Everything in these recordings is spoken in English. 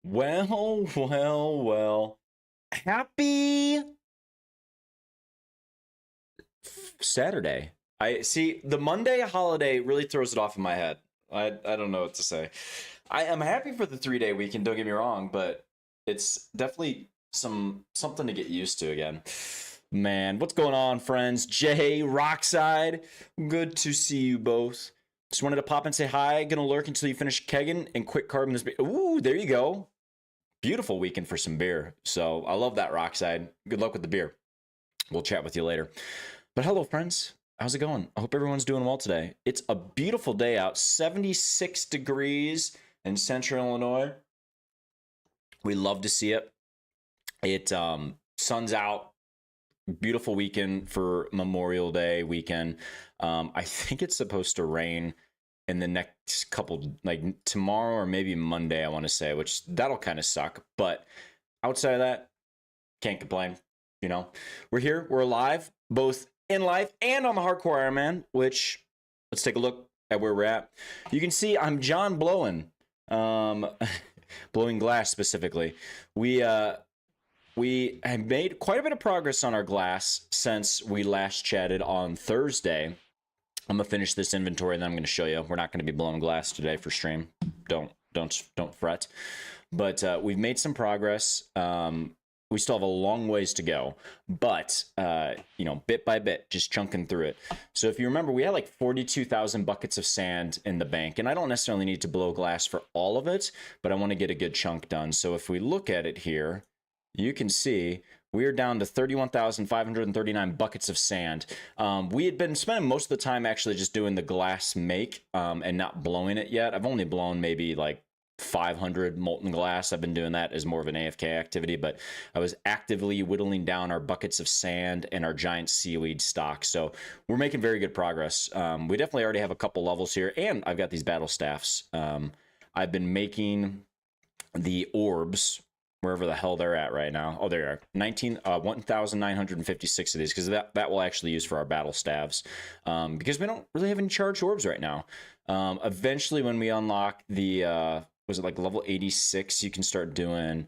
Well. Happy Saturday. I see the Monday holiday really throws it off in my head. I don't know what to say. I am happy for the 3-day weekend, don't get me wrong, but it's definitely something to get used to again. Man, what's going on, friends? Jay, Rockside, good to see you both. Just wanted to pop and say hi. Gonna lurk until you finish kegging and quit carbon this beer. Ooh, there you go. Beautiful weekend for some beer. So I love that, Rockside. Good luck with the beer. We'll chat with you later. But hello, friends. How's it going? I hope everyone's doing well today. It's a beautiful day out, 76 degrees in central Illinois. We love to see it. It sun's out. Beautiful weekend for Memorial Day weekend. I think it's supposed to rain in the next couple, like tomorrow or maybe Monday, I want to say, which that'll kind of suck. But outside of that, can't complain. You know, we're here, we're alive, both in life and on the Hardcore Iron Man, which let's take a look at where we're at. You can see I'm John Blowing, blowing glass specifically. We have made quite a bit of progress on our glass since we last chatted on Thursday. I'm gonna finish this inventory and then I'm gonna show you. We're not gonna be blowing glass today for stream. Don't fret. But we've made some progress. We still have a long ways to go, but you know, bit by bit, just chunking through it. So if you remember, we had like 42,000 buckets of sand in the bank, and I don't necessarily need to blow glass for all of it, but I want to get a good chunk done. So if we look at it here, you can see we are down to 31,539 buckets of sand. We had been spending most of the time actually just doing the glass make and not blowing it yet. I've only blown maybe like 500 molten glass. I've been doing that as more of an AFK activity, but I was actively whittling down our buckets of sand and our giant seaweed stock. So we're making very good progress. We definitely already have a couple levels here, and I've got these battle staffs. I've been making the orbs wherever the hell they're at right now. Oh, there are 1,956 of these, because that will actually use for our battle staves, because we don't really have any charged orbs right now. Eventually, when we unlock the was it like level 86, you can start doing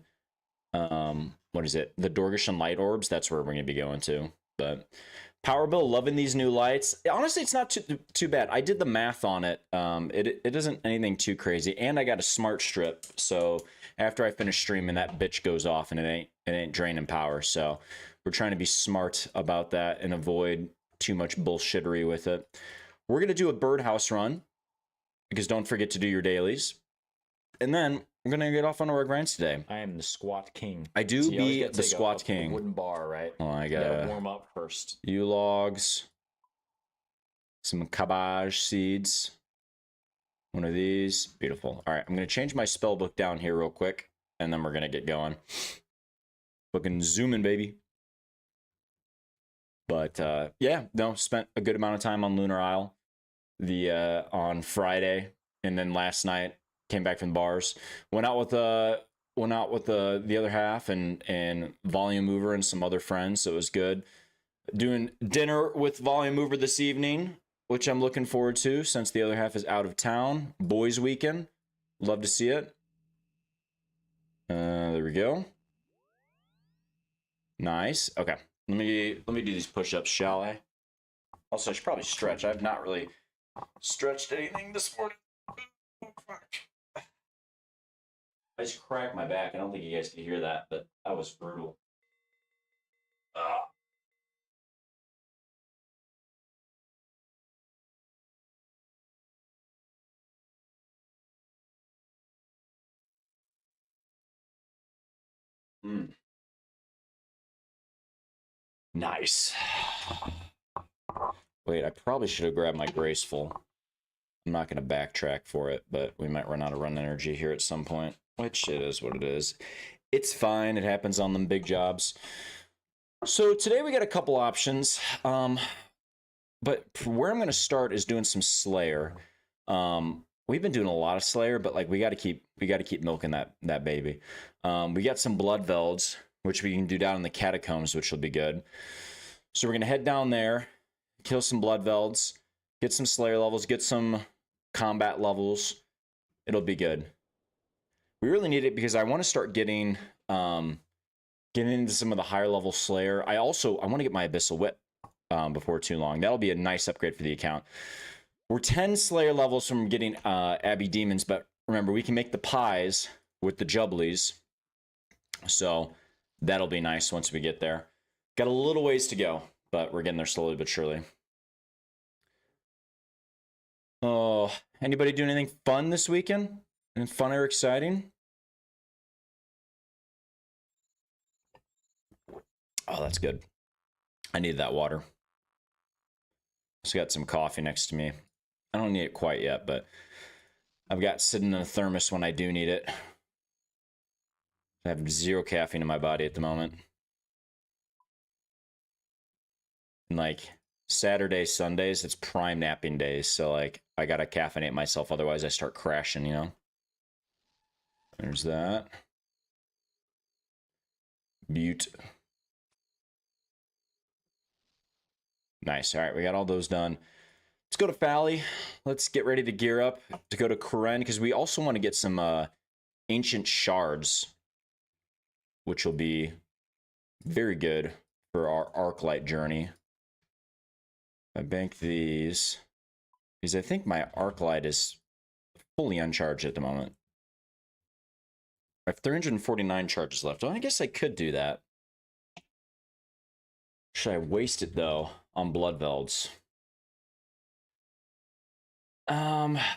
what is it, the Dorgishan light orbs. That's where we're going to be going to. But power bill, loving these new lights. Honestly, it's not too bad. I did the math on it. It isn't anything too crazy, and I got a smart strip, so after I finish streaming, that bitch goes off and it ain't draining power. So we're trying to be smart about that and avoid too much bullshittery with it. We're gonna do a birdhouse run, because don't forget to do your dailies. And then we're gonna get off on our grinds today. I am the squat king. I do so be the squat king. Wooden bar, right? Oh, I gotta warm up first. U-logs, some cabbage seeds. One of these. Beautiful. All right, I'm going to change my spell book down here real quick, and then we're going to get going. Fucking zooming, baby. But, yeah, no, spent a good amount of time on Lunar Isle on Friday, and then last night came back from the bars. Went out with the other half and Volume Mover and some other friends, so it was good. Doing dinner with Volume Mover this evening, which I'm looking forward to since the other half is out of town. Boys weekend. Love to see it. There we go. Nice. Okay. Let me do these push-ups, shall I? Also, I should probably stretch. I've not really stretched anything this morning. Oh, fuck. I just cracked my back. I don't think you guys can hear that, but that was brutal. Nice. Wait, I probably should have grabbed my graceful. I'm not going to backtrack for it, but we might run out of run energy here at some point, which it is what it is. It's fine. It happens on them big jobs. So today we got a couple options. But where I'm going to start is doing some Slayer. We've been doing a lot of Slayer, but like we got to keep milking that baby. We got some Blood Velds, which we can do down in the catacombs, which will be good. So we're going to head down there, kill some Blood Velds, get some Slayer levels, get some combat levels. It'll be good. We really need it because I want to start getting into some of the higher level Slayer. I want to get my Abyssal Whip before too long. That'll be a nice upgrade for the account. We're 10 Slayer levels from getting Abbey Demons, but remember, we can make the pies with the Jubblies. So that'll be nice once we get there. Got a little ways to go, but we're getting there slowly but surely. Oh, anybody doing anything fun this weekend? Anything fun or exciting? Oh, that's good. I need that water. Also got some coffee next to me. I don't need it quite yet, but I've got sitting in a thermos when I do need it. I have 0 caffeine in my body at the moment. And like Saturday, Sundays, it's prime napping days. So like I gotta caffeinate myself, otherwise I start crashing, you know? There's that. Butte. Nice. All right, we got all those done. Let's go to Fally. Let's get ready to gear up to go to Koren, because we also want to get some ancient shards, which will be very good for our Arclight journey. I bank these, because I think my Arclight is fully uncharged at the moment. I have 349 charges left. Well, I guess I could do that. Should I waste it, though, on Bloodvelds? I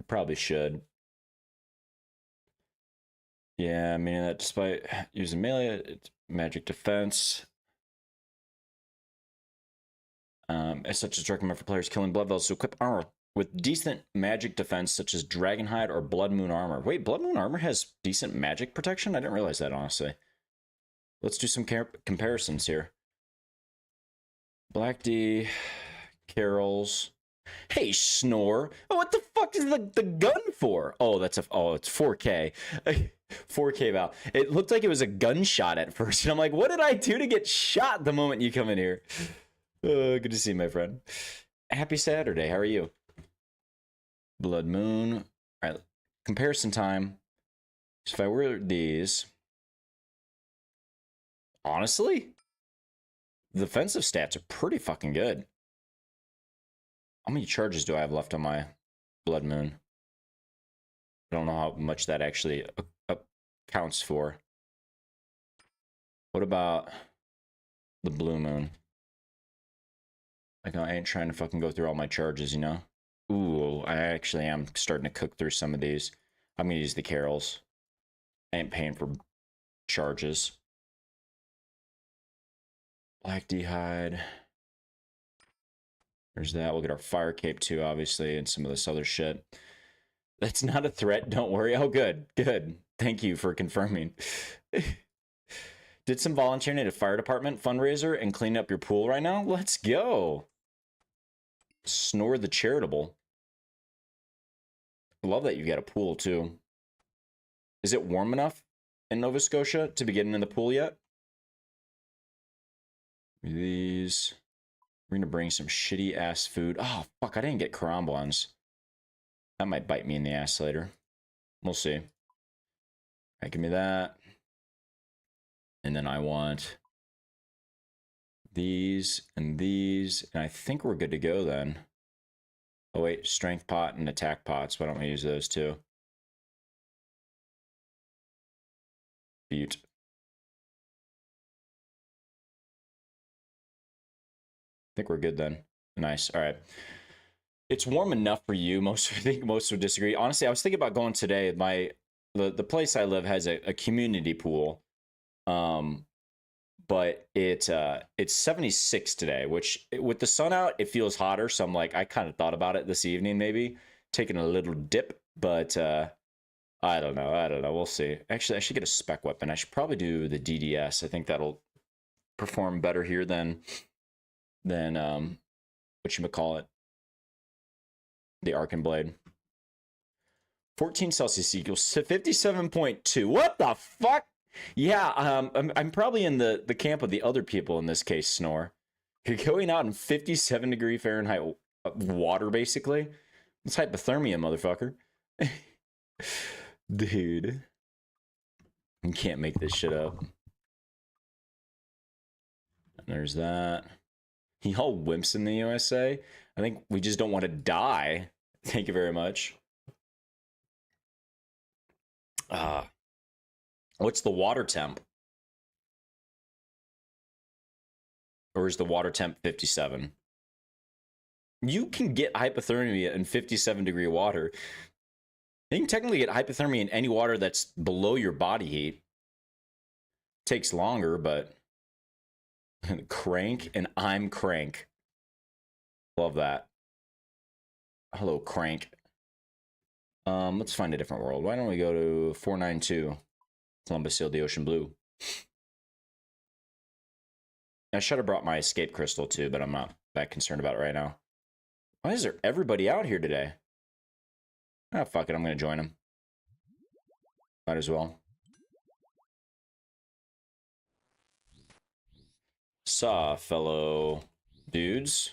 probably should. Yeah, I mean, that despite using melee, it's magic defense. As such, it's recommended for players killing Bloodvelds to equip armor with decent magic defense, such as Dragonhide or Blood Moon armor. Wait, Blood Moon armor has decent magic protection? I didn't realize that, honestly. Let's do some comparisons here. Black D, Carols. Hey, Snore. Oh, what the fuck is the gun for? Oh, it's 4K. 4K Val. It looked like it was a gunshot at first. And I'm like, what did I do to get shot the moment you come in here? Good to see you, my friend. Happy Saturday. How are you? Blood Moon. All right, comparison time. So if I were these, honestly, the defensive stats are pretty fucking good. How many charges do I have left on my Blood Moon? I don't know how much that actually counts for. What about the Blue Moon? Like, I ain't trying to fucking go through all my charges, you know? Ooh, I actually am starting to cook through some of these. I'm gonna use the Carols. I ain't paying for charges. Black D-Hide. There's that. We'll get our Fire Cape too, obviously, and some of this other shit. That's not a threat, don't worry. Oh, good, good. Thank you for confirming. Did some volunteering at a fire department fundraiser and clean up your pool right now? Let's go. Snore the Charitable. I love that you got a pool too. Is it warm enough in Nova Scotia to be getting in the pool yet? These. We're gonna bring some shitty ass food. Oh fuck, I didn't get Karambwans. That might bite me in the ass later. We'll see. Alright, give me that. And then I want these, and I think we're good to go then. Oh wait, strength pot and attack pots. Why don't we use those too? Butte. I think we're good then. Nice. All right. It's warm enough for you. I think most would disagree. Honestly, I was thinking about going today. The place I live has a community pool. But it's 76 today, which with the sun out, it feels hotter. So I'm like, I kind of thought about it this evening, maybe taking a little dip, but I don't know. We'll see. Actually, I should get a spec weapon. I should probably do the DDS. I think that'll perform better here than whatchamacallit, the Arcan Blade. 14 Celsius equals 57.2. What the fuck? Yeah, I'm probably in the camp of the other people in this case, Snore. You're going out in 57 degree Fahrenheit water, basically. It's hypothermia, motherfucker. Dude. You can't make this shit up. There's that. Y'all wimps in the USA. I think we just don't want to die. Thank you very much. What's the water temp? Or is the water temp 57? You can get hypothermia in 57-degree water. You can technically get hypothermia in any water that's below your body heat. Takes longer, but Crank and I'm Crank. Love that. Hello, Crank. Let's find a different world. Why don't we go to 492? Columbus Seal the Ocean Blue. I should have brought my escape crystal too, but I'm not that concerned about it right now. Why is there everybody out here today? Ah, fuck it. I'm going to join them. Might as well. Saw, fellow dudes.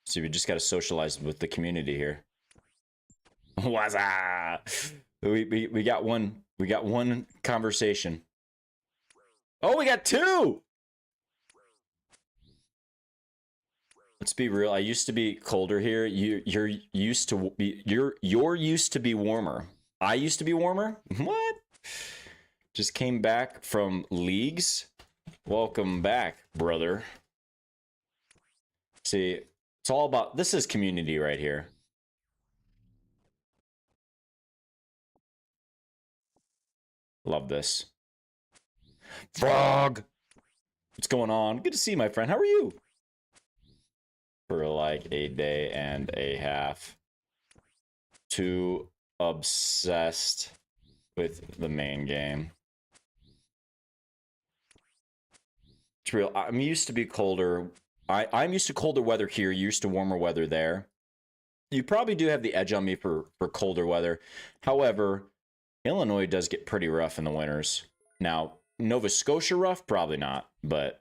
See, we just got to socialize with the community here. What's up? We got one. We got one conversation. Oh, we got two. Let's be real. I used to be colder here. You're used to be. You're used to be warmer. I used to be warmer. What? Just came back from leagues. Welcome back, brother. See, it's all about. This is community right here. Love this. Frog! What's going on? Good to see you, my friend. How are you? For like a day and a half. Too obsessed with the main game. It's real. I'm used to be colder. I'm used to colder weather here. You're used to warmer weather there. You probably do have the edge on me for colder weather. However, Illinois does get pretty rough in the winters. Now, Nova Scotia rough? Probably not, but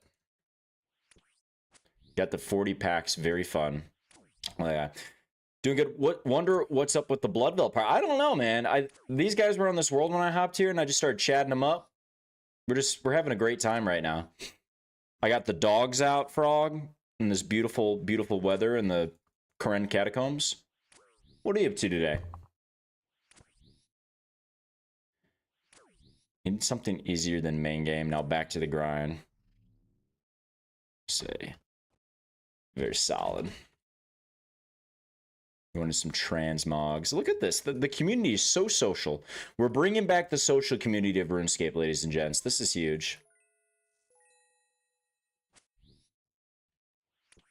got the 40 packs. Very fun. Oh, yeah. Doing good. Wonder what's up with the Bloodville part. I don't know, man. These guys were on this world when I hopped here, and I just started chatting them up. We're having a great time right now. I got the dogs out, Frog, in this beautiful, beautiful weather in the Karen catacombs. What are you up to today? Need something easier than main game. Now back to the grind. Say, very solid. Going to some transmogs. Look at this. The community is so social. We're bringing back the social community of RuneScape, ladies and gents. This is huge.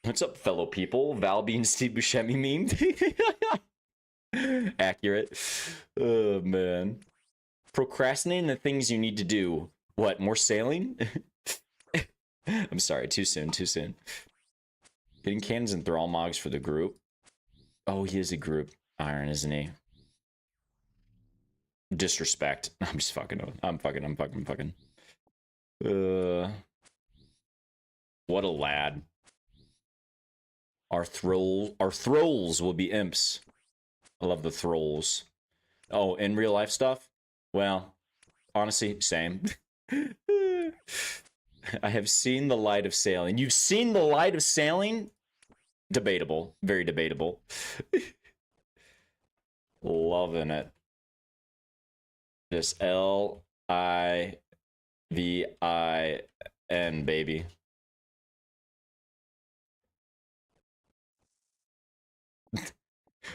What's up, fellow people? Val being Steve Buscemi memed. Accurate. Oh, man. Procrastinating the things you need to do. What, more sailing? I'm sorry, too soon, too soon. Getting cannons and thrall mogs for the group. Oh, he is a group iron, isn't he? Disrespect. I'm just fucking. I'm fucking. What a lad. Our thralls will be imps. I love the thralls. Oh, in real life stuff? Well, honestly, same. I have seen the light of sailing. You've seen the light of sailing? Debatable. Very debatable. Loving it. Just Livin, baby.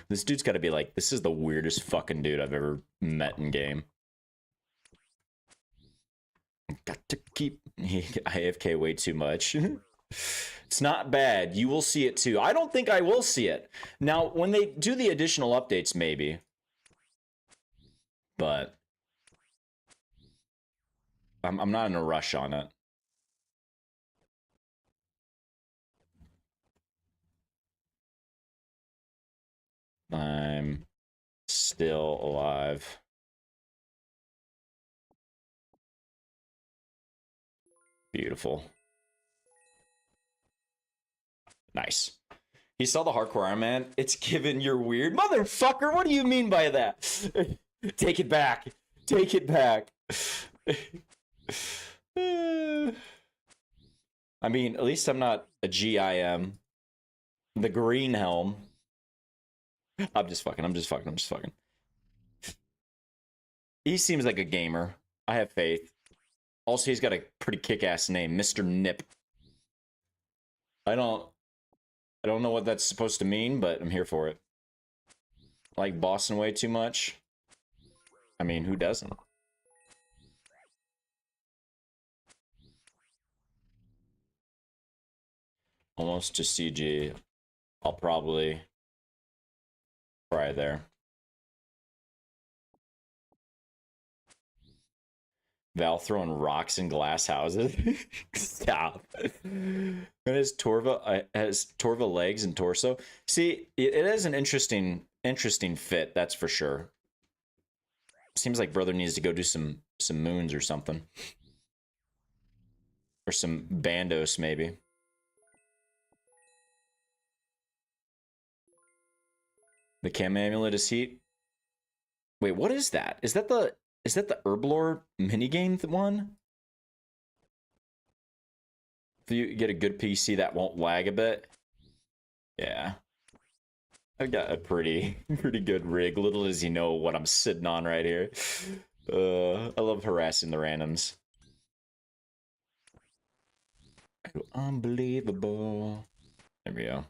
This dude's got to be like, this is the weirdest fucking dude I've ever met in game. Got to keep AFK way too much. It's not bad. You will see it too. I don't think I will see it. Now, when they do the additional updates, maybe. But I'm not in a rush on it. I'm still alive. Beautiful. Nice. He saw the hardcore Iron Man. It's given you're weird. Motherfucker, what do you mean by that? Take it back. Take it back. I mean, at least I'm not a GIM. The green helm. I'm just fucking. He seems like a gamer. I have faith. Also, he's got a pretty kick-ass name, Mr. Nip. I don't know what that's supposed to mean, but I'm here for it. Like Boston way too much. I mean, who doesn't? Almost to CG. I'll probably try there. Val throwing rocks in glass houses. Stop. And has Torva legs and torso. See, it is an interesting fit, that's for sure. Seems like brother needs to go do some moons or something. Or some bandos, maybe. The chem amulet is heat. Wait, what is that? Is that the Herblore minigame one? If you get a good PC that won't lag a bit. Yeah. I've got a pretty good rig. Little as you know what I'm sitting on right here. I love harassing the randoms. Unbelievable. There we go.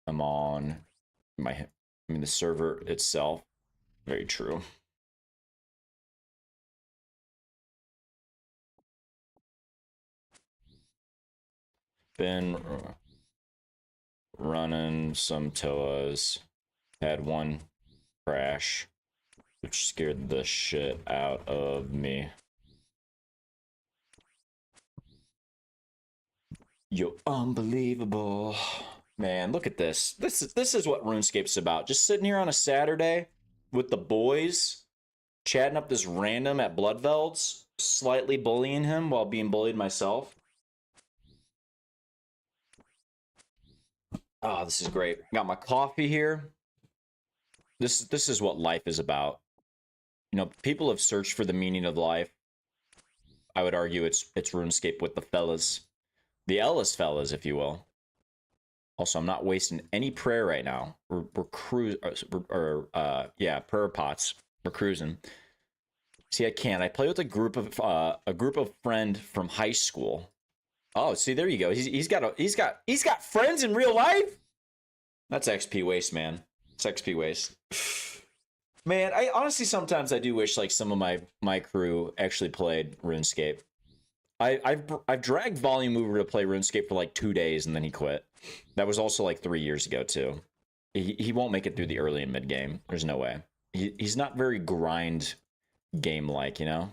I'm on the server itself. Very true. Been running some TOAs. Had one crash, which scared the shit out of me. Yo, unbelievable. Man, look at this. This is what RuneScape's about. Just sitting here on a Saturday with the boys, chatting up this random at Bloodveld's, slightly bullying him while being bullied myself. Oh, this is great. Got my coffee here. This is what life is about. You know, people have searched for the meaning of life. I would argue it's RuneScape with the fellas. The Ellis fellas, if you will. Also, I'm not wasting any prayer right now. We're cruising, yeah, prayer pots. We're cruising. See, I can't. I play with a group of friend from high school. Oh, see, there you go. He's got friends in real life. That's XP waste, man. It's XP waste. Man, I honestly sometimes I do wish like some of my crew actually played RuneScape. I've dragged Volume over to play RuneScape for like 2 days and then he quit. That was also like 3 years ago too. He won't make it through the early and mid game. There's no way. He's not very grind game like, you know.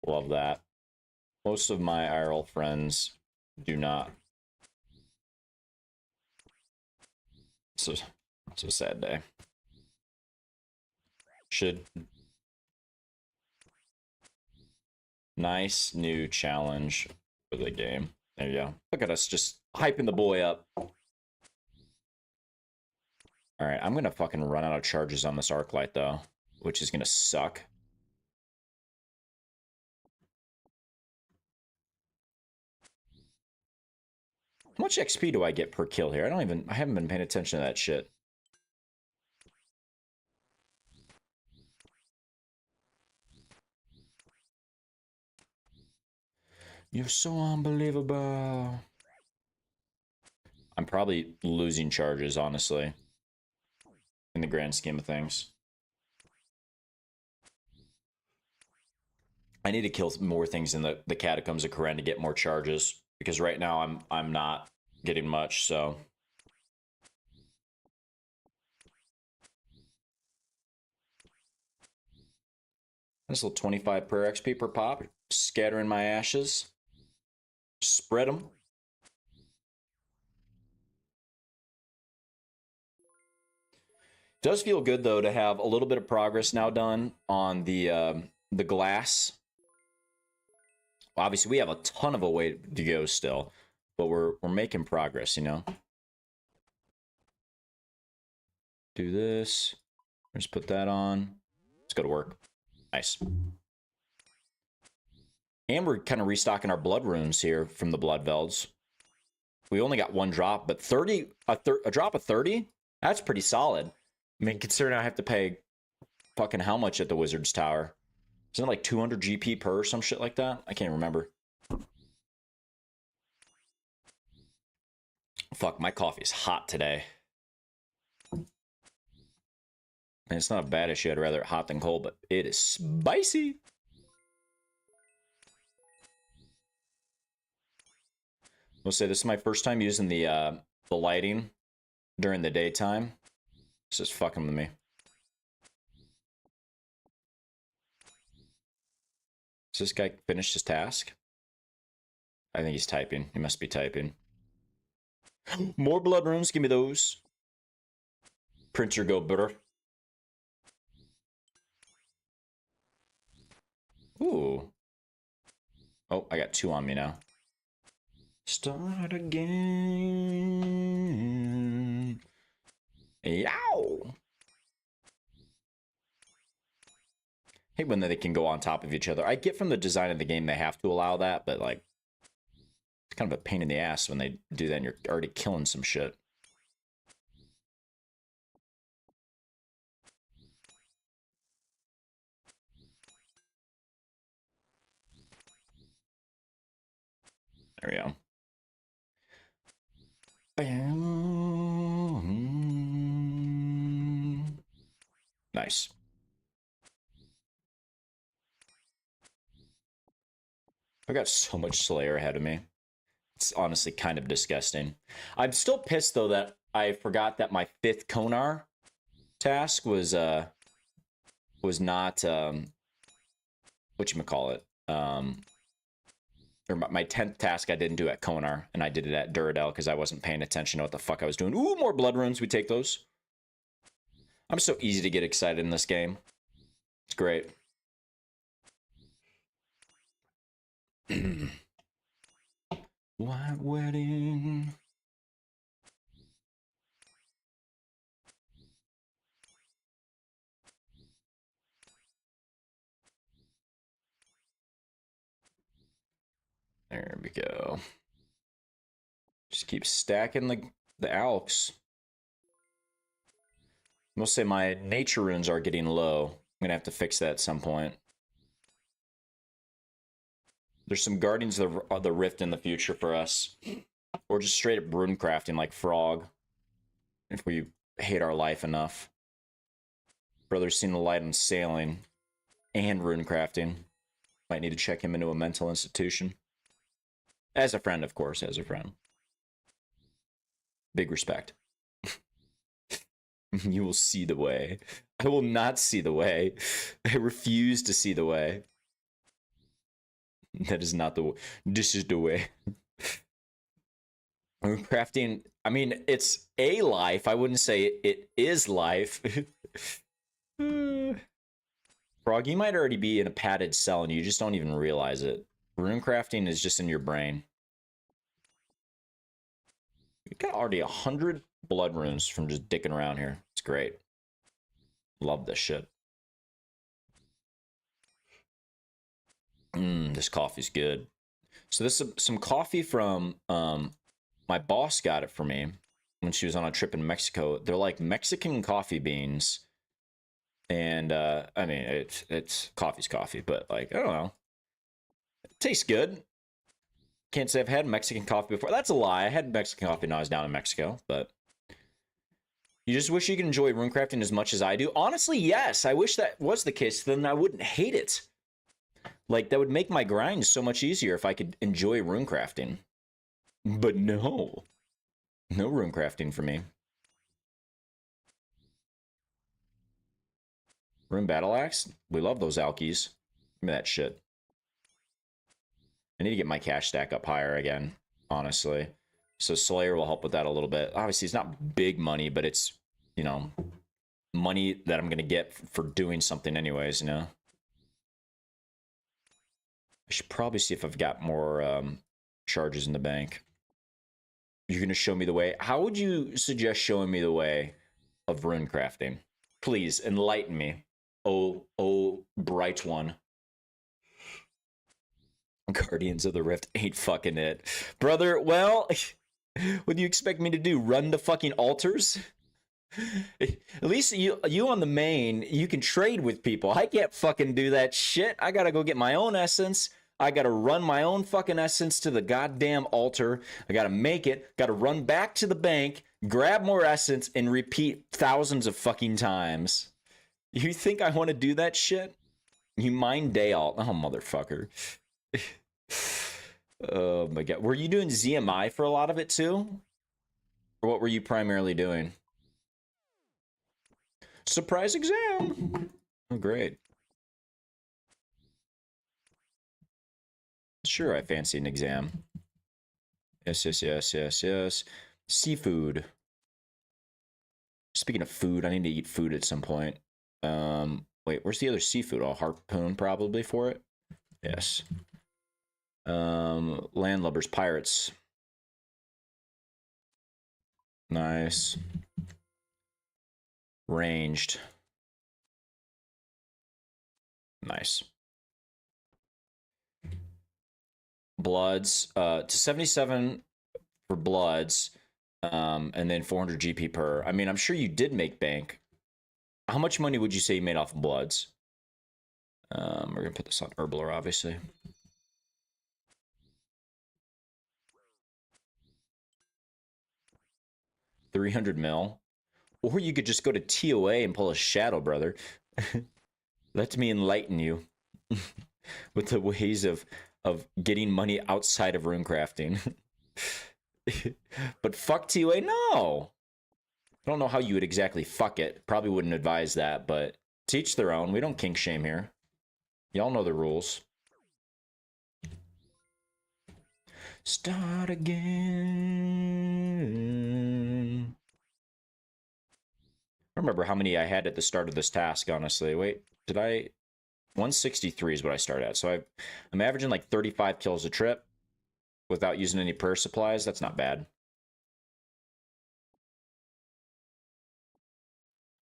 Love that. Most of my IRL friends do not. So it's a sad day. Should. Nice new challenge for the game. There you go. Look at us just hyping the boy up. Alright, I'm gonna fucking run out of charges on this arc light though, which is gonna suck. How much XP do I get per kill here? I haven't been paying attention to that shit. You're so unbelievable. I'm probably losing charges, honestly. In the grand scheme of things. I need to kill more things in the Catacombs of Karen to get more charges. Because right now I'm not getting much, so. This little 25 per XP per pop. Scattering my ashes. Spread them. Does feel good though to have a little bit of progress now done on the glass. Obviously, we have a ton of a way to go still, but we're making progress, you know. Do this. Just put that on. Let's go to work. Nice. And we're kind of restocking our blood runes here from the blood velds. We only got one drop, but 30 a drop of 30? That's pretty solid. I mean, considering I have to pay fucking how much at the Wizard's Tower? Isn't it like 200 GP per or some shit like that? I can't remember. Fuck, my coffee is hot today. And it's not a bad issue. I'd rather it hot than cold, but it is spicy. I'll say this is my first time using the lighting during the daytime. It's just fucking with me. Has this guy finished his task? I think he's typing. He must be typing. More blood runes. Give me those. Printer go better. Ooh. Oh, I got 2 on me now. Start again. Yow. Hate when they can go on top of each other. I get from the design of the game they have to allow that, but like, it's kind of a pain in the ass when they do that and you're already killing some shit. There we go. Nice. I got so much Slayer ahead of me. It's honestly kind of disgusting. I'm still pissed though that I forgot that my 5th Konar task was not whatchamacallit. Or my 10th task I didn't do at Konar, and I did it at Duradel because I wasn't paying attention to what the fuck I was doing. Ooh, more blood runes. We take those. I'm so easy to get excited in this game. It's great. White wedding. There we go. Just keep stacking the alks. I'm gonna say my nature runes are getting low. I'm gonna have to fix that at some point. There's some Guardians of the Rift in the future for us. Or just straight up rune crafting like Frog. If we hate our life enough. Brother's seen the light on sailing and rune crafting. Might need to check him into a mental institution. As a friend, of course, as a friend. Big respect. You will see the way. I will not see the way. I refuse to see the way. That is not the way. This is the way. Crafting, I mean, it's a life. I wouldn't say it is life. Frog, you might already be in a padded cell and you just don't even realize it. Rune crafting is just in your brain. We got already 100 blood runes from just dicking around here. It's great. Love this shit. This coffee's good. So this is some coffee from my boss got it for me when she was on a trip in Mexico. They're like Mexican coffee beans. And I mean it's coffee's coffee, but like I don't know. It tastes good. Can't say I've had Mexican coffee before. That's a lie. I had Mexican coffee when I was down in Mexico, but you just wish you could enjoy runecrafting as much as I do. Honestly, yes. I wish that was the case. Then I wouldn't hate it. Like, that would make my grind so much easier if I could enjoy runecrafting. But no. No runecrafting for me. Rune Battle Axe? We love those alkies. Give me that shit. I need to get my cash stack up higher again, honestly. So Slayer will help with that a little bit. Obviously, it's not big money, but it's, you know, money that I'm gonna get for doing something anyways, you know. I should probably see if I've got more charges in the bank. You're gonna show me the way. How would you suggest showing me the way of rune crafting? Please enlighten me. Oh, bright one. Guardians of the Rift ain't fucking it. Brother, well, what do you expect me to do? Run the fucking altars? At least you on the main, you can trade with people. I can't fucking do that shit. I gotta go get my own essence. I gotta run my own fucking essence to the goddamn altar. I gotta make it. Gotta run back to the bank, grab more essence, and repeat thousands of fucking times. You think I want to do that shit? You mind day alt? Oh, motherfucker. Oh my god. Were you doing ZMI for a lot of it too? Or what were you primarily doing? Surprise exam. Oh, great. Sure, I fancy an exam. Yes. Seafood. Speaking of food, I need to eat food at some point. Wait, where's the other seafood? I'll harpoon probably for it. Yes. Landlubbers, pirates. Nice. Ranged. Nice. Bloods, to 77 for bloods, and then 400 GP per. I mean, I'm sure you did make bank. How much money would you say you made off of bloods? We're gonna put this on Herbler, obviously. $300 mil. Or you could just go to TOA and pull a shadow, brother. Let me enlighten you with the ways of getting money outside of runecrafting. But fuck TOA, no. I don't know how you would exactly fuck it. Probably wouldn't advise that, but teach their own. We don't kink shame here. Y'all know the rules. Start again. I don't remember how many I had at the start of this task, honestly. Wait, did I? 163 is what I started at. So I'm averaging like 35 kills a trip without using any per supplies. That's not bad.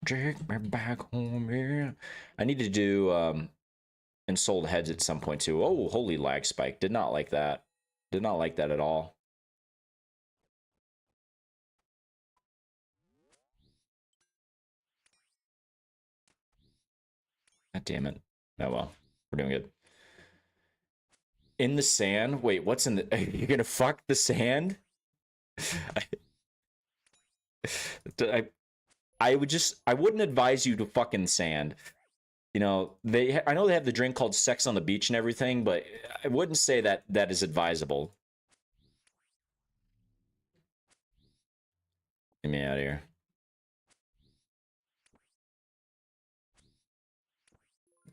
Take me back home, yeah. I need to do ensouled heads at some point too. Oh, holy lag spike. Did not like that. Did not like that at all. God damn it. Oh well, we're doing good. In the sand? Wait, what's in the... You're gonna fuck the sand? I wouldn't advise you to fucking sand. You know, I know they have the drink called Sex on the Beach and everything, but I wouldn't say that that is advisable. Get me out of here.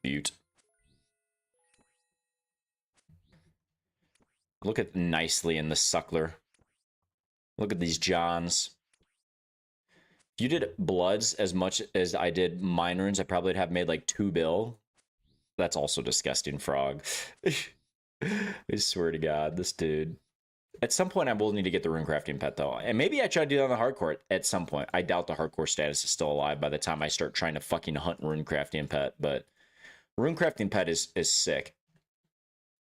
Butte. Look at nicely in the suckler. Look at these Johns. If you did Bloods as much as I did Mine Runes, I probably would have made like 2 bill. That's also disgusting, Frog. I swear to God, this dude. At some point, I will need to get the runecrafting pet, though. And maybe I try to do that on the hardcore at some point. I doubt the hardcore status is still alive by the time I start trying to fucking hunt runecrafting pet. But runecrafting pet is sick.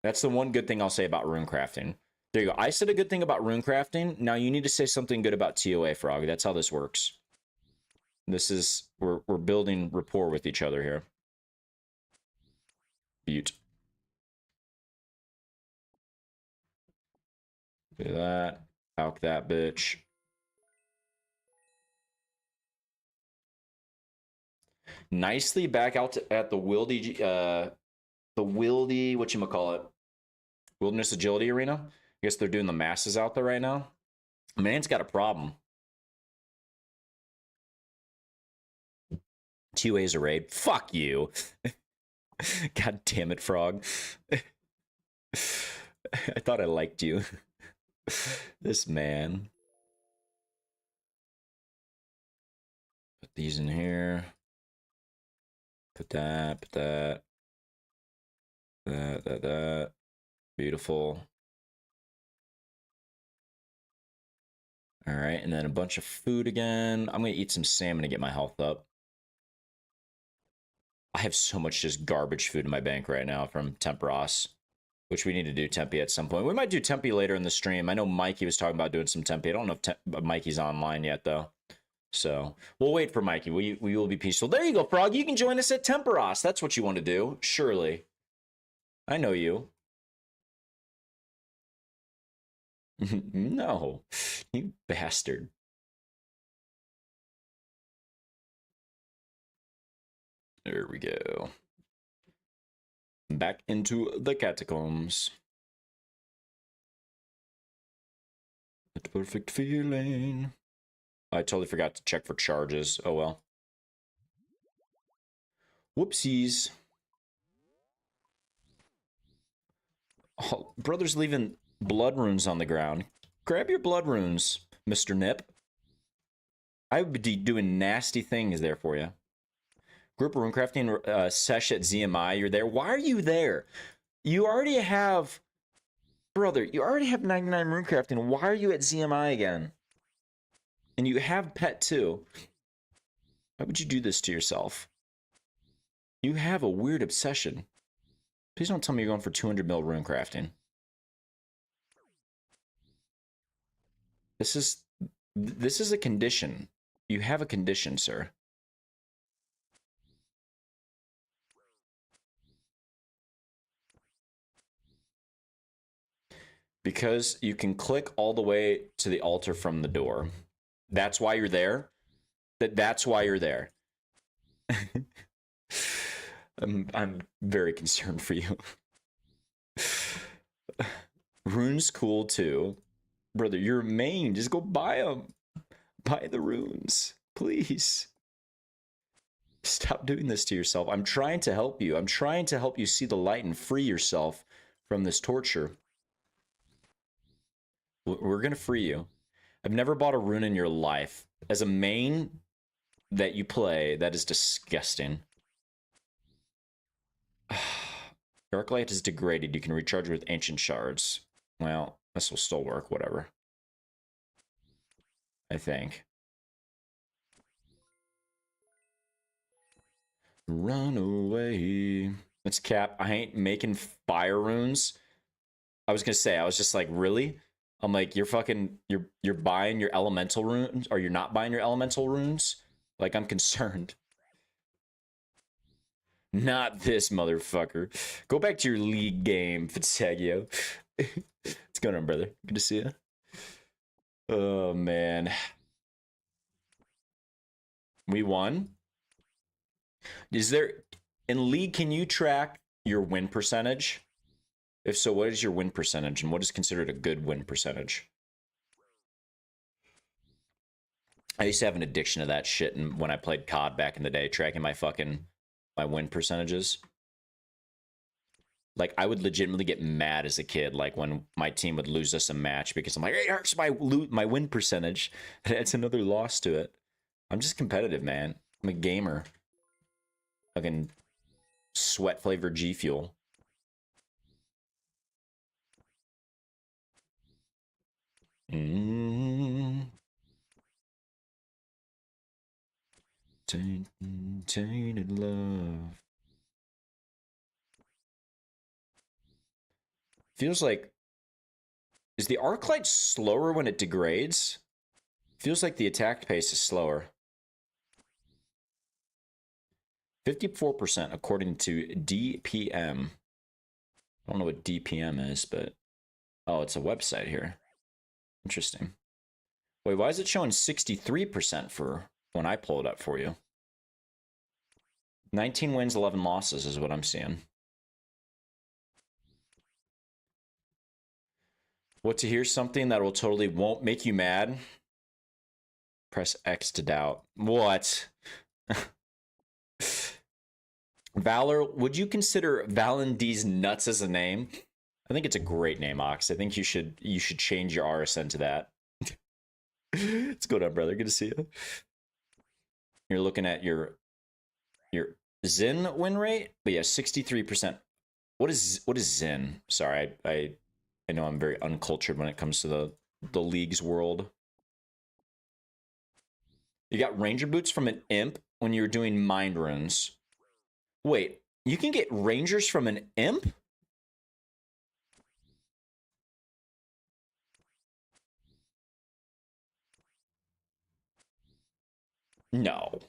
That's the one good thing I'll say about runecrafting. There you go. I said a good thing about runecrafting. Now you need to say something good about TOA, Frog. That's how this works. This is... We're building rapport with each other here. Butte. Do that. Alk that bitch. Nicely back out at the Wildy, whatchamacallit? Wilderness Agility Arena. I guess they're doing the masses out there right now. Man's got a problem. 2A's a raid. Fuck you. God damn it, Frog. I thought I liked you. This man. Put these in here. Put that. That. Beautiful. All right, and then a bunch of food again. I'm gonna eat some salmon to get my health up. I have so much just garbage food in my bank right now from Temperos, which we need to do Tempe at some point. We might do Tempe later in the stream. I know Mikey was talking about doing some Tempe. I don't know if Mikey's online yet, though. So we'll wait for Mikey. We will be peaceful. There you go, Frog. You can join us at Temperos. That's what you want to do. Surely. I know you. No, you bastard. There we go. Back into the catacombs. That perfect feeling. I totally forgot to check for charges. Oh well. Whoopsies. Oh, brother's leaving blood runes on the ground. Grab your blood runes, Mr. Nip. I would be doing nasty things there for you. Group of runecrafting sesh at ZMI. You're there. Why are you there? You already have... Brother, you already have 99 runecrafting. Why are you at ZMI again? And you have pet too. Why would you do this to yourself? You have a weird obsession. Please don't tell me you're going for 200 mil runecrafting. This is a condition. You have a condition, sir. Because you can click all the way to the altar from the door. That's why you're there. That's why you're there. I'm very concerned for you. Runes cool too. Brother, you're main. Just go buy them. Buy the runes. Please. Stop doing this to yourself. I'm trying to help you. I'm trying to help you see the light and free yourself from this torture. We're going to free you. I've never bought a rune in your life. As a main that you play, that is disgusting. Dark light is degraded. You can recharge with ancient shards. Well, this will still work, whatever. I think. Run away. Let's cap. I ain't making fire runes. I was gonna say, I was just like, really? I'm like, you're buying your elemental runes, or you're not buying your elemental runes? Like, I'm concerned. Not this motherfucker. Go back to your league game, Fitzagio. What's going on, brother? Good to see you. Oh, man. We won. Is there... In league, can you track your win percentage? If so, what is your win percentage, and what is considered a good win percentage? I used to have an addiction to that shit, and when I played COD back in the day, tracking my win percentages. Like, I would legitimately get mad as a kid, like, when my team would lose us a match, because I'm like, hey, it hurts my win percentage. It's another loss to it. I'm just competitive, man. I'm a gamer. Fucking sweat-flavored G Fuel. Tainted love. Feels like... Is the arc light slower when it degrades? Feels like the attack pace is slower. 54% according to DPM. I don't know what DPM is, but... Oh, it's a website here. Interesting. Wait, why is it showing 63% for when I pull it up for you? 19 wins, 11 losses is what I'm seeing. What to hear something that will totally won't make you mad? Press X to doubt. What? Valor, would you consider Valendi's nuts as a name? I think it's a great name, Ox. I think you should change your RSN to that. What's going on, brother? Good to see you. You're looking at your Zen win rate, but yeah, 63%. What is Zen? Sorry, I know I'm very uncultured when it comes to the league's world. You got ranger boots from an imp when you're doing mind runes. Wait, you can get rangers from an imp? No.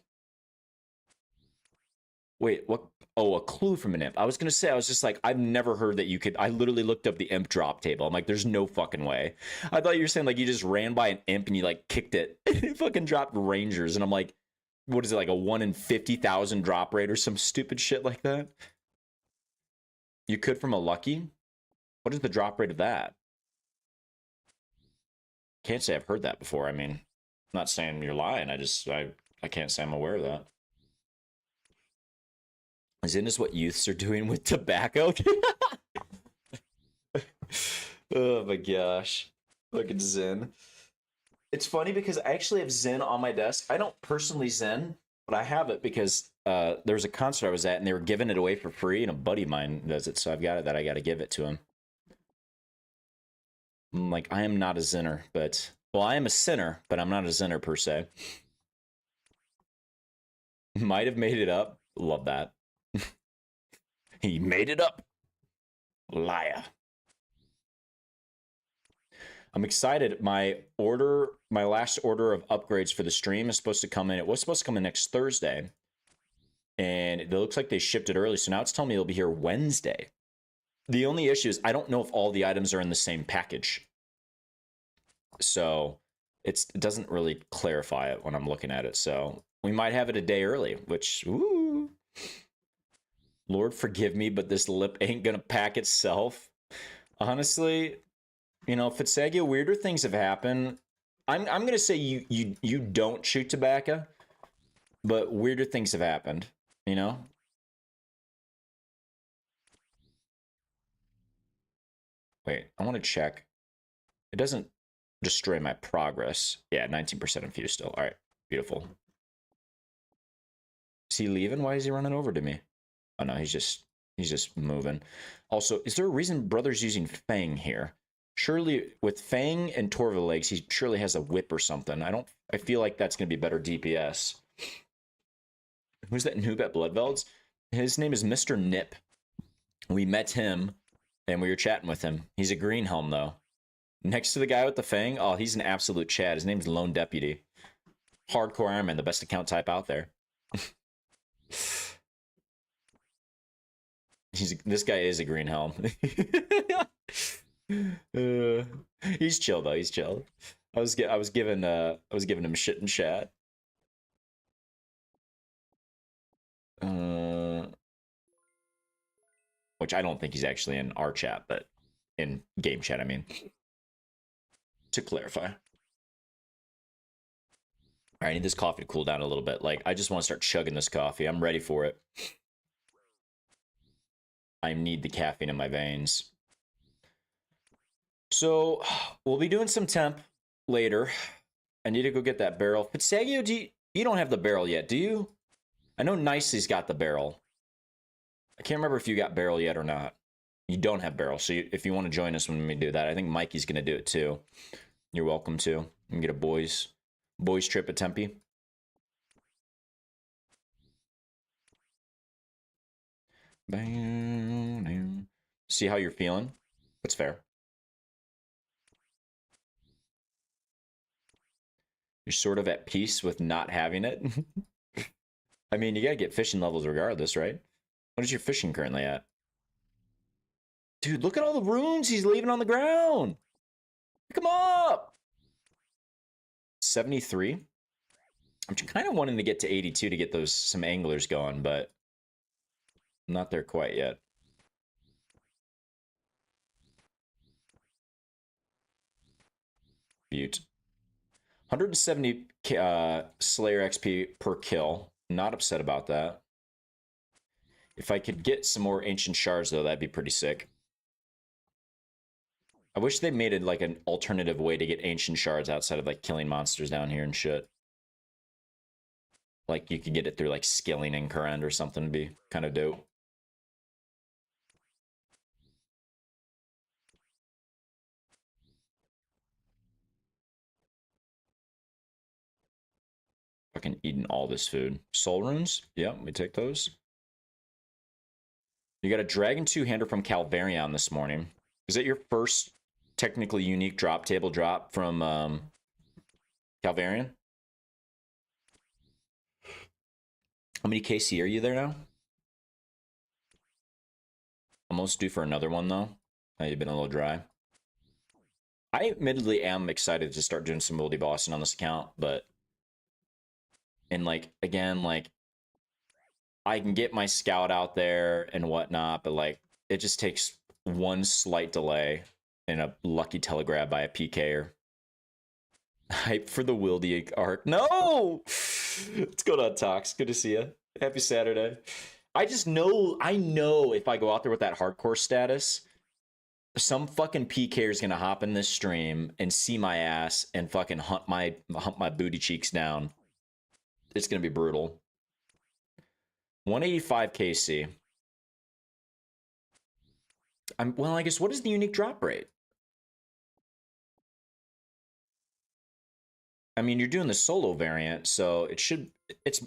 Wait, what? Oh, a clue from an imp. I was gonna say, I was just like, I've never heard that you could. I literally looked up the imp drop table. I'm like, there's no fucking way. I thought you were saying like you just ran by an imp and you like kicked it. It fucking dropped rangers, and I'm like, what is it, like a 1 in 50,000 drop rate or some stupid shit like that? You could from a lucky. What is the drop rate of that? Can't say I've heard that before. I mean, I'm not saying you're lying. I can't say I'm aware of that. Zen is what youths are doing with tobacco. Oh my gosh. Look at Zen. It's funny because I actually have Zen on my desk. I don't personally Zen, but I have it because there was a concert I was at and they were giving it away for free, and a buddy of mine does it, so I've got it that I got to give it to him. I'm like, I am not a Zenner, but well, I am a sinner, but I'm not a Zenner per se. Might have made it up. Love that. He made it up. Liar. I'm excited. My last order of upgrades for the stream is supposed to come in. It was supposed to come in next Thursday. And it looks like they shipped it early. So now it's telling me it'll be here Wednesday. The only issue is I don't know if all the items are in the same package. So it doesn't really clarify it when I'm looking at it. So we might have it a day early, which, ooh. Lord forgive me, but this lip ain't gonna pack itself. Honestly, you know, Fitzagio, weirder things have happened. I'm gonna say you don't chew tobacco, but weirder things have happened, you know? Wait, I want to check. It doesn't destroy my progress. Yeah, 19% infused still. All right, beautiful. Is he leaving? Why is he running over to me? Oh no, he's just moving. Also, is there a reason Brother's using Fang here? Surely with Fang and Torva legs, he surely has a whip or something. I feel like that's gonna be better DPS. Who's that noob at Bloodvelds? His name is Mr. Nip. We met him and we were chatting with him. He's a green helm though. Next to the guy with the Fang, oh, he's an absolute Chad. His name's Lone Deputy. Hardcore Iron Man, the best account type out there. This guy is a green helm. He's chill though. He's chill. I was giving him shit in chat. Which I don't think he's actually in our chat, but in game chat, I mean. To clarify. All right, I need this coffee to cool down a little bit. Like, I just want to start chugging this coffee. I'm ready for it. I need the caffeine in my veins. So, we'll be doing some temp later. I need to go get that barrel. Fitzagio, you don't have the barrel yet, do you? I know Nicely's got the barrel. I can't remember if you got barrel yet or not. You don't have barrel, so if you want to join us when we do that, I think Mikey's going to do it too. You're welcome to. And get a boys trip at Tempe. See how you're feeling? That's fair. You're sort of at peace with not having it. I mean, you gotta get fishing levels regardless, right? What is your fishing currently at? Dude, look at all the runes he's leaving on the ground. Pick him up. 73. I'm kind of wanting to get to 82 to get some anglers going, but I'm not there quite yet. Butte. 170 Slayer XP per kill. Not upset about that. If I could get some more ancient shards, though, that'd be pretty sick. I wish they made it like an alternative way to get ancient shards outside of like killing monsters down here and shit. Like you could get it through like skilling and current or something. It'd be kind of dope. Fucking eating all this food. Soul runes? Yeah, we take those. You got a Dragon 2 hander from Calvarion this morning. Is that your first technically unique drop table drop from Calvarion? How many KC are you there now? Almost due for another one though. You've been a little dry. I admittedly am excited to start doing some multi-bossing on this account, but and like again, like I can get my scout out there and whatnot, but like it just takes one slight delay and a lucky telegrab by a PKer. Hype for the Wildy arc. No! What's going on, Tox? Good to see you. Happy Saturday. I know if I go out there with that hardcore status, some fucking PK is gonna hop in this stream and see my ass and fucking hunt my booty cheeks down. It's gonna be brutal. 185 KC. Well, I guess what is the unique drop rate? I mean, you're doing the solo variant, so it's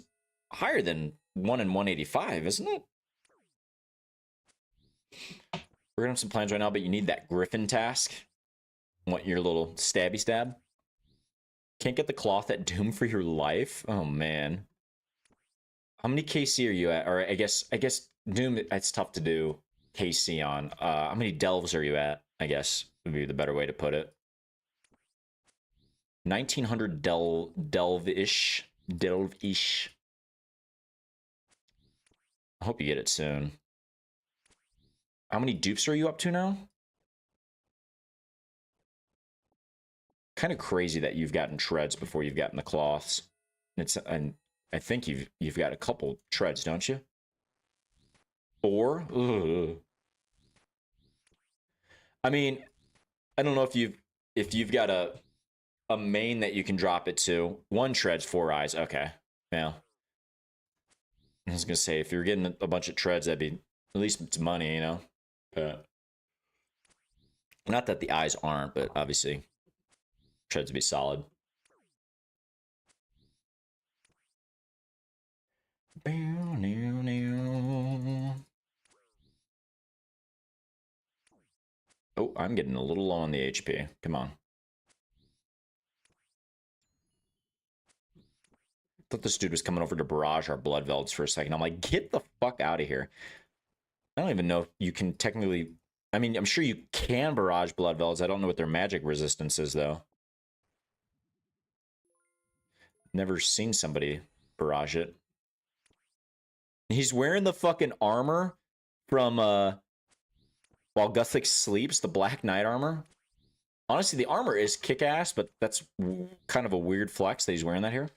higher than 1 in 185, isn't it? We're gonna have some plans right now, but you need that Griffin task. Want your little stabby stab? Can't get the cloth at Doom for your life? Oh man. How many KC are you at? Or I guess Doom, it's tough to do KC on. How many delves are you at? I guess would be the better way to put it. 1900 delve-ish. Delve-ish. I hope you get it soon. How many dupes are you up to now? Kind of crazy that you've gotten treads before you've gotten the cloths. And I think you've got a couple treads, don't you? 4? Ugh. I mean, I don't know if you've got a main that you can drop it to. 1 treads, 4 eyes. Okay. Yeah. I was gonna say if you're getting a bunch of treads, that'd be at least it's money, you know. Not that the eyes aren't, but obviously treads would be solid. Oh, I'm getting a little low on the HP. Come on. Thought this dude was coming over to barrage our blood velds for a second. I'm like, get the fuck out of here. I don't even know if you can technically... I mean, I'm sure you can barrage blood velds. I don't know what their magic resistance is, though. Never seen somebody barrage it. He's wearing the fucking armor from while Guthix sleeps, the Black Knight armor. Honestly, the armor is kick-ass, but that's kind of a weird flex that he's wearing that here.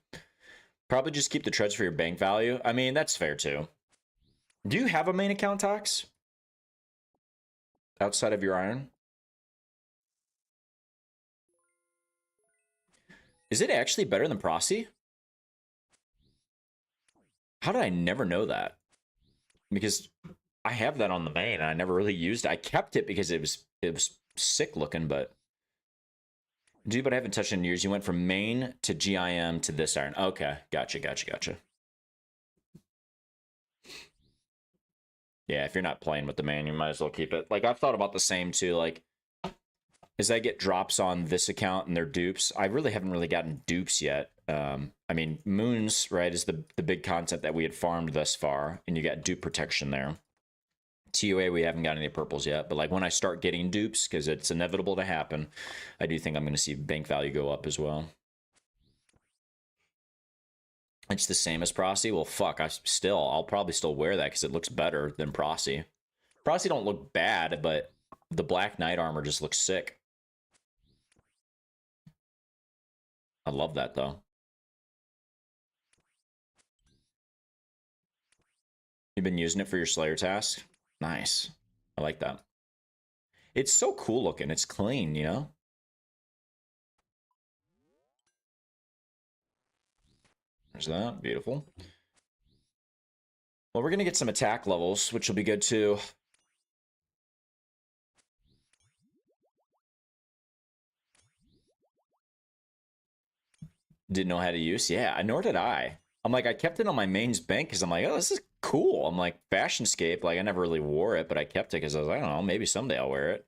Probably just keep the treads for your bank value. I mean, that's fair too. Do you have a main account, Tox? Outside of your iron? Is it actually better than Prosy? How did I never know that? Because I have that on the main and I never really used it. I kept it because it was sick looking, but I haven't touched it in years. You went from main to GIM to this iron. Okay, gotcha. Yeah, if you're not playing with the main, you might as well keep it. Like, I've thought about the same too. Like, as I get drops on this account and their dupes, I really haven't really gotten dupes yet. I mean, moons, right, is the big concept that we had farmed thus far, and you got dupe protection there. TOA, we haven't got any purples yet, but like when I start getting dupes, because it's inevitable to happen, I do think I'm going to see bank value go up as well. It's the same as Prosy. Well, fuck, I'll probably still wear that because it looks better than Prosy. Prosy don't look bad, but the Black Knight armor just looks sick. I love that though. You've been using it for your Slayer task? Nice. I like that. It's so cool looking. It's clean, you know? There's that. Beautiful. Well, we're going to get some attack levels, which will be good too. Didn't know how to use. Yeah, nor did I. I'm like, I kept it on my mains bank because I'm like, oh, this is cool. I'm like, Fashionscape. Like, I never really wore it, but I kept it because I was like, I don't know, maybe someday I'll wear it.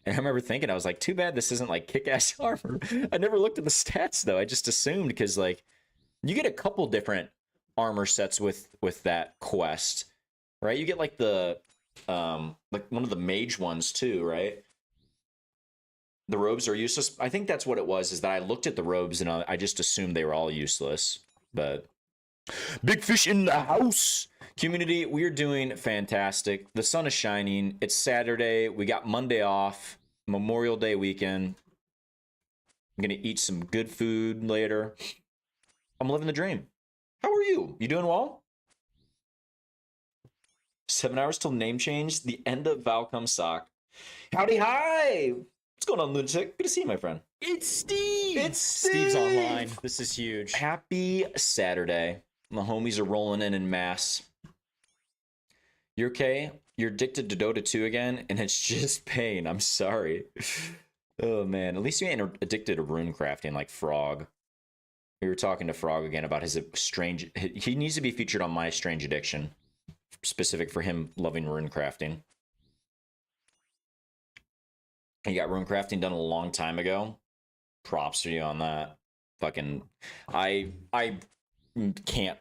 And I remember thinking, I was like, too bad this isn't like kick-ass armor. I never looked at the stats though. I just assumed because like you get a couple different armor sets with that quest, right? You get like the like one of the mage ones too, right? The robes are useless. I think that's what it was, is that I looked at the robes and I just assumed they were all useless. But big fish in the house. Community, we're doing fantastic. The sun is shining. It's Saturday. We got Monday off. Memorial Day weekend. I'm going to eat some good food later. I'm living the dream. How are you? You doing well? 7 hours till name change. The end of Valcom Sock. Howdy, hi. What's going on, Lunatic? Good to see you, my friend. It's Steve. It's Steve. Steve's online. This is huge. Happy Saturday. The homies are rolling in mass. You're okay? You're addicted to Dota 2 again, and it's just pain. I'm sorry. Oh, man. At least you ain't addicted to rune crafting like Frog. We were talking to Frog again about his strange... He needs to be featured on my strange addiction. Specific for him loving rune crafting. He got rune crafting done a long time ago. Props to you on that. Fucking... I can't...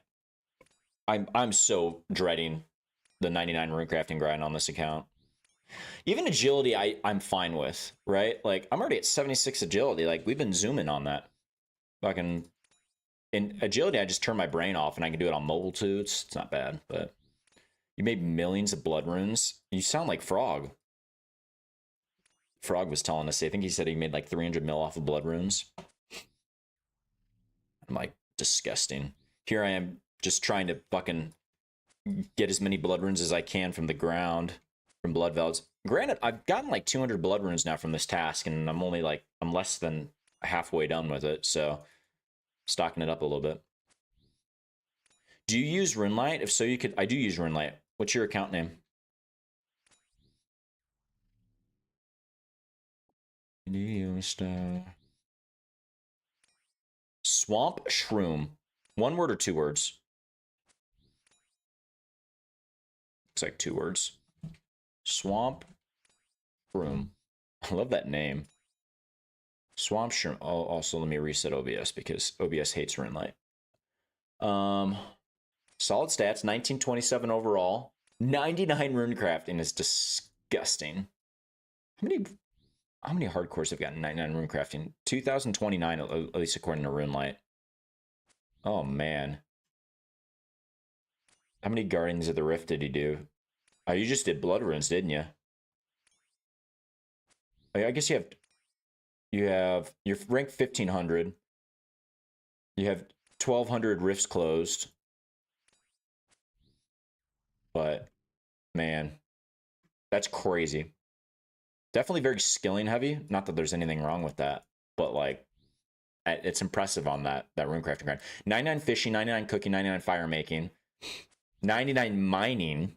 I'm so dreading the 99 rune crafting grind on this account. Even agility, I'm fine with, right? Like, I'm already at 76 agility. Like, we've been zooming on that. Fucking... In agility, I just turn my brain off, and I can do it on mobile, too. It's not bad, but... You made millions of blood runes? You sound like Frog. Frog was telling us, I think he said he made like 300 mil off of blood runes. I'm like, disgusting. Here I am just trying to fucking get as many blood runes as I can from the ground, from blood velds. Granted, I've gotten like 200 blood runes now from this task, and I'm only like, I'm less than halfway done with it, so stocking it up a little bit. Do you use Runelight? If so, you could. I do use Runelight. What's your account name? Swamp Shroom. One word or two words? Looks like 2 words. Swamp Shroom. I love that name. Swamp Shroom. Oh, also, let me reset OBS because OBS hates Runelight. Solid stats, 1927 overall. 99 rune crafting is disgusting. How many hardcores have gotten 99 rune crafting? 2029, at least according to Runelight. Oh, man. How many Guardians of the Rift did he do? Oh, you just did blood runes, didn't you? I guess you're ranked 1500. You have 1200 rifts closed. But, man, that's crazy. Definitely very skilling heavy. Not that there's anything wrong with that, but like, it's impressive on that runecrafting grind. 99 fishing, 99 cooking, 99 fire making, 99 mining.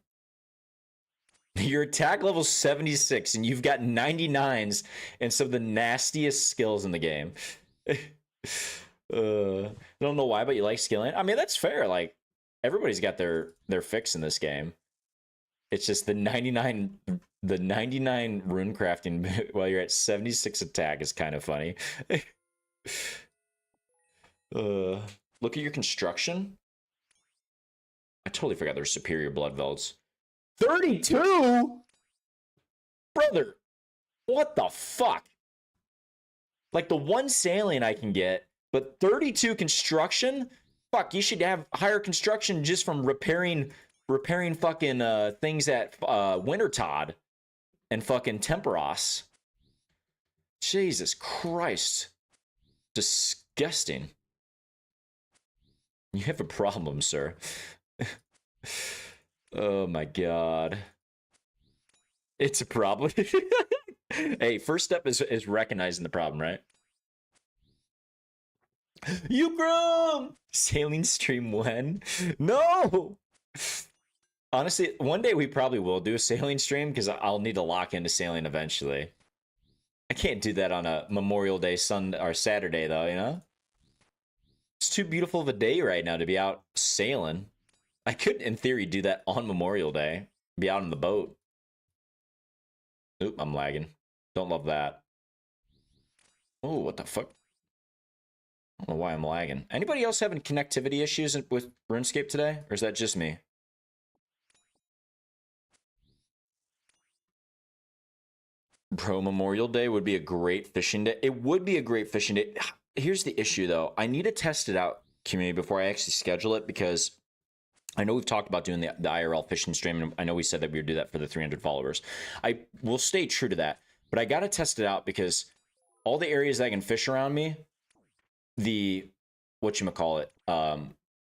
Your attack level 76, and you've got 99s and some of the nastiest skills in the game. I don't know why, but you like skilling. I mean, that's fair. Like, everybody's got their fix in this game. It's just the 99 rune crafting while you're at 76 attack is kind of funny. Look at your construction. I totally forgot there's superior blood velds. 32? Brother, what the fuck? Like the one sailing I can get, but 32 construction? Fuck, you should have higher construction just from repairing fucking things at Wintertodd and fucking Temperos. Jesus Christ. Disgusting. You have a problem, sir. Oh my god. It's a problem. Hey, first step is recognizing the problem, right? You groom! Sailing stream when? No! Honestly, one day we probably will do a sailing stream because I'll need to lock into sailing eventually. I can't do that on a Memorial Day Sunday or Saturday though, you know? It's too beautiful of a day right now to be out sailing. I could, in theory, do that on Memorial Day. Be out on the boat. Oop, I'm lagging. Don't love that. Oh, what the fuck? I don't know why I'm lagging. Anybody else having connectivity issues with RuneScape today? Or is that just me? Bro, Memorial Day would be a great fishing day. It would be a great fishing day. Here's the issue, though. I need to test it out, community, before I actually schedule it, because I know we've talked about doing the IRL fishing stream, and I know we said that we would do that for the 300 followers. I will stay true to that, but I got to test it out because all the areas that I can fish around me, the whatchamacallit,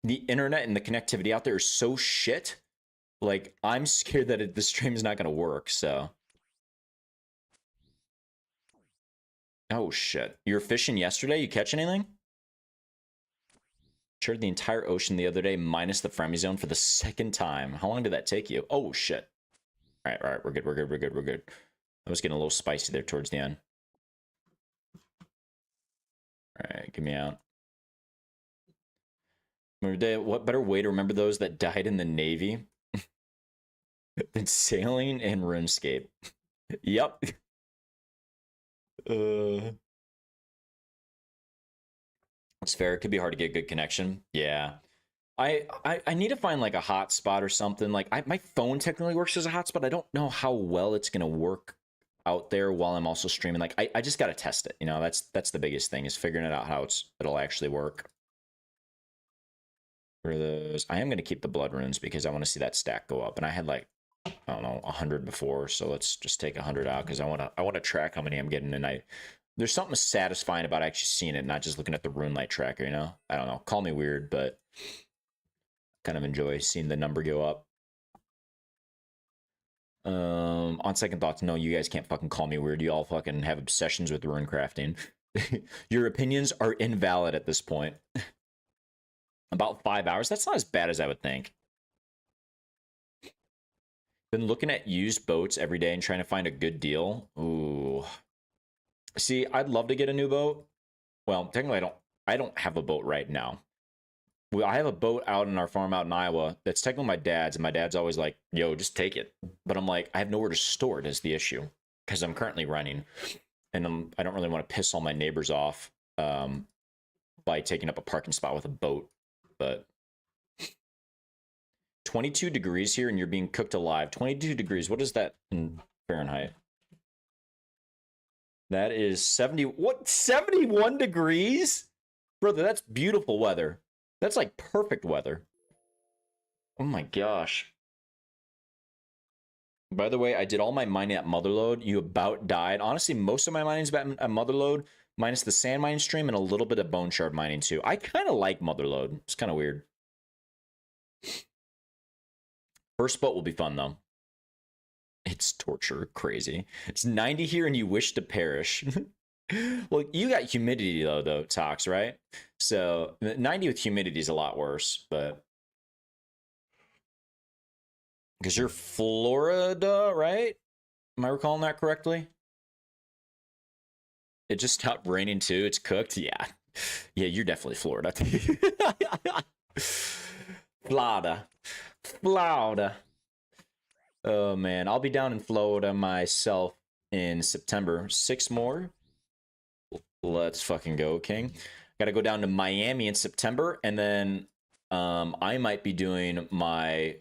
the internet and the connectivity out there is so shit. Like, I'm scared that the stream is not going to work, so. Oh, shit. You were fishing yesterday? You catch anything? Shared the entire ocean the other day, minus the Fremy zone for the second time. How long did that take you? Oh, shit. All right, we're good. I was getting a little spicy there towards the end. All right, get me out. What better way to remember those that died in the Navy than sailing and RuneScape? Yep. It's fair. It could be hard to get a good connection. Yeah. I need to find like a hotspot or something. Like my phone technically works as a hotspot. I don't know how well it's gonna work out there while I'm also streaming. Like I just gotta test it. You know, that's the biggest thing is figuring it out how it'll actually work. For those, I am gonna keep the blood runes because I want to see that stack go up. And I had like, I don't know, 100 before, so let's just take 100 out because I wanna track how many I'm getting, and there's something satisfying about actually seeing it, not just looking at the rune light tracker, you know? I don't know. Call me weird, but kind of enjoy seeing the number go up. On second thoughts, no, you guys can't fucking call me weird. You all fucking have obsessions with rune crafting. Your opinions are invalid at this point. About 5 hours. That's not as bad as I would think. Been looking at used boats every day and trying to find a good deal. Ooh. See, I'd love to get a new boat. Well, technically, I don't have a boat right now. Well, I have a boat out in our farm out in Iowa that's technically my dad's, and my dad's always like, yo, just take it. But I'm like, I have nowhere to store it is the issue because I'm currently running, and I don't really want to piss all my neighbors off by taking up a parking spot with a boat. But 22 degrees here, and you're being cooked alive. 22 degrees. What is that in Fahrenheit? That is 70. What? 71 degrees? Brother, that's beautiful weather. That's like perfect weather. Oh my gosh. By the way, I did all my mining at Motherlode. You about died. Honestly, most of my mining's at Motherlode, minus the sand mining stream and a little bit of bone shard mining too. I kind of like Motherlode. It's kind of weird. First boat will be fun though. It's torture, crazy. It's 90 here and you wish to perish. Well, you got humidity though, Tox, right? So 90 with humidity is a lot worse, but because you're Florida, right? Am I recalling that correctly? It just stopped raining too. It's cooked. Yeah, yeah, you're definitely Florida. Florida. Oh man, I'll be down in Florida myself in September. 6 more. Let's fucking go, King. Gotta go down to Miami in September, and then I might be doing my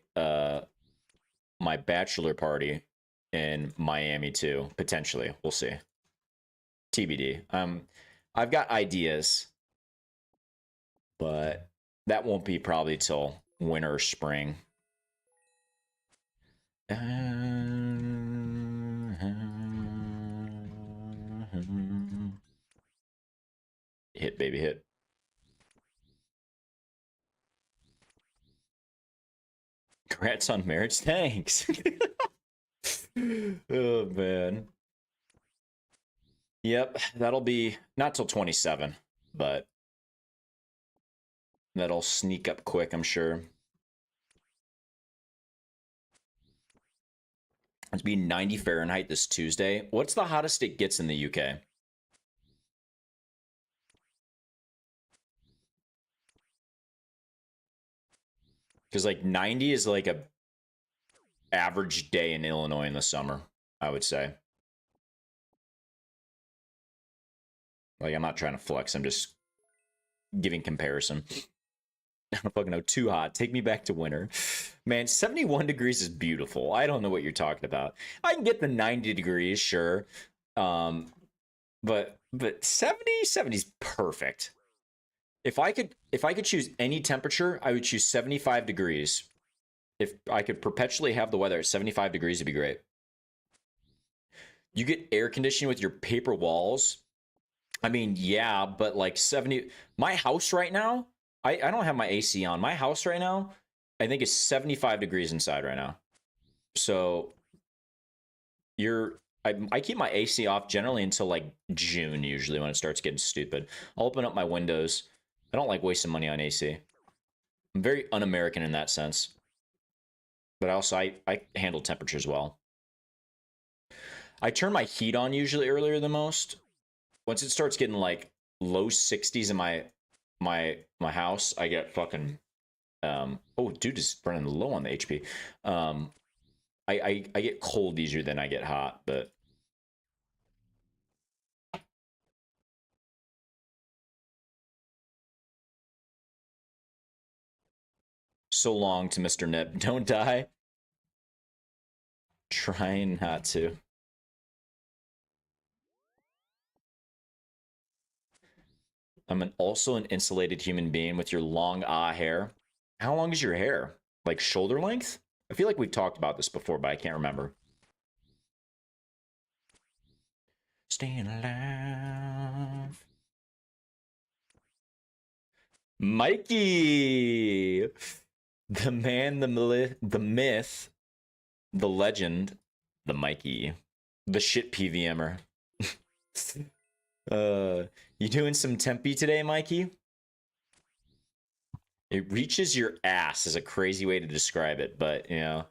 my bachelor party in Miami too, potentially. We'll see. TBD. I've got ideas, but that won't be probably till winter or spring. Hit, baby, hit. Congrats on marriage. Thanks. Oh, man. Yep, that'll be not till 27, but That'll sneak up quick, I'm sure. It's be 90 Fahrenheit this Tuesday. What's the hottest it gets in the UK? Because like 90 is like a average day in Illinois in the summer, I would say. Like, I'm not trying to flex. I'm just giving comparison. I don't fucking know. Too hot. Take me back to winter. Man, 71 degrees is beautiful. I don't know what you're talking about. I can get the 90 degrees, sure. But 70 is perfect. If I could choose any temperature, I would choose 75 degrees. If I could perpetually have the weather at 75 degrees, it'd be great. You get air conditioning with your paper walls. I mean, yeah, but like 70. My house right now, I don't have my AC on. My house right now, I think it's 75 degrees inside right now. So I keep my AC off generally until like June, usually when it starts getting stupid. I'll open up my windows. I don't like wasting money on AC. I'm very un-American in that sense. But also, I handle temperatures well. I turn my heat on usually earlier than most. Once it starts getting like low 60s in my house, I get fucking oh, dude is running low on the HP. I get cold easier than I get hot, but so long to Mr. Nip. Don't die. Trying not to. I'm also an insulated human being with your long hair. How long is your hair? Like shoulder length? I feel like we've talked about this before, but I can't remember. Staying alive. Mikey! The man, the myth, the legend, the Mikey. The shit PVMer. You doing some Tempe today, Mikey? It reaches your ass is a crazy way to describe it, but, you know,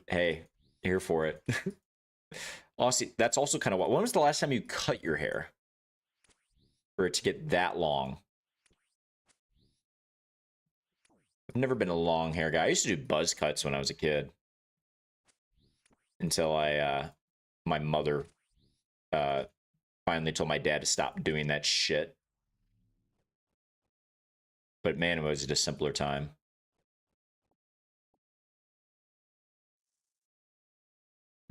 hey, here for it. Also, that's also kind of what. When was the last time you cut your hair? For it to get that long? I've never been a long hair guy. I used to do buzz cuts when I was a kid. Until my mother, finally told my dad to stop doing that shit. But man, it was a simpler time.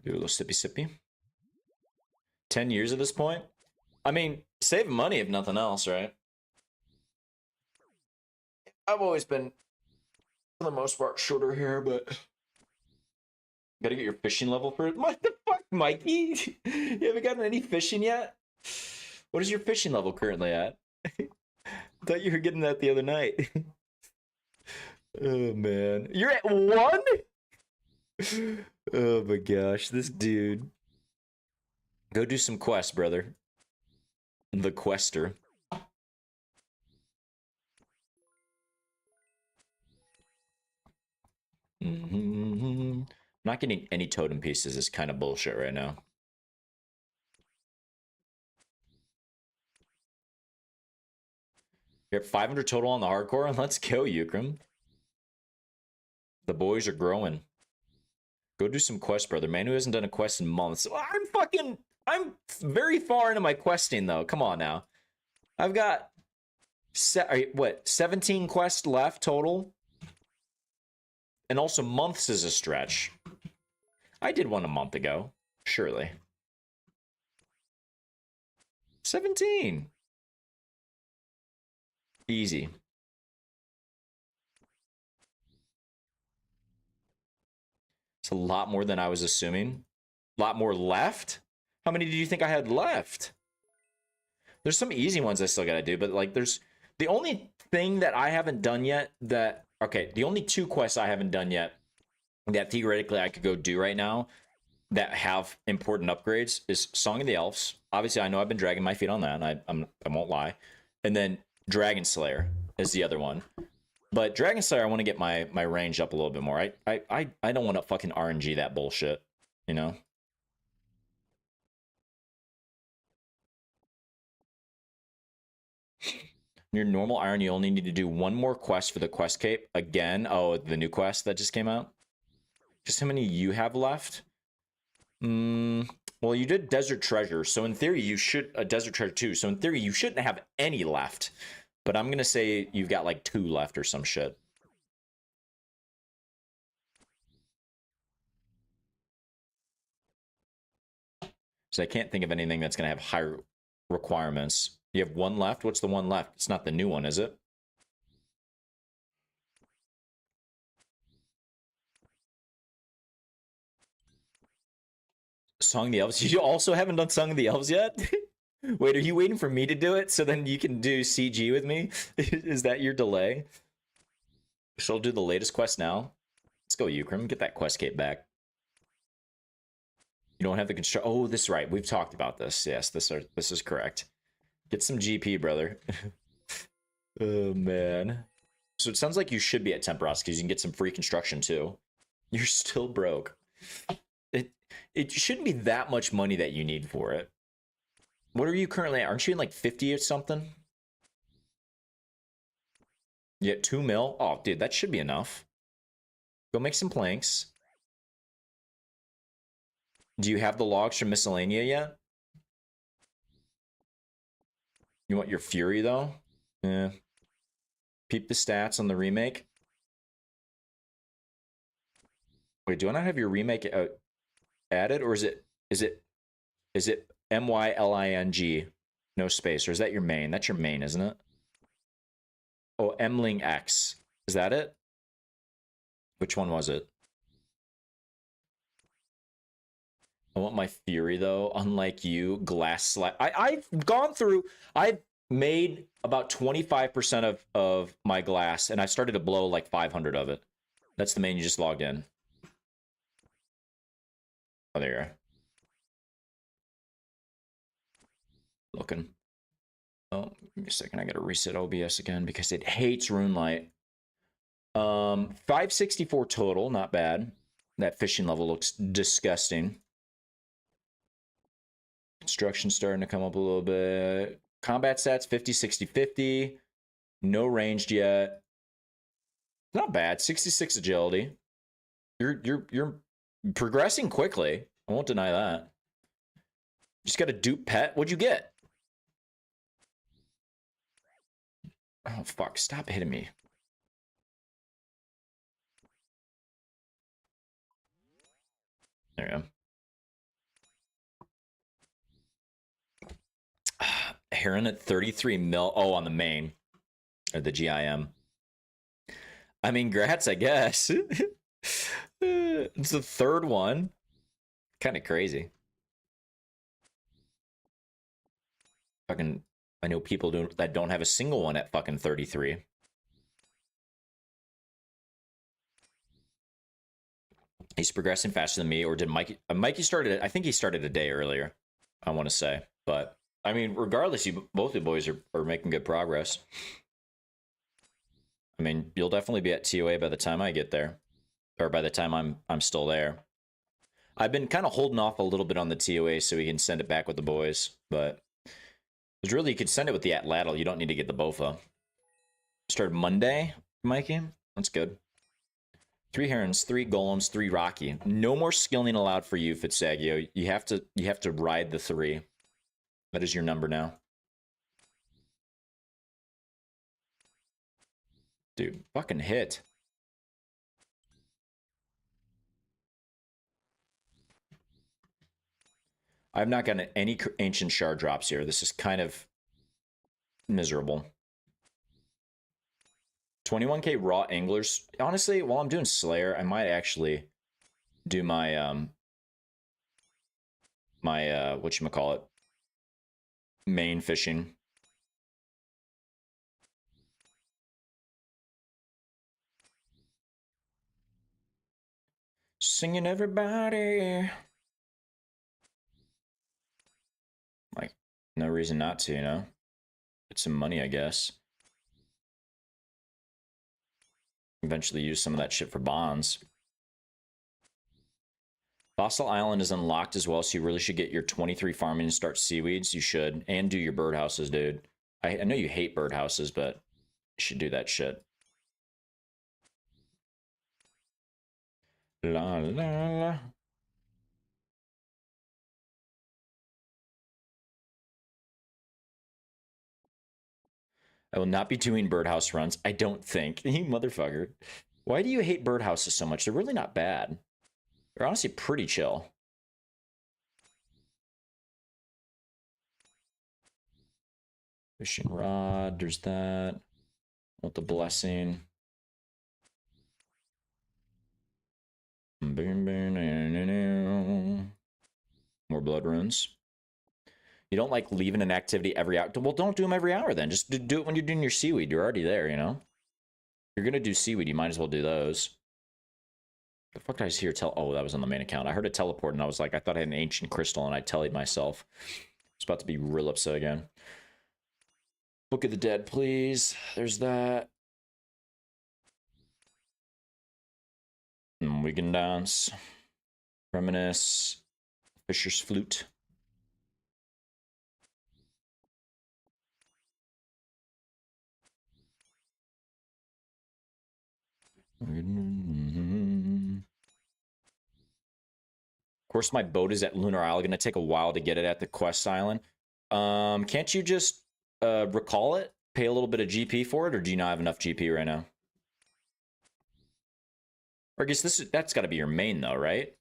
Do a little sippy sippy. 10 years at this point? I mean, save money if nothing else, right? I've always been, for the most part, shorter hair, but gotta get your fishing level first. What the fuck, Mikey? You haven't gotten any fishing yet? What is your fishing level currently at? I thought you were getting that the other night. Oh, man. You're at 1? Oh, my gosh. This dude. Go do some quests, brother. The quester. I'm not getting any totem pieces. It's kind of bullshit right now. You're at 500 total on the hardcore. Let's go, Yukrim. The boys are growing. Go do some quests, brother. Man who hasn't done a quest in months. I'm very far into my questing, though. Come on now. I've got, 17 quests left total? And also months is a stretch. I did one a month ago, surely. 17. Easy. It's a lot more than I was assuming. A lot more left? How many do you think I had left? There's some easy ones I still gotta do, but like there's the only thing that I haven't done yet that, okay, the only 2 quests I haven't done yet that theoretically I could go do right now that have important upgrades is Song of the Elves. Obviously, I know I've been dragging my feet on that, and I won't lie. And then Dragon Slayer is the other one. But Dragon Slayer, I want to get my range up a little bit more. I don't want to fucking RNG that bullshit, you know? Your normal iron, you only need to do one more quest for the quest cape. Again, oh, the new quest that just came out. Just how many you have left? Well, you did Desert Treasure, so in theory you should Desert Treasure 2. So in theory you shouldn't have any left. But I'm gonna say you've got like 2 left or some shit. So I can't think of anything that's gonna have higher requirements. You have 1 left? What's the 1 left? It's not the new one, is it? Song of the Elves? You also haven't done Song of the Elves yet? Wait, are you waiting for me to do it so then you can do CG with me? Is that your delay? She'll do the latest quest now. Let's go, Ukrim. Get that quest cape back. You don't have the construct. Oh, this is right. We've talked about this. Yes, this is correct. Get some GP, brother. Oh, man. So it sounds like you should be at Temperos because you can get some free construction, too. You're still broke. It shouldn't be that much money that you need for it. What are you currently at? Aren't you in like 50 or something? You get 2 mil? Oh, dude, that should be enough. Go make some planks. Do you have the logs from Miscellanea yet? You want your Fury, though? Yeah. Peep the stats on the remake. Wait, do I not have your remake added? Or is it MYLING? No space. Or is that your main? That's your main, isn't it? Oh, Mling X. Is that it? Which one was it? I want my Fury, though. Unlike you, glass slide. I've gone through... I've made about 25% of my glass, and I started to blow like 500 of it. That's the main you just logged in. Oh, there you are. Looking. Oh, give me a second. I gotta reset OBS again because it hates Runelight. 564 total, not bad. That fishing level looks disgusting. Construction starting to come up a little bit. Combat stats 50, 60, 50. No ranged yet. Not bad. 66 agility. You're progressing quickly. I won't deny that. Just got a dupe pet. What'd you get? Oh fuck! Stop hitting me. There you go. Heron at 33 mil. Oh, on the main. Or the GIM. I mean, grats, I guess. It's the 3rd one. Kind of crazy. Fucking, I know people that don't have a single one at fucking 33. He's progressing faster than me, or did Mikey? Mikey started. I think he started a day earlier. I want to say, but I mean, regardless, you both the boys are making good progress. I mean, you'll definitely be at TOA by the time I get there, or by the time I'm still there. I've been kind of holding off a little bit on the TOA so we can send it back with the boys, but there's really you could send it with the Atlatl. You don't need to get the BOFA. Started Monday, Mikey. That's good. 3 herons, 3 golems, 3 rocky. No more skilling allowed for you, Fitzagio. You have to ride the 3. That is your number now. Dude, fucking hit. I've not gotten any ancient shard drops here. This is kind of miserable. 21k raw anglers. Honestly, while I'm doing Slayer, I might actually do my whatchamacallit, main fishing. Singing everybody. Like, no reason not to, you know? Get some money, I guess. Eventually use some of that shit for bonds. Fossil Island is unlocked as well, so you really should get your 23 farming and start seaweeds. You should. And do your birdhouses, dude. I know you hate birdhouses, but you should do that shit. La la la. I will not be doing birdhouse runs. I don't think. You motherfucker. Why do you hate birdhouses so much? They're really not bad. They're honestly pretty chill. Fishing rod, there's that. Want the blessing. More blood runes. You don't like leaving an activity every hour. Well, don't do them every hour then. Just do it when you're doing your seaweed. You're already there, you know? You're going to do seaweed. You might as well do those. The fuck did I hear oh, that was on the main account. I heard a teleport and I was like, I thought I had an ancient crystal and I tellied myself. It's about to be real upset again. Book of the Dead, please. There's that. We can dance. Reminisce. Fisher's flute. Of course, my boat is at Lunar Isle. Gonna take a while to get it at the Quest Island. Can't you just recall it? Pay a little bit of GP for it, or do you not have enough GP right now? Or I guess that's got to be your main though, right?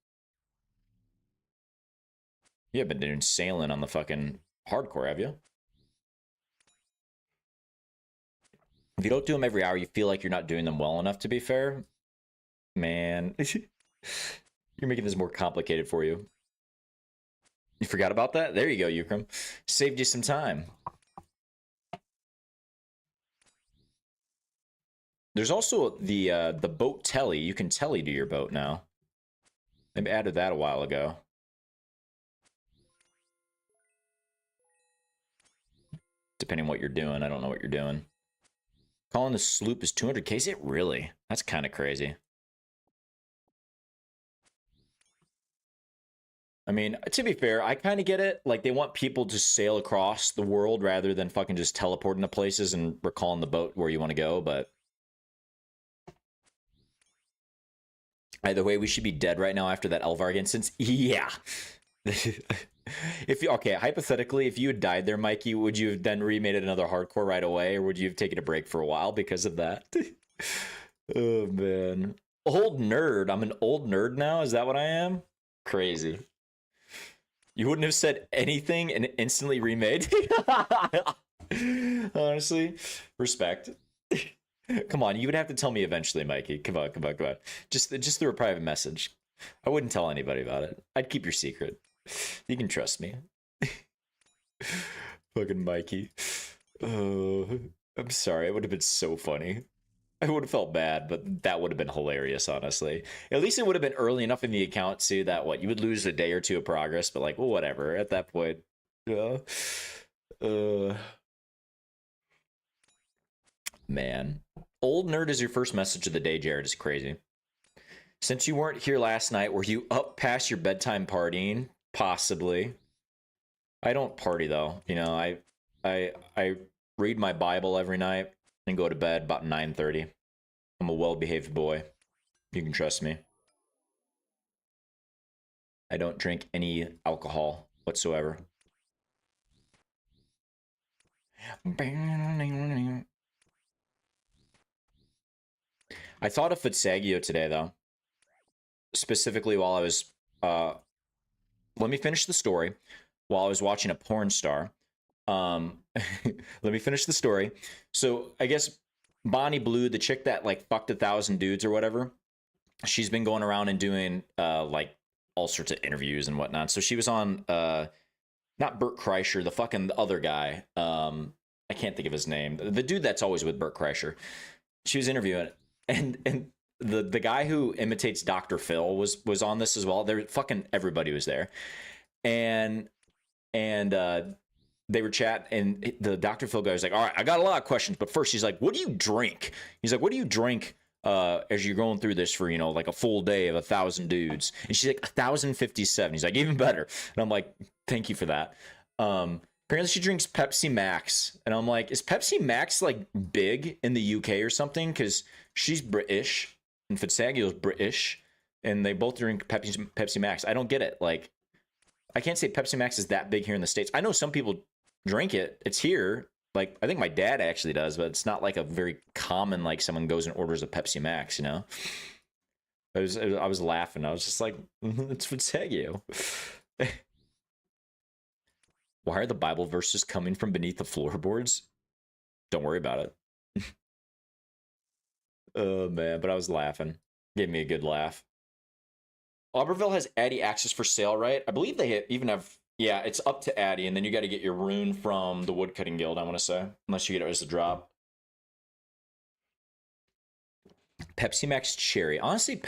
You haven't been doing sailing on the fucking hardcore, have you? If you don't do them every hour, you feel like you're not doing them well enough, to be fair. Man. You're making this more complicated for you. You forgot about that? There you go, Yukram. Saved you some time. There's also the boat telly. You can telly to your boat now. They added that a while ago. Depending on what you're doing. I don't know what you're doing. Calling the sloop is 200k. Is it really? That's kind of crazy. I mean, to be fair, I kind of get it. Like, they want people to sail across the world rather than fucking just teleporting to places and recalling the boat where you want to go, but either way, we should be dead right now after that Elvarg instance. Yeah. If you, okay, hypothetically, if you had died there, Mikey, would you have then remade it another hardcore right away, or would you have taken a break for a while because of that? Oh, man. Old nerd. I'm an old nerd now? Is that what I am? Crazy. You wouldn't have said anything and instantly remade? Honestly, respect. Come on, you would have to tell me eventually, Mikey. Come on. Just through a private message. I wouldn't tell anybody about it. I'd keep your secret. You can trust me. Fucking Mikey. Oh, I'm sorry. It would have been so funny. I would have felt bad, but that would have been hilarious, honestly. At least it would have been early enough in the account, too, that, what, you would lose a day or two of progress, but, like, well, whatever. At that point, man. Old nerd is your first message of the day, Jared, is crazy. Since you weren't here last night, were you up past your bedtime partying? Possibly. I don't party, though. You know, I read my Bible every night and go to bed about 9:30. I'm a well-behaved boy. You can trust me. I don't drink any alcohol whatsoever. I thought of Fitsagio today, though. Specifically while I was... let me finish the story. While I was watching a porn star. Let me finish the story. So, I guess Bonnie Blue, the chick that, like, fucked 1,000 dudes or whatever, she's been going around and doing, like, all sorts of interviews and whatnot. So she was on, not Bert Kreischer, the fucking other guy. I can't think of his name. The dude that's always with Bert Kreischer. She was interviewing, and the guy who imitates Dr. Phil was on this as well. There, fucking everybody was there, and they were chatting, and the Dr. Phil guy was like, all right, I got a lot of questions, but first he's like, what do you drink? He's like, what do you drink as you're going through this for, you know, like a full day of 1,000 dudes. And she's like, 1,057. He's like, even better. And I'm like, thank you for that. Apparently she drinks Pepsi Max. And I'm like, is Pepsi Max like big in the UK or something? Because she's British and Fitzagio's British. And they both drink Pepsi Max. I don't get it. Like, I can't say Pepsi Max is that big here in the States. I know some people drink it. It's here. Like, I think my dad actually does, but it's not like a very common, like someone goes and orders a Pepsi Max, you know? I was laughing. I was just like, it's Fitzagio. Why are the Bible verses coming from beneath the floorboards? Don't worry about it. Oh, man, but I was laughing. Gave me a good laugh. Auberville has Addy access for sale, right? I believe they even have... Yeah, it's up to Addy, and then you got to get your rune from the Woodcutting Guild, I want to say. Unless you get it as a drop. Pepsi Max Cherry. Honestly,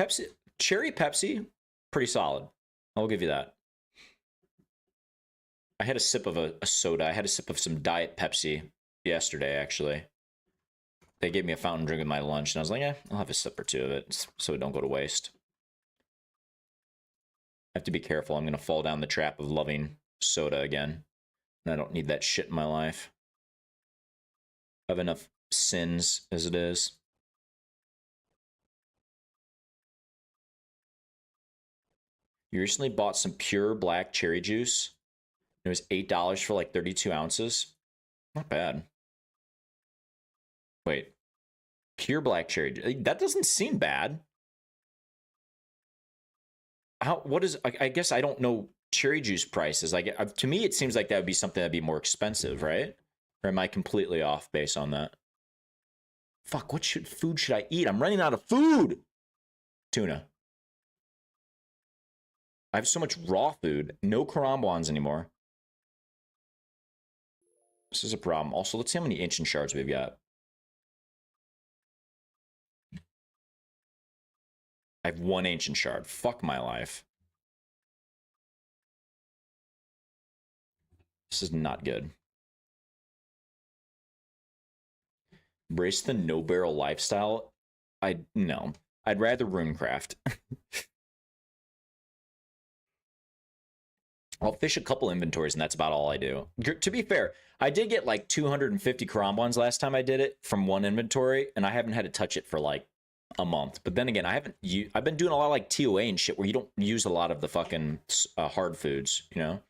Cherry Pepsi, pretty solid. I'll give you that. I had a sip of a soda. I had a sip of some Diet Pepsi yesterday, actually. They gave me a fountain drink with my lunch, and I was like, yeah, I'll have a sip or two of it so it don't go to waste. I have to be careful. I'm going to fall down the trap of loving soda again. And I don't need that shit in my life. I have enough sins as it is. You recently bought some pure black cherry juice. It was $8 for like 32 ounces. Not bad. Wait. Pure black cherry. That doesn't seem bad. What is, I guess I don't know cherry juice prices. Like, to me, it seems like that would be something that'd be more expensive, right? Or am I completely off base on that? Fuck, what food should I eat? I'm running out of food. Tuna. I have so much raw food. No karambwans anymore. This is a problem. Also, let's see how many ancient shards we've got. I have one ancient shard. Fuck my life. This is not good. Embrace the no barrel lifestyle. No. I'd rather runecraft. I'll fish a couple inventories, and that's about all I do. To be fair, I did get like 250 karambwans last time I did it from one inventory, and I haven't had to touch it for like a month. But then again, I've been doing a lot of like TOA and shit where you don't use a lot of the fucking hard foods, you know?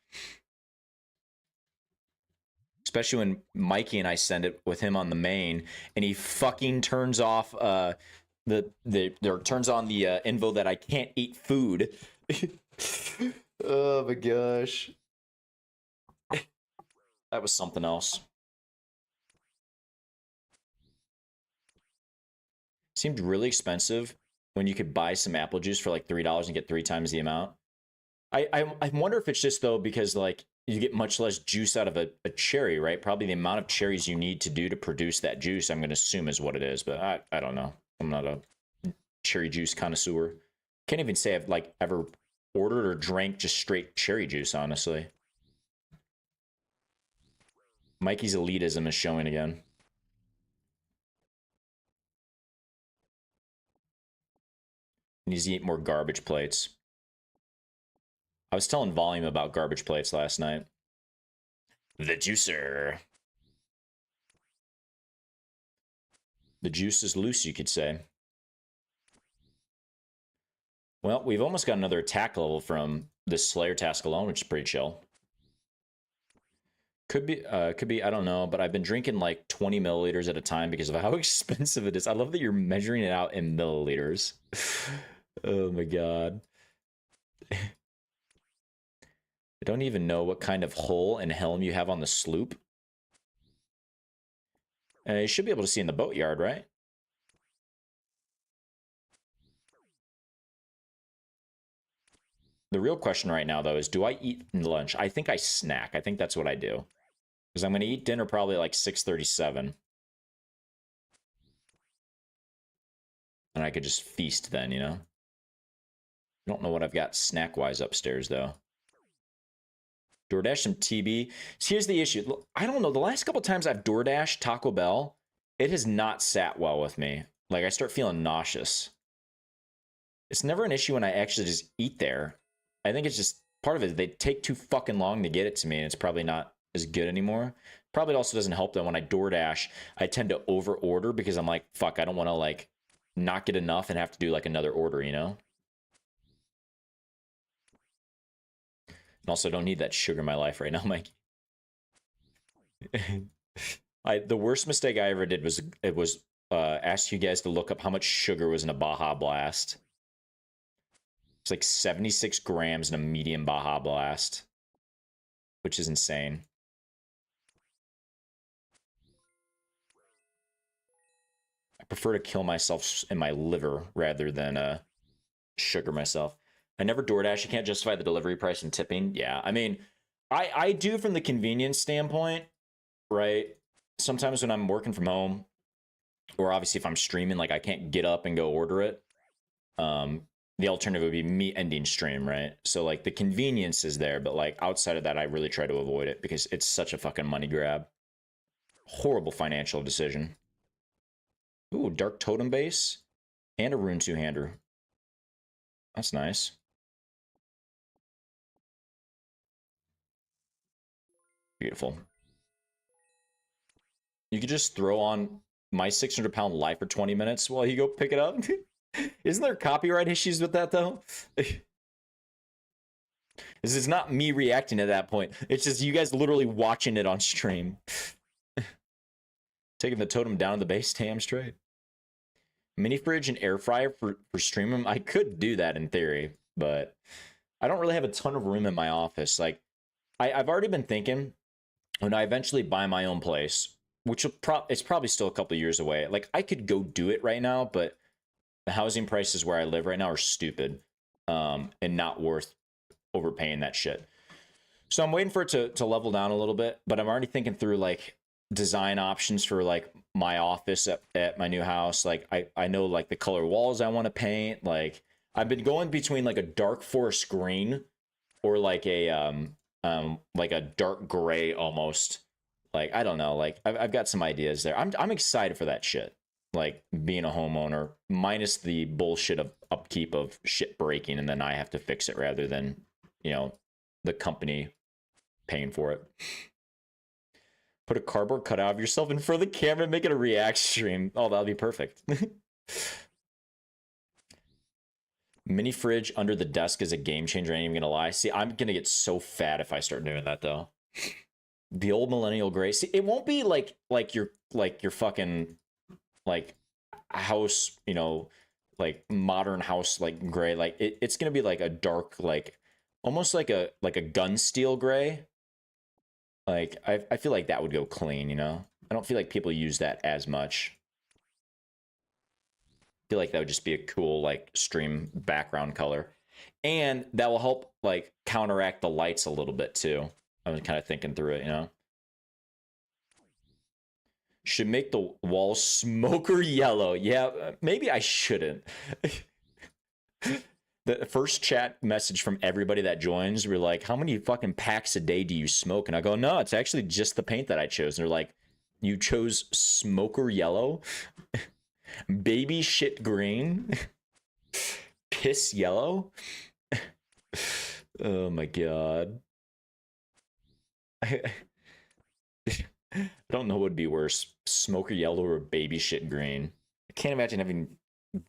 Especially when Mikey and I send it with him on the main, and he fucking turns off turns on the info that I can't eat food. Oh my gosh. That was something else. Seemed really expensive when you could buy some apple juice for like $3 and get 3 times the amount. I wonder if it's just though because like you get much less juice out of a cherry, right? Probably the amount of cherries you need to do to produce that juice, I'm going to assume is what it is, but I don't know. I'm not a cherry juice connoisseur. Can't even say I've like ever ordered or drank just straight cherry juice, honestly. Mikey's elitism is showing again. He needs to eat more garbage plates. I was telling Volume about garbage plates last night. The juicer. The juice is loose, you could say. Well, we've almost got another attack level from this Slayer task alone, which is pretty chill. Could be, I don't know, but I've been drinking like 20 milliliters at a time because of how expensive it is. I love that you're measuring it out in milliliters. Oh my god. I don't even know what kind of hull and helm you have on the sloop. And you should be able to see in the boatyard, right? The real question right now, though, is do I eat lunch? I think I snack. I think that's what I do. Because I'm going to eat dinner probably like 6:37. And I could just feast then, you know? I don't know what I've got snack-wise upstairs, though. DoorDash some TB. So here's the issue. I don't know. The last couple times I've DoorDashed Taco Bell, it has not sat well with me. Like I start feeling nauseous. It's never an issue when I actually just eat there. I think it's just part of it. They take too fucking long to get it to me, and it's probably not as good anymore. Probably also doesn't help that when I DoorDash, I tend to over order because I'm like, fuck, I don't want to like not get enough and have to do like another order, you know? And also don't need that sugar in my life right now, Mike. The worst mistake I ever did was asked you guys to look up how much sugar was in a Baja Blast. It's like 76 grams in a medium Baja Blast, which is insane. I prefer to kill myself in my liver rather than sugar myself. I never DoorDash. You can't justify the delivery price and tipping. Yeah, I mean, I do from the convenience standpoint, right? Sometimes when I'm working from home, or obviously if I'm streaming, like I can't get up and go order it. The alternative would be me ending stream, right? So like the convenience is there, but like outside of that, I really try to avoid it because it's such a fucking money grab. Horrible financial decision. Ooh, Dark Totem Base and a Rune Two-Hander. That's nice. Beautiful. You could just throw on my 600-pound life for 20 minutes while you go pick it up. Isn't there copyright issues with that though? This is not me reacting at that point. It's just you guys literally watching it on stream. Taking the totem down to the base, damn straight. Mini fridge and air fryer for streaming. I could do that in theory, but I don't really have a ton of room in my office. Like I've already been thinking when I eventually buy my own place, which will it's probably still a couple of years away. Like I could go do it right now, but the housing prices where I live right now are stupid, and not worth overpaying that shit. So I'm waiting for it to level down a little bit, but I'm already thinking through like design options for like my office at my new house. Like I know like the color walls I want to paint. Like I've been going between like a dark forest green or like a dark gray almost. Like I don't know. Like I've got some ideas there. I'm excited for that shit. Like being a homeowner, minus the bullshit of upkeep of shit breaking, and then I have to fix it rather than the company paying for it. Put a cardboard cutout of yourself in front of the camera and make it a react stream. Oh, that'll be perfect. Mini fridge under the desk is a game changer. I ain't even gonna lie. See, I'm gonna get so fat if I start doing that though. The old millennial gray. See, it won't be like your fucking like house, like modern house like gray. Like it's gonna be like a dark, like almost like a gun steel gray. Like I feel like that would go clean, I don't feel like people use that as much. I feel like that would just be a cool like stream background color. And that will help like counteract the lights a little bit too. I was kind of thinking through it. Should make the walls smoker yellow. Yeah, maybe I shouldn't. The first chat message from everybody that joins, we're like, how many fucking packs a day do you smoke? And I go, no, it's actually just the paint that I chose. And they're like, you chose smoker yellow? Baby shit green? Piss yellow? Oh my god. I don't know what would be worse, smoker yellow or baby shit green. I can't imagine having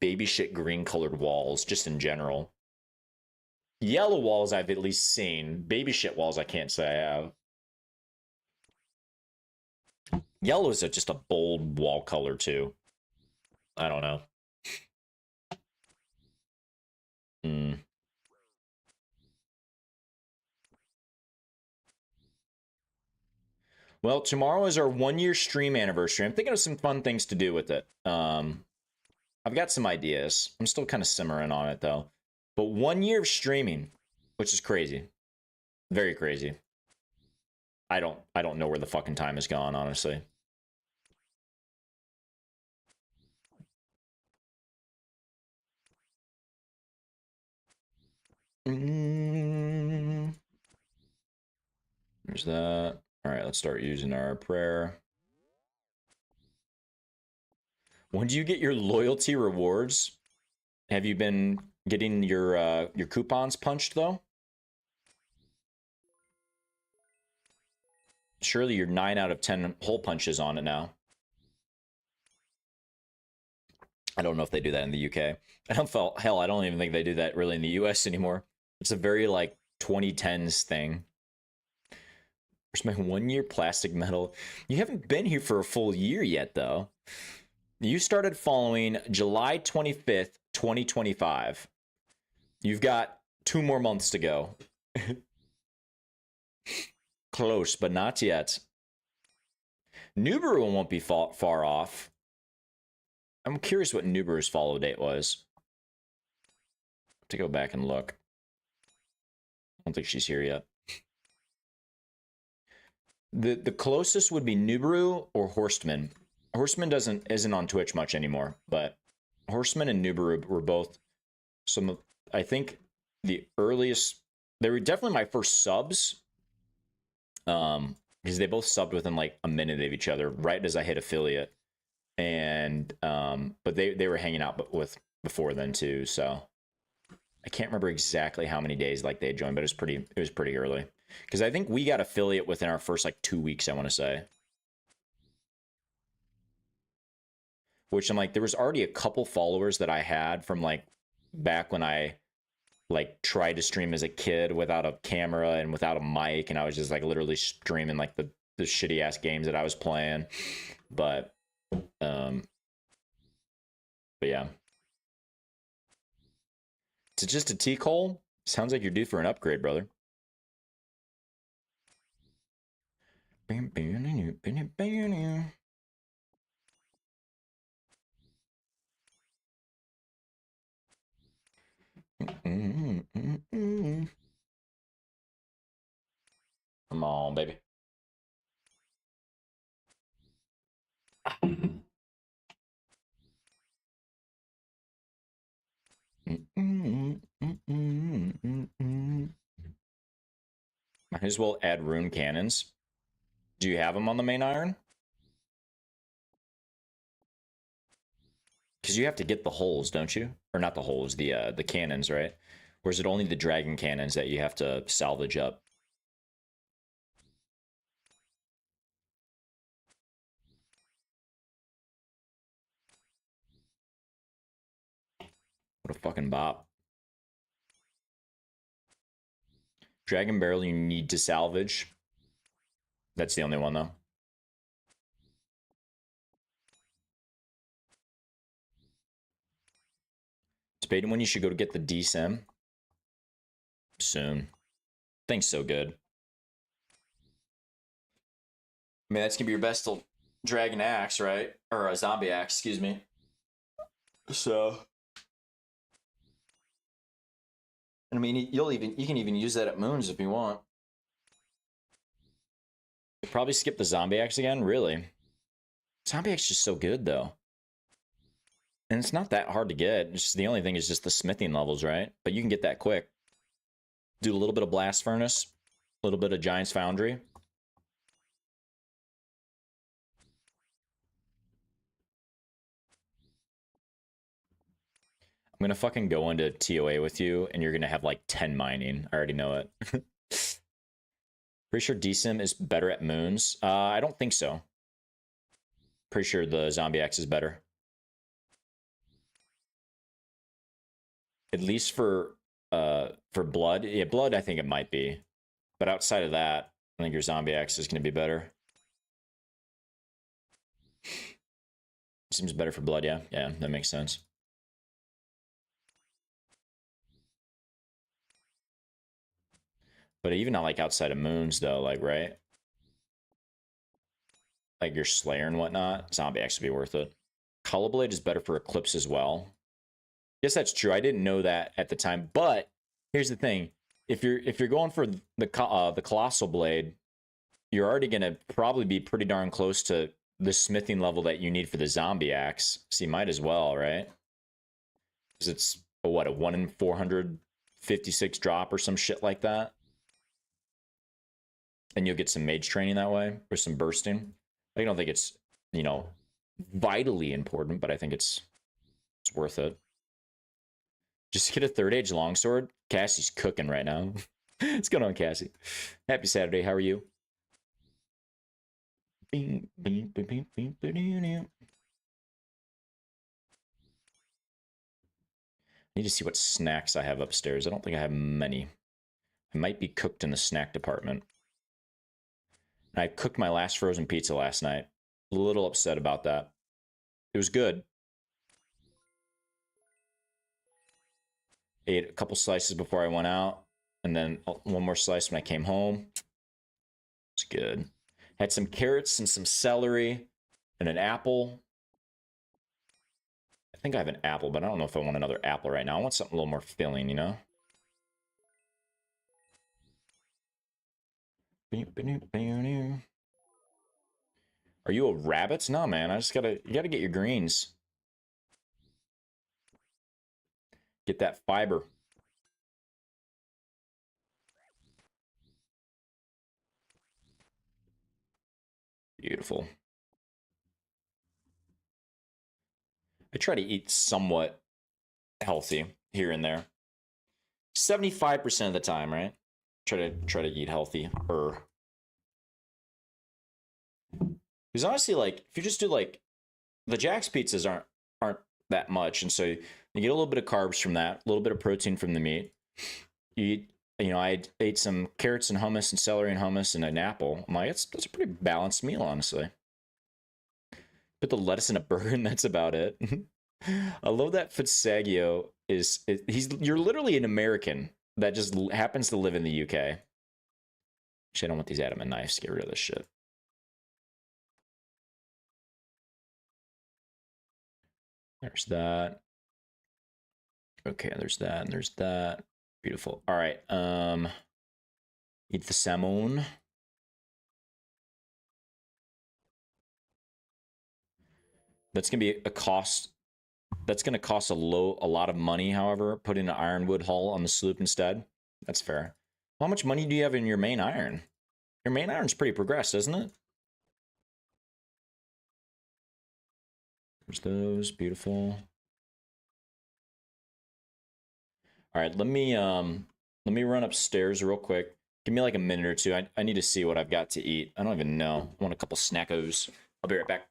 baby shit green colored walls just in general. Yellow walls I've at least seen. Baby shit walls I can't say I have. Yellow is just a bold wall color too. I don't know. Hmm. Well, tomorrow is our 1 year stream anniversary. I'm thinking of some fun things to do with it. I've got some ideas. I'm still kind of simmering on it though. But 1 year of streaming, which is crazy. Very crazy. I don't know where the fucking time has gone, honestly. There's that. All right, let's start using our prayer. When do you get your loyalty rewards? Have you been getting your coupons punched though? Surely you're 9 out of 10 hole punches on it now. I don't know if they do that in the UK. I don't feel hell. I don't even think they do that really in the US anymore. It's a very like 2010s thing. Where's my 1 year plastic medal? You haven't been here for a full year yet, though. You started following July 25th, 2025. You've got 2 more months to go. Close, but not yet. Nubaru won't be far off. I'm curious what Nubaru's follow date was. To go back and look. I don't think she's here yet. The closest would be Nubaru or Horstman. Horstman isn't on Twitch much anymore, but Horstman and Nubaru were both some of, I think, the earliest. They were definitely my first subs. Because they both subbed within like a minute of each other, right as I hit affiliate. And but they were hanging out with before then too, so I can't remember exactly how many days like they had joined, but it was pretty early. Because I think we got affiliate within our first like 2 weeks, I want to say. Which I'm like, there was already a couple followers that I had from like back when I like tried to stream as a kid without a camera and without a mic, and I was just like literally streaming like the shitty ass games that I was playing. But yeah. It's just a T-Cole? Sounds like you're due for an upgrade, brother. Come on, baby. Might as well add rune cannons. Do you have them on the main iron? Because you have to get the holes, don't you? Or not the holes, the cannons, right? Or is it only the dragon cannons that you have to salvage up? What a fucking bop. Dragon barrel you need to salvage. That's the only one, though. Debating when you should go to get the DSIM. Soon. Thing's so good. I mean, that's gonna be your best dragon axe, right? Or a zombie axe, excuse me. So, I mean, you can even use that at Moons if you want. You'll probably skip the zombie axe again, really. Zombie axe is just so good though. And it's not that hard to get. It's just, the only thing is just the smithing levels, right? But you can get that quick. Do a little bit of blast furnace, a little bit of Giant's Foundry. I'm gonna fucking go into TOA with you, and you're gonna have like 10 mining. I already know it. Pretty sure DSIM is better at Moons. I don't think so. Pretty sure the Zombie Axe is better. At least for blood. Yeah, blood I think it might be. But outside of that, I think your Zombie Axe is gonna be better. Seems better for blood, yeah. Yeah, that makes sense. But even not like outside of Moons though, like, right? Like your Slayer and whatnot, Zombie Axe would be worth it. Color Blade is better for Eclipse as well. Yes, that's true. I didn't know that at the time, but here's the thing: if you're going for the Colossal Blade, you're already gonna probably be pretty darn close to the smithing level that you need for the Zombie Axe. So you might as well, right? Because it's a 1 in 456 drop or some shit like that. And you'll get some mage training that way, or some bursting. I don't think it's, vitally important, but I think it's worth it. Just get a third age longsword. Cassie's cooking right now. What's going on, Cassie? Happy Saturday. How are you? Bing, bing, bing, bing, bing, bing, bing. I need to see what snacks I have upstairs. I don't think I have many. I might be cooked in the snack department. And I cooked my last frozen pizza last night. A little upset about that. It was good. Ate a couple slices before I went out, and then one more slice when I came home. It's good. Had some carrots and some celery and an apple. I think I have an apple, but I don't know if I want another apple right now. I want something a little more filling, you know? Are you a rabbit? No, man. You gotta get your greens. Get that fiber. Beautiful. I try to eat somewhat healthy here and there. 75% of the time, right? Try to eat healthy. Because honestly, like if you just do like the Jack's pizzas aren't that much, and so you get a little bit of carbs from that, a little bit of protein from the meat. You eat, you know, I ate some carrots and hummus and celery and hummus and an apple. I'm like, that's a pretty balanced meal, honestly. Put the lettuce in a burger, and that's about it. I love that Fitzagio you're literally an American that just happens to live in the UK. Actually, I don't want these adamant knives to get rid of this shit. There's that. Okay, there's that, and there's that. Beautiful. All right. Eat the salmon. That's gonna be a cost. That's gonna cost a lot of money. However, put in an ironwood hull on the sloop instead. That's fair. How much money do you have in your main iron? Your main iron's pretty progressed, isn't it? There's those. Beautiful. All right, let me run upstairs real quick. Give me like a minute or two. I need to see what I've got to eat. I don't even know. I want a couple snackos. I'll be right back.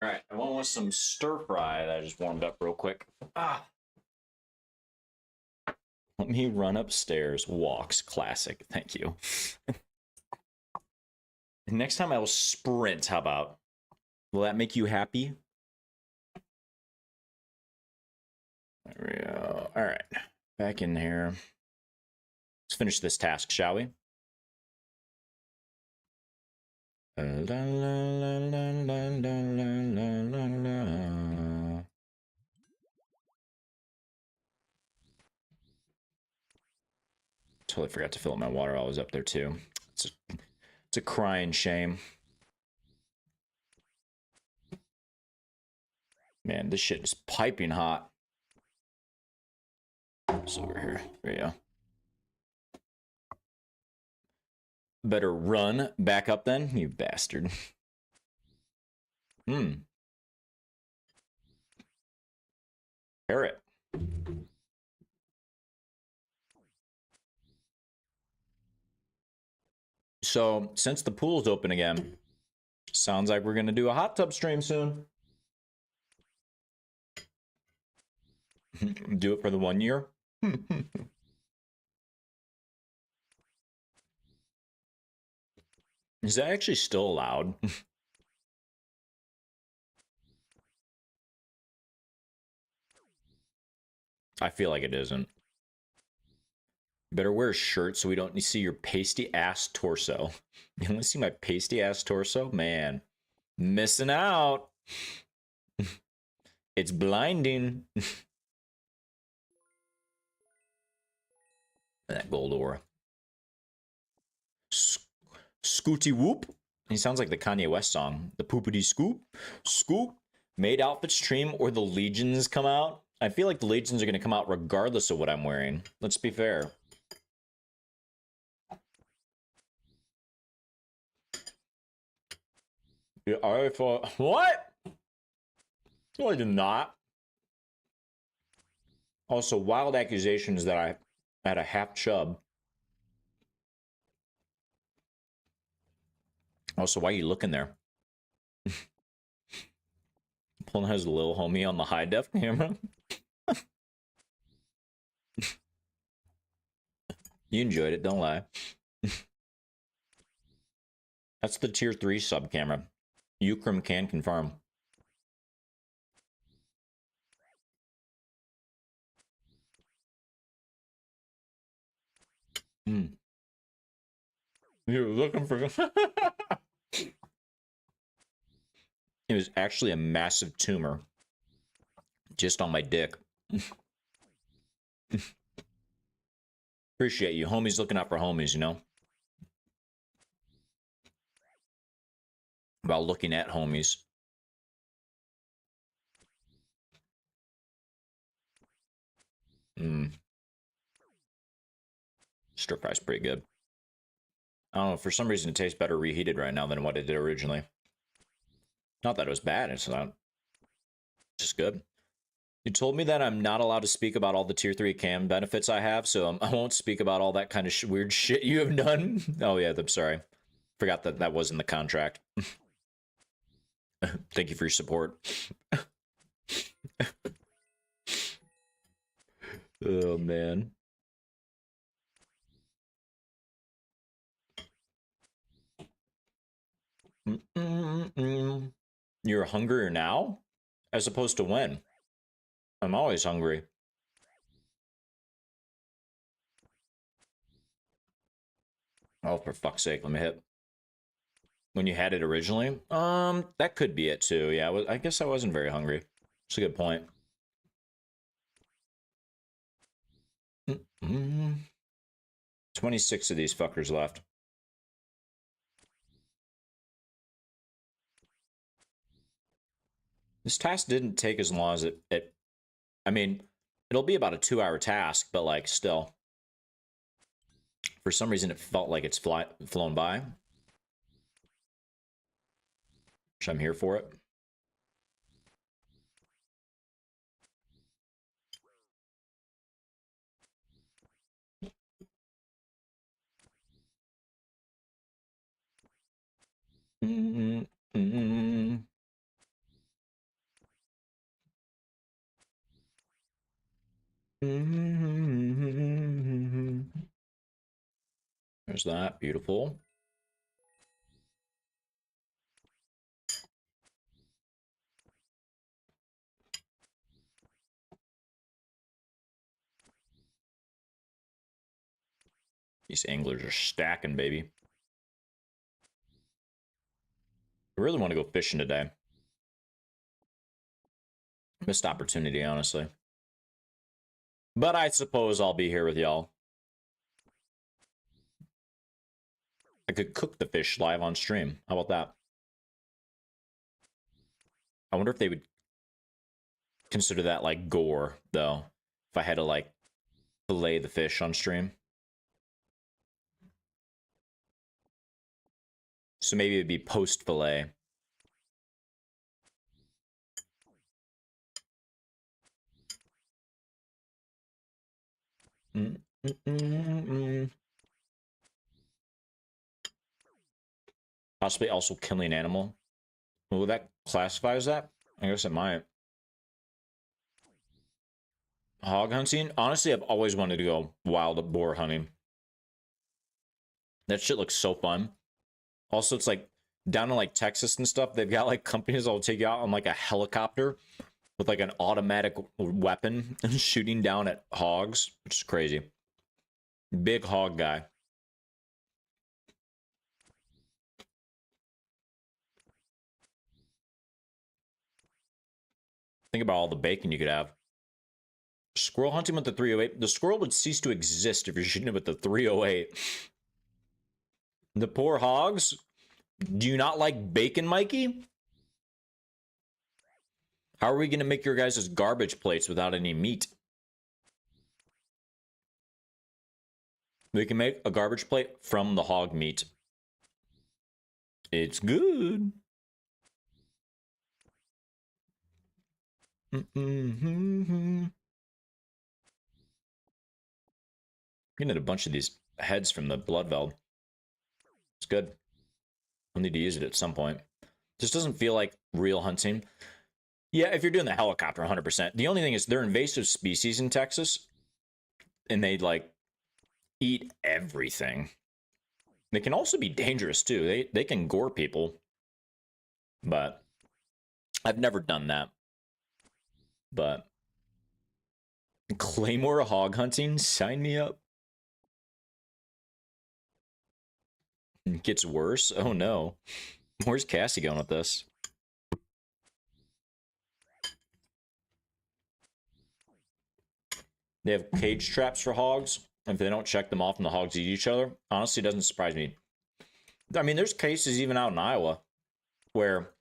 All right, I went with some stir fry that I just warmed up real quick. Ah. Let me run upstairs. Walks. Classic. Thank you. Next time I will sprint. How about? Will that make you happy? There we go. All right. Back in here. Let's finish this task, shall we? La, la, la, la, la, la, la, la. Totally forgot to fill up my water while I was up there too. It's a crying shame. Man, this shit is piping hot. It's over here. There you go. Better run back up then, you bastard. Parrot. So, since the pool's open again, sounds like we're going to do a hot tub stream soon. Do it for the 1 year. Is that actually still allowed? I feel like it isn't. Better wear a shirt so we don't see your pasty ass torso. You want to see my pasty ass torso? Man, missing out. It's blinding. That gold ore. Scooty whoop. He sounds like the Kanye West song. The poopity scoop. Scoop. Made outfit stream or the legions come out. I feel like the legions are going to come out regardless of what I'm wearing. Let's be fair. Yeah, I thought. What? No, I did not. Also, wild accusations that I had a half chub. Also, why are you looking there? Pulling has a little homie on the high def camera. You enjoyed it, don't lie. That's the tier 3 sub camera. Ukram can confirm. You're looking for... It was actually a massive tumor. Just on my dick. Appreciate you. Homies looking out for homies, you know? About looking at homies. Stir fry's pretty good. I don't know, for some reason it tastes better reheated right now than what it did originally. Not that it was bad, it's not just good. You told me that I'm not allowed to speak about all the tier 3 cam benefits I have, so I won't speak about all that kind of weird shit you have done. Oh yeah, I'm sorry. Forgot that that was in the contract. Thank you for your support. Oh man. You're hungrier now? As opposed to when? I'm always hungry. Oh, for fuck's sake, let me hit. When you had it originally? That could be it too. Yeah, I guess I wasn't very hungry. It's a good point. 26 of these fuckers left. This task didn't take as long as it I mean, it'll be about a 2-hour task, but like still. For some reason it felt like it's flown by. Which I'm here for it. There's that. Beautiful. These anglers are stacking, baby. I really want to go fishing today. Missed opportunity, honestly. But I suppose I'll be here with y'all. I could cook the fish live on stream. How about that? I wonder if they would consider that like gore, though. If I had to like fillet the fish on stream. So maybe it'd be post fillet. Possibly also killing an animal. Will that classify as that? I guess it might. Hog hunting? Honestly, I've always wanted to go wild boar hunting. That shit looks so fun. Also, it's like down in like Texas and stuff, they've got like companies that'll take you out on like a helicopter with like an automatic weapon and shooting down at hogs, which is crazy. Big hog guy. Think about all the bacon you could have. Squirrel hunting with the 308. The squirrel would cease to exist if you're shooting it with the 308. The poor hogs. Do you not like bacon, Mikey? How are we going to make your guys' garbage plates without any meat? We can make a garbage plate from the hog meat. It's good. Getting a bunch of these heads from the blood veld. It's good. I'll need to use it at some point. Just doesn't feel like real hunting. Yeah, if you're doing the helicopter, 100%. The only thing is they're invasive species in Texas, and they like eat everything. They can also be dangerous too. They can gore people, but I've never done that. But Claymore hog hunting, sign me up. It gets worse. Oh no, where's Cassie going with this? They have cage traps for hogs. If they don't check them off and the hogs eat each other, honestly, doesn't surprise me. I mean, there's cases even out in Iowa where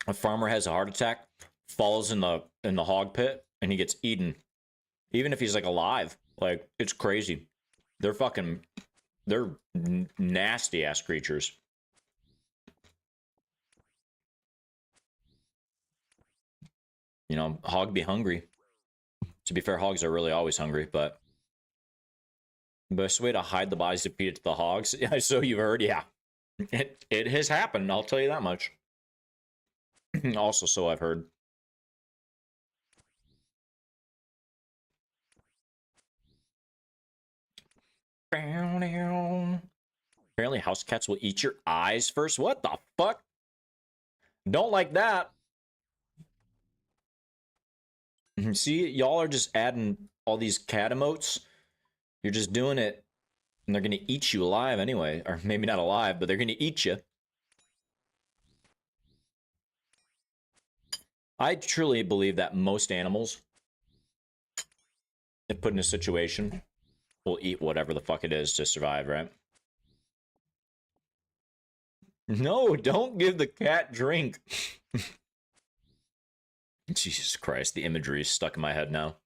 a farmer has a heart attack, falls in the hog pit, and he gets eaten, even if he's like alive. Like, it's crazy. They're nasty ass creatures. You know, hog be hungry. To be fair, hogs are really always hungry, but best way to hide the bodies to feed it to the hogs. Yeah, so you've heard, yeah. It has happened, I'll tell you that much. Also, so I've heard. Apparently, house cats will eat your eyes first. What the fuck? Don't like that. See, y'all are just adding all these cat emotes. You're just doing it, and they're gonna eat you alive anyway. Or maybe not alive, but they're gonna eat you. I truly believe that most animals, if put in a situation, will eat whatever the fuck it is to survive, right? No, don't give the cat drink. Jesus Christ, the imagery is stuck in my head now.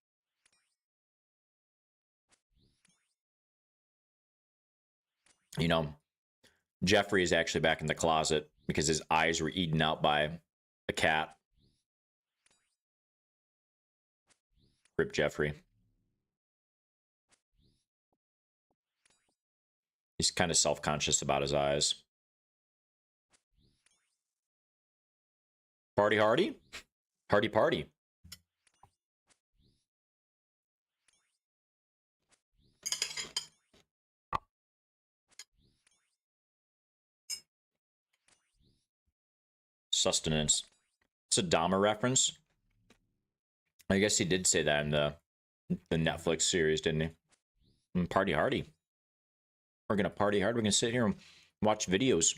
You know, Jeffrey is actually back in the closet because his eyes were eaten out by a cat. Rip Jeffrey. He's kind of self-conscious about his eyes. Party hardy? Party party. Sustenance. It's a Dahmer reference. I guess he did say that in the Netflix series, didn't he? And party hardy. We're gonna party hard. We're gonna sit here and watch videos.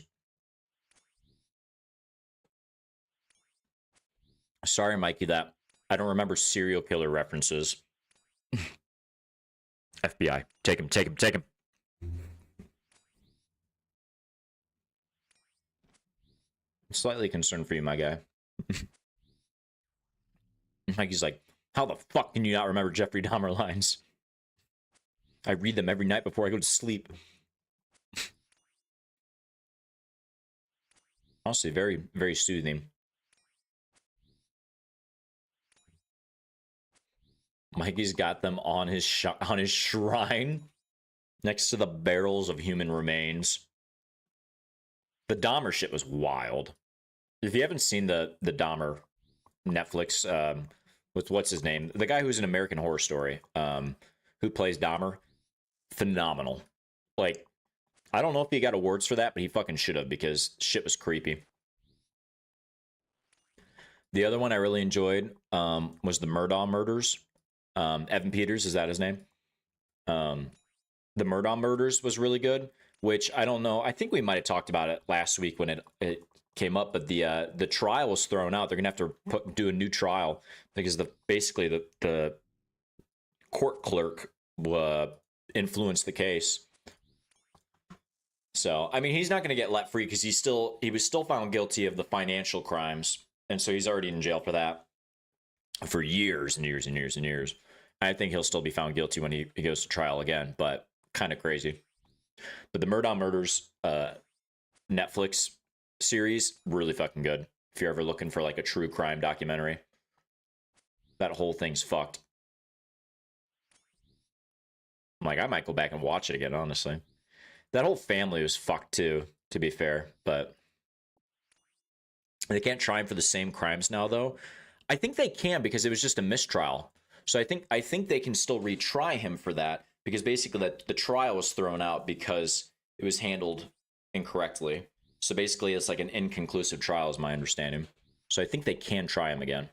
Sorry, Mikey, that I don't remember serial killer references. FBI, take him, take him, take him. I'm slightly concerned for you, my guy. Mikey's like, how the fuck can you not remember Jeffrey Dahmer lines? I read them every night before I go to sleep. Honestly, very, very soothing. Mikey's got them on his shrine next to the barrels of human remains. The Dahmer shit was wild. If you haven't seen the Dahmer Netflix, with what's his name, the guy who's in American Horror Story, who plays Dahmer, phenomenal. Like, I don't know if he got awards for that, but he fucking should have, because shit was creepy. The other one I really enjoyed was the Murdaugh Murders. Evan Peters, is that his name? The Murdaugh Murders was really good, which I don't know. I think we might have talked about it last week when it came up, but the trial was thrown out. They're gonna have to do a new trial because basically the court clerk influenced the case. So I mean, he's not gonna get let free because he was still found guilty of the financial crimes, and so he's already in jail for that for years and years and years and years. I think he'll still be found guilty when he goes to trial again, but kind of crazy. But the Murdaugh Murders Netflix series, really fucking good. If you're ever looking for like a true crime documentary, that whole thing's fucked. Like, I might go back and watch it again, honestly. That whole family was fucked too, to be fair, but they can't try him for the same crimes now, though. I think they can because it was just a mistrial. So I think they can still retry him for that because basically the trial was thrown out because it was handled incorrectly. So basically it's like an inconclusive trial is my understanding. So I think they can try him again.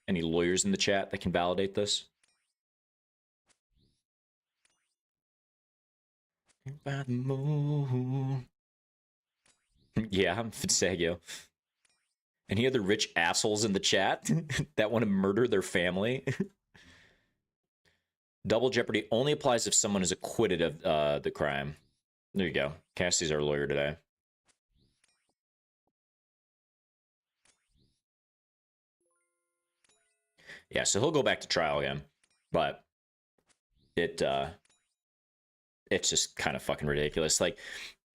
Any lawyers in the chat that can validate this? By the moon. Yeah, I'm Fitzagio. Any other rich assholes in the chat that want to murder their family? Double jeopardy only applies if someone is acquitted of the crime. There you go. Cassie's our lawyer today. Yeah, so he'll go back to trial again, but it's just kind of fucking ridiculous. Like,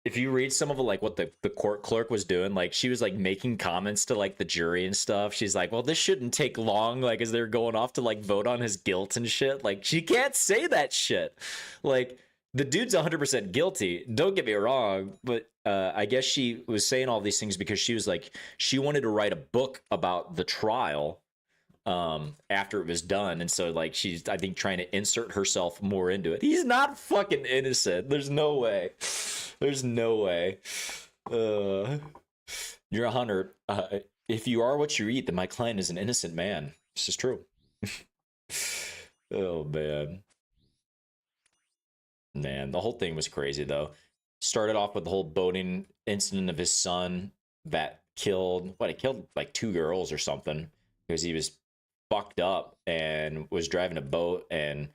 if you read some of it, like what the court clerk was doing, like she was like making comments to like the jury and stuff. She's like, well, this shouldn't take long, like as they're going off to like vote on his guilt and shit. Like, she can't say that shit. Like, the dude's 100% guilty, don't get me wrong, but I guess she was saying all these things because she was like, she wanted to write a book about the trial after it was done, and so like she's, I think, trying to insert herself more into it. He's not fucking innocent. There's no way. There's no way. You're a hunter. If you are what you eat, then my client is an innocent man. This is true. Oh man. Man, the whole thing was crazy though. Started off with the whole boating incident of his son that killed, he killed like 2 girls or something because he was fucked up and was driving a boat and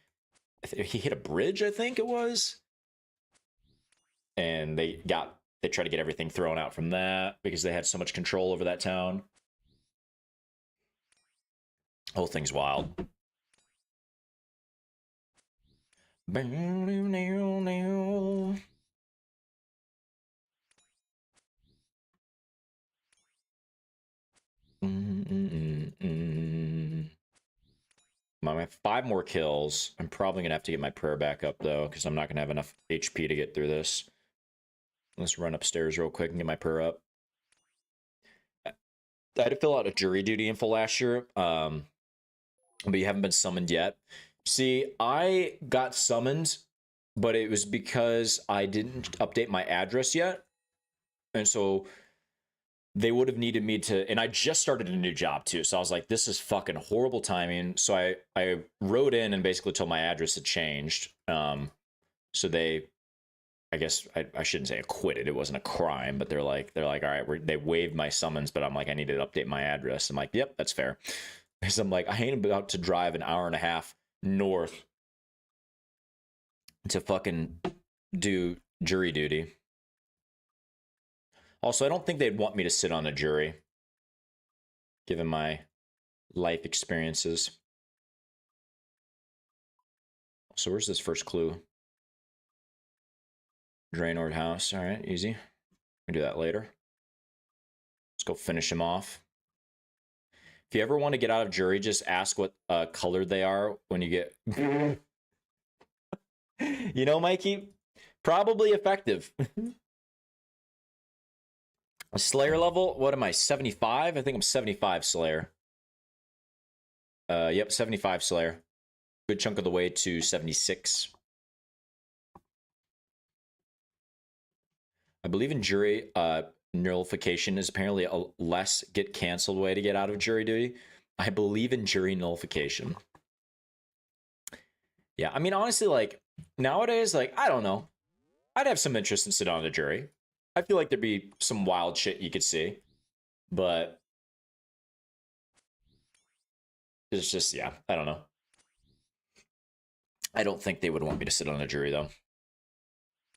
he hit a bridge, I think it was. And they tried to get everything thrown out from that because they had so much control over that town. Whole thing's wild. I have 5 more kills. I'm probably gonna have to get my prayer back up though, because I'm not gonna have enough HP to get through this. Let's run upstairs real quick and get my prayer up. I had to fill out a jury duty info last year, but you haven't been summoned yet. See, I got summoned, but it was because I didn't update my address yet. And so they would have needed me to, and I just started a new job too. So I was like, this is fucking horrible timing. So I wrote in and basically told my address had changed. So they, I guess I shouldn't say acquitted. It wasn't a crime, but they're like, all right, they waived my summons, but I'm like, I need to update my address. I'm like, yep, that's fair. Because I'm like, I ain't about to drive an hour and a half north to fucking do jury duty. Also, I don't think they'd want me to sit on a jury, given my life experiences. So where's this first clue? Draynord House. All right, easy. We do that later. Let's go finish him off. If you ever want to get out of jury, just ask what color they are when you get... You know, Mikey? Probably effective. Slayer level? What am I, 75? I think I'm 75 Slayer. Yep, 75 Slayer. Good chunk of the way to 76. I believe in jury nullification is apparently a less get canceled way to get out of jury duty. I believe in jury nullification. Yeah, I mean, honestly, like, nowadays, like, I don't know. I'd have some interest in sitting on a jury. I feel like there'd be some wild shit you could see. But it's just, yeah, I don't know. I don't think they would want me to sit on a jury, though.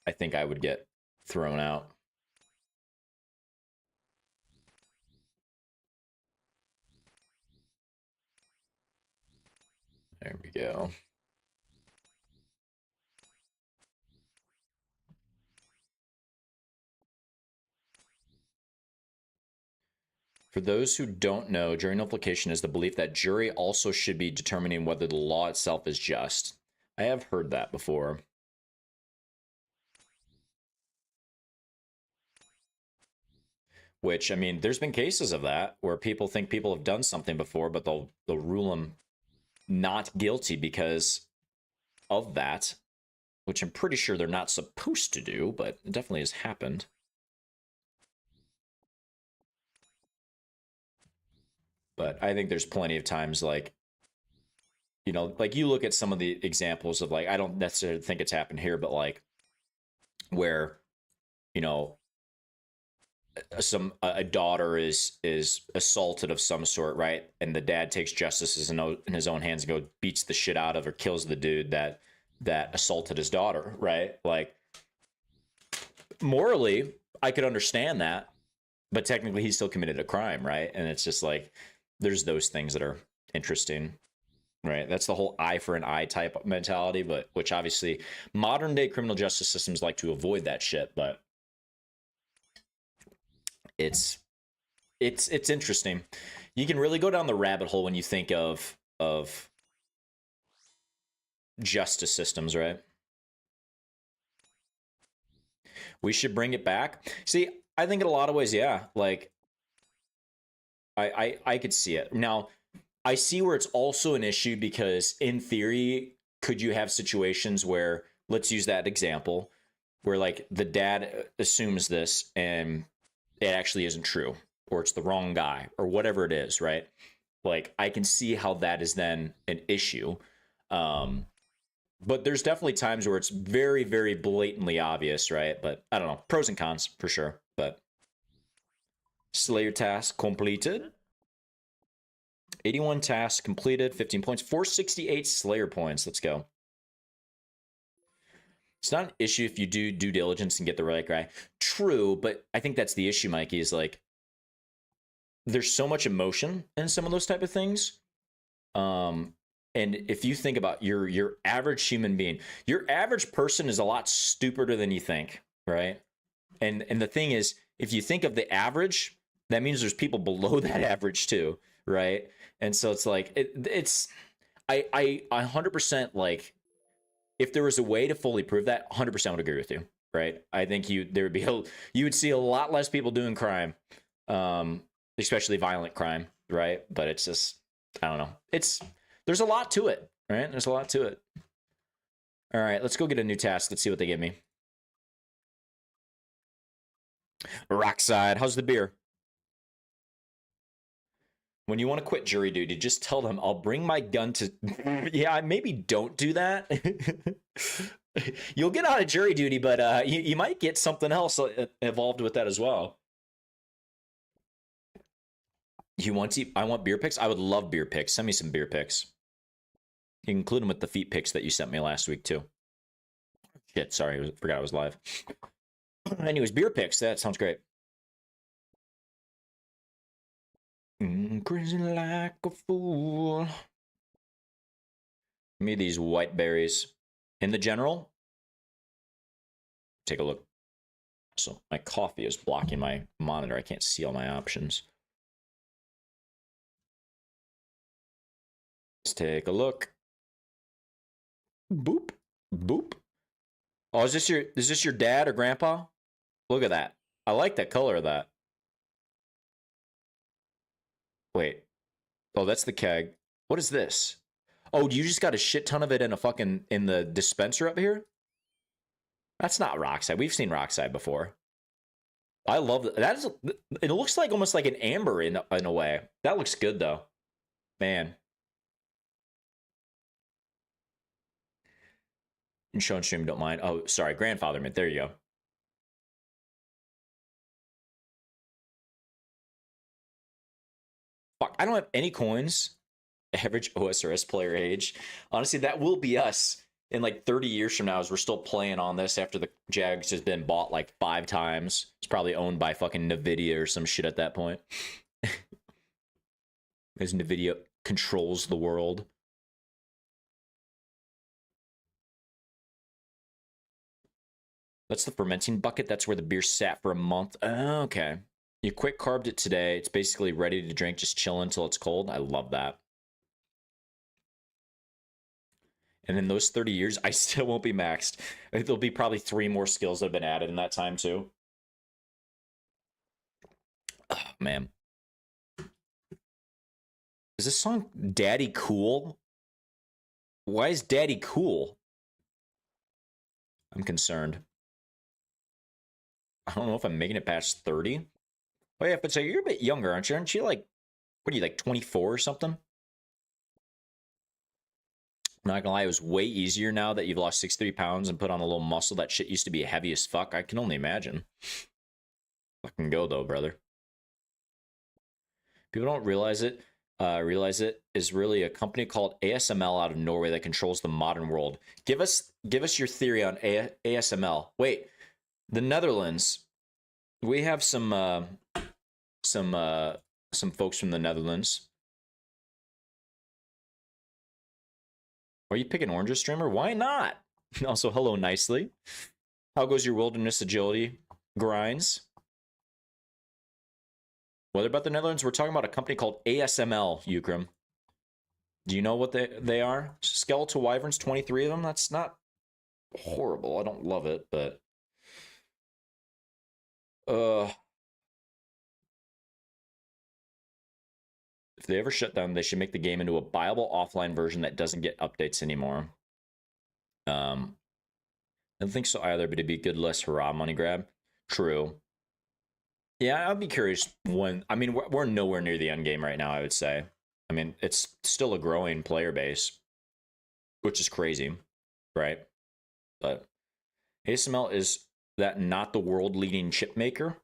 I think I would get thrown out. There we go. For those who don't know, jury nullification is the belief that jury also should be determining whether the law itself is just. I have heard that before. Which, I mean, there's been cases of that where people think people have done something before, but they'll rule them not guilty because of that, which I'm pretty sure they're not supposed to do, but it definitely has happened. But I think there's plenty of times, like, you know, like you look at some of the examples of, like, I don't necessarily think it's happened here, but like where, you know, a daughter is assaulted of some sort, right? And the dad takes justice in his own hands and go beats the shit out of or kills the dude that assaulted his daughter, right? Like, morally, I could understand that, but technically he still committed a crime, right? And it's just like, there's those things that are interesting, right? That's the whole eye for an eye type mentality, but which obviously modern day criminal justice systems like to avoid that shit, but it's interesting. You can really go down the rabbit hole when you think of justice systems, right? We should bring it back. See, I think in a lot of ways, yeah. Like, I could see it. Now, I see where it's also an issue because in theory, could you have situations where, let's use that example, where like the dad assumes this and it actually isn't true, or it's the wrong guy, or whatever it is, right? Like, I can see how that is then an issue. But there's definitely times where it's very, very blatantly obvious, right? But I don't know. Pros and cons for sure. But Slayer task completed. 81 tasks completed, 15 points, 468 Slayer points. Let's go. It's not an issue if you do due diligence and get the right guy. True, but I think that's the issue, Mikey, is like there's so much emotion in some of those type of things. And if you think about your average human being, your average person is a lot stupider than you think, right? And the thing is, if you think of the average, that means there's people below that average too, right? And so it's like I 100% like, if there was a way to fully prove that, 100% would agree with you, right? I think you would see a lot less people doing crime, especially violent crime, right? But it's just, I don't know. There's a lot to it, right? There's a lot to it. All right, let's go get a new task. Let's see what they give me. Rockside, how's the beer? When you want to quit jury duty, just tell them I'll bring my gun to. Yeah, maybe don't do that. You'll get out of jury duty, but you might get something else involved with that as well. You want to? I want beer pics. I would love beer pics. Send me some beer pics. You can include them with the feet pics that you sent me last week too. Shit, sorry, forgot I was live. Anyways, beer pics. That sounds great. Crazy like a fool. Give me these white berries. In the general, take a look. So my coffee is blocking my monitor. I can't see all my options. Let's take a look. Boop, boop. Oh, is this your dad or grandpa? Look at that. I like that color of that. Wait. Oh, that's the keg. What is this? Oh, you just got a shit ton of it in the dispenser up here? That's not Rockside. We've seen Rockside before. I love that. It looks like almost like an amber in a way. That looks good though. Man. And show and stream, don't mind. Oh, sorry, grandfather mint. There you go. Fuck, I don't have any coins. Average OSRS player age. Honestly, that will be us in like 30 years from now as we're still playing on this after the Jags has been bought like 5 times. It's probably owned by fucking NVIDIA or some shit at that point. As NVIDIA controls the world. That's the fermenting bucket. That's where the beer sat for a month. Oh, okay. You quick carbed it today. It's basically ready to drink, just chill until it's cold. I love that. And in those 30 years, I still won't be maxed. There'll be probably 3 more skills that have been added in that time, too. Oh, man. Is this song Daddy Cool? Why is Daddy cool? I'm concerned. I don't know if I'm making it past 30. Oh, yeah, but so you're a bit younger, aren't you? Aren't you like, what are you, like 24 or something? I'm not gonna lie, it was way easier now that you've lost 63 pounds and put on a little muscle. That shit used to be heavy as fuck. I can only imagine. Fucking go though, brother. People don't realize it. Realize it is really a company called ASML out of Norway that controls the modern world. Give us your theory on ASML. Wait, the Netherlands. We have some folks from the Netherlands. Are you picking Orange streamer? Why not? Also, hello nicely. How goes your wilderness agility grinds? What about the Netherlands? We're talking about a company called ASML, Ukram. Do you know what they are? Skeletal wyverns, 23 of them? That's not horrible. I don't love it, but... If they ever shut down, they should make the game into a viable offline version that doesn't get updates anymore. I don't think so either, but it'd be a good less hurrah money grab. True. Yeah, I'd be curious when... I mean, we're nowhere near the end game right now, I would say. I mean, it's still a growing player base, which is crazy, right? But ASML is that not the world-leading chip maker?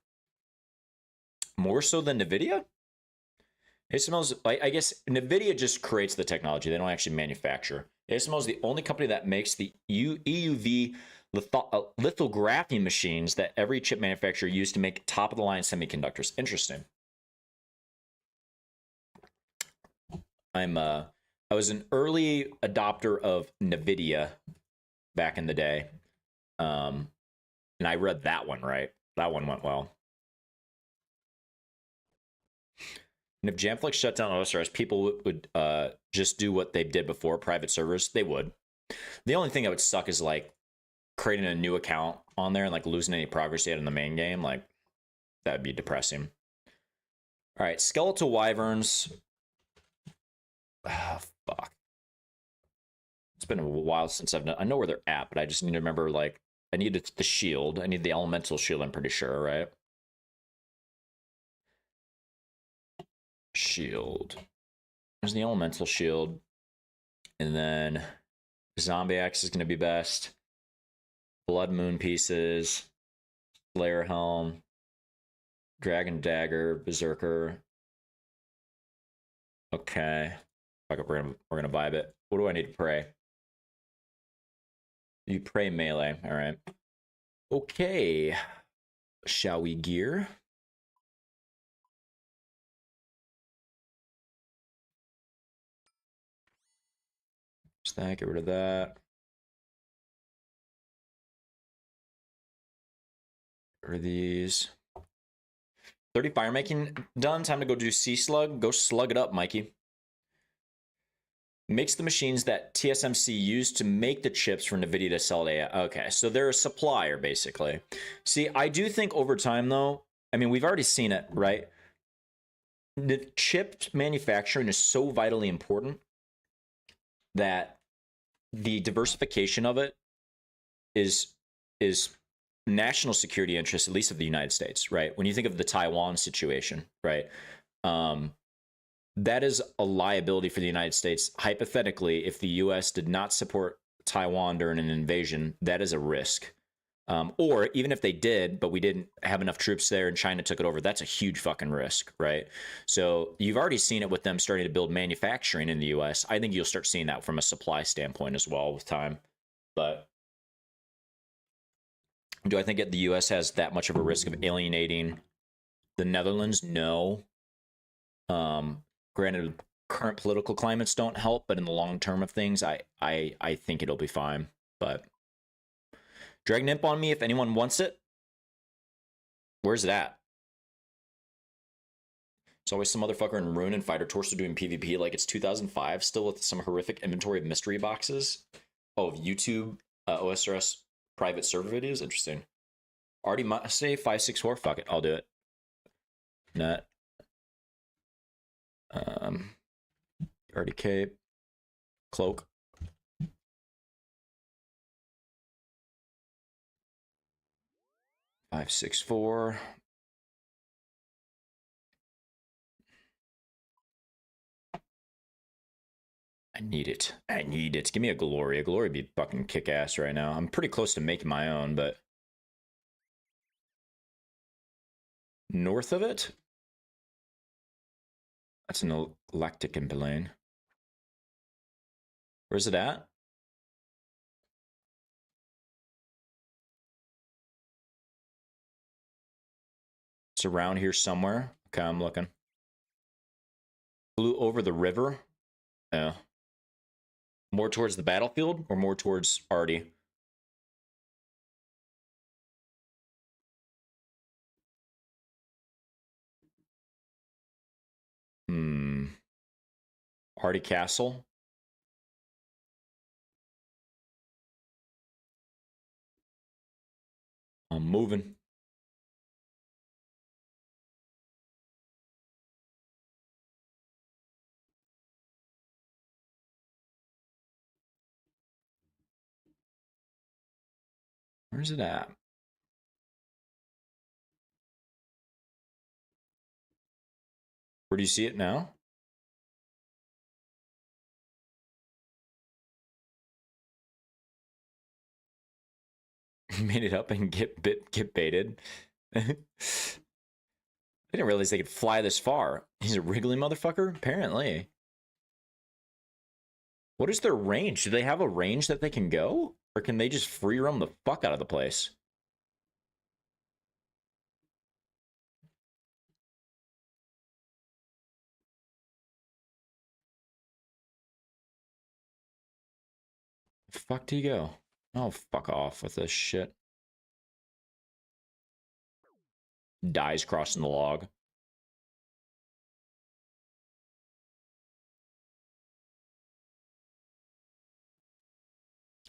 More so than NVIDIA? ASML is, I guess, NVIDIA just creates the technology. They don't actually manufacture. ASML is the only company that makes the EUV lithography machines that every chip manufacturer used to make top-of-the-line semiconductors. Interesting. I was an early adopter of NVIDIA back in the day. And I read that one right. That one went well. And if Jamflex shut down OSRS, people would just do what they did before, private servers. They would. The only thing that would suck is like creating a new account on there and like losing any progress you had in the main game. Like that would be depressing. All right, skeletal wyverns. Ah, fuck. It's been a while since I've done. I know where they're at, but I just need to remember. Like I need the shield. I need the elemental shield. I'm pretty sure, right? shield. There's the elemental shield. And then zombie axe is going to be best. Blood moon pieces. Slayer helm. Dragon dagger. Berserker. Okay. Fuck it, we're gonna vibe it. What do I need to pray? You pray melee. All right. Okay. Shall we gear? Just that. Get rid of that. Get rid of these. 30 fire making done. Time to go do Sea Slug. Go slug it up, Mikey. Makes the machines that TSMC used to make the chips for NVIDIA to sell to AI. Okay, so they're a supplier, basically. See, I do think over time, though, I mean, we've already seen it, right? The chip manufacturing is so vitally important that the diversification of it is national security interest, at least of the United States, right? When you think of the Taiwan situation, right? That is a liability for the United States. Hypothetically, if the U.S. did not support Taiwan during an invasion, that is a risk. Or even if they did, but we didn't have enough troops there and China took it over, that's a huge fucking risk, right? So you've already seen it with them starting to build manufacturing in the U.S. I think you'll start seeing that from a supply standpoint as well with time. But do I think the U.S. has that much of a risk of alienating the Netherlands? No. Granted, current political climates don't help, but in the long term of things, I think it'll be fine. But Dragon Imp on me if anyone wants it. Where's it at? It's always some motherfucker in Rune and Fighter Torso doing PvP like it's 2005, still with some horrific inventory of mystery boxes. Oh, of YouTube OSRS private server videos? Interesting. Already say 564. Fuck it, I'll do it. Nut. Already cape. Cloak. Five, 6, 4. I need it. I need it. Give me a Glory. A Glory would be fucking kick-ass right now. I'm pretty close to making my own, but... North of it? That's an Lactic Impelane. Where's it at? It's around here somewhere. Okay, I'm looking. Flew over the river? Yeah. More towards the battlefield or more towards Artie? Artie Castle? I'm moving. Where's it at? Where do you see it now? Made it up and get baited. I didn't realize they could fly this far. He's a wriggly motherfucker? Apparently. What is their range? Do they have a range that they can go? Or can they just free roam the fuck out of the place? The fuck do you go? Oh, fuck off with this shit. Dies crossing the log.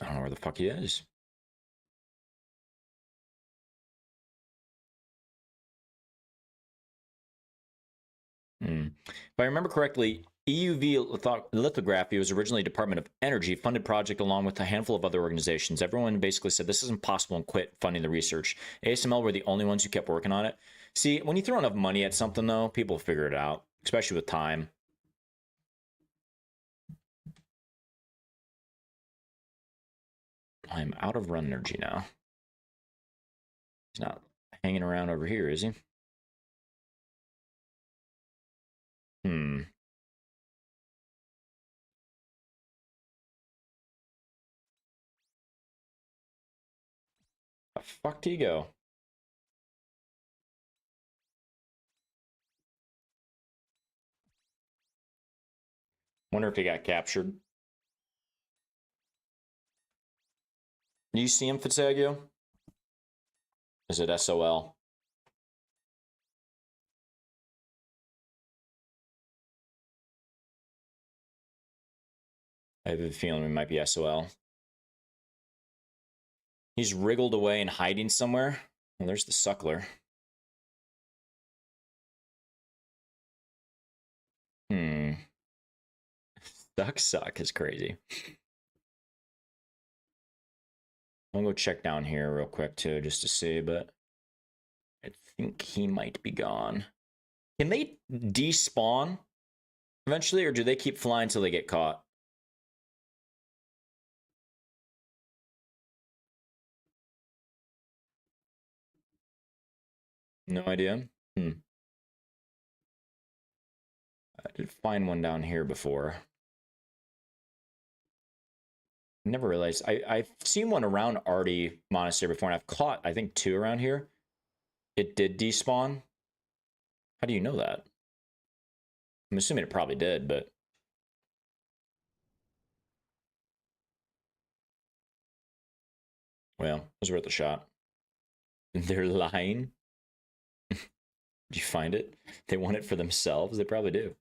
I don't know where the fuck he is. If I remember correctly, EUV lithography was originally a Department of Energy funded project along with a handful of other organizations. Everyone basically said this is impossible and quit funding the research. ASML were the only ones who kept working on it. See, when you throw enough money at something, though, people figure it out. especially with time. I'm out of run energy now. He's not hanging around over here, is he? Hmm. The fuck do you go? Wonder if he got captured. Do you see him, Fitzagio? Is it SOL? I have a feeling it might be SOL. He's wriggled away and hiding somewhere. Well, there's the suckler. Suck is crazy. I'll go check down here real quick too, just to see, but I think he might be gone. Can they despawn eventually, or do they keep flying until they get caught? No idea. I did find one down here before. Never realized. I've seen one around Artie Monastery before, and I've caught, I think, 2 around here. It did despawn. How do you know that? I'm assuming it probably did, but... Well, it was worth a shot. They're lying? Did you find it? They want it for themselves? They probably do.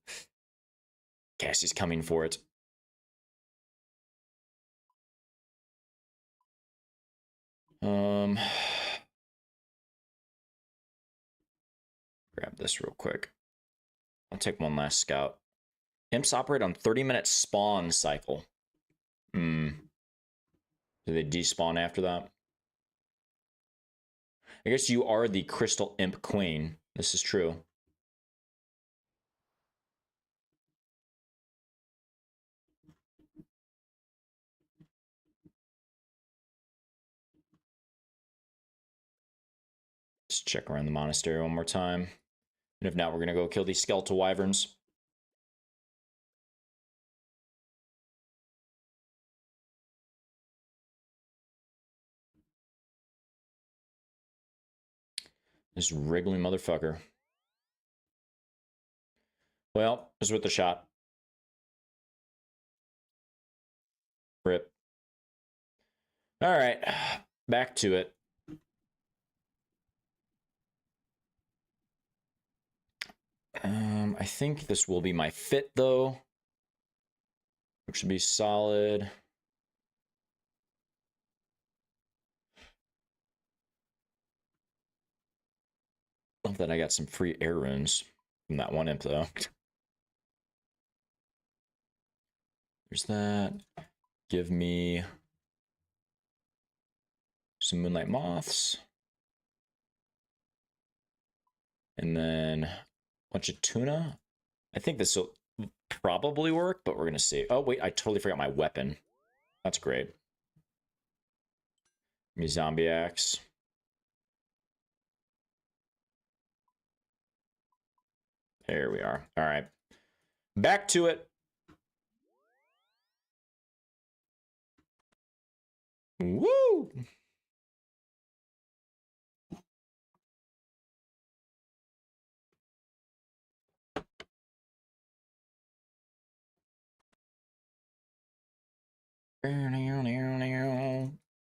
Cassie's coming for it. Grab this real quick. I'll take one last scout. Imps operate on 30-minute spawn cycle. Do they despawn after that? I guess you are the Crystal Imp Queen. This is true. Let's check around the monastery one more time. And if not, we're going to go kill these skeletal wyverns. This wriggling motherfucker. Well, it was worth the shot. Rip. All right, back to it. I think this will be my fit, though. Which should be solid. Love that I got some free air runes from that one imp, though. There's that. Give me some Moonlight Moths. And then a bunch of tuna. I think this will probably work, but we're going to see. Oh, wait, I totally forgot my weapon. That's great. Give me zombie axe. There we are. All right. Back to it. Woo!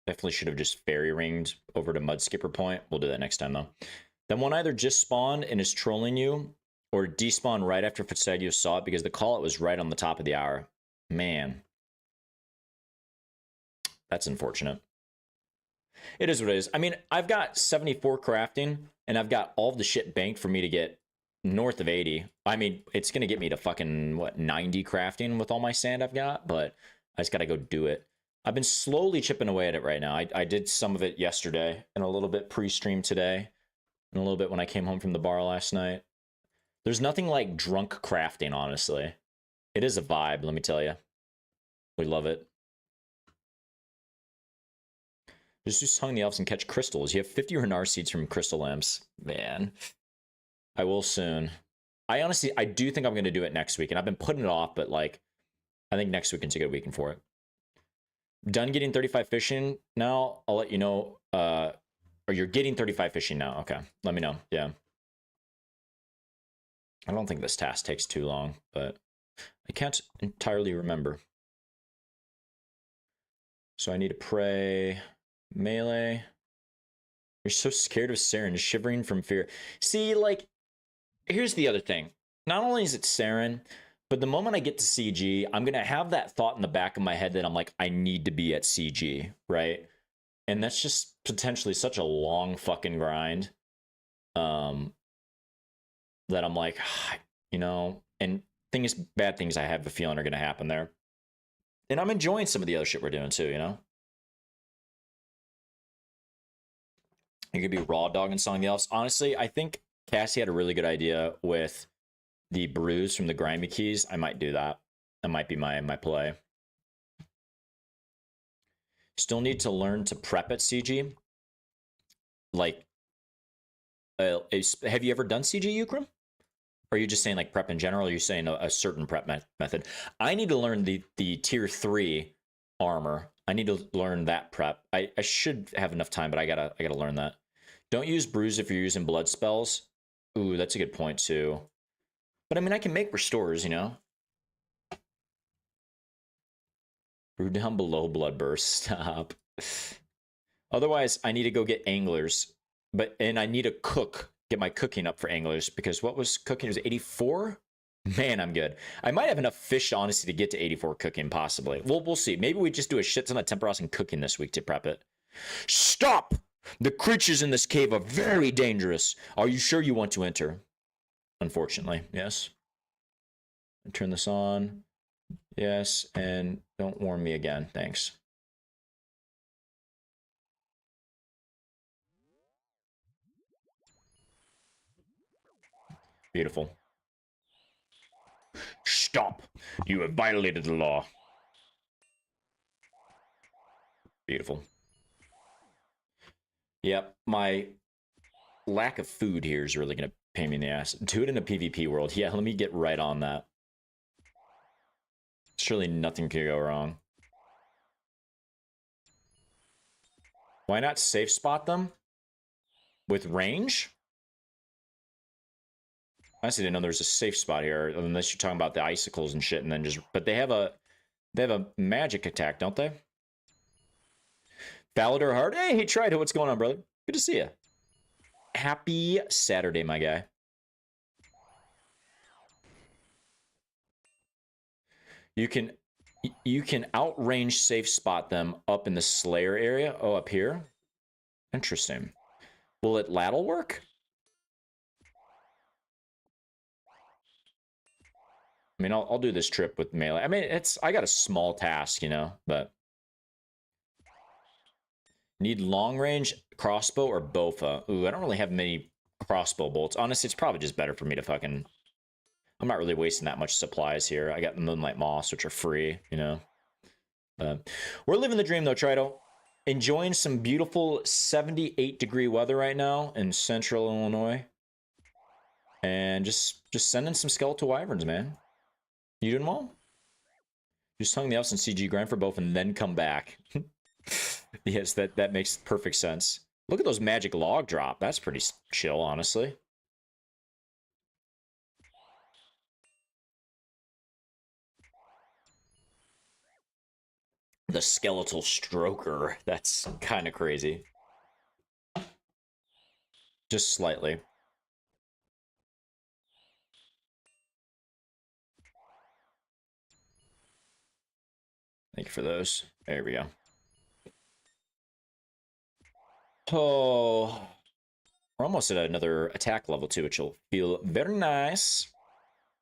Definitely should have just fairy ringed over to Mud Skipper Point. We'll do that next time, though. That one either just spawned and is trolling you, or despawned right after Fitzagio saw it, because the call-out was right on the top of the hour. Man. That's unfortunate. It is what it is. I mean, I've got 74 crafting, and I've got all of the shit banked for me to get north of 80. I mean, it's going to get me to fucking, 90 crafting with all my sand I've got, but I just got to go do it. I've been slowly chipping away at it right now. I did some of it yesterday, and a little bit pre-stream today, and a little bit when I came home from the bar last night. There's nothing like drunk crafting, honestly. It is a vibe, let me tell you. We love it. Just hung the elves and catch crystals. You have 50 Renar seeds from crystal lamps. Man. I will soon. I do think I'm going to do it next week. And I've been putting it off, but like, I think next weekend's a good weekend for it. Done getting 35 fishing now. I'll let you know. Or you're getting 35 fishing now. Okay. Let me know. Yeah. I don't think this task takes too long, but I can't entirely remember. So I need to pray melee. You're so scared of Saren, shivering from fear. See, like, here's the other thing. Not only is it Saren, but the moment I get to CG, I'm going to have that thought in the back of my head that I'm like, I need to be at CG, right? And that's just potentially such a long fucking grind. That I'm like, you know, and bad things I have a feeling are going to happen there. And I'm enjoying some of the other shit we're doing too, you know? You could be raw dog and song the elves. Honestly, I think Cassie had a really good idea with the brews from the grimy keys. I might do that. That might be my play. Still need to learn to prep at CG. Like, have you ever done CG Ukram? Or are you just saying like prep in general? Or are you saying a certain prep method? I need to learn the tier 3 armor. I need to learn that prep. I should have enough time, but I gotta learn that. Don't use brews if you're using blood spells. Ooh, that's a good point too. But I mean, I can make restores, you know? Brew down below blood burst. Stop. Otherwise, I need to go get anglers. And I need to get my cooking up for anglers, because what was cooking? It was 84? Man, I'm good. I might have enough fish, honestly, to get to 84 cooking, possibly. We'll see. Maybe we just do a shit ton of temperos and cooking this week to prep it. Stop! The creatures in this cave are very dangerous. Are you sure you want to enter? Unfortunately, yes. Turn this on. Yes, and don't warn me again. Thanks. Beautiful. Stop! You have violated the law. Beautiful. Yep, my lack of food here is really going to pain me in the ass. Do it in a PvP world. Yeah, let me get right on that. Surely nothing can go wrong. Why not safe spot them? With range? I honestly didn't know there was a safe spot here, unless you're talking about the icicles and shit, and then just... But they have a magic attack, don't they? Falador Hard? Hey, tried it. What's going on, brother? Good to see you. Happy Saturday, my guy. You can outrange safe spot them up in the Slayer area. Oh, up here? Interesting. Will it ladle work? I mean, I'll do this trip with melee. I mean, I got a small task, you know, but... Need long range crossbow or bofa? Ooh, I don't really have many crossbow bolts. Honestly, it's probably just better for me to fucking... I'm not really wasting that much supplies here. I got the Moonlight Moss, which are free, you know. We're living the dream, though, Trido. Enjoying some beautiful 78-degree weather right now in central Illinois. And just sending some skeletal wyverns, man. You doing well? Just hung the elves and CG grind for both and then come back. Yes, that makes perfect sense. Look at those magic log drop. That's pretty chill, honestly. The skeletal stroker. That's kind of crazy. Just slightly. Thank you for those. There we go. Oh, we're almost at another attack level too, which will feel very nice.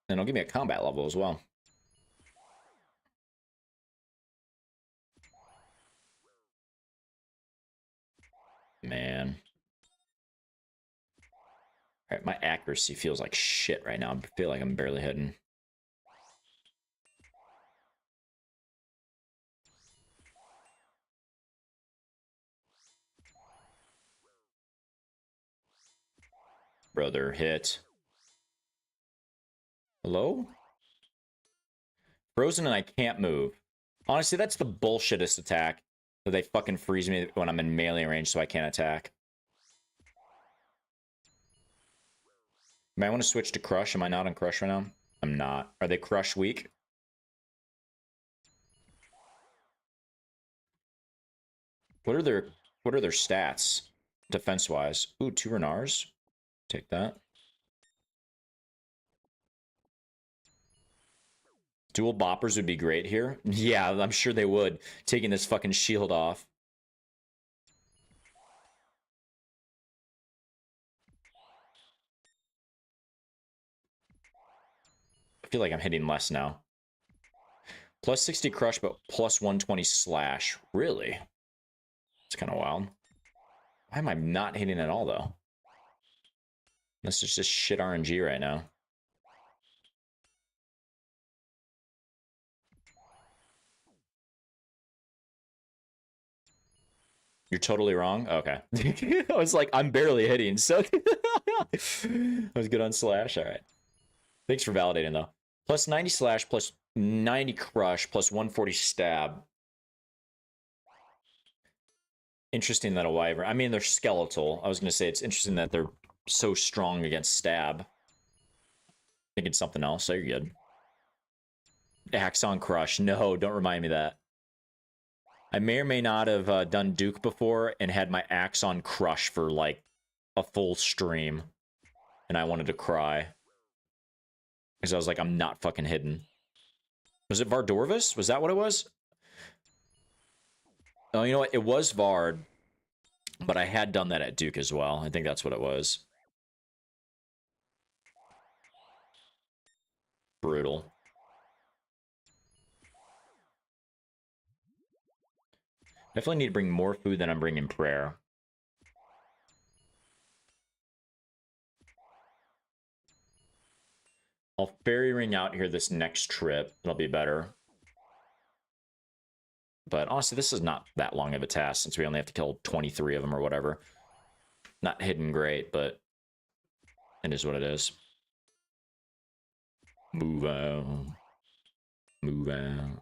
And it'll give me a combat level as well. Man. All right, my accuracy feels like shit right now. I feel like I'm barely hitting. Brother, hit. Hello? Frozen and I can't move. Honestly, that's the bullshittest attack. That they fucking freeze me when I'm in melee range so I can't attack. Might want to switch to Crush. Am I not on Crush right now? I'm not. Are they Crush weak? What are their stats? Defense-wise. Ooh, 2 Renars. Take that. Dual boppers would be great here. Yeah, I'm sure they would. Taking this fucking shield off. I feel like I'm hitting less now. Plus 60 crush, but plus 120 slash. Really? It's kind of wild. Why am I not hitting at all, though? This is just shit RNG right now. You're totally wrong? Okay. I was like, I'm barely hitting, so... I was good on slash, alright. Thanks for validating, though. Plus 90 slash, plus 90 crush, plus 140 stab. Interesting that a wyvern... I mean, they're skeletal. I was going to say, it's interesting that they're so strong against stab. Thinking something else, so you're good. Axon crush. No, don't remind me that. I may or may not have done Duke before and had my Axon crush for, like, a full stream. And I wanted to cry. Because I was like, I'm not fucking hidden. Was it Vardorvis? Was that what it was? Oh, you know what? It was Vard. But I had done that at Duke as well. I think that's what it was. Brutal. Definitely need to bring more food than I'm bringing prayer. I'll fairy ring out here this next trip. It'll be better. But honestly, this is not that long of a task since we only have to kill 23 of them or whatever. Not hidden great, but it is what it is. Move out. Move out.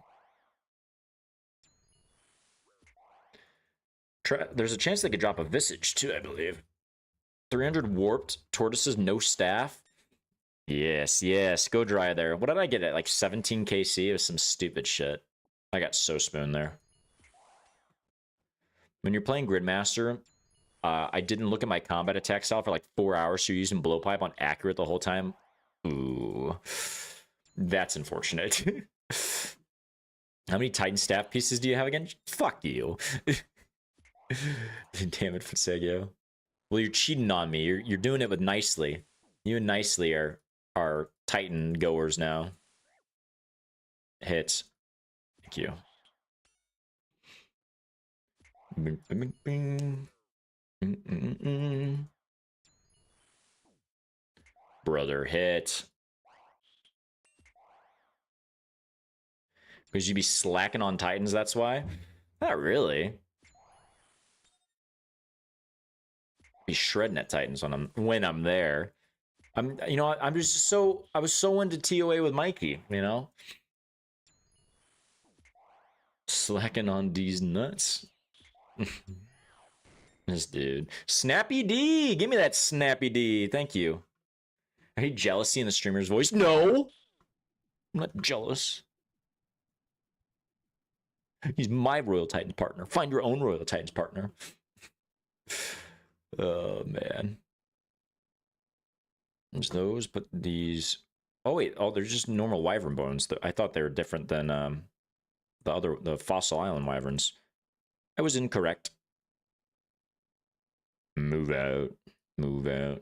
There's a chance they could drop a Visage too, I believe. 300 warped. Tortoises, no staff. Yes, yes. Go dry there. What did I get at? Like 17 KC? It was some stupid shit. I got so spooned there. When you're playing Gridmaster, I didn't look at my combat attack style for like 4 hours, so you're using blowpipe on accurate the whole time. Ooh. That's unfortunate. How many Titan staff pieces do you have again? Fuck you. Damn it, Fasegio. Well, you're cheating on me. You're doing it with Nicely. You and Nicely are Titan goers now. Hits. Thank you. Bing, bing, bing. Brother, hit. Because you'd be slacking on Titans, that's why? Not really. Be shredding at Titans when I'm there. I'm just so I was so into TOA with Mikey, you know? Slacking on D's nuts. This dude. Snappy D! Give me that Snappy D. Thank you. Are you jealousy in the streamer's voice? No! I'm not jealous. He's my Royal Titans partner. Find your own Royal Titans partner. Oh, man. There's those, but these... Oh, wait. Oh, they're just normal wyvern bones. I thought they were different than the Fossil Island wyverns. I was incorrect. Move out. Move out.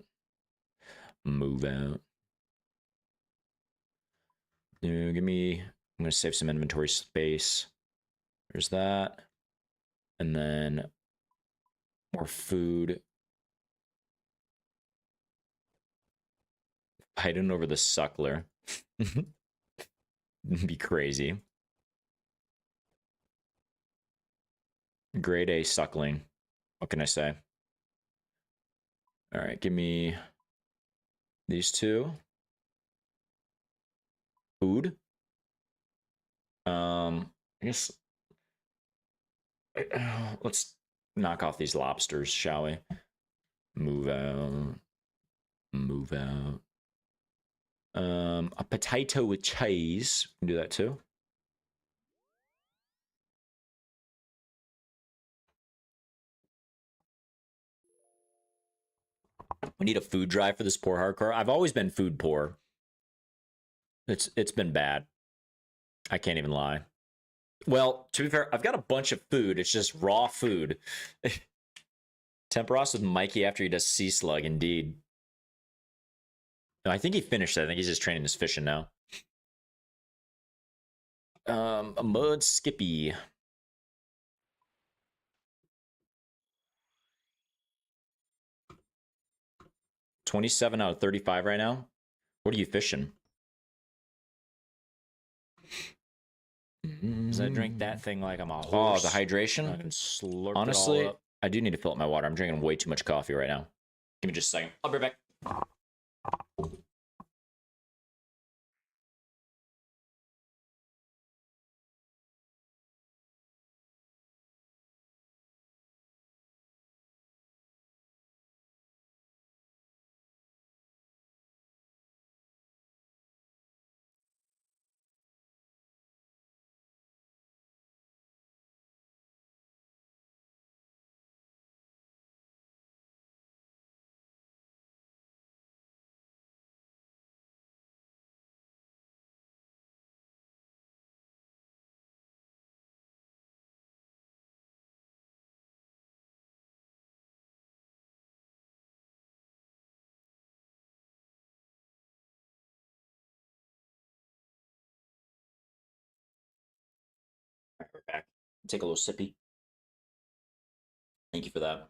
Move out. Give me... I'm going to save some inventory space. There's that. And then more food. Hiding over the suckler. Be crazy. Grade A suckling. What can I say? All right, give me these two. Food. I guess let's knock off these lobsters, shall we? Move out. Move out. A potato with cheese. We can do that too. We need a food drive for this poor hardcore. I've always been food poor. It's been bad. I can't even lie. Well, to be fair, I've got a bunch of food. It's just raw food. Temperos with Mikey after he does Sea Slug, indeed. No, I think he finished it. I think he's just training his fishing now. A Mud Skippy. $27 out of 35 right now. What are you fishing? As I drink that thing like I'm a horse. Oh, the hydration? I can slurp honestly, it all up. I do need to fill up my water. I'm drinking way too much coffee right now. Give me just a second. I'll be right back. All right, we're back. Take a little sippy. Thank you for that.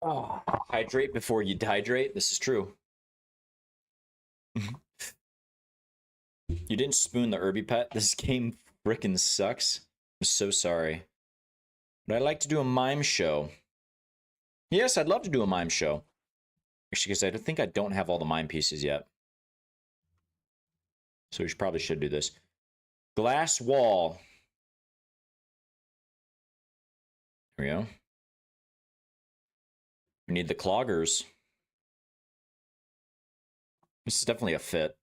Oh, hydrate before you dehydrate. This is true. You didn't spoon the Irby pet. This game frickin' sucks. I'm so sorry. But I'd like to do a mime show. Yes, I'd love to do a mime show. Actually, because I think I don't have all the mime pieces yet. So we probably should do this. Glass wall. There we go. We need the cloggers. This is definitely a fit.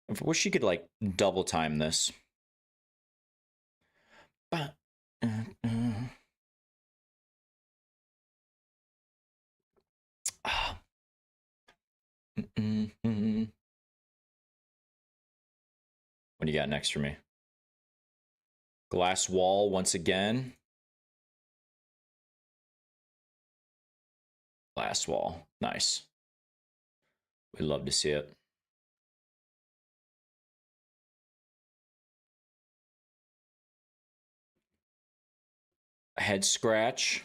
I wish you could, like, double time this. What do you got next for me? Glass wall once again. Glass wall. Nice. We'd love to see it. Head scratch.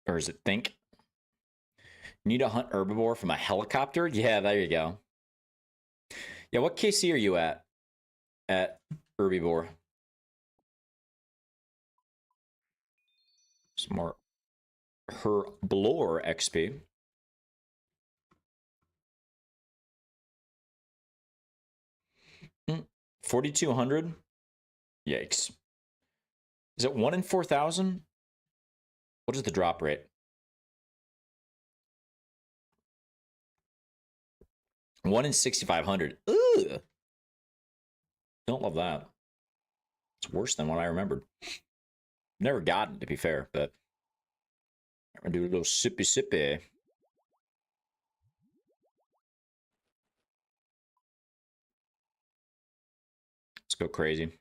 Or is it think? Need to hunt herbivore from a helicopter? Yeah, there you go. Yeah, what KC are you at? At herbivore. Some more herblore XP. Hmm. 4,200? Yikes. Is it 1 in 4,000? What is the drop rate? 1 in 6,500. Ugh. Don't love that. It's worse than what I remembered. Never gotten, to be fair, but I'm gonna do a little sippy sippy. Let's go crazy.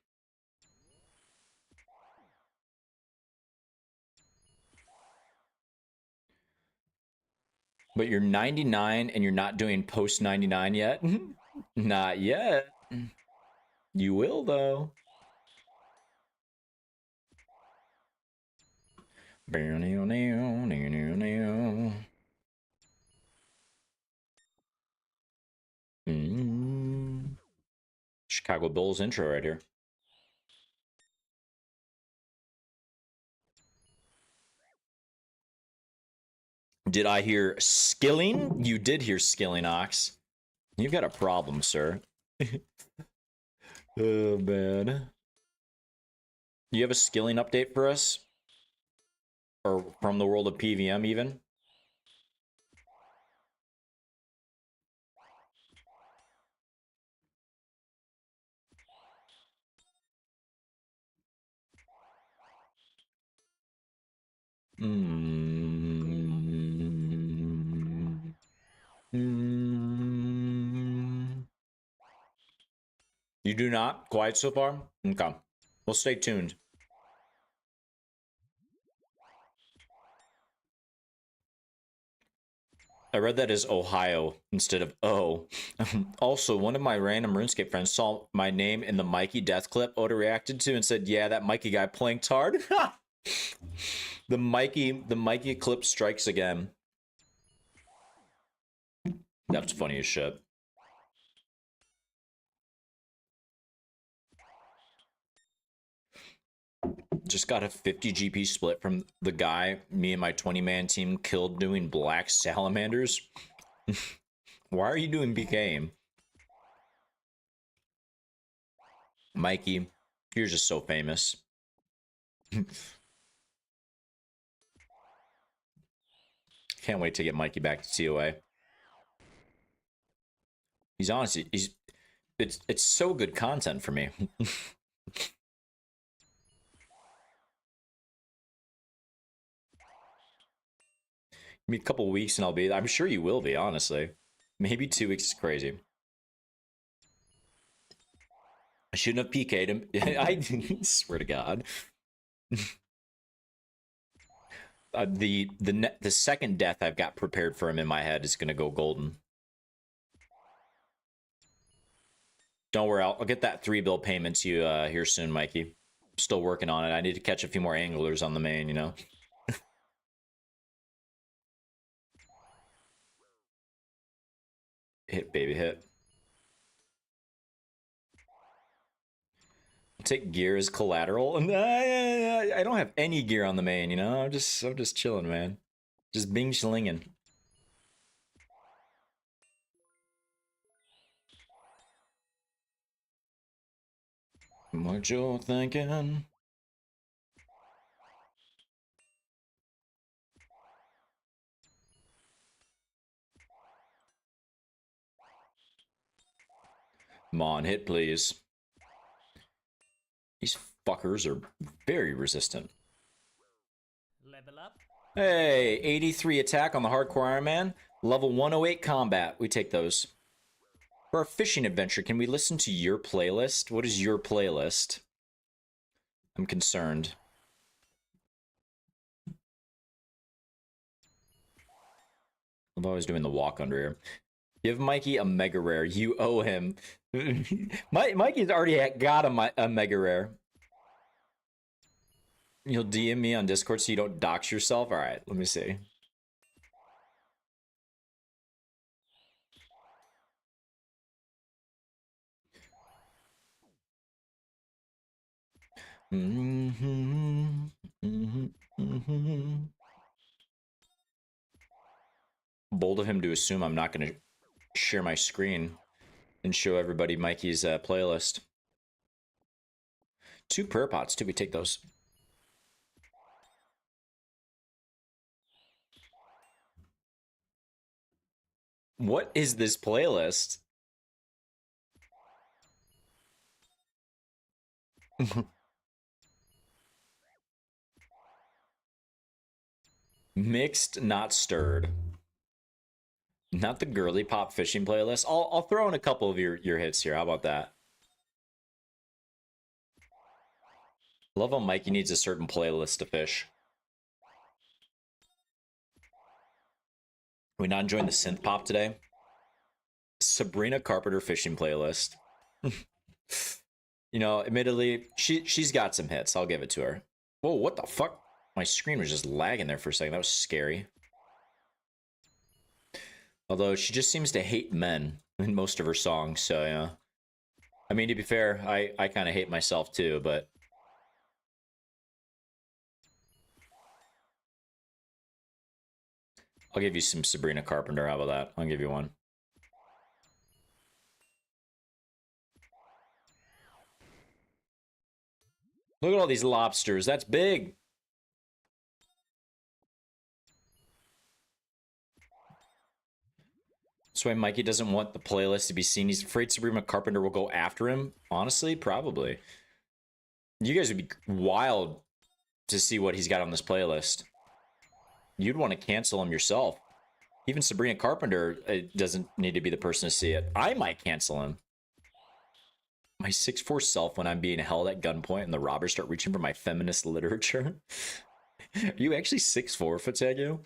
But you're 99 and you're not doing post 99 yet? Not yet. You will, though. Chicago Bulls intro right here. Did I hear skilling? You did hear skilling, Ox. You've got a problem, sir. Oh, man. You have a skilling update for us? Or from the world of PVM, even? You do not? Quiet so far? Okay. Well, stay tuned. I read that as Ohio instead of O. Also, one of my random RuneScape friends saw my name in the Mikey death clip Oda reacted to and said, yeah, that Mikey guy planked hard. The Mikey clip strikes again. That's funny as shit. Just got a 50 GP split from the guy me and my 20-man team killed doing black salamanders. Why are you doing BKM? Mikey, you're just so famous. Can't wait to get Mikey back to TOA. He's honestly, it's so good content for me. Maybe a couple weeks and I'll be. I'm sure you will be, honestly. Maybe 2 weeks is crazy. I shouldn't have PK'd him. I swear to God. The second death I've got prepared for him in my head is gonna go golden. Don't worry, I'll get that 3 bill payment to you here soon, Mikey. Still working on it. I need to catch a few more anglers on the main, you know. Hit, baby, hit. Take gear as collateral. I don't have any gear on the main, you know. I'm just chilling, man. Just bing schlinging. What you thinking? Come on, hit, please. These fuckers are very resistant. Level up. Hey, 83 attack on the Hardcore Iron Man. Level 108 combat. We take those. For our fishing adventure, can we listen to your playlist? What is your playlist? I'm concerned. I'm always doing the walk under here. Give Mikey a mega rare. You owe him. Mikey's already got a mega rare. You'll DM me on Discord so you don't dox yourself? Alright, let me see. Bold of him to assume I'm not going to share my screen and show everybody Mikey's playlist. 2 prayer pots too. We take those. What is this playlist? Mixed, not stirred. Not the girly pop fishing playlist. I'll throw in a couple of your hits here. How about that? Love how Mikey needs a certain playlist to fish. We not enjoying the synth pop today? Sabrina Carpenter fishing playlist. You know, admittedly, she's got some hits. I'll give it to her. Whoa, what the fuck? My screen was just lagging there for a second. That was scary. Although she just seems to hate men in most of her songs, so yeah. I mean, to be fair, I kind of hate myself too, but I'll give you some Sabrina Carpenter. How about that? I'll give you one. Look at all these lobsters. That's big. That's why Mikey doesn't want the playlist to be seen. He's afraid Sabrina Carpenter will go after him. Honestly, probably. You guys would be wild to see what he's got on this playlist. You'd want to cancel him yourself. Even Sabrina Carpenter doesn't need to be the person to see it. I might cancel him. My 6'4" self when I'm being held at gunpoint and the robbers start reaching for my feminist literature. Are you actually 6'4", Fatagu?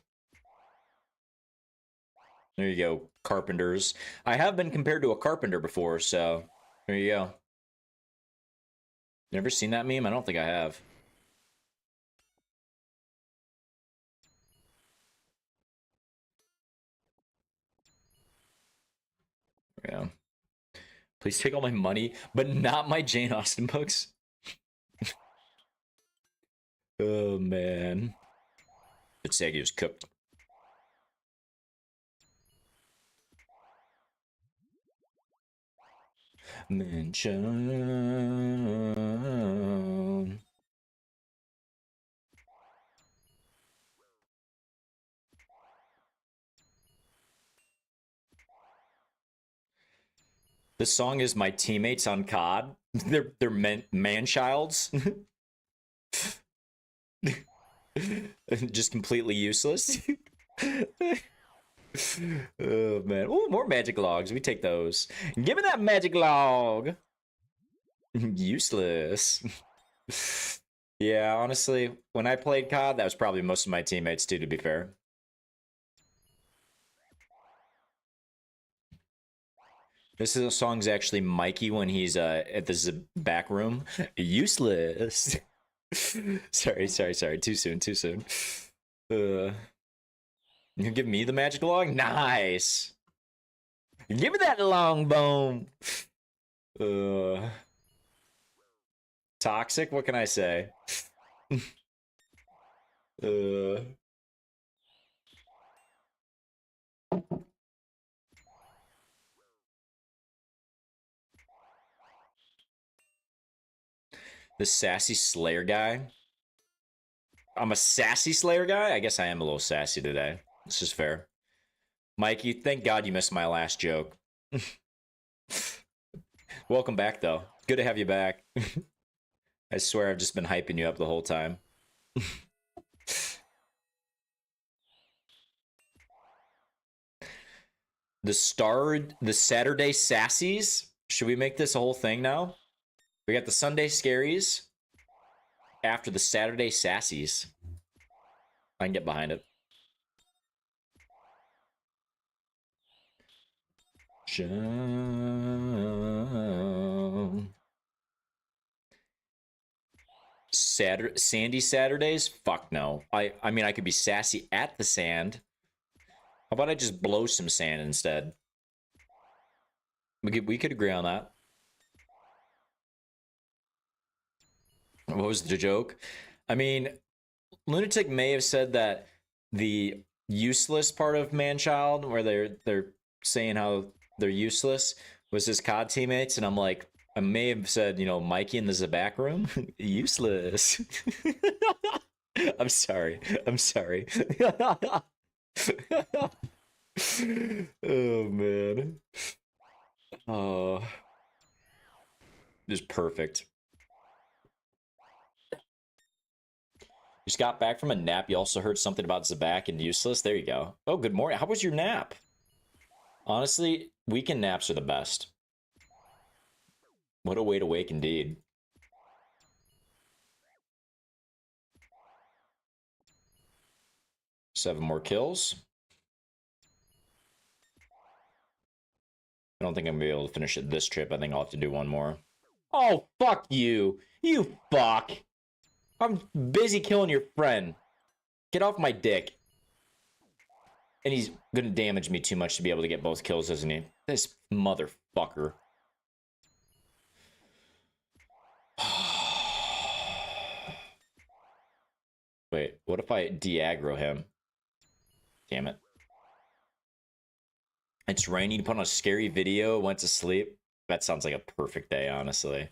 There you go, carpenters. I have been compared to a carpenter before, so there you go. Never seen that meme? I don't think I have. Yeah. Please take all my money, but not my Jane Austen books. Oh, man. Fatagu was cooked. Mention. This song is my teammates on COD. They're man-childs. Just completely useless. Oh man. Oh, more magic logs. We take those. Give me that magic log. Useless. Yeah, honestly, when I played COD, that was probably most of my teammates too, to be fair. This song's actually Mikey when he's at the back room. Useless. Sorry. Too soon. You give me the magic log? Nice. Give me that long bone. Toxic? What can I say? The sassy Slayer guy. I'm a sassy Slayer guy? I guess I am a little sassy today. This is fair. Mikey, thank God you missed my last joke. Welcome back, though. Good to have you back. I swear I've just been hyping you up the whole time. The Saturday Sassies? Should we make this a whole thing now? We got the Sunday Scaries after the Saturday Sassies. I can get behind it. Sandy Saturdays? Fuck no. I mean, I could be sassy at the sand. How about I just blow some sand instead? We could agree on that. What was the joke? I mean, Lunatic may have said that the useless part of Manchild, where they're saying how they're useless, was his COD teammates, and I'm like, I may have said, you know, Mikey in the Zabak room, useless. I'm sorry. Oh man. Oh, just perfect. Just got back from a nap. You also heard something about Zabak and useless. There you go. Oh, good morning. How was your nap? Honestly, weekend naps are the best. What a way to wake indeed. Seven more kills. I don't think I'm gonna be able to finish it this trip. I think I'll have to do one more. Oh, fuck you. You fuck. I'm busy killing your friend. Get off my dick. And he's gonna damage me too much to be able to get both kills, isn't he? This motherfucker. Wait, what if I de-aggro him? Damn it. It's raining, put on a scary video, went to sleep. That sounds like a perfect day, honestly.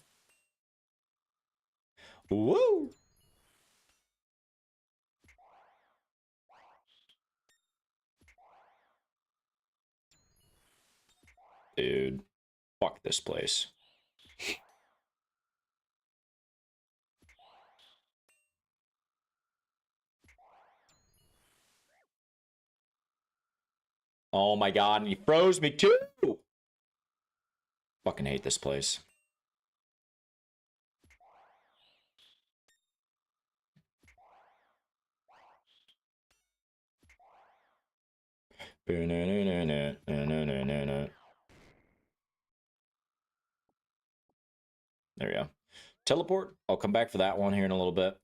Woo! Dude, fuck this place. Oh my god, and he froze me too! Fucking hate this place. There we go. Teleport. I'll come back for that one here in a little bit.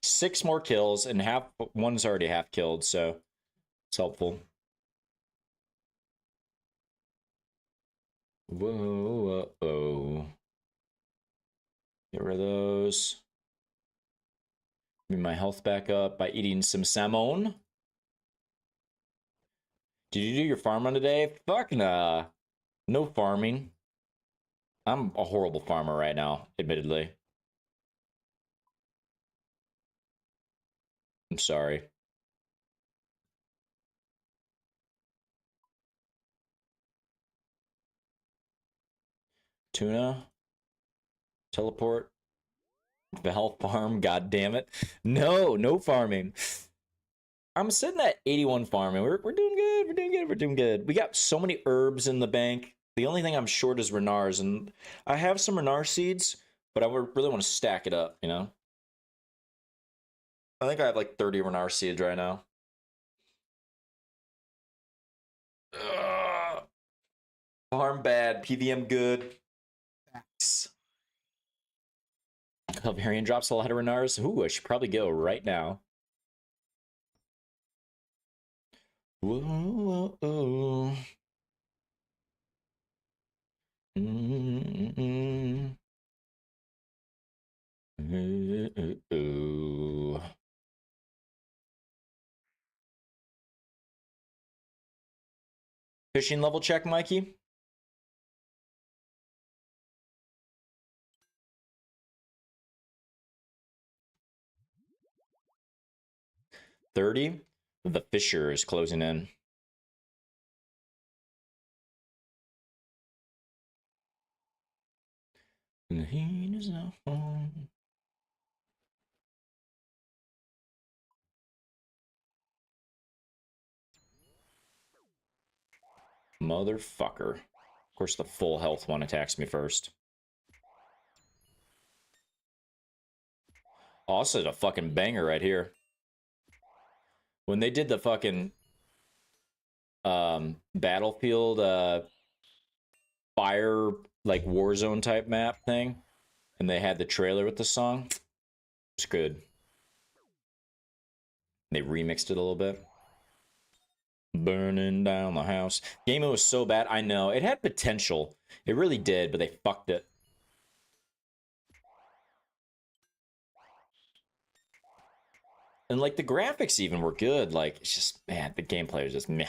Six more kills, and one's already half killed, so it's helpful. Whoa, whoa. Get rid of those. Give me my health back up by eating some salmon. Did you do your farm run today? Fuck nah. No farming. I'm a horrible farmer right now, admittedly. I'm sorry. Tuna. Teleport. Val farm, god damn it. No farming. I'm sitting at 81 farming. We're doing good. We're doing good. We got so many herbs in the bank. The only thing I'm short is Renars, and I have some Renar seeds, but I really want to stack it up, you know? I think I have like 30 Renar seeds right now. Ugh. Farm bad, PVM good. Facts. Valerian drops a lot of Renars. Ooh, I should probably go right now. Whoa, oh. Fishing level check, Mikey. $30. The Fisher is closing in. And the heat is not on. Motherfucker. Of course, the full health one attacks me first. Also, a fucking banger right here. When they did the fucking Battlefield fire like Warzone type map thing, and they had the trailer with the song, it's good. They remixed it a little bit. Burning down the house. Game was so bad. I know it had potential. It really did, but they fucked it. And like the graphics even were good. Like it's just, man, the gameplay was just meh.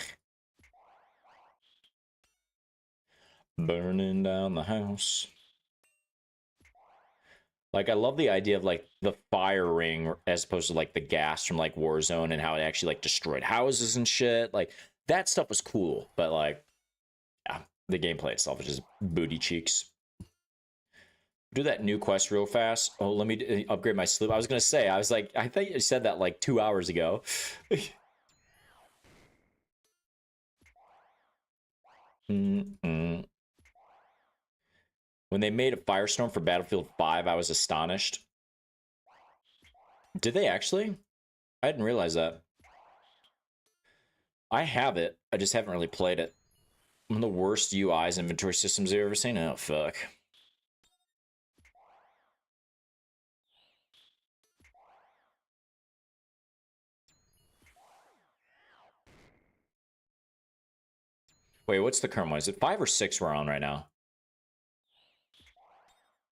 Burning down the house. Like I love the idea of like the fire ring as opposed to like the gas from like Warzone and how it actually like destroyed houses and shit. Like that stuff was cool, but like yeah, the gameplay itself is just booty cheeks. Do that new quest real fast. Oh, let me upgrade my sleep. I was gonna say, I was like, I think you said that like 2 hours ago. When they made a Firestorm for Battlefield 5, I was astonished. Did they actually? I didn't realize that. I have it. I just haven't really played it. One of the worst UIs inventory systems I've ever seen. Oh, fuck. Wait, what's the current one? Is it 5 or 6 we're on right now?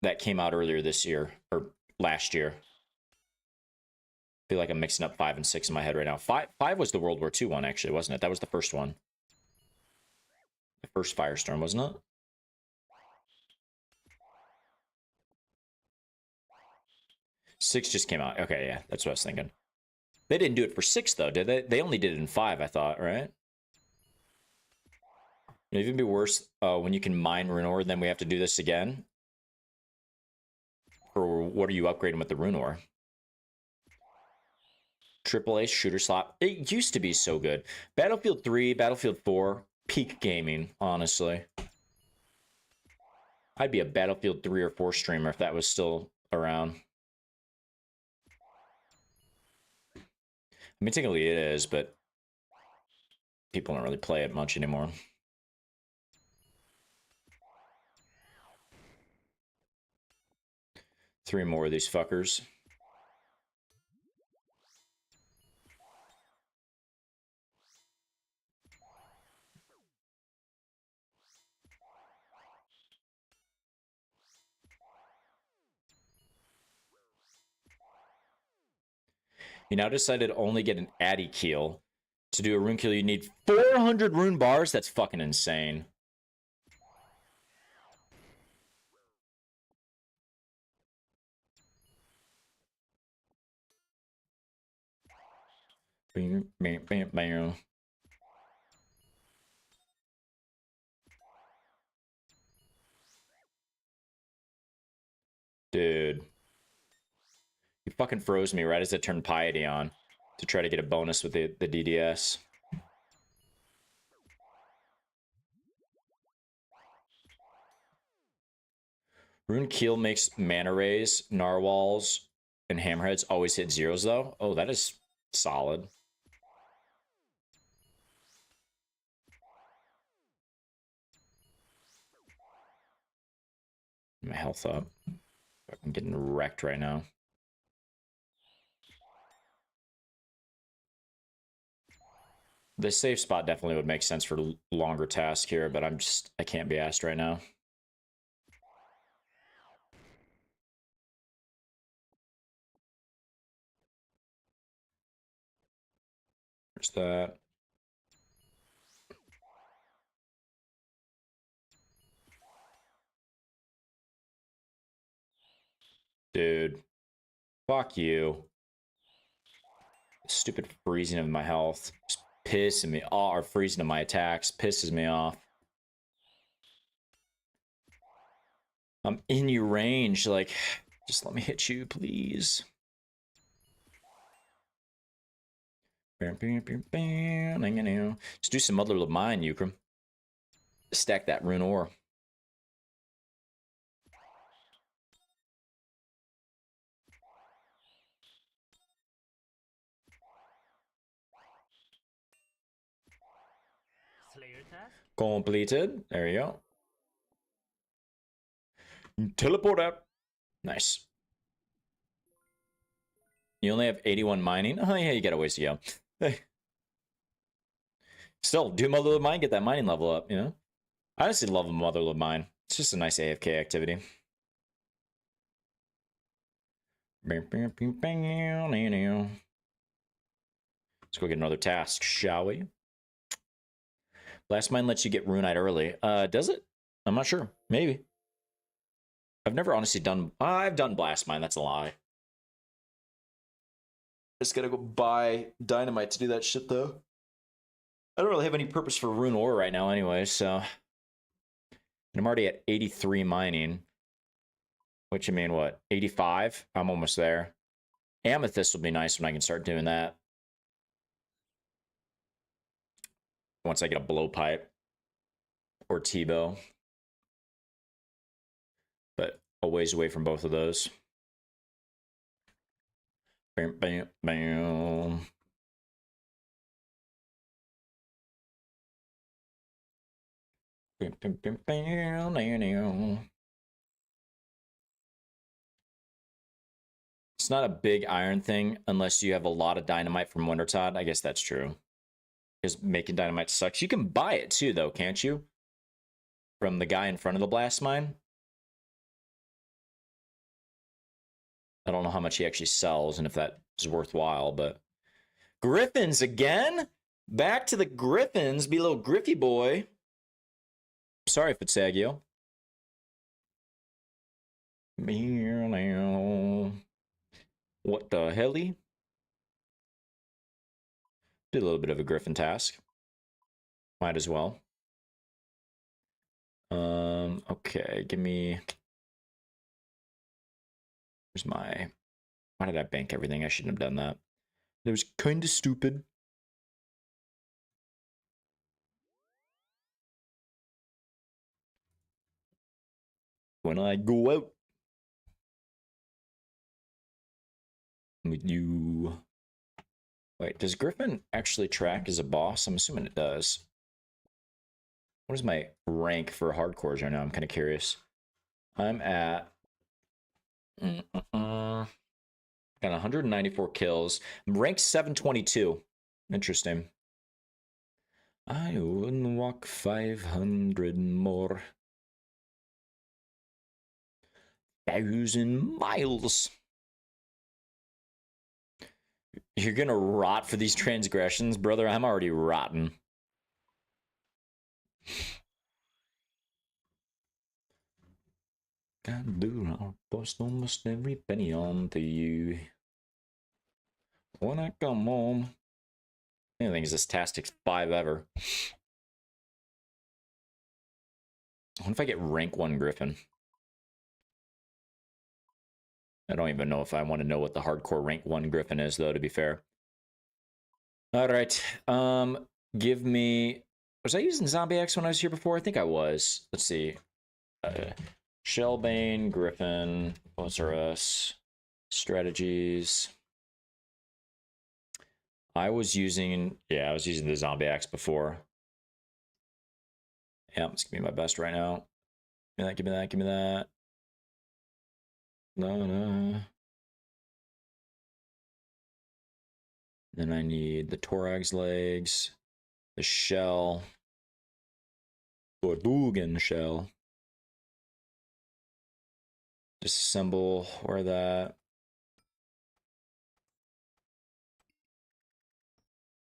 That came out earlier this year, or last year. I feel like I'm mixing up 5 and 6 in my head right now. Five was the World War II one, actually, wasn't it? That was the first one. The first Firestorm, wasn't it? Six just came out. Okay, yeah, that's what I was thinking. They didn't do it for 6, though, did they? They only did it in 5, I thought, right? It'd even be worse when you can mine rune ore, then we have to do this again. Or what are you upgrading with the rune ore? Triple A shooter slot. It used to be so good. Battlefield 3, Battlefield 4, peak gaming, honestly. I'd be a Battlefield 3 or 4 streamer if that was still around. I mean, technically it is, but people don't really play it much anymore. Three more of these fuckers. You now decided to only get an Addy Keel. To do a rune kill, you need 400 rune bars? That's fucking insane. Bam, bam, bam, bam. Dude. You fucking froze me right as I turned Piety on to try to get a bonus with the DDS. Rune Keel makes mana rays, narwhals, and hammerheads always hit zeros, though. Oh, that is solid. My health up. I'm getting wrecked right now. The safe spot definitely would make sense for longer task here, but I can't be asked right now. There's that. Dude. Fuck you. Stupid freezing of my health. Just pissing me off, or freezing of my attacks. Pisses me off. I'm in your range, like, just let me hit you, please. Just do some Mother of Mine, Ukram. Stack that rune ore. Slayer task? Completed. There you go. Teleport out. Nice. You only have 81 mining? Oh, yeah, you got a ways to go. Still, do Mother of Mine, get that mining level up, you know? I honestly love Mother of Mine. It's just a nice AFK activity. Let's go get another task, shall we? Blast Mine lets you get Runite early. Does it? I'm not sure. Maybe. I've never honestly done... I've done Blast Mine. That's a lie. Just gotta go buy dynamite to do that shit, though. I don't really have any purpose for rune ore right now anyway, so... And I'm already at 83 mining. Which, I mean, what? 85? I'm almost there. Amethyst will be nice when I can start doing that. Once I get a blowpipe. Or T-bow. But a ways away from both of those. Bam, bam, bam. It's not a big iron thing unless you have a lot of dynamite from Wintertod. I guess that's true. Because making dynamite sucks. You can buy it too, though, can't you? From the guy in front of the blast mine. I don't know how much he actually sells and if that is worthwhile, but Griffins again? Back to the Griffins, be a little Griffy boy. Sorry, Fitzagio. What the helly? Did a little bit of a Griffin task. Might as well. Okay, give me. Where's my. Why did I bank everything? I shouldn't have done that. It was kind of stupid. When I go out with you. Wait, does Griffin actually track as a boss? I'm assuming it does. What is my rank for hardcores right now? I'm kind of curious. I'm at got 194 kills. I'm ranked 722. Interesting. I wouldn't walk 500 more. 1,000 miles. You're gonna rot for these transgressions, brother. I'm already rotten. Can do our post almost every penny on to you. When I come home. I don't think it's this task takes 5 ever. What if I get rank 1 Griffin? I don't even know if I want to know what the hardcore rank 1 Griffin is, though, to be fair. Alright. Give me... Was I using Zombie X when I was here before? I think I was. Let's see. Shellbane, Griffin, OSRS, strategies. I was using the Zombie Axe before. Yeah, it's gonna be my best right now. Give me that, give me that, give me that. No. Then I need the Torag's legs, the shell, Tordugan shell. Disassemble, where that.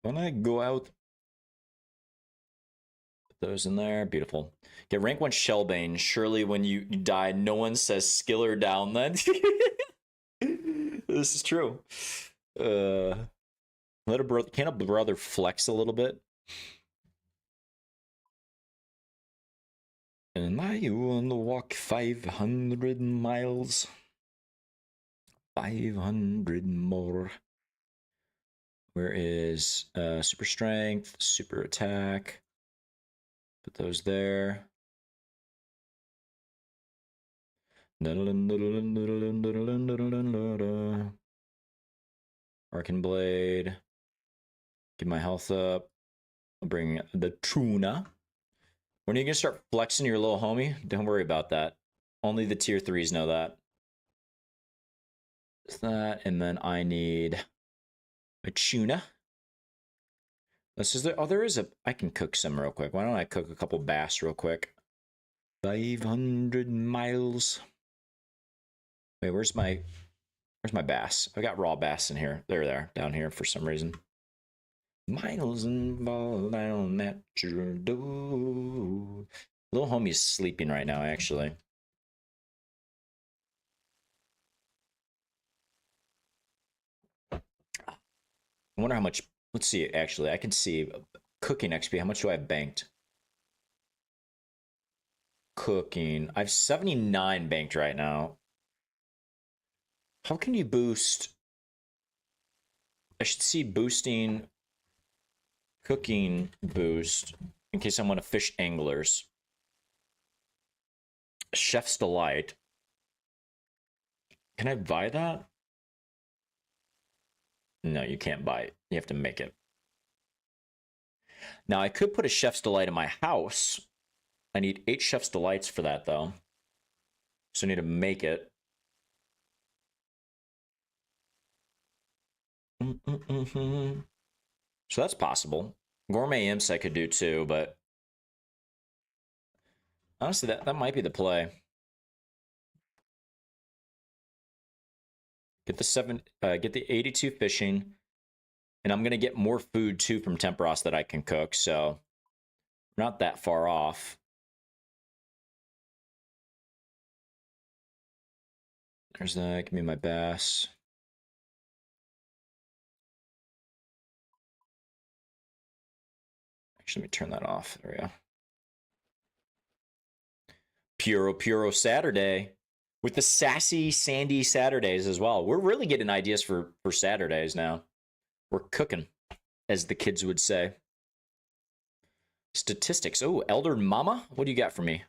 When I go out, put those in there. Beautiful. Get rank 1 Shellbane. Surely when you die, no one says skiller down then. This is true. Let a brother, can a brother flex a little bit? And I want to walk 500 miles. 500 more. Where is super strength, super attack? Put those there. Arcan blade. Get my health up. I'll bring the tuna. When are you gonna start flexing your little homie? Don't worry about that. Only the tier 3s know that. Is that, and then I need a tuna. This is there. Oh, there is a. I can cook some real quick. Why don't I cook a couple bass real quick? 500 miles. Wait, where's my bass? I got raw bass in here. They're down here for some reason. Miles and ball down at your door. Little homie's sleeping right now, actually. I wonder how much. Let's see, actually. I can see cooking XP. How much do I have banked? Cooking. I have 79 banked right now. How can you boost? I should see boosting cooking boost in case I want to fish anglers. Chef's Delight. Can I buy that? No, you can't buy it. You have to make it. Now, I could put a Chef's Delight in my house I need 8 Chef's Delights for that, though. So I need to make it. So that's possible. Gourmet imps I could do too, but honestly, that might be the play. Get the 82 fishing, and I'm gonna get more food too from Temperos that I can cook. So not that far off. There's that. Give me my bass. Actually, let me turn that off. There we go. Puro Saturday with the sassy Sandy Saturdays as well. We're really getting ideas for Saturdays now. We're cooking, as the kids would say. Statistics. Oh, Elder Mama, what do you got for me?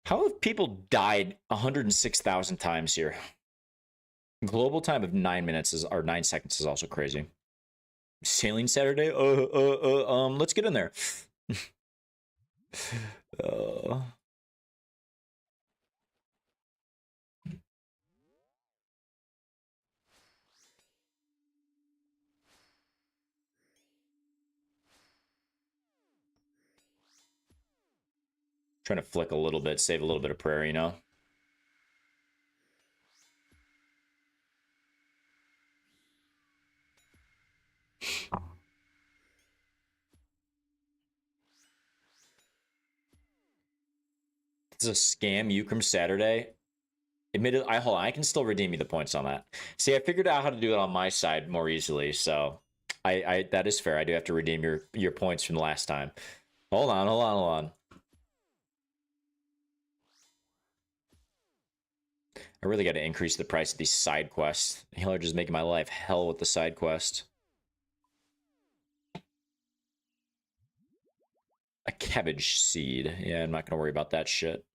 How have people died 106,000 times here? Global time of 9 minutes or 9 seconds is also crazy. Sailing Saturday? Let's get in there. Trying to flick a little bit, save a little bit of prayer, you know? This is a scam Eucrim Saturday. Admitted, hold on, I can still redeem you the points on that. See, I figured out how to do it on my side more easily, so I that is fair. I do have to redeem your points from the last time. Hold on. I really got to increase the price of these side quests. Healer just making my life hell with the side quest. A cabbage seed. Yeah, I'm not going to worry about that shit.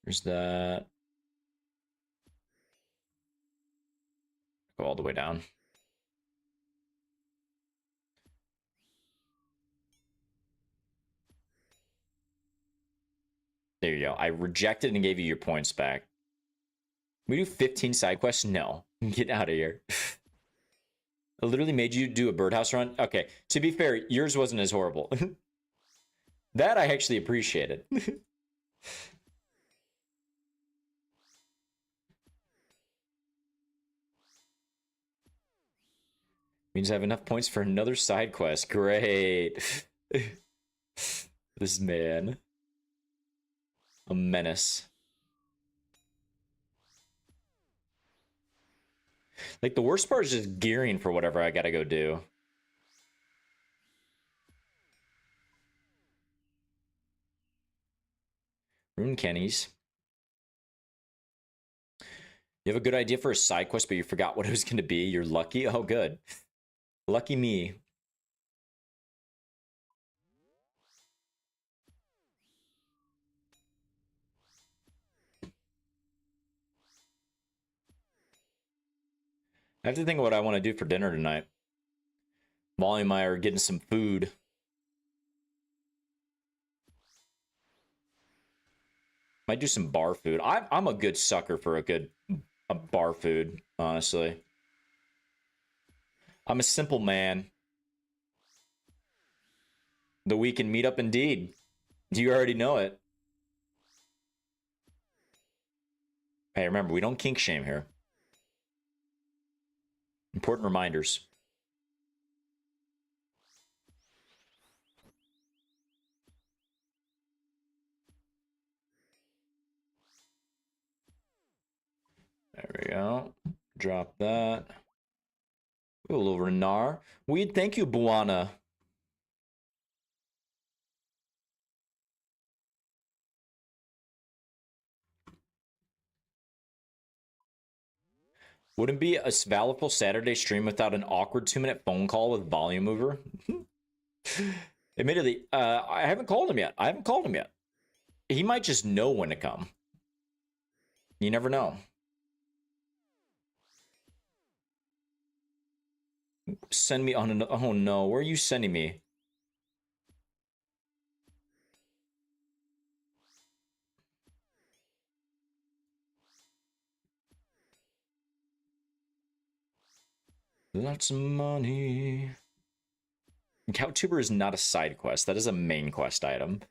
There's that. Go all the way down. There you go. I rejected and gave you your points back. We do 15 side quests? No. Get out of here. I literally made you do a birdhouse run? Okay. To be fair, yours wasn't as horrible. That I actually appreciated. Means I have enough points for another side quest. Great. This man. A menace. Like, the worst part is just gearing for whatever I gotta go do. Rune Kenny's. You have a good idea for a side quest, but you forgot what it was gonna be. You're lucky? Oh, good. Lucky me. I have to think of what I want to do for dinner tonight. Molly and I are getting some food. Might do some bar food. I'm a good sucker for a bar food, honestly. I'm a simple man. The weekend meetup indeed. You already know it. Hey, remember, we don't kink shame here. Important reminders. There we go. Drop that. Ooh, a little Renard. Weed, thank you, Buana. Wouldn't be a Valorful Saturday stream without an awkward 2-minute phone call with Volume Mover. Admittedly, I haven't called him yet. He might just know when to come. You never know. Send me on an... Oh no, where are you sending me? Lots of money. Cowtuber is not a side quest. That is a main quest item.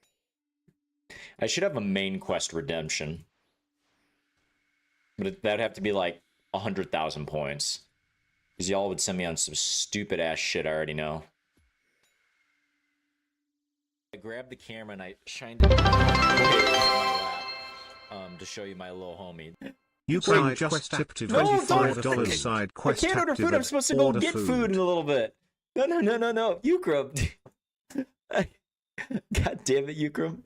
I should have a main quest redemption. But that'd have to be like 100,000 points. Because y'all would send me on some stupid ass shit I already know. I grabbed the camera and I shined it on my lap, to show you my little homie. Ukraine just tipped No, $24 don't. side quest. I can't order food. I'm supposed to go get food in a little bit. No. Ukram. God damn it, Ukram.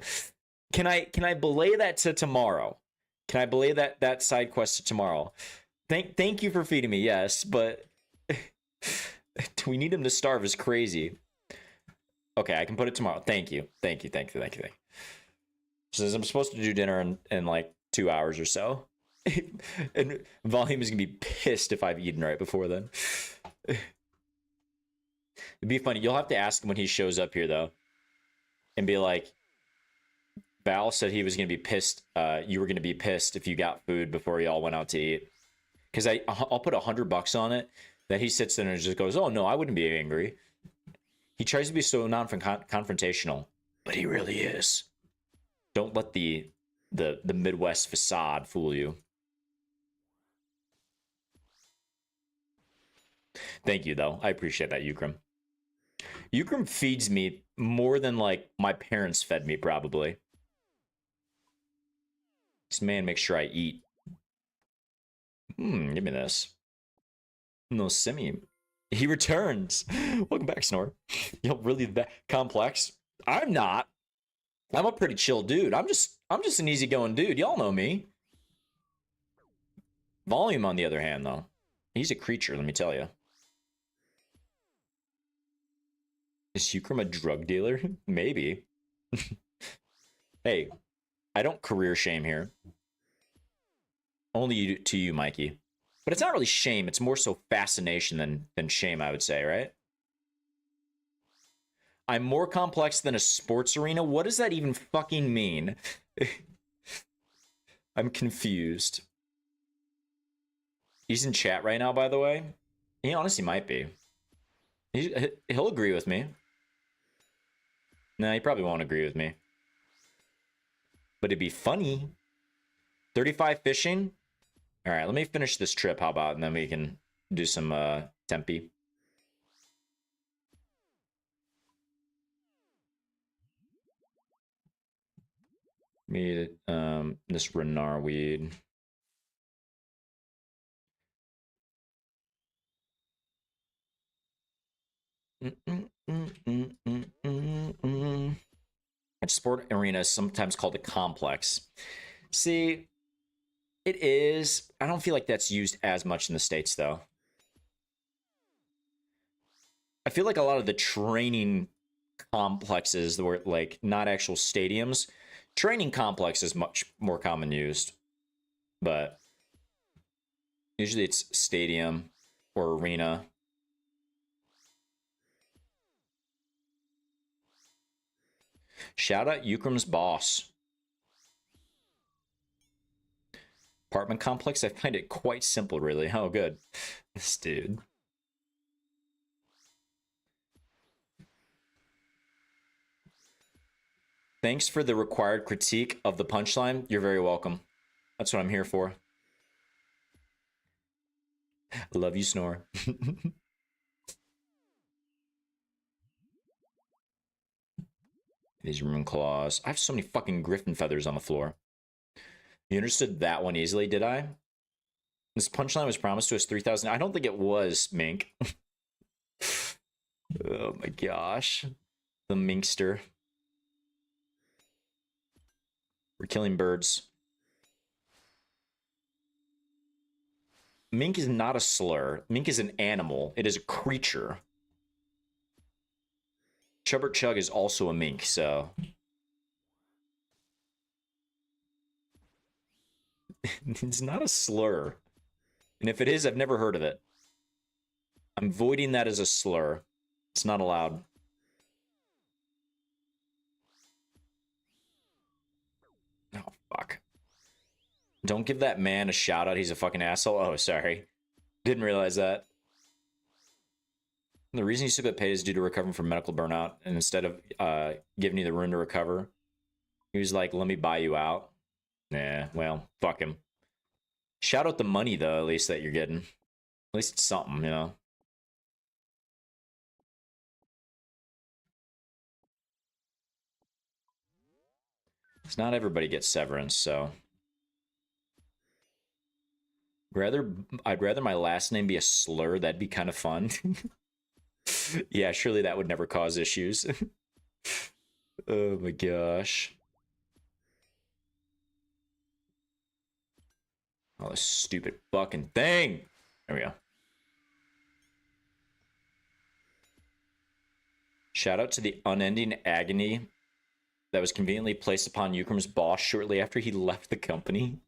Can I belay that to tomorrow? Can I belay that side quest to tomorrow? Thank you for feeding me, yes, but we need him to starve is crazy. Okay, I can put it tomorrow. Thank you. Since I'm supposed to do dinner in like 2 hours or so. And Volume is gonna be pissed if I've eaten right before then. It'd be funny. You'll have to ask him when he shows up here though, and be like, "Val said he was gonna be pissed. You were gonna be pissed if you got food before y'all went out to eat." Because I'll put $100 on it. That he sits there and just goes, "Oh no, I wouldn't be angry." He tries to be so non-confrontational, but he really is. Don't let the Midwest facade fool you. Thank you, though. I appreciate that, Ukram. Ukram feeds me more than, like, my parents fed me, probably. This man makes sure I eat. Give me this. No semi. He returns. Welcome back, Snore. You're really that complex. I'm not. I'm a pretty chill dude. I'm just an easygoing dude. Y'all know me. Volume, on the other hand, though, he's a creature, let me tell you. Is Ukram a drug dealer? Maybe. Hey, I don't career shame here. Only to you, Mikey. But it's not really shame. It's more so fascination than shame, I would say, right? I'm more complex than a sports arena? What does that even fucking mean? I'm confused. He's in chat right now, by the way. He honestly might be. He'll agree with me. Nah, he probably won't agree with me. But it'd be funny. 35 fishing? All right, let me finish this trip, how about? And then we can do some Tempe. Need this Renar weed. A sport arena is sometimes called a complex. See, it is. I don't feel like that's used as much in the States, though. I feel like a lot of the training complexes that were like not actual stadiums, training complex is much more common used, but usually it's stadium or arena. Shout out Ukram's boss. Apartment complex, I find it quite simple, really. Oh, good. This dude. Thanks for the required critique of the punchline. You're very welcome. That's what I'm here for. Love you, Snore. These rune claws. I have so many fucking griffin feathers on the floor. You understood that one easily, did I? This punchline was promised to us 3,000. I don't think it was, Mink. Oh my gosh. The Minkster. We're killing birds. Mink is not a slur. Mink is an animal. It is a creature. Chubbert Chug is also a mink, so... It's not a slur. And if it is, I've never heard of it. I'm voiding that as a slur. It's not allowed. Oh, fuck. Don't give that man a shout out. He's a fucking asshole. Oh, sorry. Didn't realize that. The reason you still get paid is due to recovering from medical burnout. And instead of giving you the room to recover, he was like, let me buy you out. Nah, well, fuck him. Shout out the money, though, at least, that you're getting. At least it's something, you know? It's not everybody gets severance, so... I'd rather my last name be a slur. That'd be kind of fun. Yeah, surely that would never cause issues. Oh my gosh. Oh, this stupid fucking thing. There we go. Shout out to the unending agony that was conveniently placed upon Euchre's boss shortly after he left the company.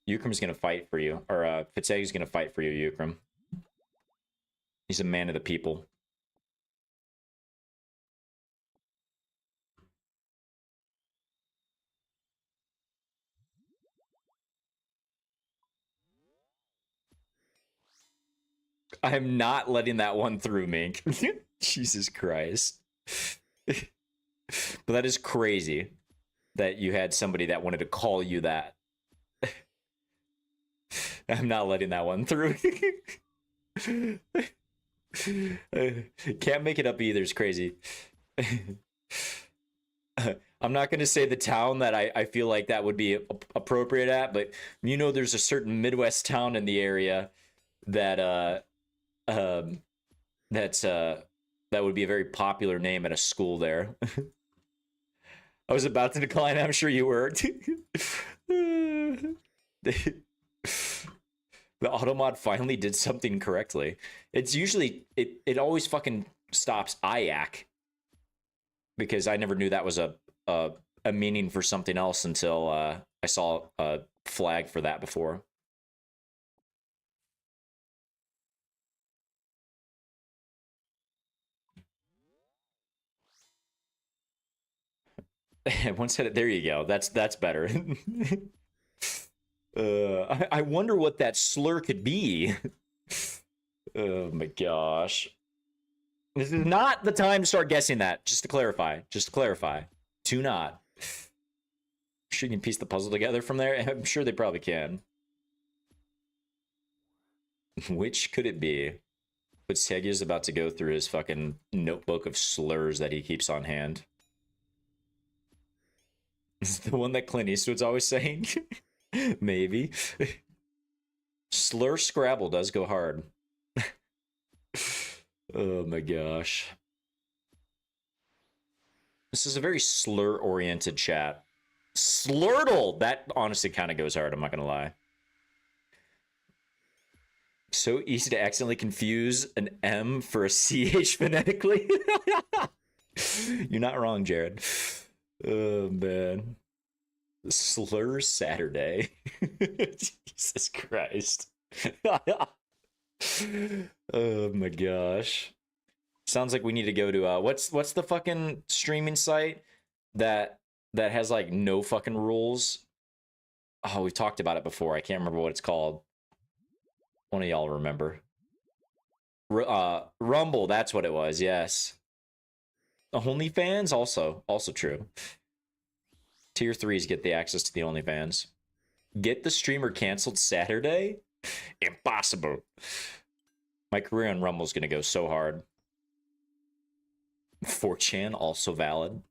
Euchre's gonna fight for you. Or, Fitzeg's gonna fight for you, Euchre. He's a man of the people. I'm not letting that one through, Mink. Jesus Christ. But that is crazy that you had somebody that wanted to call you that. I'm not letting that one through. Can't make it up either. It's crazy. I'm not going to say the town that I feel like that would be appropriate at, but you know there's a certain Midwest town in the area that that would be a very popular name at a school there. I was about to decline. I'm sure you were. The automod finally did something correctly. It's usually it always fucking stops IAC because I never knew that was a meaning for something else until I saw a flag for that before. One said it. There you go. That's better. I wonder what that slur could be. Oh my gosh. This is not the time to start guessing that. Just to clarify. Do not. Sure you can piece the puzzle together from there. I'm sure they probably can. Which could it be? But Segi is about to go through his fucking notebook of slurs that he keeps on hand. Is it the one that Clint Eastwood's always saying? Maybe. Slur Scrabble does go hard. Oh my gosh. This is a very slur-oriented chat. Slurtle! That honestly kind of goes hard, I'm not gonna lie. So easy to accidentally confuse an M for a CH phonetically. You're not wrong, Jared. Oh, man. Slur Saturday. Jesus Christ. Oh my gosh. Sounds like we need to go to what's the fucking streaming site that has like no fucking rules? Oh, we've talked about it before. I can't remember what it's called. One of y'all remember. Rumble, that's what it was. Yes. OnlyFans also true. Tier 3s get the access to the OnlyFans. Get the streamer canceled Saturday? Impossible. My career on Rumble's gonna go so hard. 4chan, also valid.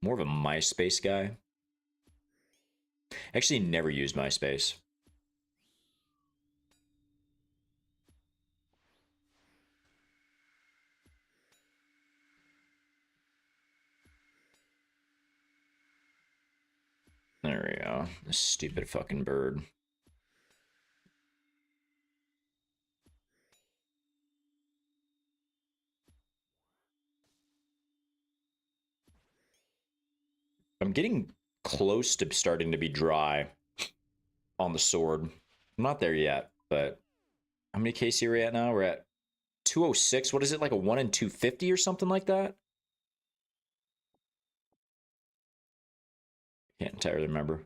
More of a MySpace guy. Actually, never used MySpace. There we go. This stupid fucking bird. I'm getting close to starting to be dry on the sword. I'm not there yet, but how many KC are we at now? We're at 206. What is it, like a 1 in 250 or something like that? Can't entirely remember.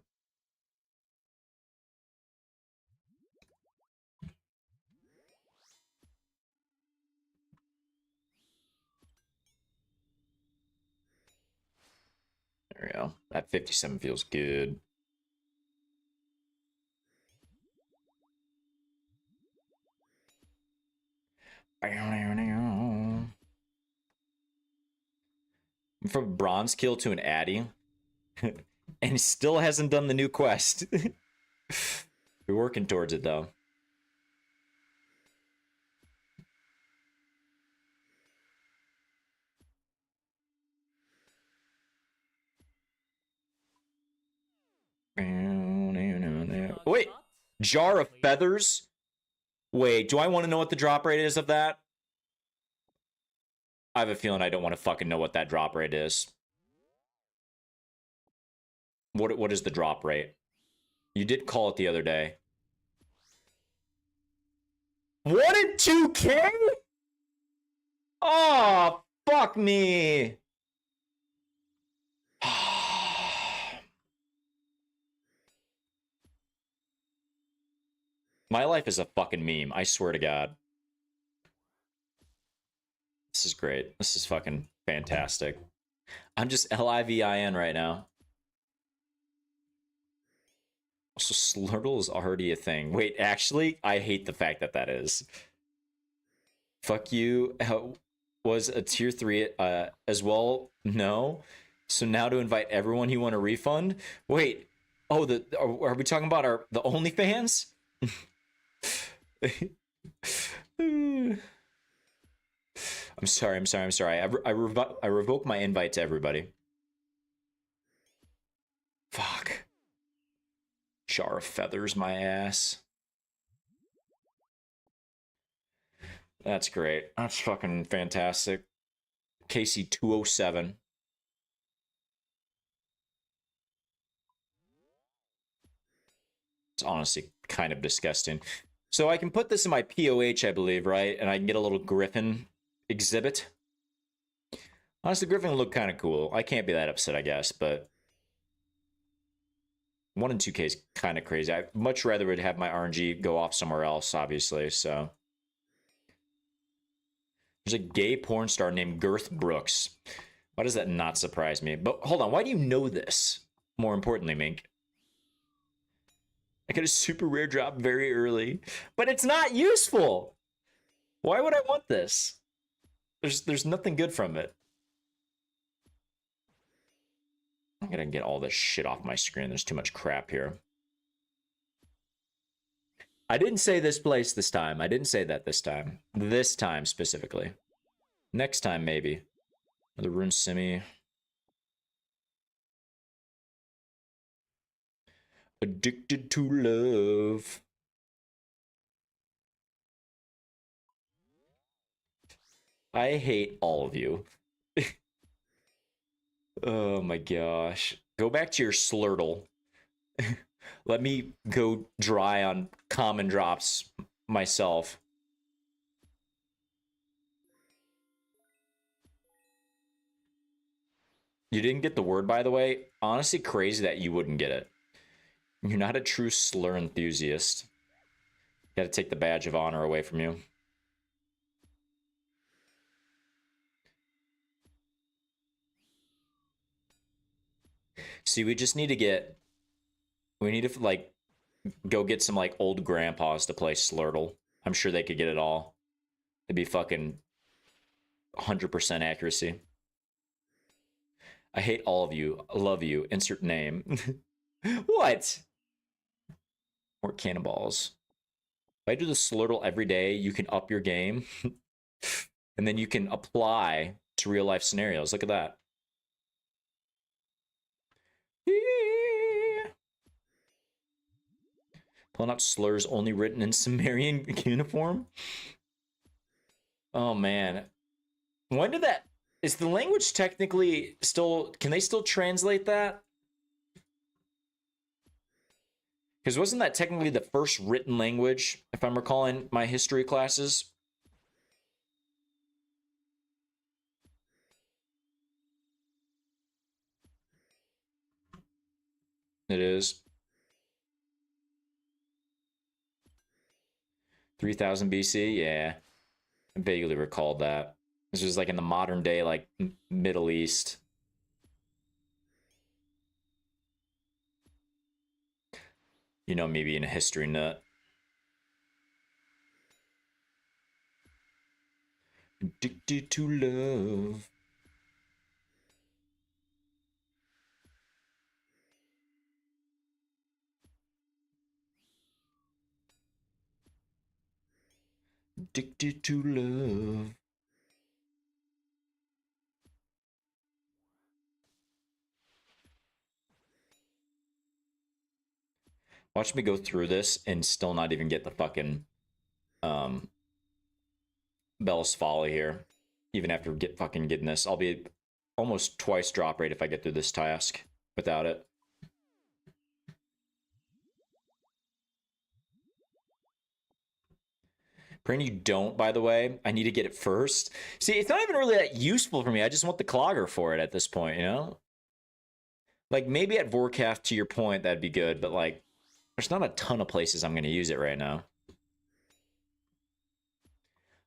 There we go. That 57 feels good. From bronze kill to an Addy. And he still hasn't done the new quest. We're working towards it though. Wait, jar of feathers? Wait, do I want to know what the drop rate is of that? I have a feeling I don't want to fucking know what that drop rate is. What is the drop rate? You did call it the other day. 1 in 2K? Oh, fuck me. My life is a fucking meme. I swear to God. This is great. This is fucking fantastic. I'm just LIVIN right now. So Slurtle is already a thing. Wait, actually, I hate the fact that that is. Fuck you. Was a tier 3 as well? No. So now to invite everyone you want a refund? Wait. Oh, are we talking about the OnlyFans? I'm sorry. I revoke my invite to everybody. Fuck. Jar of feathers, my ass. That's great. That's fucking fantastic. KC 207. It's honestly kind of disgusting. So I can put this in my POH, I believe, right? And I can get a little griffin exhibit. Honestly, griffin would look kind of cool. I can't be that upset, I guess, but 1 in 2K is kind of crazy. I'd much rather would have my RNG go off somewhere else, obviously, so. There's a gay porn star named Girth Brooks. Why does that not surprise me? But hold on, why do you know this? More importantly, Mink. I got a super rare drop very early, but it's not useful. Why would I want this? There's nothing good from it. I'm gonna get all this shit off my screen. There's too much crap here. I didn't say this place this time. I didn't say that this time. This time specifically. Next time, maybe. The Rune Simi. Addicted to love. I hate all of you. Oh my gosh. Go back to your Slurtle. Let me go dry on common drops myself. You didn't get the word, by the way. Honestly, crazy that you wouldn't get it. You're not a true slur enthusiast. Gotta take the badge of honor away from you. See, we just need to get... We need to, like, go get some, like, old grandpas to play Slurtle. I'm sure they could get it all. It'd be fucking 100% accuracy. I hate all of you. I love you. Insert name. What? More cannonballs. If I do the Slurtle every day, you can up your game. And then you can apply to real life scenarios. Look at that. Pulling out slurs only written in Sumerian uniform. Oh man. When did that... Is the language technically still... Can they still translate that? Because wasn't that technically the first written language, if I'm recalling my history classes? It is. 3000 BC? Yeah. I vaguely recalled that. This was like in the modern day, like Middle East. You know, me being a history nut. Addicted to love. Addicted to love. Watch me go through this and still not even get the fucking Bell's Folly here. Even after getting this. I'll be almost twice drop rate if I get through this task without it. Praying you don't, by the way. I need to get it first. See, it's not even really that useful for me. I just want the clogger for it at this point, you know? Like, maybe at Vorkath, to your point, that'd be good, but, like, there's not a ton of places I'm going to use it right now.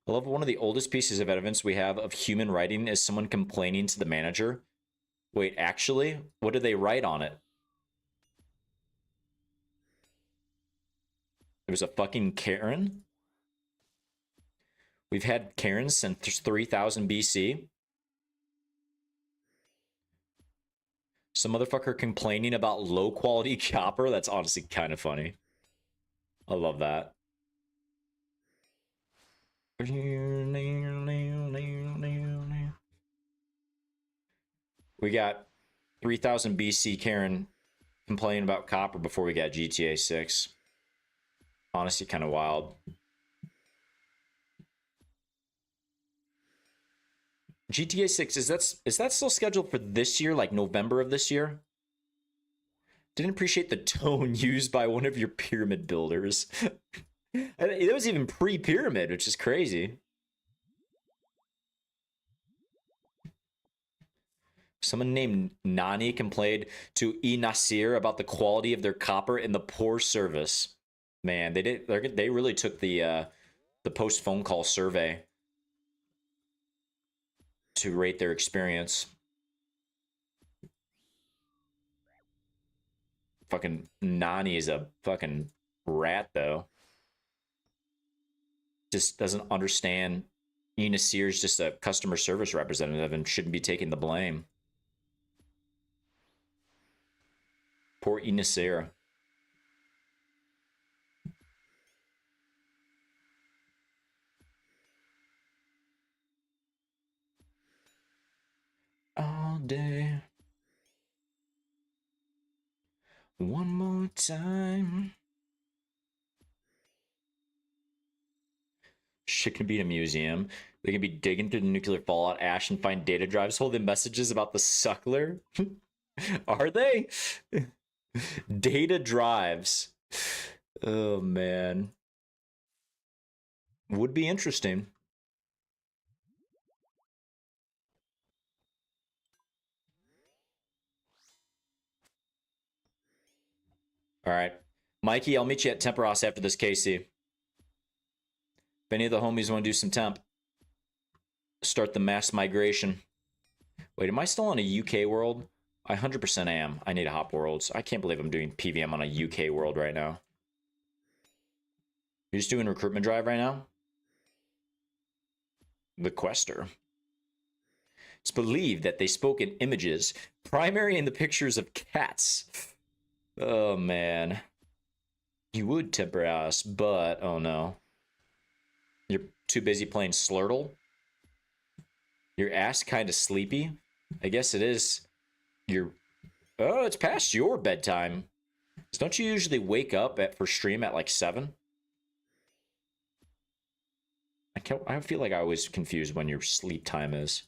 I love one of the oldest pieces of evidence we have of human writing is someone complaining to the manager. Wait, actually? What did they write on it? It was a fucking Karen? We've had Karens since 3000 BC. Some motherfucker complaining about low quality copper. That's honestly kind of funny. I love that. We got 3000 BC Karen complaining about copper before we got GTA 6. Honestly, kind of wild. GTA 6, is that still scheduled for this year, like November of this year? Didn't appreciate the tone used by one of your pyramid builders. It was even pre-pyramid, which is crazy. Someone named Nani complained to E. Nasir about the quality of their copper and the poor service. Man, they really took the post phone call survey to rate their experience. Fucking Nani is a fucking rat, though. Just doesn't understand. Ina Sears just a customer service representative and shouldn't be taking the blame. Poor Ina Sarah. All day. One more time. Shit can be in a museum. They can be digging through the nuclear fallout ash and find data drives holding messages about the suckler. Are they? Data drives. Oh, man. Would be interesting. All right. Mikey, I'll meet you at Temperos after this, KC. If any of the homies want to do some temp, start the mass migration. Wait, am I still on a UK world? I 100% am. I need to hop worlds. I can't believe I'm doing PVM on a UK world right now. You're just doing recruitment drive right now? The Quester. It's believed that they spoke in images, primary in the pictures of cats. Oh, man. You would temper us, but oh no. You're too busy playing Slurtle? Your ass kind of sleepy? I guess it is. Oh, it's past your bedtime. So don't you usually wake up for stream at like 7? I feel like I always confused when your sleep time is.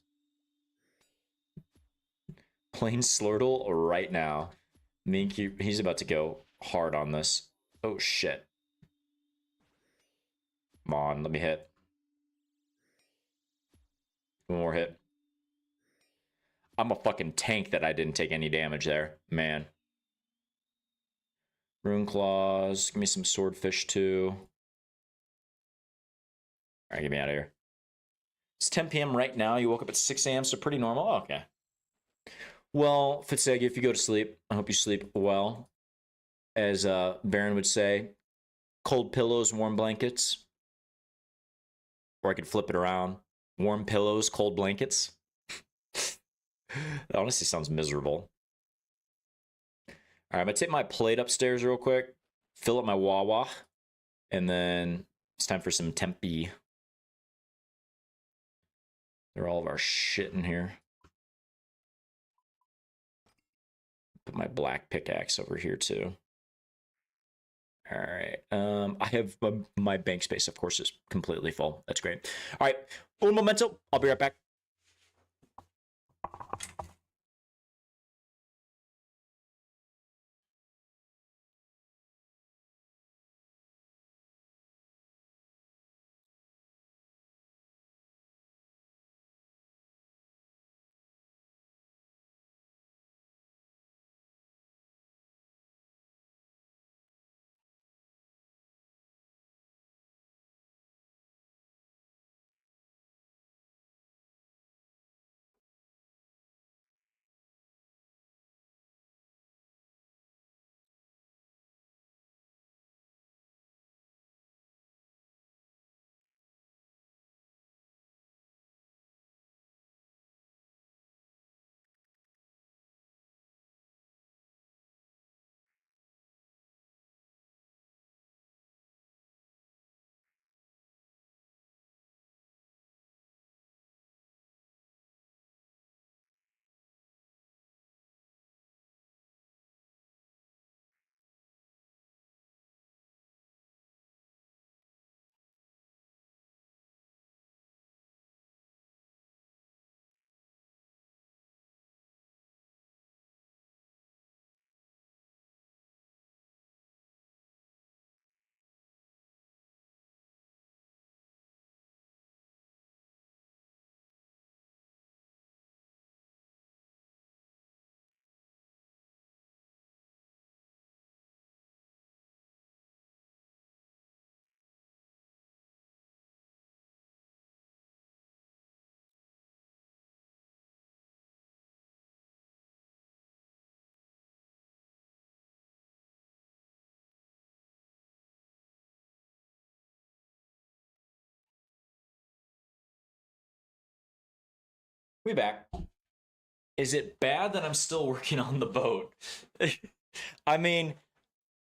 Playing Slurtle right now. Mink, he's about to go hard on this. Oh, shit. Come on, let me hit. One more hit. I'm a fucking tank that I didn't take any damage there. Man. Rune Claws. Give me some Swordfish, too. Alright, get me out of here. It's 10 p.m. right now. You woke up at 6 a.m., so pretty normal. Oh, okay. Well, Fitzeggy, if you go to sleep, I hope you sleep well. As Baron would say, cold pillows, warm blankets. Or I could flip it around. Warm pillows, cold blankets. That honestly sounds miserable. All right, I'm going to take my plate upstairs real quick, fill up my Wawa, and then it's time for some Tempe. They're all of our shit in here. Put my black pickaxe over here too. All right. I have my bank space, of course, is completely full. That's great. All right. Un momento. I'll be right back. We back. Is it bad that I'm still working on the boat? I mean,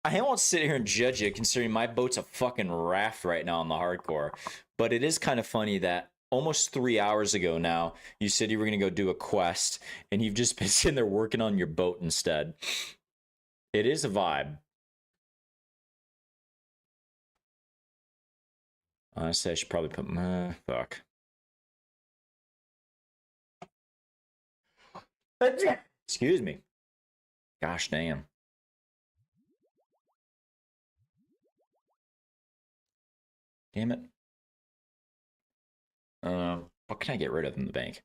I won't sit here and judge it considering my boat's a fucking raft right now on the hardcore. But it is kind of funny that almost 3 hours ago now, you said you were going to go do a quest and you've just been sitting there working on your boat instead. It is a vibe. Honestly, I should probably put my... fuck. Excuse me. Gosh damn. Damn it. What can I get rid of in the bank?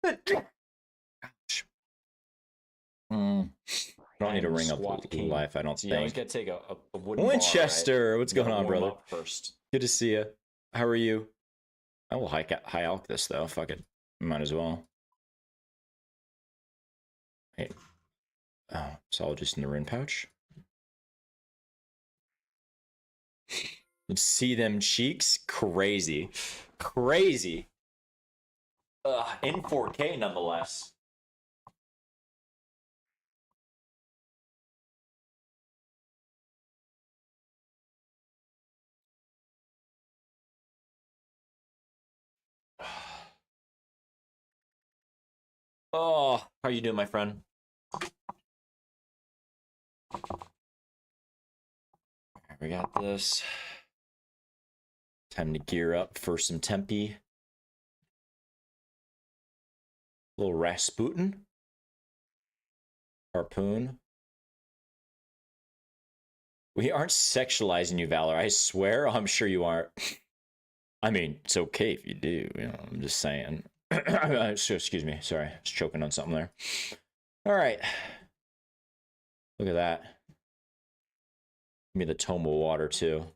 Gosh. I don't need to ring up life, I don't think. You always gotta take a wooden Winchester, bar, right? what's going on, Warm brother? up first. Good to see you. How are you? I will high alch this though. Fuck it. Might as well. Hey. Oh, it's all just in the rune pouch. Let's see them cheeks. Crazy. Crazy. In 4K nonetheless. Oh, how you doing, my friend? We got this. Time to gear up for some Tempe. Little Rasputin. Harpoon. We aren't sexualizing you, Valor. I swear, I'm sure you aren't. I mean, it's okay if you do. You know, I'm just saying. Excuse me. Sorry, I was choking on something there. All right. Look at that. Give me the tome of water too.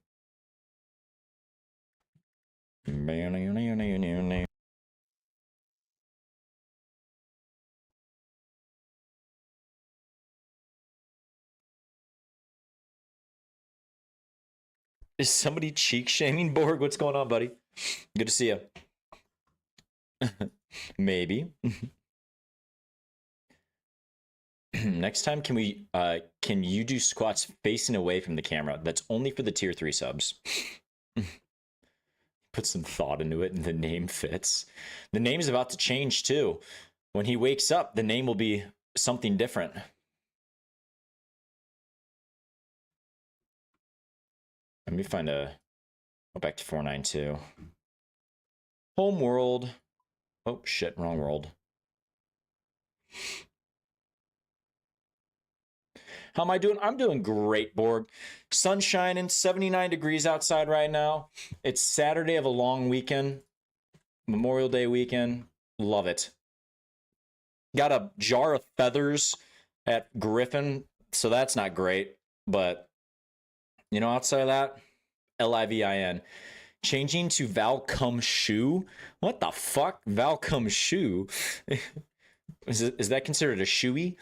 Is somebody cheek shaming Borg? What's going on, buddy? Good to see you. Maybe. Next time, can you do squats facing away from the camera? That's only for the tier 3 subs. Put some thought into it, and the name fits. The name is about to change too. When he wakes up, the name will be something different. Let me find go back to 492. Home world. Oh shit, wrong world. How am I doing? I'm doing great, Borg. Sun shining, 79 degrees outside right now. It's Saturday of a long weekend. Memorial Day weekend. Love it. Got a jar of feathers at Griffin, so that's not great. But, you know, outside of that, Livin. Changing to Valcum Shoe? What the fuck? Valcum Shoe? Is that considered a shoey?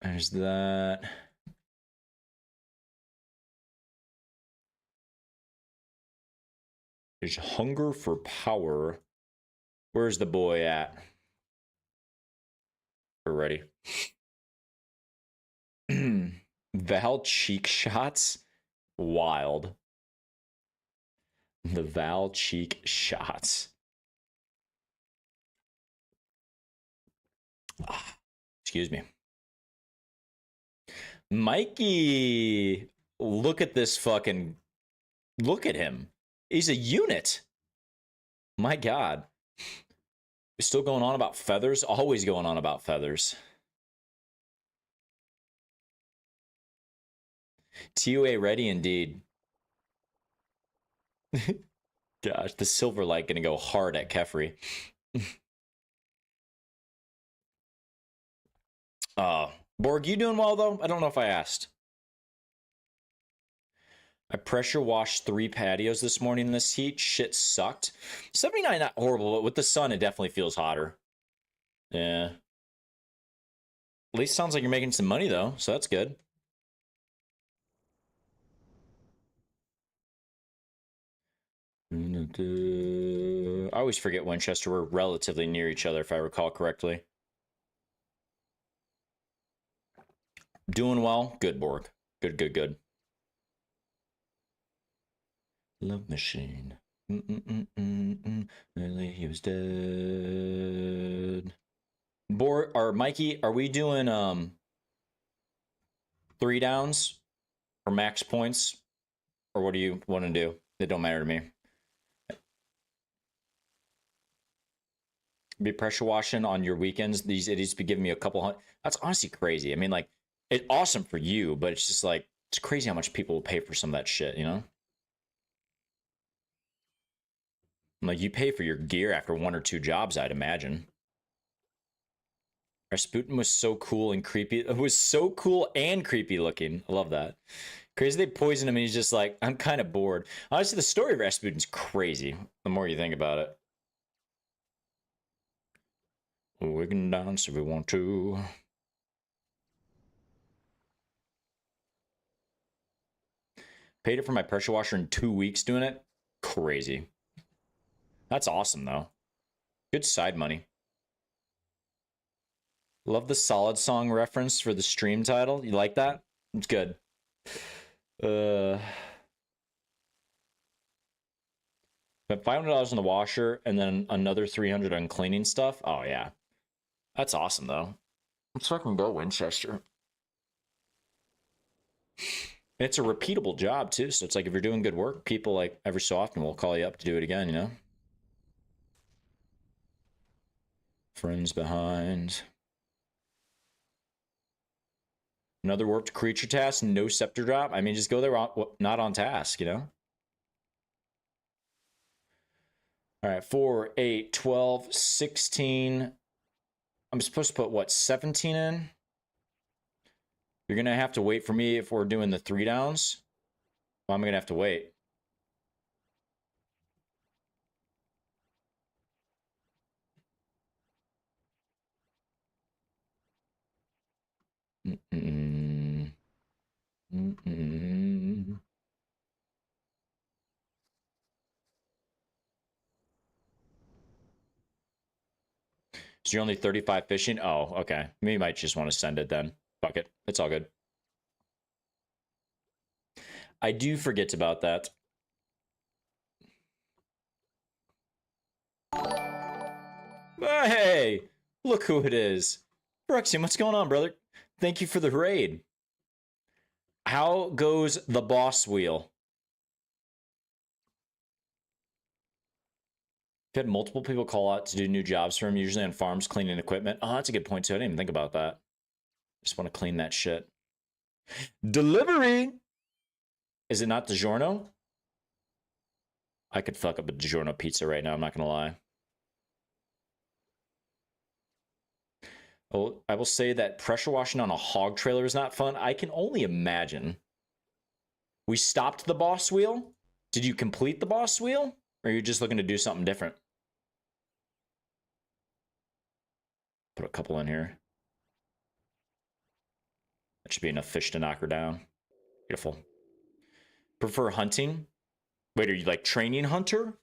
There's that. There's hunger for power. Where's the boy at? We're ready. Val cheek shots? Wild. The Val cheek shots. Excuse me. Mikey, look at this fucking... Look at him. He's a unit. My God. You're still going on about feathers? Always going on about feathers. TUA ready indeed. Gosh, the Silverlight gonna go hard at Kefri. Borg, you doing well though? I don't know if I asked. I pressure washed 3 patios this morning in this heat. Shit sucked. 79 not horrible, but with the sun it definitely feels hotter. Yeah. At least sounds like you're making some money though, so that's good. I always forget Winchester. We're relatively near each other, if I recall correctly. Doing well. Good, Borg. Good, good, good. Love machine. He was dead. Borg, or Mikey, are we doing 3 downs or max points? Or what do you want to do? It don't matter to me. Be pressure washing on your weekends. These idiots be giving me a couple hundred. That's honestly crazy. I mean, like, it's awesome for you, but it's just like, it's crazy how much people will pay for some of that shit, you know? Like, you pay for your gear after 1 or 2 jobs, I'd imagine. Rasputin was so cool and creepy. It was so cool and creepy looking. I love that. Crazy they poisoned him and he's just like, I'm kind of bored. Honestly, the story of Rasputin's crazy, the more you think about it. We can dance if we want to. Paid it for my pressure washer in 2 weeks doing it. Crazy. That's awesome, though. Good side money. Love the Solid Song reference for the stream title. You like that? It's good. But $500 on the washer and then another $300 on cleaning stuff. Oh, yeah. That's awesome, though. Let's fucking go, Winchester. It's a repeatable job, too. So it's like if you're doing good work, people, like, every so often will call you up to do it again, you know? Friends behind. Another warped creature task, no scepter drop. I mean, just go there not on task, you know? All right, 4, 8, 12, 16. I'm supposed to put, what, 17 in? You're going to have to wait for me if we're doing the 3 downs. Well, I'm going to have to wait. Mm-mm. Mm-mm. So you're only 35 fishing? Oh, okay. We might just want to send it then. Fuck it. It's all good. I do forget about that. Hey! Look who it is. Bruxian, what's going on, brother? Thank you for the raid. How goes the boss wheel? I've had multiple people call out to do new jobs for him, usually on farms cleaning equipment. Oh, that's a good point, too. I didn't even think about that. Just want to clean that shit. Delivery! Is it not DiGiorno? I could fuck up a DiGiorno pizza right now, I'm not going to lie. Oh, I will say that pressure washing on a hog trailer is not fun. I can only imagine. We stopped the boss wheel. Did you complete the boss wheel? Or are you just looking to do something different? Put a couple in here. That should be enough fish to knock her down. Beautiful. Prefer hunting? Wait, are you like training hunter?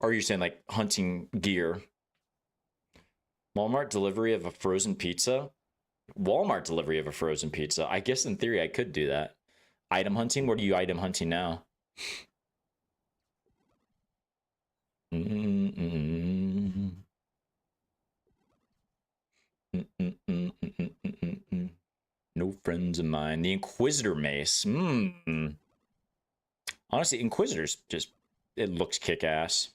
Or are you saying like hunting gear? Walmart delivery of a frozen pizza? Walmart delivery of a frozen pizza. I guess in theory I could do that. Item hunting? What are you item hunting now? No friends of mine. The Inquisitor mace. Honestly, Inquisitor's just, it looks kick-ass.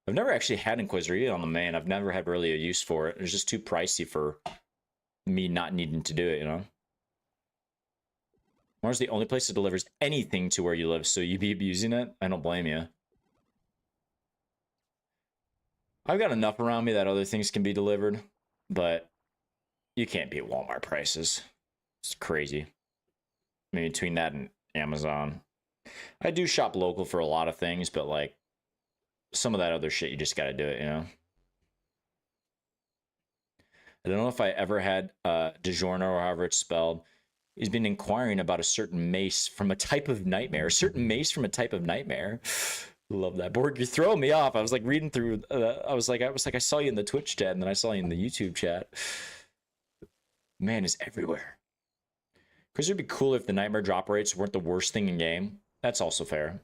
I've never actually had Inquisitor even on the main. I've never had really a use for it. It's just too pricey for me not needing to do it, you know? Mars the only place that delivers anything to where you live, so you be abusing it? I don't blame you. I've got enough around me that other things can be delivered, but you can't beat Walmart prices. It's crazy. I mean, between that and Amazon. I do shop local for a lot of things, but like some of that other shit, you just gotta do it, you know? I don't know if I ever had DiGiorno or however it's spelled. He's been inquiring about a certain mace from a type of nightmare. A certain mace from a type of nightmare. Love that. Borg, you're throwing me off. I was like reading through. I was like, I saw you in the Twitch chat, and then I saw you in the YouTube chat. Man is everywhere. Because it'd be cool if the nightmare drop rates weren't the worst thing in game. That's also fair.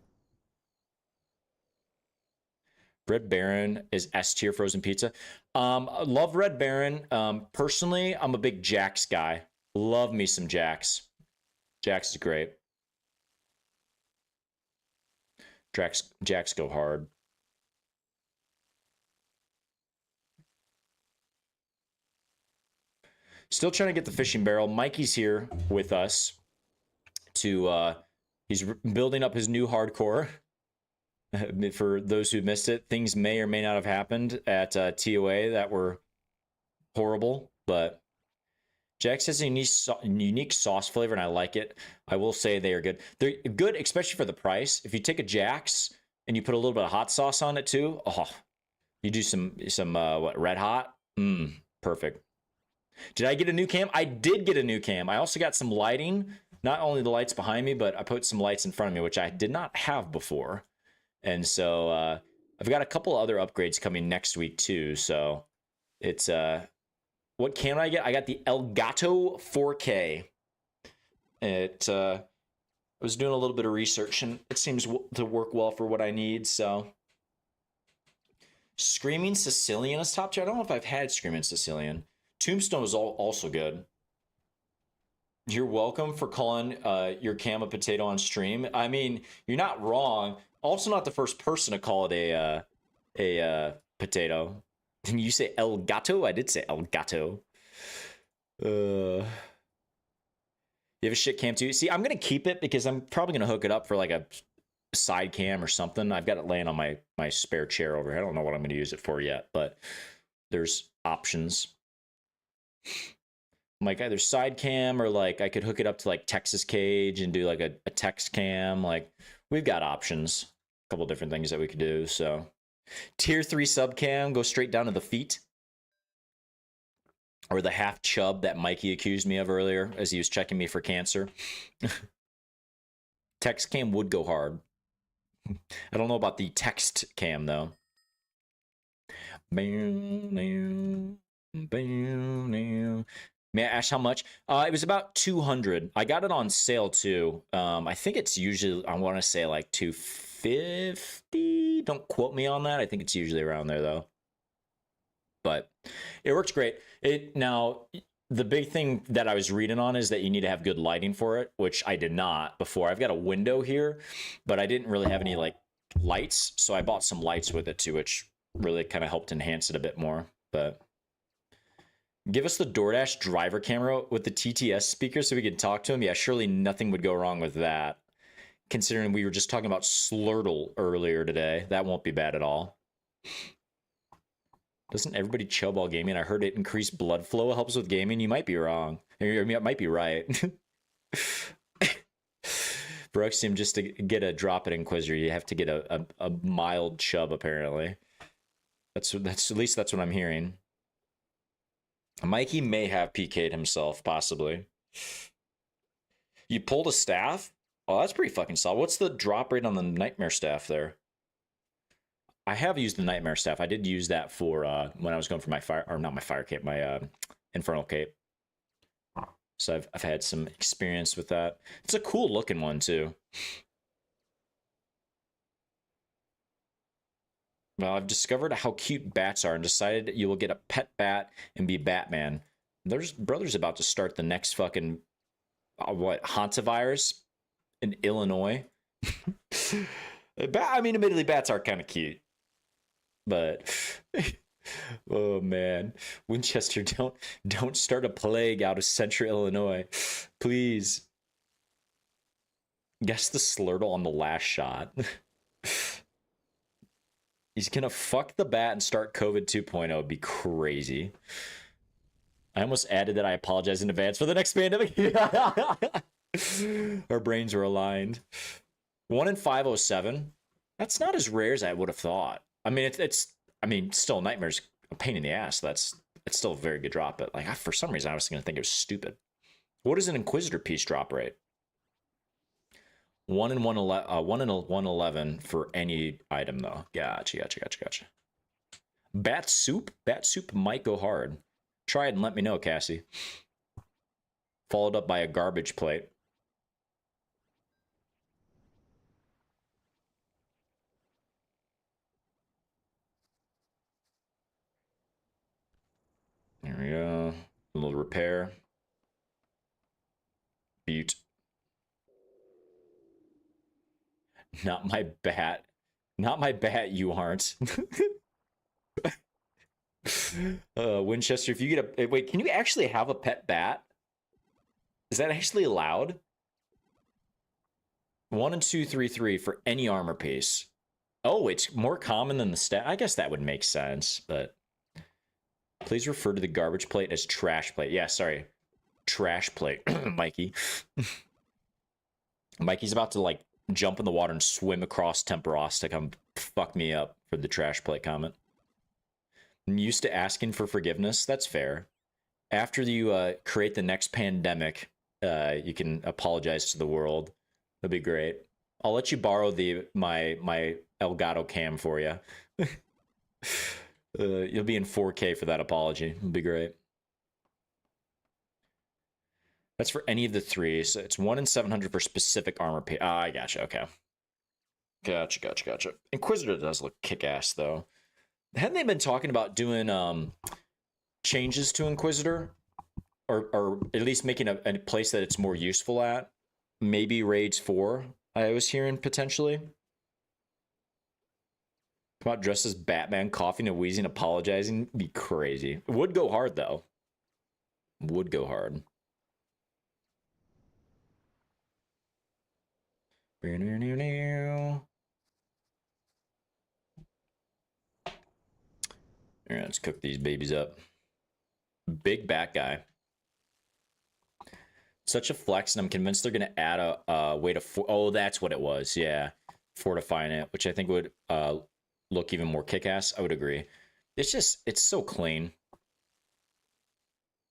Red Baron is S tier frozen pizza. Love Red Baron. Personally, I'm a big Jax guy. Love me some Jax. Jax is great. Jax go hard. Still trying to get the fishing barrel. Mikey's here with us to he's building up his new hardcore. For those who missed it, things may or may not have happened at TOA that were horrible, but Jax has a unique sauce flavor, and I like it. I will say they are good. They're good, especially for the price. If you take a Jax and you put a little bit of hot sauce on it too, oh, you do some what, red hot? Perfect. Did I get a new cam? I did get a new cam. I also got some lighting, not only the lights behind me, but I put some lights in front of me, which I did not have before. And so I've got a couple other upgrades coming next week too. So it's what camera I get? I got the Elgato 4K. I was doing a little bit of research, and it seems to work well for what I need. So Screaming Sicilian is top tier. I don't know if I've had Screaming Sicilian. Tombstone is also good. You're welcome for calling your cam a potato on stream. I mean, you're not wrong. Also, not the first person to call it a potato. You say El Gato? I did say El Gato. You have a shit cam too? See, I'm gonna keep it because I'm probably gonna hook it up for like a side cam or something. I've got it laying on my spare chair over here. I don't know what I'm gonna use it for yet, but there's options. Like either side cam or like I could hook it up to like Texas Cage and do like a text cam. Like we've got options, a couple different things that we could do. So tier 3 sub cam, go straight down to the feet. Or the half chub that Mikey accused me of earlier as he was checking me for cancer. Text cam would go hard. I don't know about the text cam though. May I ask how much? It was about 200. I got it on sale too. I think it's usually, I want to say like 250. Don't quote me on that. I think it's usually around there though. But it works great. Now, the big thing that I was reading on is that you need to have good lighting for it, which I did not before. I've got a window here, but I didn't really have any like lights. So I bought some lights with it too, which really kind of helped enhance it a bit more. But give us the DoorDash driver camera with the TTS speaker so we can talk to him. Yeah, surely nothing would go wrong with that. Considering we were just talking about Slurtle earlier today, that won't be bad at all. Doesn't everybody chub while gaming? I heard it increased blood flow helps with gaming. You might be wrong. You might be right. For HCIM, just to get a drop at Inquisitor, you have to get a mild chub, apparently. That's at least that's what I'm hearing. Mikey may have PK'd himself, possibly. You pulled a staff? Oh, that's pretty fucking solid. What's the drop rate on the Nightmare staff there? I have used the Nightmare staff. I did use that for when I was going for my fire, or not my fire cape, my Infernal cape. So I've had some experience with that. It's a cool looking one too. Well, I've discovered how cute bats are and decided you will get a pet bat and be Batman. There's brothers about to start the next fucking what, hantavirus in Illinois. I mean, admittedly, bats are kind of cute. But oh man, Winchester, don't start a plague out of central Illinois, please. Guess the Slurtle on the last shot. He's gonna fuck the bat and start COVID 2.0. It'd be crazy. I almost added that I apologize in advance for the next pandemic. Our brains were aligned. 1 in 507. That's not as rare as I would have thought. I mean, I mean, still Nightmare's a pain in the ass. It's still a very good drop, but like for some reason I was gonna think it was stupid. What is an Inquisitor piece drop rate? 1 in 111 for any item though. Gotcha. Bat soup might go hard. Try it and let me know, Cassie. Followed up by a garbage plate. There we go. A little repair. Butte. Not my bat. Not my bat, you aren't. Winchester, if you get a... Wait, can you actually have a pet bat? Is that actually allowed? 1 in 233 for any armor piece. Oh, it's more common than the stat. I guess that would make sense, but... Please refer to the garbage plate as trash plate. Yeah, sorry. Trash plate, Mikey. Mikey's about to, like, jump in the water and swim across Temperos to come fuck me up for the trash plate comment. I'm used to asking for forgiveness. That's fair. After you create the next pandemic, you can apologize to the world. That'd be great. I'll let you borrow my Elgato cam for you. You'll be in 4K for that apology. It'll be great. That's for any of the three. So it's 1 in 700 for specific armor piece. Ah, I gotcha. Okay. Gotcha. Inquisitor does look kick-ass, though. Hadn't they been talking about doing changes to Inquisitor? Or at least making a place that it's more useful at? Maybe Raids 4, I was hearing, potentially. Come out dressed as Batman, coughing and wheezing, apologizing. Be crazy. It would go hard, though. Would go hard. All right, let's cook these babies up. Big bat guy. Such a flex, and I'm convinced they're going to add a way to... Oh, that's what it was. Yeah. Fortifying it, which I think would look even more kick-ass. I would agree. It's just... It's so clean.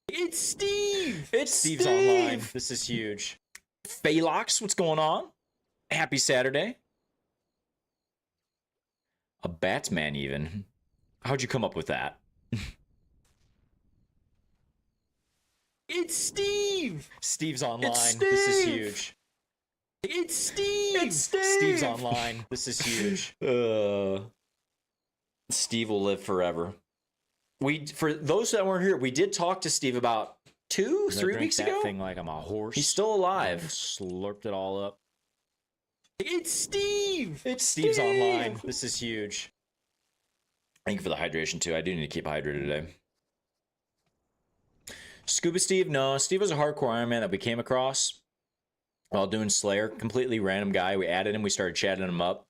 It's Steve! It's Steve's online. This is huge. Phelox, what's going on? Happy Saturday. A Batsman, even. How'd you come up with that? It's Steve! Steve's online. It's Steve! This is huge. It's Steve! It's Steve! Steve's online. This is huge. Steve will live forever. For those that weren't here, we did talk to Steve about 2-3 weeks ago. Thing like I'm a horse. He's still alive. Slurped it all up. It's Steve! It's Steve's online. This is huge. Thank you for the hydration too. I do need to keep hydrated today. Scuba Steve, no. Steve was a hardcore Iron Man that we came across while doing Slayer. Completely random guy. We added him. We started chatting him up.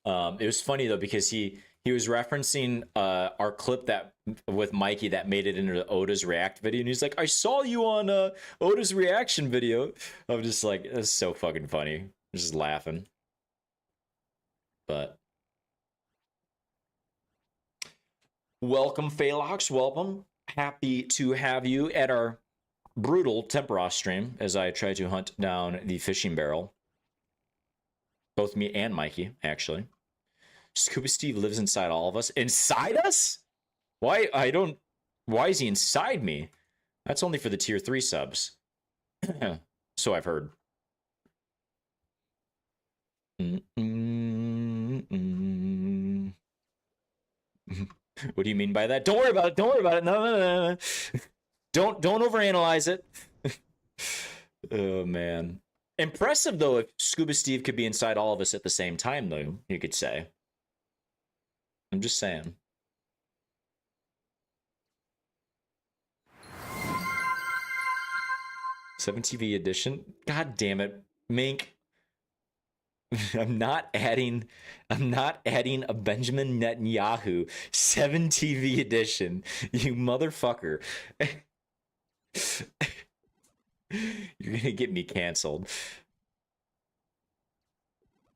It was funny though because he was referencing our clip that with Mikey that made it into the Oda's React video, and he's like, "I saw you on Oda's reaction video." I'm just like, "That's so fucking funny." I'm just laughing. But welcome, Phelox. Welcome. Happy to have you at our brutal Temperos stream as I try to hunt down the fishing barrel. Both me and Mikey, actually. Scuba Steve lives inside all of us. Inside us? Why is he inside me? That's only for the tier 3 subs. So I've heard. What do you mean by that? Don't worry about it. Don't worry about it. No. Don't overanalyze it. Oh man. Impressive though if Scuba Steve could be inside all of us at the same time though, you could say. I'm just saying. Seven TV edition. God damn it, Mink. I'm not adding a Benjamin Netanyahu 7 TV edition. You motherfucker. You're gonna get me canceled.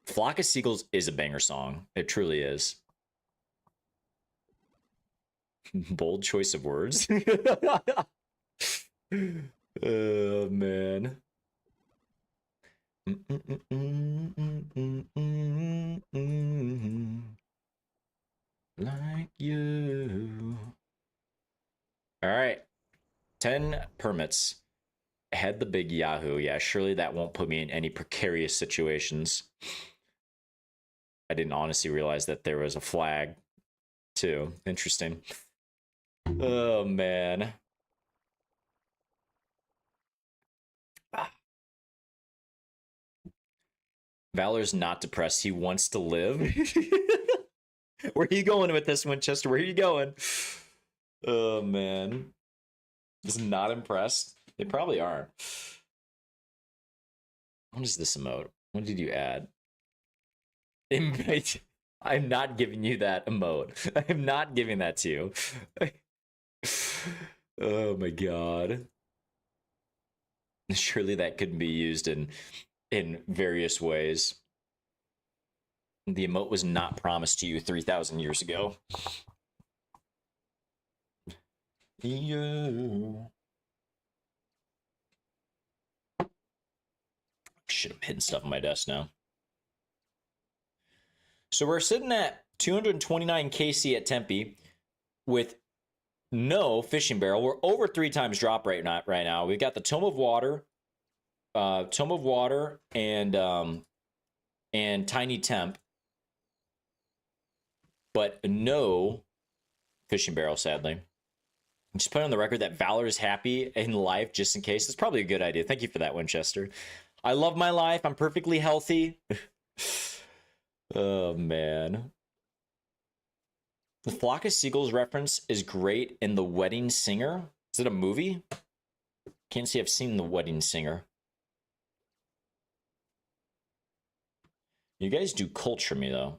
Flock of Seagulls is a banger song. It truly is. Bold choice of words. Oh man. Like you. All right. 10 permits. Had the big Yahoo. Yeah, surely that won't put me in any precarious situations. I didn't honestly realize that there was a flag too. Interesting. Oh man. Valor's not depressed. He wants to live. Where are you going with this, Winchester? Where are you going? Oh, man. Just not impressed. They probably are. What is this emote? What did you add? I'm not giving you that emote. I'm not giving that to you. Oh, my God. Surely that couldn't be used in various ways. The emote was not promised to you 3,000 years ago. Yo. Should have hidden stuff on my desk now. So we're sitting at 229 KC at Tempe with no fishing barrel. We're over 3 times drop rate right now. We've got the Tome of Water, and Tiny Temp, but no fishing barrel, sadly. I'm just putting on the record that Valor is happy in life, just in case. It's probably a good idea. Thank you for that, Winchester. I love my life. I'm perfectly healthy. Oh, man. The Flock of Seagulls reference is great in The Wedding Singer. Is it a movie? Can't say I've seen The Wedding Singer. You guys do culture me though.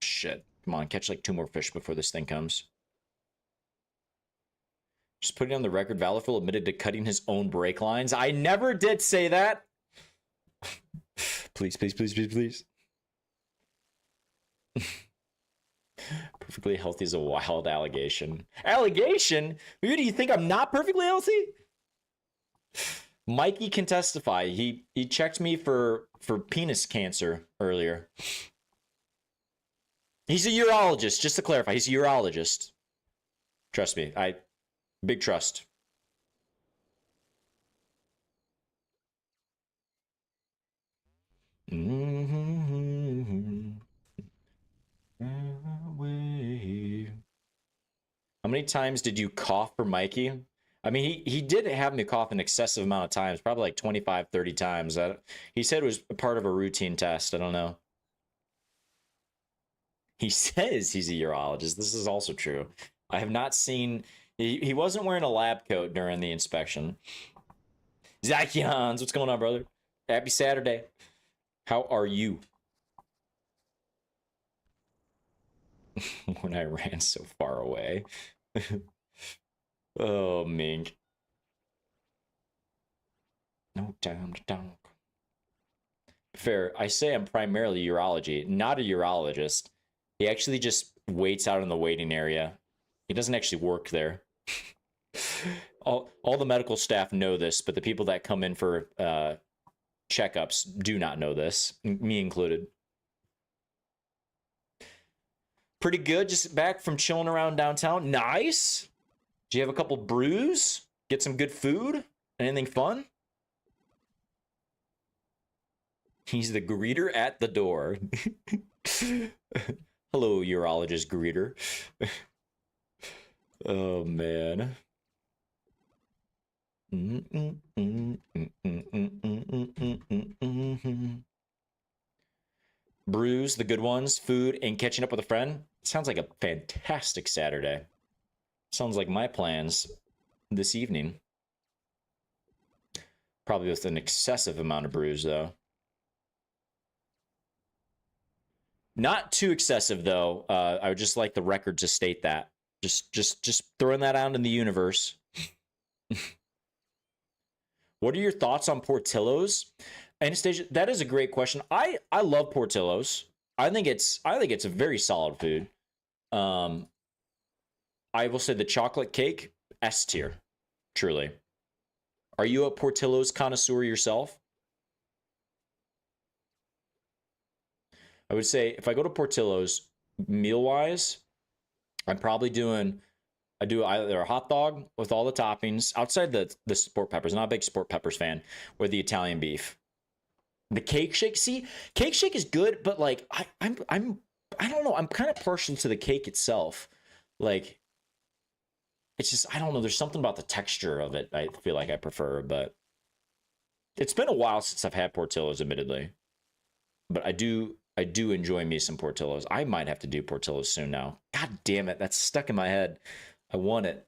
Shit. Come on, catch like 2 more fish before this thing comes. Just putting on the record, Valorful admitted to cutting his own brake lines. I never did say that. Please, please, please, please, please. Perfectly healthy is a wild allegation. Allegation? Who do you think I'm not perfectly healthy? Mikey can testify. He checked me for penis cancer earlier. He's a urologist, just to clarify. He's a urologist. Trust me, big trust. How many times did you cough for Mikey? I mean, he did have me cough an excessive amount of times, probably like 25, 30 times. He said it was part of a routine test. I don't know. He says he's a urologist. This is also true. I have not seen... He wasn't wearing a lab coat during the inspection. Zachyons, what's going on, brother? Happy Saturday. How are you? When I ran so far away. Oh, Mink. No time to talk. Fair. I say I'm primarily urology, not a urologist. He actually just waits out in the waiting area. He doesn't actually work there. All the medical staff know this, but the people that come in for checkups do not know this, me included. Pretty good, just back from chilling around downtown. Nice. Do you have a couple brews? Get some good food? Anything fun? He's the greeter at the door. Hello, urologist greeter. Oh, man. Brews, the good ones, food, and catching up with a friend. Sounds like a fantastic Saturday. Sounds like my plans this evening. Probably with an excessive amount of brews, though. Not too excessive, though. I would just like the record to state that. Just throwing that out in the universe. What are your thoughts on Portillo's? Anastasia, that is a great question. I love Portillo's. I think it's a very solid food. I will say the chocolate cake, S tier, truly. Are you a Portillo's connoisseur yourself? I would say if I go to Portillo's meal-wise, I do either a hot dog with all the toppings outside the sport peppers. Not a big sport peppers fan, or the Italian beef. The cake shake, see, cake shake is good, but like I don't know. I'm kind of partial to the cake itself. Like, it's just, I don't know. There's something about the texture of it I feel like I prefer, but it's been a while since I've had Portillo's, admittedly. But I do enjoy me some Portillo's. I might have to do Portillo's soon now. God damn it, that's stuck in my head. I want it.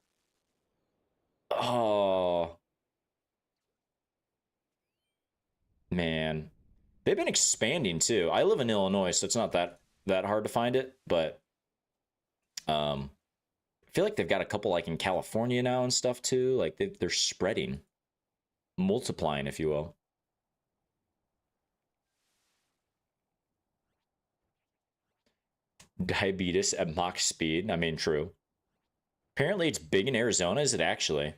Oh. Man. They've been expanding too. I live in Illinois, so it's not that hard to find it, but I feel like they've got a couple like in California now and stuff too. Like they're spreading, multiplying, if you will. Diabetes at Mach speed. I mean, true. Apparently it's big in Arizona. Is it actually?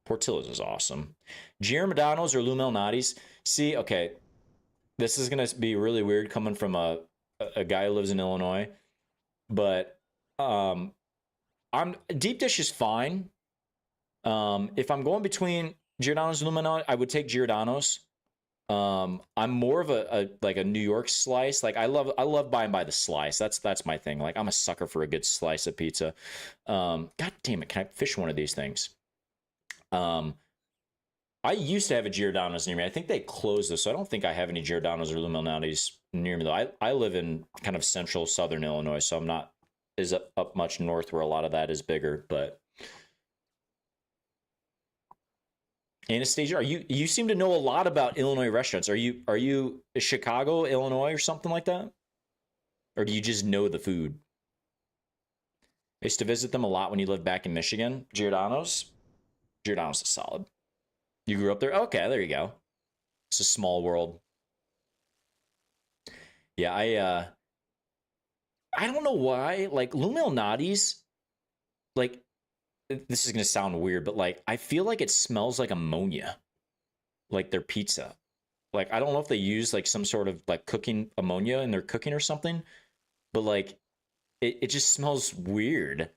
Portillo's is awesome. Giordano's or Lou Malnati's. See, okay, this is going to be really weird coming from a guy who lives in Illinois, but deep dish is fine. If I'm going between Giordano's and Lou Malnati, I would take Giordano's. I'm more of a New York slice. Like I love buying by the slice. That's my thing. Like I'm a sucker for a good slice of pizza. God damn it, can I fish one of these things? I used to have a Giordano's near me. I think they closed this, so I don't think I have any Giordano's or Lou Malnati's near me though. I live in kind of central southern Illinois, so I'm not as up much north where a lot of that is bigger, but Anastasia, you seem to know a lot about Illinois restaurants. Are you Chicago, Illinois, or something like that? Or do you just know the food? I used to visit them a lot when you lived back in Michigan. Giordano's. Giordano's is solid. You grew up there? Okay, there you go. It's a small world. Yeah, I don't know why. Like Lou Malnati's, like this is gonna sound weird, but like I feel like it smells like ammonia. Like their pizza. Like I don't know if they use like some sort of like cooking ammonia in their cooking or something, but like it just smells weird.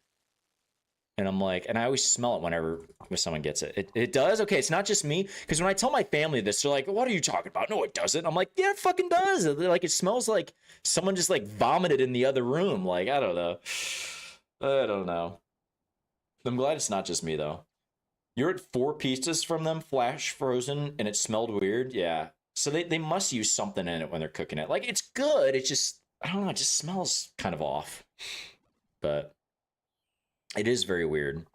And I'm like, and I always smell it whenever someone gets it. It does? Okay, it's not just me. Because when I tell my family this, they're like, what are you talking about? No, it doesn't. I'm like, yeah, it fucking does. They're like, it smells like someone just like vomited in the other room. Like, I don't know. I don't know. I'm glad it's not just me, though. You're at 4 pizzas from them, flash frozen, and it smelled weird? Yeah. So they must use something in it when they're cooking it. Like, it's good. It just, I don't know, it just smells kind of off. But it is very weird.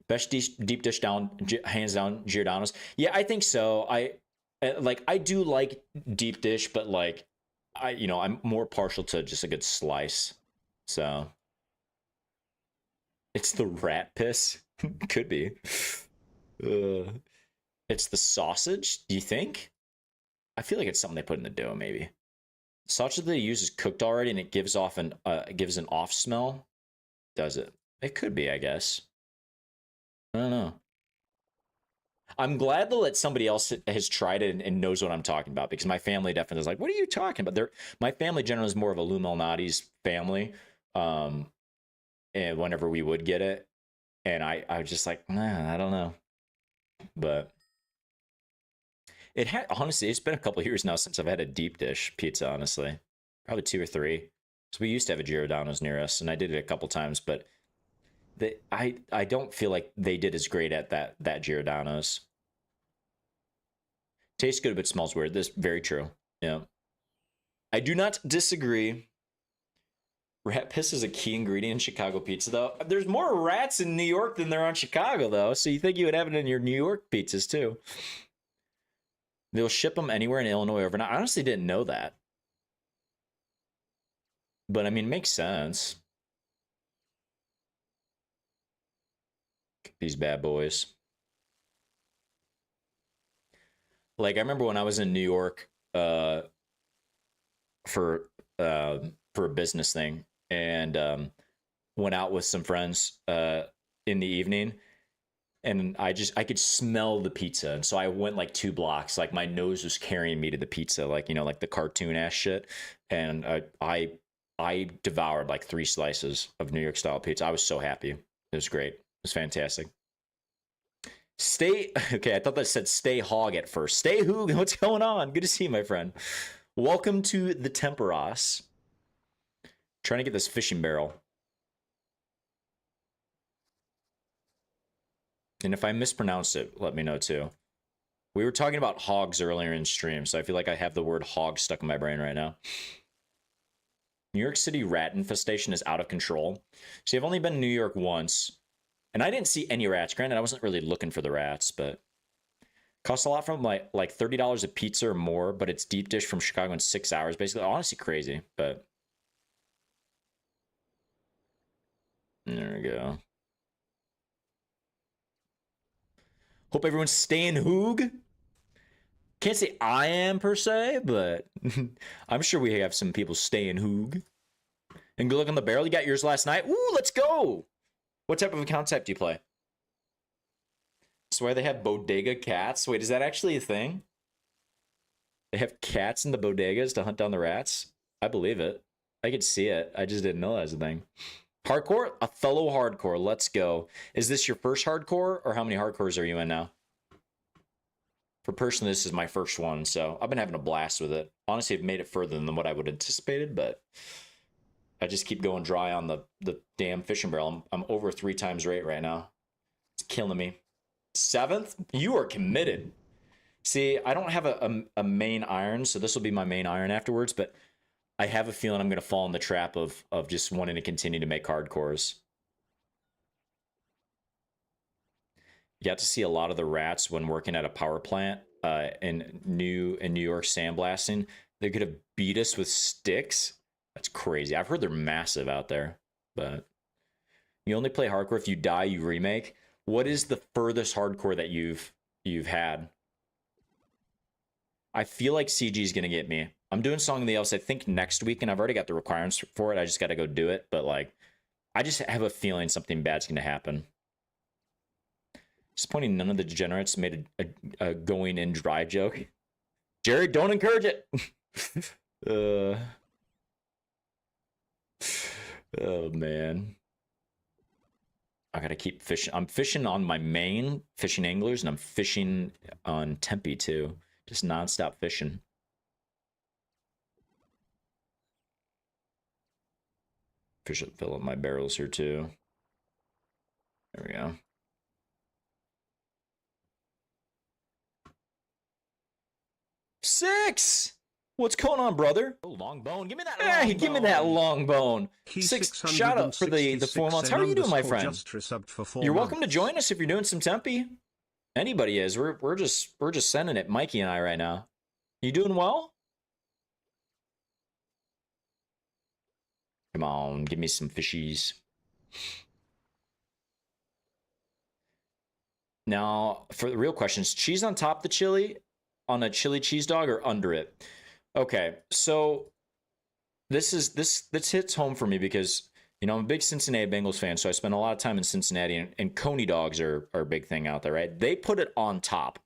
Best deep dish down, hands down, Giordano's. Yeah, I think so. I do like deep dish, but like, I'm more partial to just a good slice. So it's the rat piss. Could be. It's the sausage. Do you think? I feel like it's something they put in the dough. Maybe sausage they use is cooked already, and it gives off an off smell. Does it? It could be, I guess. I don't know. I'm glad though that somebody else has tried it and knows what I'm talking about, because my family definitely is like, what are you talking about? My family generally is more of a Lou Malnati's family. And whenever we would get it, and I was just like, nah, I don't know. But honestly, it's been a couple of years now since I've had a deep dish pizza, honestly. Probably 2 or 3. So we used to have a Giordano's near us, and I did it a couple times, but I don't feel like they did as great at that Giordano's. Tastes good, but smells weird. This very true. Yeah. I do not disagree. Rat piss is a key ingredient in Chicago pizza, though. There's more rats in New York than there are in Chicago, though. So you think you would have it in your New York pizzas, too. They'll ship them anywhere in Illinois overnight. I honestly didn't know that. But, I mean, it makes sense. These bad boys. Like, I remember when I was in New York for a business thing, and went out with some friends in the evening, and I could smell the pizza, and so I went like 2 blocks, like my nose was carrying me to the pizza, like, like the cartoon ass shit, and I devoured like 3 slices of New York style pizza. I was so happy. It was great. It was fantastic. Okay, I thought that said stay hog at first. Stay Hoog, what's going on? Good to see you, my friend. Welcome to the Temperos. Trying to get this fishing barrel. And if I mispronounce it, let me know too. We were talking about hogs earlier in stream, so I feel like I have the word hog stuck in my brain right now. New York City rat infestation is out of control. See, I've only been in New York once, and I didn't see any rats. Granted, I wasn't really looking for the rats, but costs a lot from like $30 a pizza or more, but it's deep dish from Chicago in 6 hours, basically. Honestly, crazy, but there we go. Hope everyone's staying hoog. Can't say I am per se, but I'm sure we have some people staying hoog. And good luck on the barrel. You got yours last night. Ooh, let's go. What type of account type do you play? Swear they have bodega cats. Wait, is that actually a thing? They have cats in the bodegas to hunt down the rats? I believe it. I could see it. I just didn't know that was a thing. Hardcore? A fellow hardcore. Let's go. Is this your first hardcore, or how many hardcores are you in now? For personally, this is my first one, so I've been having a blast with it. Honestly, I've made it further than what I would have anticipated, but I just keep going dry on the damn fishing barrel. I'm over 3 times rate right now. It's killing me. 7th? You are committed. See, I don't have a main iron, so this will be my main iron afterwards, but I have a feeling I'm going to fall in the trap of just wanting to continue to make hardcores. got to see a lot of the rats when working at a power plant in New York sandblasting. They could have beat us with sticks. That's crazy. I've heard they're massive out there, but you only play hardcore if you die, you remake. What is the furthest hardcore that you've had? I feel like CG is gonna get me. I'm doing Song of the Elves, I think next week, and I've already got the requirements for it. I just got to go do it. But like, I just have a feeling something bad's gonna happen. Disappointing. None of the degenerates made a going in dry joke. Jared, don't encourage it. Oh man. I gotta keep fishing. I'm fishing on my main fishing anglers, and I'm fishing on Tempe too. Just nonstop fishing. Fill up my barrels here too. There we go. Six! What's going on, brother? Oh, long bone. Give me that long bone. Give me that long bone. Six. Shout out for the 4 months. How are you doing, my friend? You're welcome to join us if you're doing some Tempe. Anybody is. We're just sending it, Mikey and I right now. You doing well? Come on, give me some fishies. Now, for the real questions, cheese on top of the chili on a chili cheese dog or under it? Okay, so this hits home for me because, you know, I'm a big Cincinnati Bengals fan, so I spend a lot of time in Cincinnati, and Coney dogs are a big thing out there, right? They put it on top.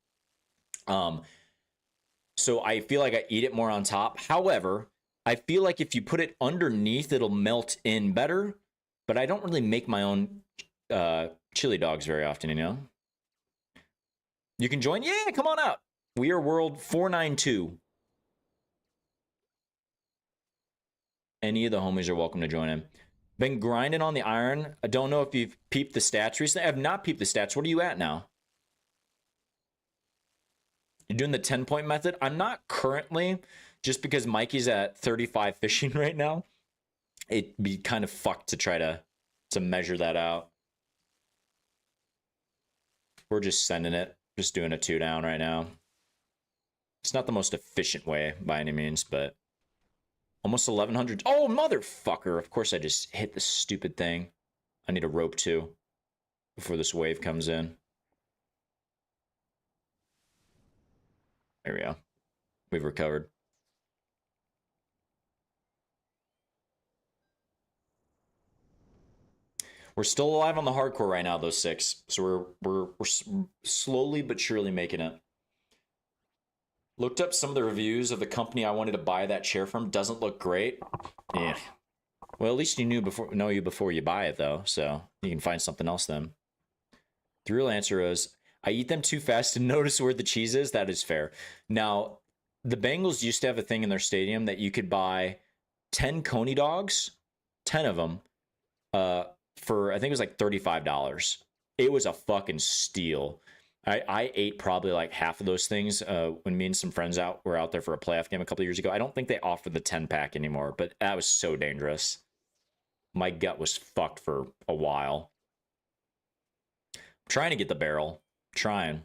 So I feel like I eat it more on top. However, I feel like if you put it underneath, it'll melt in better, but I don't really make my own chili dogs very often, you know? You can join? Yeah, come on out. We are World 492. Any of the homies are welcome to join in. Been grinding on the iron. I don't know if you've peeped the stats recently. I have not peeped the stats. What are you at now? You're doing the 10-point method? I'm not currently, just because Mikey's at 35 fishing right now. It'd be kind of fucked to try to measure that out. We're just sending it. Just doing a 2 down right now. It's not the most efficient way by any means, but almost 1100. Oh, motherfucker. Of course I just hit the stupid thing. I need a rope too before this wave comes in. There we go. We've recovered. We're still alive on the hardcore right now, those 6. So we're slowly but surely making it. Looked up some of the reviews of the company I wanted to buy that chair from. Doesn't look great. Yeah. Well, at least you know you before you buy it, though. So you can find something else then. The real answer is, I eat them too fast to notice where the cheese is. That is fair. Now, the Bengals used to have a thing in their stadium that you could buy 10 Coney dogs, 10 of them, for, I think it was like $35. It was a fucking steal. I ate probably like half of those things when me and some friends were out there for a playoff game a couple of years ago. I don't think they offer the 10-pack anymore, but that was so dangerous. My gut was fucked for a while. I'm trying to get the barrel. Trying.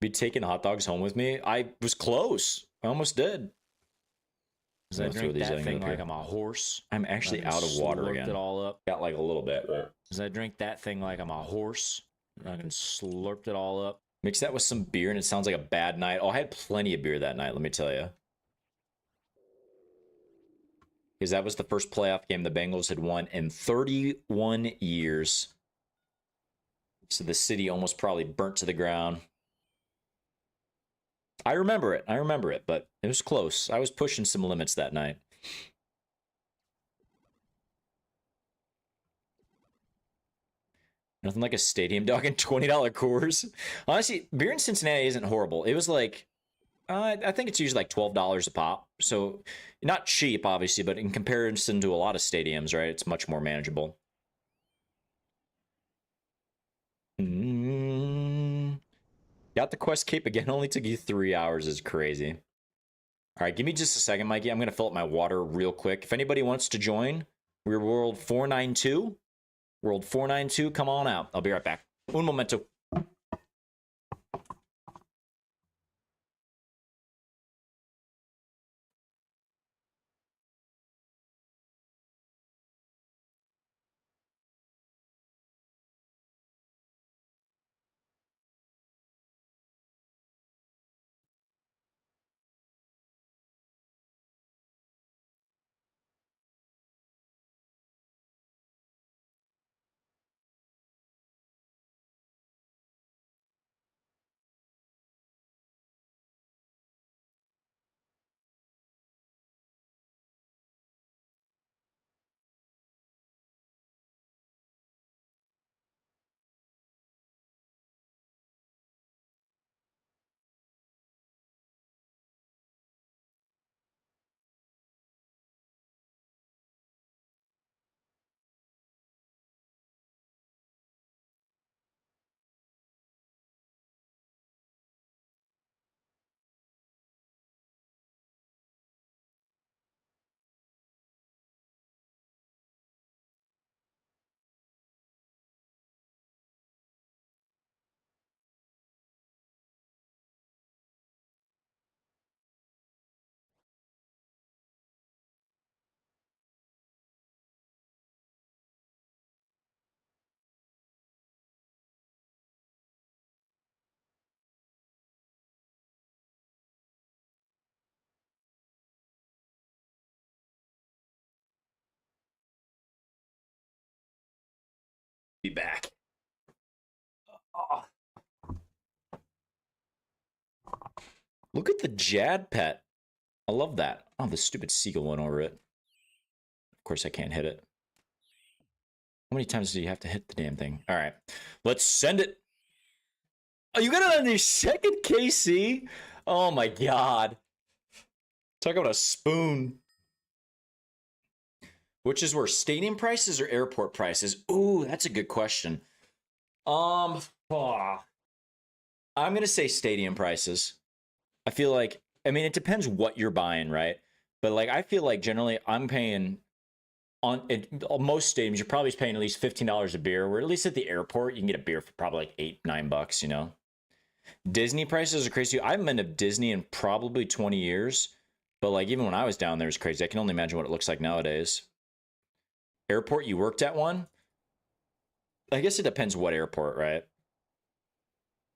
Be taking hot dogs home with me. I was close. I almost did. Does I drink that thing like I'm a horse? I'm actually out of water again. It all up. Got like a little bit. Does I drink that thing like I'm a horse? I can slurp it all up. Mix that with some beer and it sounds like a bad night. Oh, I had plenty of beer that night, let me tell you. Because that was the first playoff game the Bengals had won in 31 years. So the city almost probably burnt to the ground. I remember it, but it was close. I was pushing some limits that night. Nothing like a stadium dog and $20 Coors. Honestly, beer in Cincinnati isn't horrible. It was like, I think it's usually like $12 a pop. So not cheap, obviously, but in comparison to a lot of stadiums, right, it's much more manageable. Got the quest cape again. Only took you 3 hours. Is crazy. All right, give me just a second, Mikey. I'm going to fill up my water real quick. If anybody wants to join, we're World 492. World 492, come on out. I'll be right back. Un momento. Be back. Look at the Jad pet. I love that. Oh, the stupid seagull went over it. Of course, I can't hit it. How many times do you have to hit the damn thing? All right, let's send it. Oh, you got it on your second KC? Oh my god. Talk about a spoon. Which is worse, stadium prices or airport prices? Ooh, that's a good question. I'm gonna say stadium prices. I feel like, I mean, it depends what you're buying, right? But like, I feel like generally I'm paying on most stadiums, you're probably paying at least $15 a beer. Where at least at the airport, you can get a beer for probably like $8-9, you know. Disney prices are crazy. I haven't been to Disney in probably 20 years, but like even when I was down there, it was crazy. I can only imagine what it looks like nowadays. Airport, you worked at one? I guess it depends what airport, right?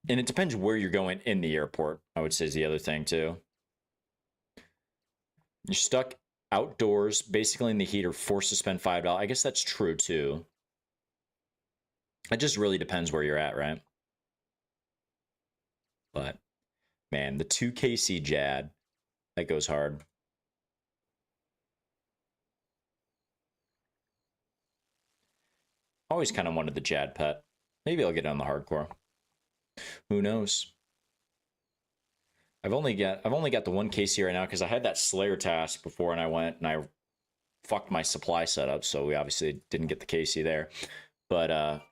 And it depends where you're going in the airport, I would say is the other thing too. You're stuck outdoors, basically in the heat, or forced to spend $5. I guess that's true too. It just really depends where you're at, right? But man, the 2KC Jad, that goes hard. Always kind of wanted the Jad pet. Maybe I'll get it on the hardcore. Who knows? I've only got the 1KC right now because I had that Slayer task before, and I went and I fucked my supply setup, so we obviously didn't get the KC there. But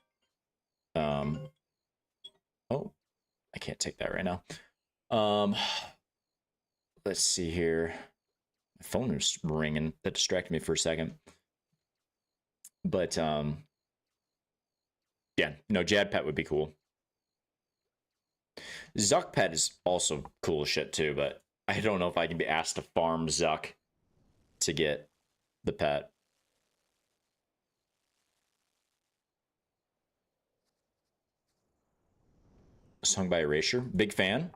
oh, I can't take that right now. Let's see here. My phone was ringing. That distracted me for a second. But yeah, no, Jad pet would be cool. Zuck pet is also cool as shit too, but I don't know if I can be asked to farm Zuck to get the pet. Sung by Erasure. Big fan.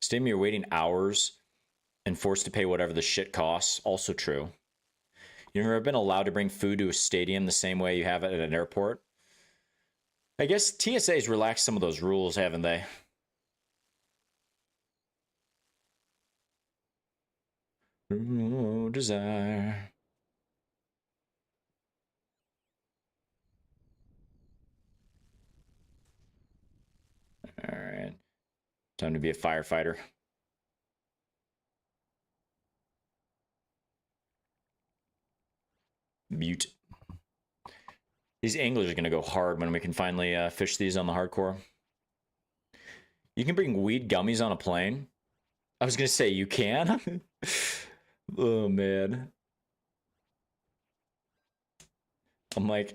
Stadium, you're waiting hours and forced to pay whatever the shit costs. Also true. You've never been allowed to bring food to a stadium the same way you have it at an airport? I guess TSA's relaxed some of those rules, haven't they? Oh, desire. All right. Time to be a firefighter. Mute. These anglers are going to go hard when we can finally fish these on the hardcore. You can bring weed gummies on a plane. I was going to say, you can? Oh, man. I'm like,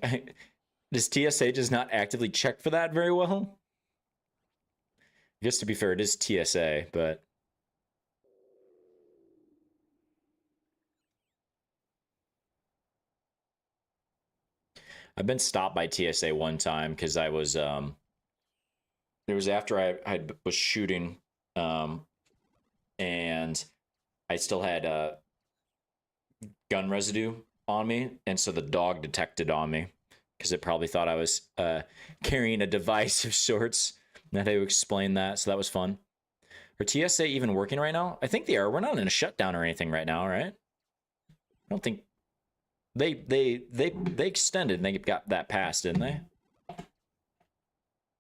does TSA just not actively check for that very well? I guess to be fair, it is TSA, but... I've been stopped by TSA one time because I was... it was after I was shooting, and I still had gun residue on me, and so the dog detected on me because it probably thought I was carrying a device of sorts. And I had to explain that, so that was fun. Are TSA even working right now? I think they are. We're not in a shutdown or anything right now, right? I don't think they extended and they got that passed, didn't they?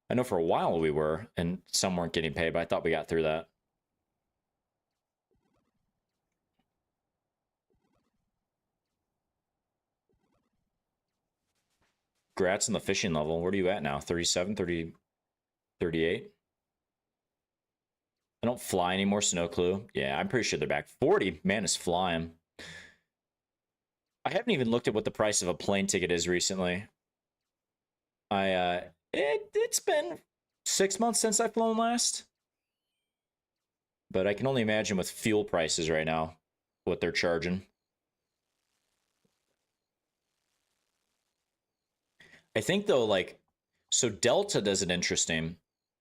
I know for a while we were, and some weren't getting paid, but I thought we got through that. Congrats on the fishing level. Where are you at now? 37, 30, 38? I don't fly anymore, so no clue. Yeah, I'm pretty sure they're back. 40, man, is flying. I haven't even looked at what the price of a plane ticket is recently. It's been 6 months since I've flown last. But I can only imagine with fuel prices right now, what they're charging. I think though, like, so Delta does it interesting.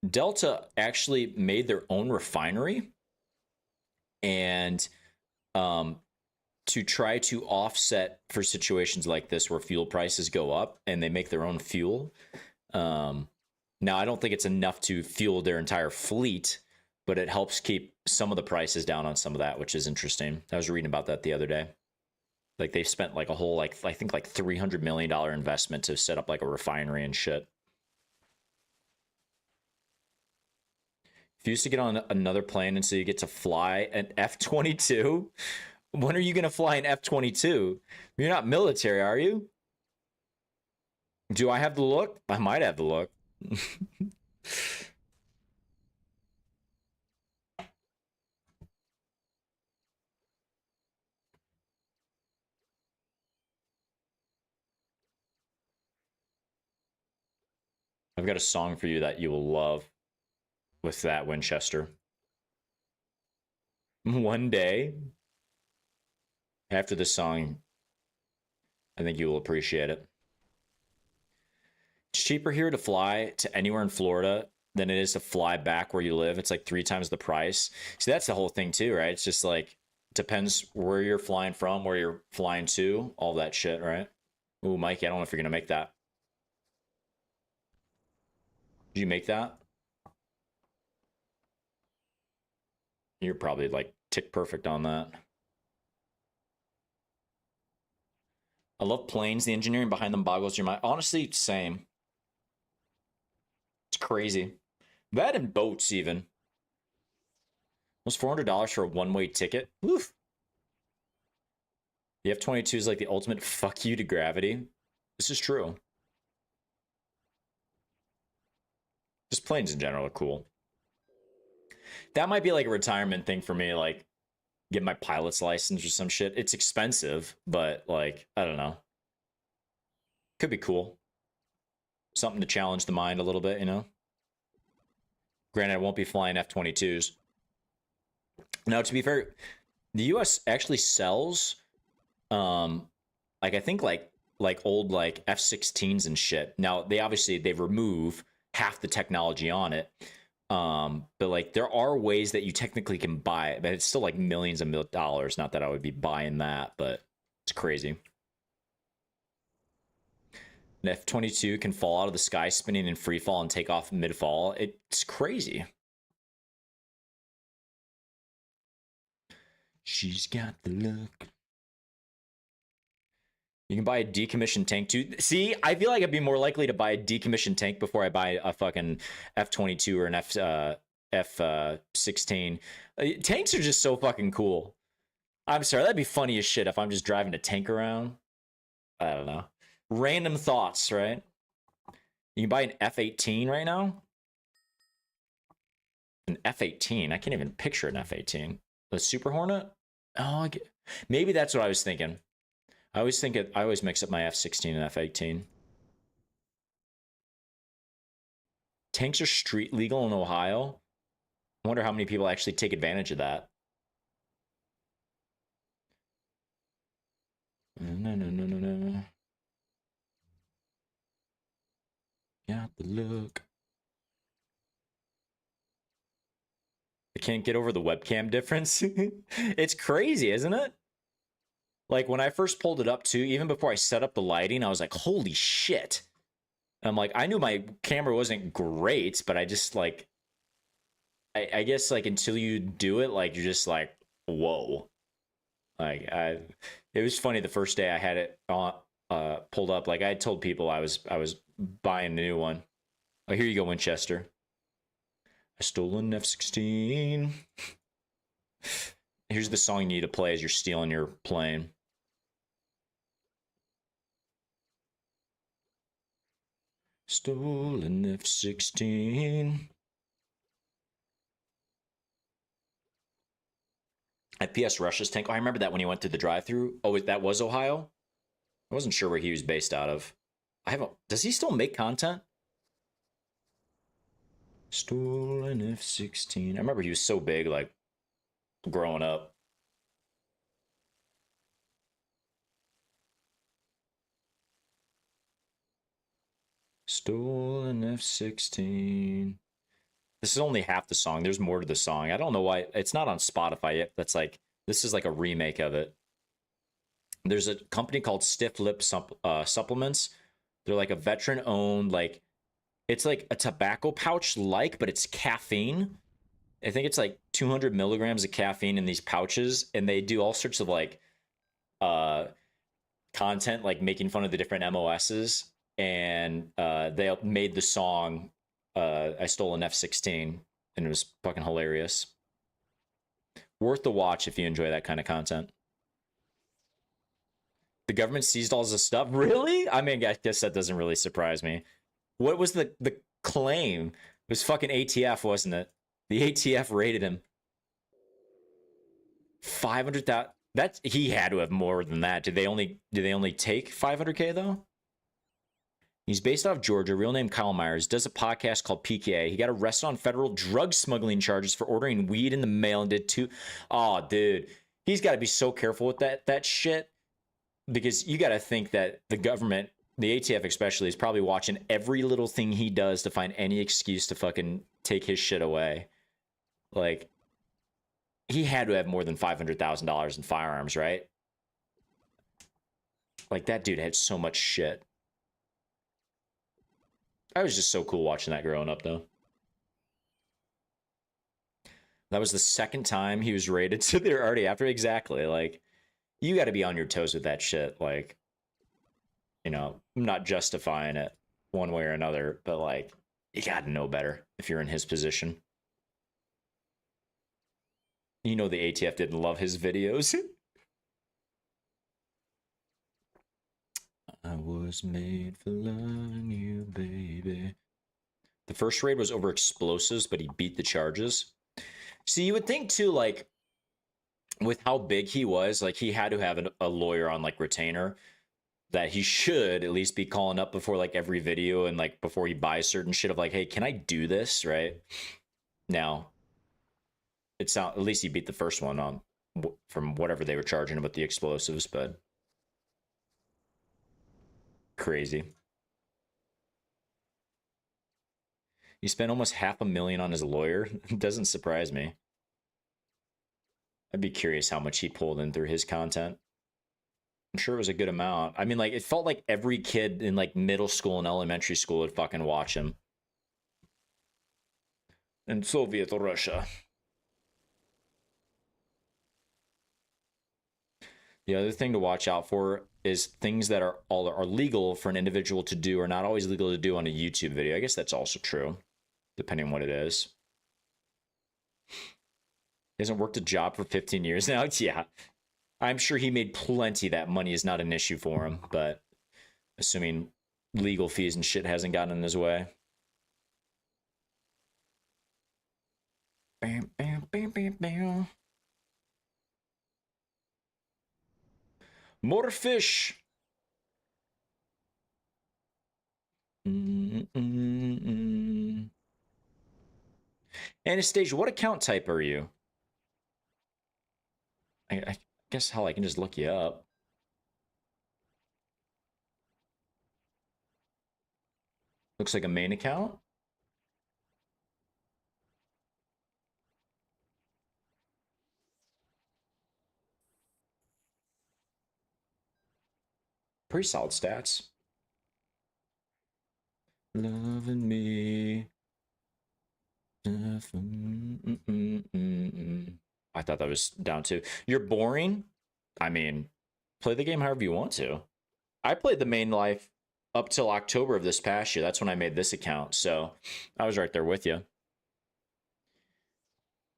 Delta actually made their own refinery, and to try to offset for situations like this where fuel prices go up and they make their own fuel. Now, I don't think it's enough to fuel their entire fleet, but it helps keep some of the prices down on some of that, which is interesting. I was reading about that the other day. Like they spent like a whole, like, I think like $300 million investment to set up like a refinery and shit. If you used to get on another plane and so you get to fly an F-22, when are you going to fly an F-22? You're not military, are you? Do I have the look? I might have the look. I've got a song for you that you will love with that Winchester. One day, after this song, I think you will appreciate it. It's cheaper here to fly to anywhere in Florida than it is to fly back where you live. It's like 3 times the price. See, that's the whole thing too, right? It's just like, depends where you're flying from, where you're flying to, all that shit, right? Ooh, Mikey, I don't know if you're gonna make that. Did you make that? You're probably like tick perfect on that. I love planes. The engineering behind them boggles your mind. Honestly, same. It's crazy. That and boats, even. Almost $400 for a one-way ticket. Woof. The F-22 is like the ultimate fuck you to gravity. This is true. Just planes in general are cool. That might be like a retirement thing for me, like get my pilot's license or some shit. It's expensive, but like, I don't know. Could be cool. Something to challenge the mind a little bit, you know? Granted, I won't be flying F-22s. Now, to be fair, the US actually sells, like, I think like old like F-16s and shit. Now, they remove half the technology on it. But like there are ways that you technically can buy it, but it's still like millions of dollars. Not that I would be buying that, but it's crazy. An F-22 can fall out of the sky spinning in free fall and take off mid-fall. It's crazy. She's got the look. You can buy a decommissioned tank too. See, I feel like I'd be more likely to buy a decommissioned tank before I buy a fucking F-22 or an F-16. Tanks are just so fucking cool. I'm sorry, that'd be funny as shit if I'm just driving a tank around. I don't know. Random thoughts, right? You can buy an F-18 right now. An F-18. I can't even picture an F-18. The Super Hornet? Oh, maybe that's what I was thinking. I always mix up my F-16 and F-18. Tanks are street legal in Ohio. I wonder how many people actually take advantage of that. No. Got the look. I can't get over the webcam difference. It's crazy, isn't it? Like when I first pulled it up too, even before I set up the lighting, I was like, holy shit. I'm like, I knew my camera wasn't great, but I just like, I guess like until you do it, like you're just like, whoa. Like it was funny the first day I had it on, pulled up. Like I told people I was buying a new one. Oh, here you go, Winchester. I stole an F-16. Here's the song you need to play as you're stealing your plane. Stolen F-16. At PS Russia's tank. Oh, I remember that when he went through the drive-thru. Oh, that was Ohio? I wasn't sure where he was based out of. Does he still make content? Stolen F-16. I remember he was so big, like, growing up. Stolen F-16. This is only half the song. There's more to the song. I don't know why. It's not on Spotify yet. That's like, this is like a remake of it. There's a company called Stiff Lip Supplements. They're like a veteran owned, like it's like a tobacco pouch like, but it's caffeine. I think it's like 200 milligrams of caffeine in these pouches, and they do all sorts of like uh content, like making fun of the different MOSs. And they made the song I Stole an F-16, and it was fucking hilarious. Worth the watch if you enjoy that kind of content. The government seized all this stuff. Really? I mean, I guess that doesn't really surprise me. What was the claim? It was fucking ATF, wasn't it? The ATF raided him. 500,000. That's he had to have more than that. Did they only take 500K though? He's based off Georgia, real name Kyle Myers, does a podcast called PKA. He got arrested on federal drug smuggling charges for ordering weed in the mail and did two. Oh, dude. He's got to be so careful with that shit. Because you got to think that the government, the ATF especially, is probably watching every little thing he does to find any excuse to fucking take his shit away. Like, he had to have more than $500,000 in firearms, right? Like, that dude had so much shit. I was just so cool watching that growing up, though. That was the second time he was raided, so they're already after. Exactly. Like, you got to be on your toes with that shit. Like, you know, I'm not justifying it one way or another, but like, you got to know better if you're in his position. You know, the ATF didn't love his videos. I was made for loving you, baby. The first raid was over explosives, but he beat the charges. See, you would think too, like, with how big he was, like, he had to have a lawyer on, like, retainer that he should at least be calling up before, like, every video and, like, before he buys certain shit of, like, hey, can I do this, right? Now, at least he beat the first one on from whatever they were charging him with the explosives, but crazy. He spent almost $500,000 on his lawyer. Doesn't surprise me. I'd be curious how much he pulled in through his content. I'm sure it was a good amount. I mean, like, it felt like every kid in, like, middle school and elementary school would fucking watch him. In Soviet Russia. The other thing to watch out for is things that are legal for an individual to do are not always legal to do on a YouTube video. I guess that's also true, depending on what it is. He hasn't worked a job for 15 years now. Yeah, I'm sure he made plenty. That money is not an issue for him, but assuming legal fees and shit hasn't gotten in his way. Bam, bam, bam, bam, bam. More fish. Anastasia, what account type are you? I guess hell, I can just look you up. Looks like a main account. Pretty solid stats. Loving me. I thought that was down too. You're boring? I mean, play the game however you want to. I played the main life up till October of this past year. That's when I made this account. So I was right there with you.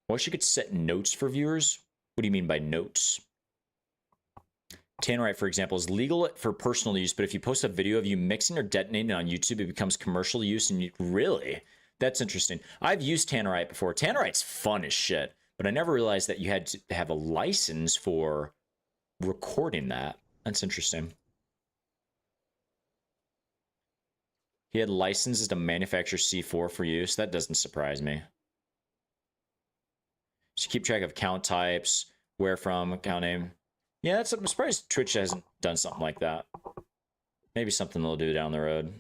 I wish you could set notes for viewers. What do you mean by notes? Tannerite, for example, is legal for personal use, but if you post a video of you mixing or detonating on YouTube, it becomes commercial use. And you really, that's interesting. I've used Tannerite before. Tannerite's fun as shit, but I never realized that you had to have a license for recording that. That's interesting. He had licenses to manufacture C4 for use. That doesn't surprise me. So keep track of account types, where from, account name. Yeah, I'm surprised Twitch hasn't done something like that. Maybe something they'll do down the road.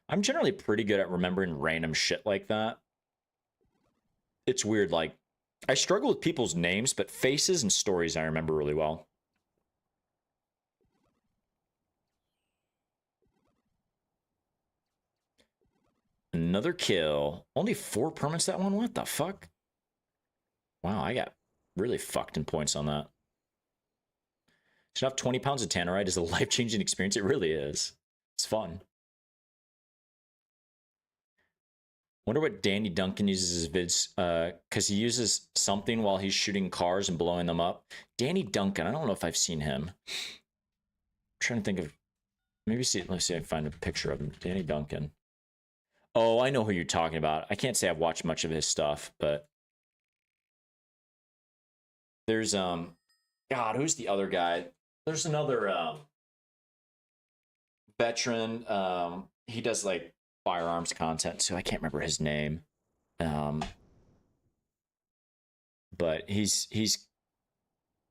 I'm generally pretty good at remembering random shit like that. It's weird, like, I struggle with people's names, but faces and stories I remember really well. another kill. Only 4 permits that one? What the fuck? Wow, I got really fucked in points on that. Should have 20 pounds of tannerite is a life-changing experience. It really is. It's fun. Wonder what Danny Duncan uses his vids, because he uses something while he's shooting cars and blowing them up. Danny Duncan, I don't know if I've seen him. I'm trying to think of, maybe see, let's see if I can find a picture of him. Danny Duncan. Oh, I know who you're talking about. I can't say I've watched much of his stuff, but there's, God, who's the other guy? There's another, veteran, he does, like, firearms content, so I can't remember his name. But he's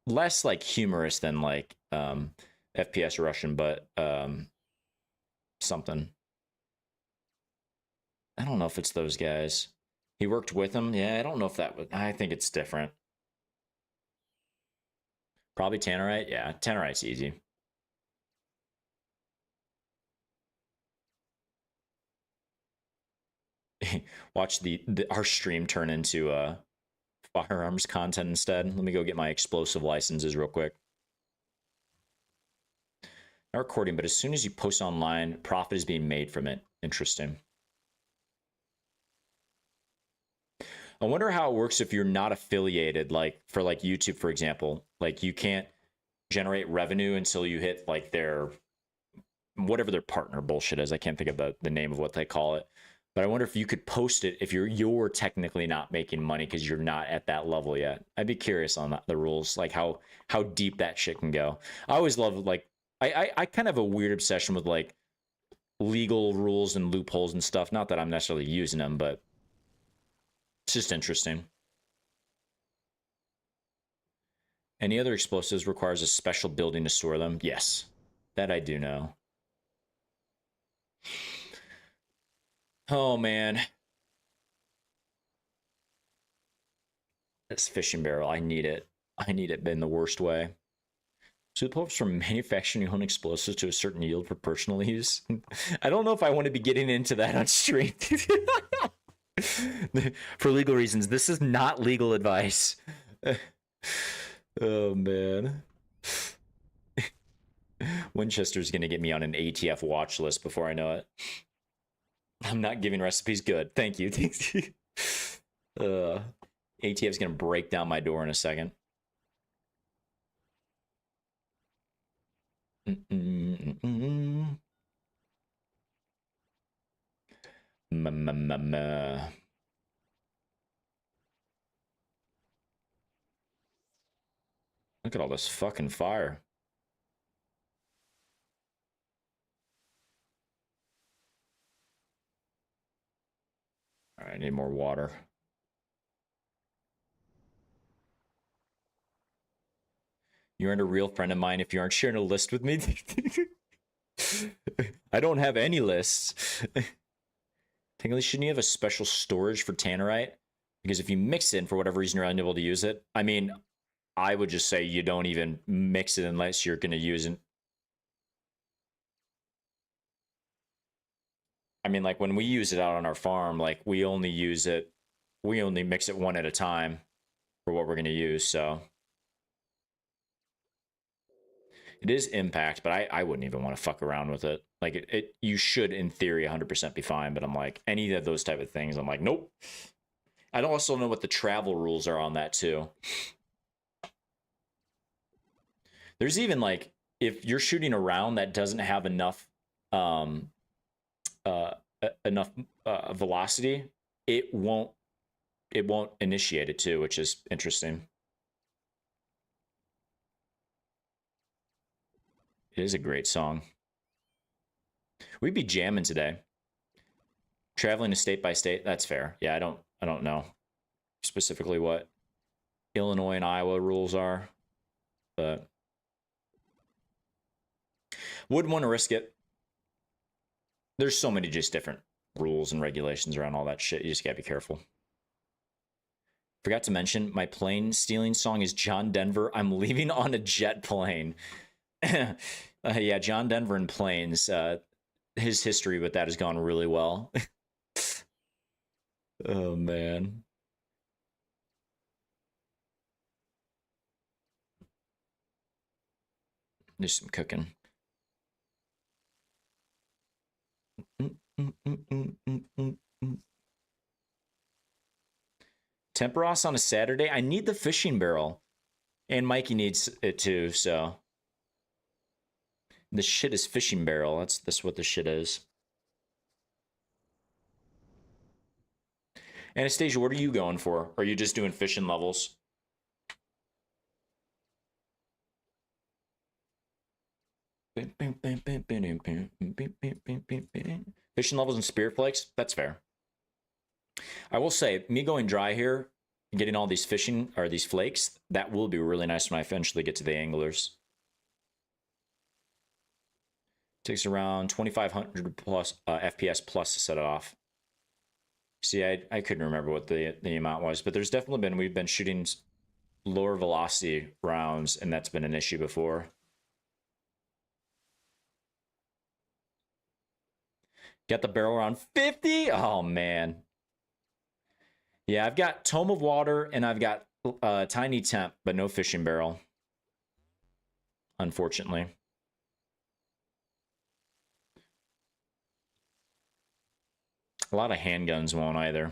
less like humorous than like FPS Russian, but something. I don't know if it's those guys. He worked with him. Yeah, I don't know if that would. I think it's different. Probably Tannerite. Yeah, Tannerite's easy. Watch our stream turn into firearms content instead. Let me go get my explosive licenses real quick. Not recording, but as soon as you post online, profit is being made from it. Interesting. I wonder how it works if you're not affiliated, like for like YouTube, for example. Like you can't generate revenue until you hit like their whatever their partner bullshit is. I can't think of the name of what they call it. But I wonder if you could post it if you're technically not making money because you're not at that level yet. I'd be curious on the rules, like how deep that shit can go. I always love like I kind of have a weird obsession with like legal rules and loopholes and stuff. Not that I'm necessarily using them, but it's just interesting. Any other explosives requires a special building to store them? Yes, that I do know. Oh, man. This fishing barrel, I need it. I need it in the worst way. So the hopes from manufacturing your own explosives to a certain yield for personal use. I don't know if I want to be getting into that on stream. For legal reasons, this is not legal advice. Oh, man. Winchester's going to get me on an ATF watch list before I know it. I'm not giving recipes. Good. Thank you. ATF's going to break down my door in a second. Look at all this fucking fire. All right, I need more water. You aren't a real friend of mine if you aren't sharing a list with me. I don't have any lists. Technically, shouldn't you have a special storage for tannerite? Because if you mix it and for whatever reason you're unable to use it, I mean, I would just say you don't even mix it unless you're going to use it. I mean, like when we use it out on our farm, like we only mix it one at a time for what we're going to use. So it is impact, but I wouldn't even want to fuck around with it. Like you should in theory 100% be fine, but I'm like any of those type of things, I'm like, nope. I don't also know what the travel rules are on that too. There's even like if you're shooting a round that doesn't have enough velocity, it won't initiate it too, which is interesting. It is a great song. We'd be jamming today. Traveling to state by state, that's fair. Yeah, I don't know specifically what Illinois and Iowa rules are, but wouldn't want to risk it. There's so many just different rules and regulations around all that shit. You just gotta be careful. Forgot to mention, my plane stealing song is John Denver. I'm leaving on a jet plane. Yeah, John Denver and planes. His history with that has gone really well. Oh man. There's some cooking. Temperos on a Saturday. I need the fishing barrel. And Mikey needs it too, so. The shit is fishing barrel. That's what the shit is. Anastasia, what are you going for? Are you just doing fishing levels? Fishing levels and spear flakes? That's fair. I will say, me going dry here, getting all these fishing, or these flakes, that will be really nice when I eventually get to the anglers. Takes around 2,500 plus FPS plus to set it off. See, I couldn't remember what the amount was, but there's definitely been, we've been shooting lower velocity rounds, and that's been an issue before. Got the barrel around 50? Oh, man. Yeah, I've got Tome of Water, and I've got Tiny Temp, but no fishing barrel. Unfortunately. A lot of handguns won't either.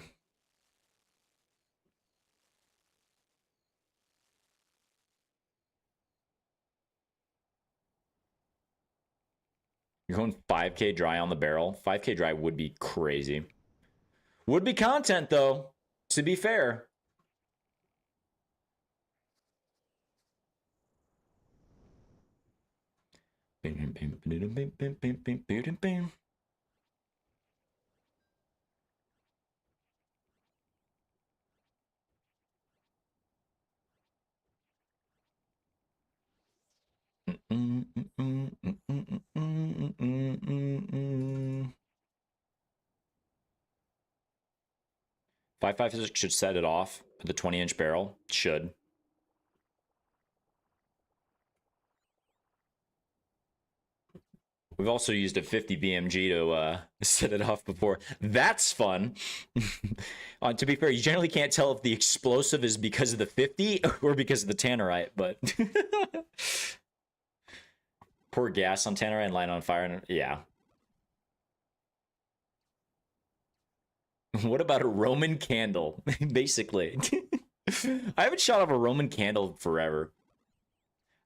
You're going 5K dry on the barrel. 5K dry would be crazy. Would be content, though, to be fair. Five should set it off with the 20-inch barrel. Should. We've also used a 50 BMG to set it off before. That's fun. To be fair, you generally can't tell if the explosive is because of the 50 or because of the tannerite, but pour gas on tannerite and light on fire. And yeah. What about a Roman candle? Basically. I haven't shot off a Roman candle forever.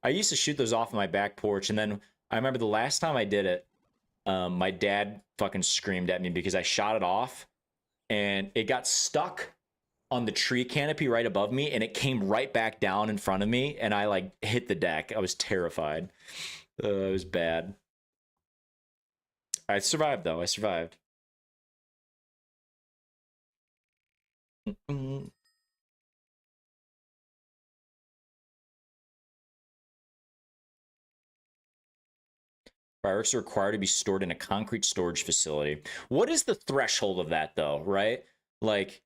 I used to shoot those off my back porch, and then I remember the last time I did it, my dad fucking screamed at me because I shot it off, and it got stuck on the tree canopy right above me, and it came right back down in front of me, and I like hit the deck. I was terrified. It was bad. I survived though. I survived. Fireworks are required to be stored in a concrete storage facility. What is the threshold of that, though, right? Like,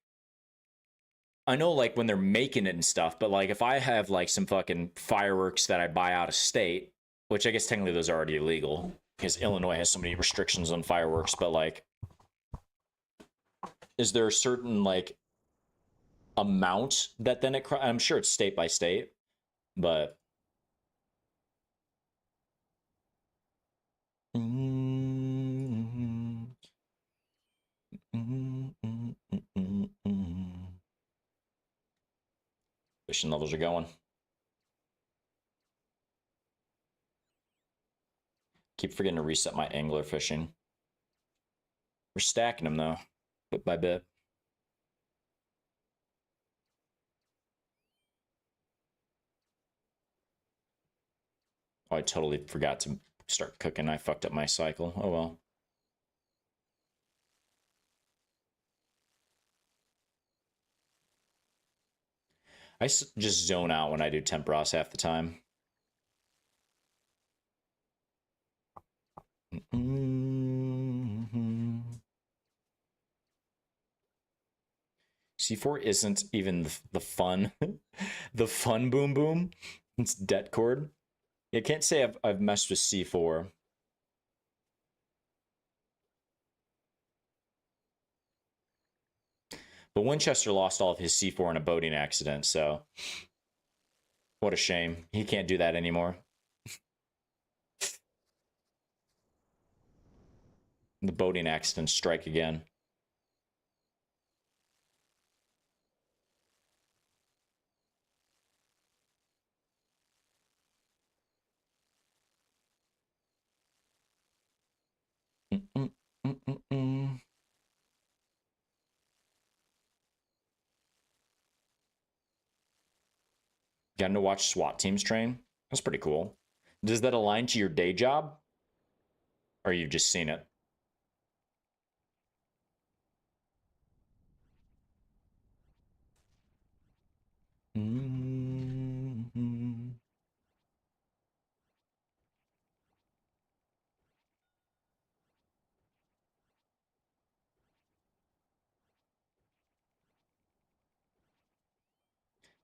I know, like, when they're making it and stuff, but, like, if I have, like, some fucking fireworks that I buy out of state, which I guess technically those are already illegal, because Illinois has so many restrictions on fireworks, but, like, is there a certain, like, amount that then it... I'm sure it's state by state, but... Fishing levels are going. Keep forgetting to reset my angler fishing. We're stacking them though, bit by bit. Oh, I totally forgot to start cooking. I fucked up my cycle. Oh well. I just zone out when I do temp Ross half the time. C4 isn't even the fun, the fun boom boom. It's det cord. I can't say I've messed with C4. But Winchester lost all of his C4 in a boating accident, so what a shame. He can't do that anymore. The boating accidents strike again. Getting to watch SWAT teams train? That's pretty cool. Does that align to your day job? Or you've just seen it?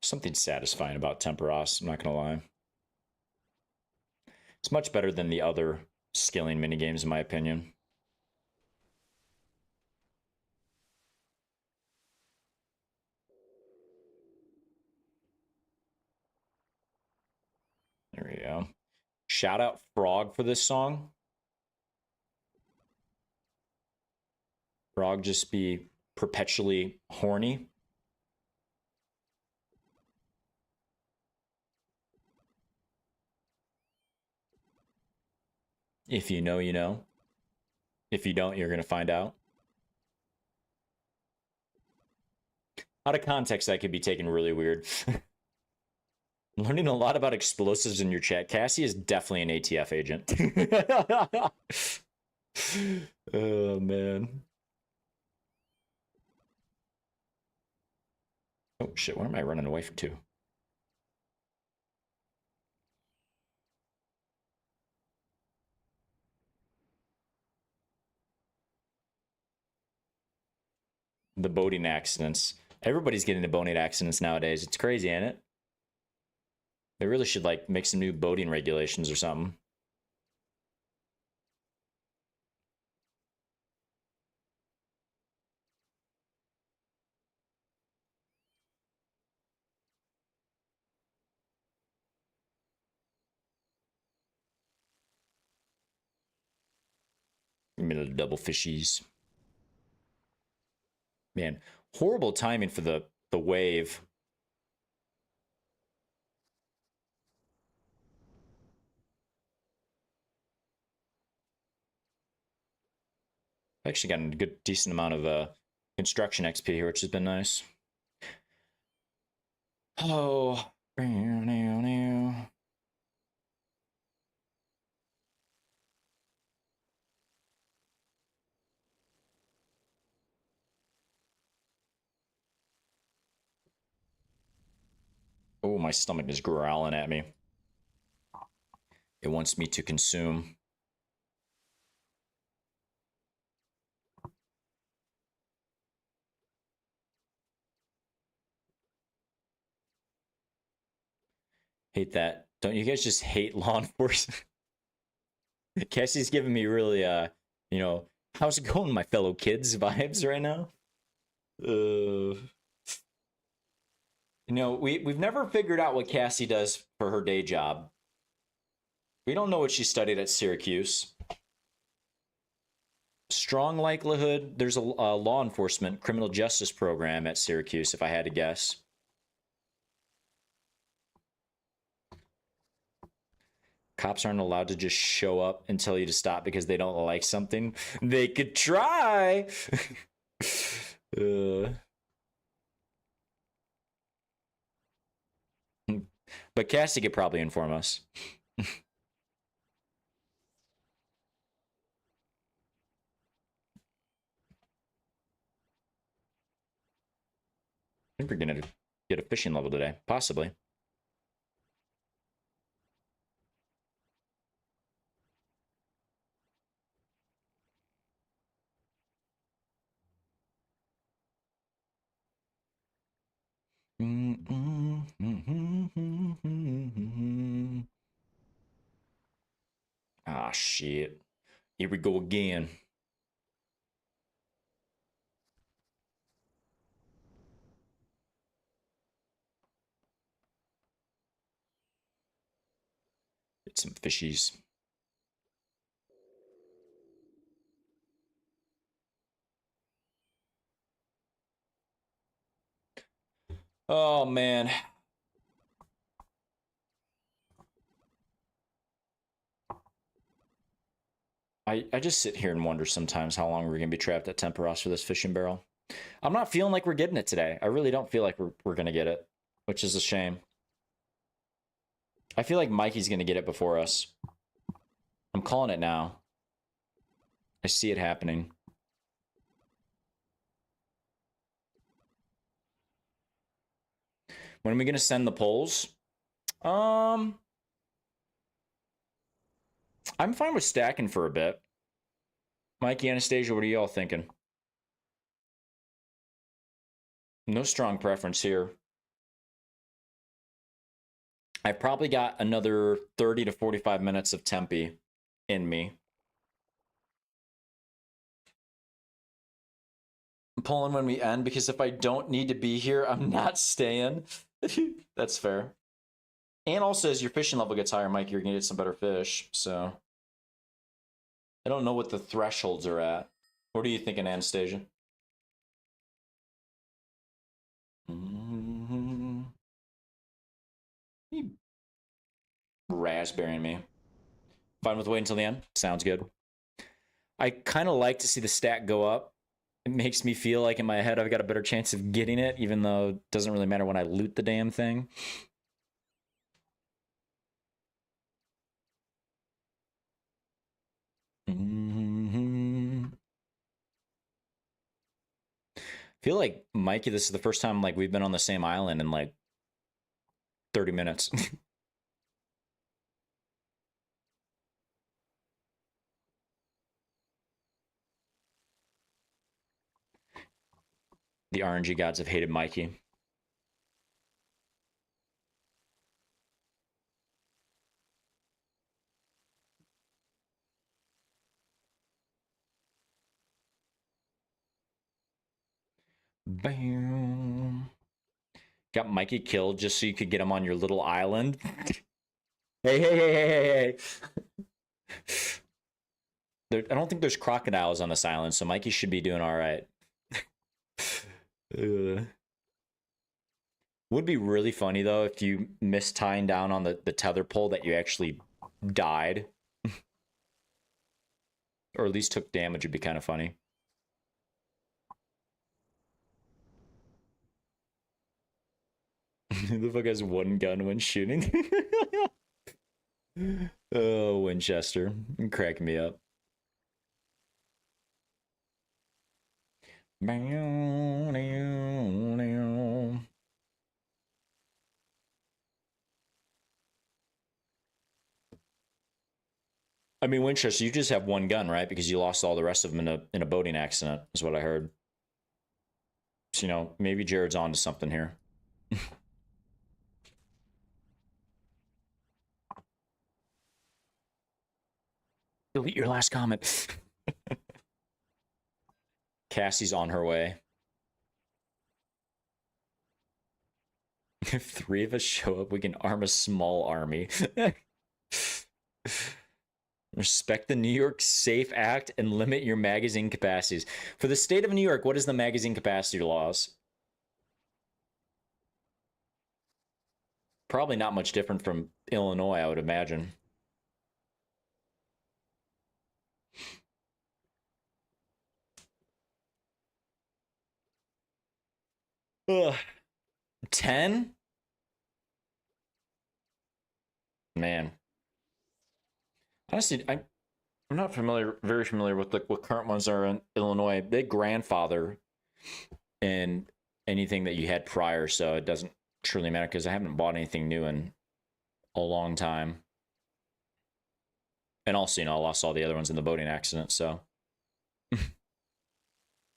Something satisfying about Temperos, I'm not gonna lie. It's much better than the other skilling minigames, in my opinion. There we go. Shout out Frog for this song. Frog just be perpetually horny. If you know, you know. If you don't, you're going to find out. Out of context, that could be taken really weird. Learning a lot about explosives in your chat. Cassie is definitely an ATF agent. Oh, man. Oh, shit. Where am I running away to? The boating accidents. Everybody's getting into boating accidents nowadays. It's crazy, ain't it? They really should like make some new boating regulations or something. Give me the double fishies. Man, horrible timing for the wave. Actually gotten a good decent amount of construction XP here, which has been nice. Oh, oh, my stomach is growling at me. It wants me to consume. Hate that. Don't you guys just hate law enforcement? Cassie's giving me really, you know, how's it going, my fellow kids vibes right now? You know, we've never figured out what Cassie does for her day job. We don't know what she studied at Syracuse. Strong likelihood there's a law enforcement criminal justice program at Syracuse, if I had to guess. Cops aren't allowed to just show up and tell you to stop because they don't like something. They could try. But Cassie could probably inform us. I think we're gonna get a fishing level today, possibly. Ah, shit. Here we go again. Some fishies. Oh man. I just sit here and wonder sometimes how long we're gonna be trapped at Temperos for this fishing barrel. I'm not feeling like we're getting it today. I really don't feel like we're gonna get it, which is a shame. I feel like Mikey's gonna get it before us. I'm calling it now. I see it happening. When are we gonna send the polls? I'm fine with stacking for a bit. Mikey, Anastasia, what are y'all thinking? No strong preference here. I've probably got another 30 to 45 minutes of Tempe in me. I'm pulling when we end because if I don't need to be here, I'm not staying. That's fair. And also, as your fishing level gets higher, Mike, you're going to get some better fish. So I don't know what the thresholds are at. What are you thinking, Anastasia? You raspberrying me. Fine with waiting until the end? Sounds good. I kind of like to see the stack go up. It makes me feel like in my head I've got a better chance of getting it, even though it doesn't really matter when I loot the damn thing. I feel like, Mikey, this is the first time like we've been on the same island in like 30 minutes. The RNG gods have hated Mikey. Bam. Got Mikey killed just so you could get him on your little island. Hey. I don't think there's crocodiles on this island, so Mikey should be doing all right. Would be really funny, though, if you missed tying down on the tether pole that you actually died. Or at least took damage. Would be kind of funny. The fuck has one gun when shooting? Oh, Winchester. You're cracking me up. I mean, Winchester, you just have one gun, right? Because you lost all the rest of them in a boating accident, is what I heard. So, you know, maybe Jared's on to something here. Delete your last comment. Cassie's on her way. If 3 of us show up, we can arm a small army. Respect the New York Safe Act and limit your magazine capacities. For the state of New York, what is the magazine capacity laws? Probably not much different from Illinois, I would imagine. Ugh. 10? Man. Honestly, I'm not very familiar with what current ones are in Illinois. They grandfather in anything that you had prior, so it doesn't truly matter because I haven't bought anything new in a long time. And also, you know, I lost all the other ones in the boating accident, so.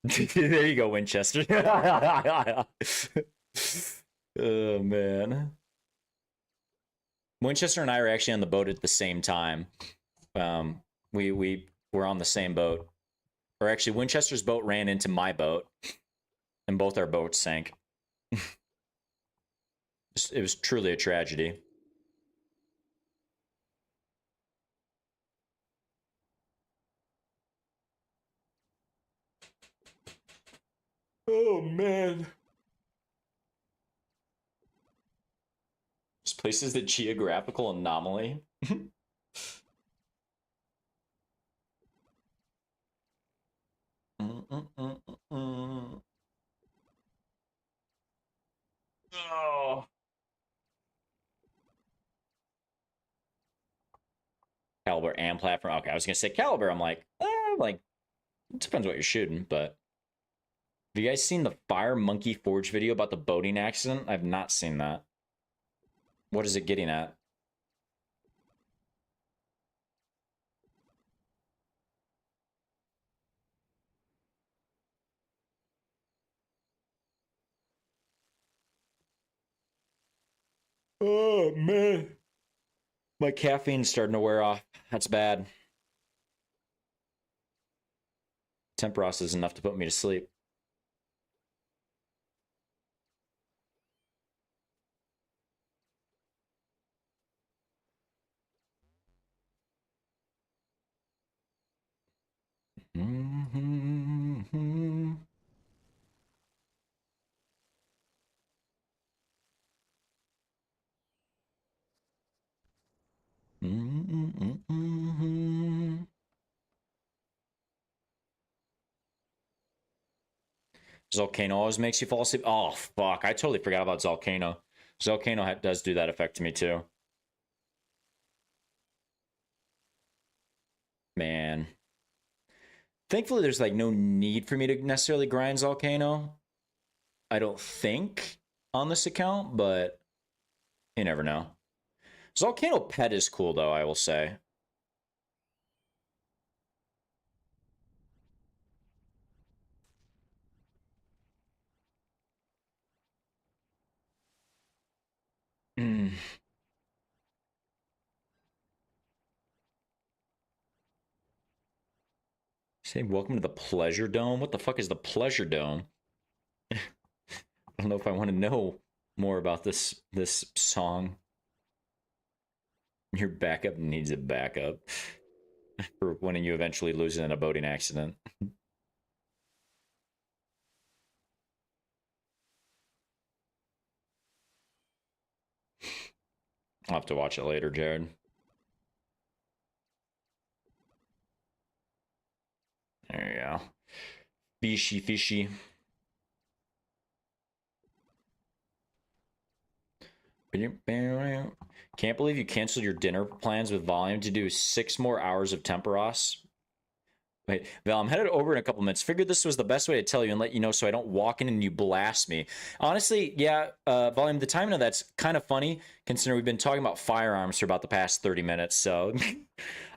There you go, Winchester. Oh, man. Winchester and I are actually on the boat at the same time. We were on the same boat. Or actually, Winchester's boat ran into my boat, and both our boats sank. It was truly a tragedy. Oh man. This place is the geographical anomaly. Oh. Caliber and platform. Okay, I was gonna say caliber. I'm like, it depends what you're shooting, but have you guys seen the Fire Monkey Forge video about the boating accident? I've not seen that. What is it getting at? Oh man. My caffeine's starting to wear off. That's bad. Temperos is enough to put me to sleep. Mm-hmm. Mm-hmm. Volcano always makes you fall asleep. Oh, fuck. I totally forgot about Volcano. Volcano does do that effect to me, too. Man. Thankfully, there's like no need for me to necessarily grind Volcano. I don't think on this account, but you never know. Volcano Pet is cool, though, I will say. Mm. Say welcome to the Pleasure Dome. What the fuck is the Pleasure Dome? I don't know if I want to know more about this song. Your backup needs a backup for when you eventually lose in a boating accident. I'll have to watch it later, Jared. There you go. Fishy, fishy. Can't believe you canceled your dinner plans with Volume to do 6 more hours of Temperos. Wait, Val, I'm headed over in a couple minutes. Figured this was the best way to tell you and let you know so I don't walk in and you blast me. Honestly, yeah, Volume, the timing of that's kind of funny considering we've been talking about firearms for about the past 30 minutes. So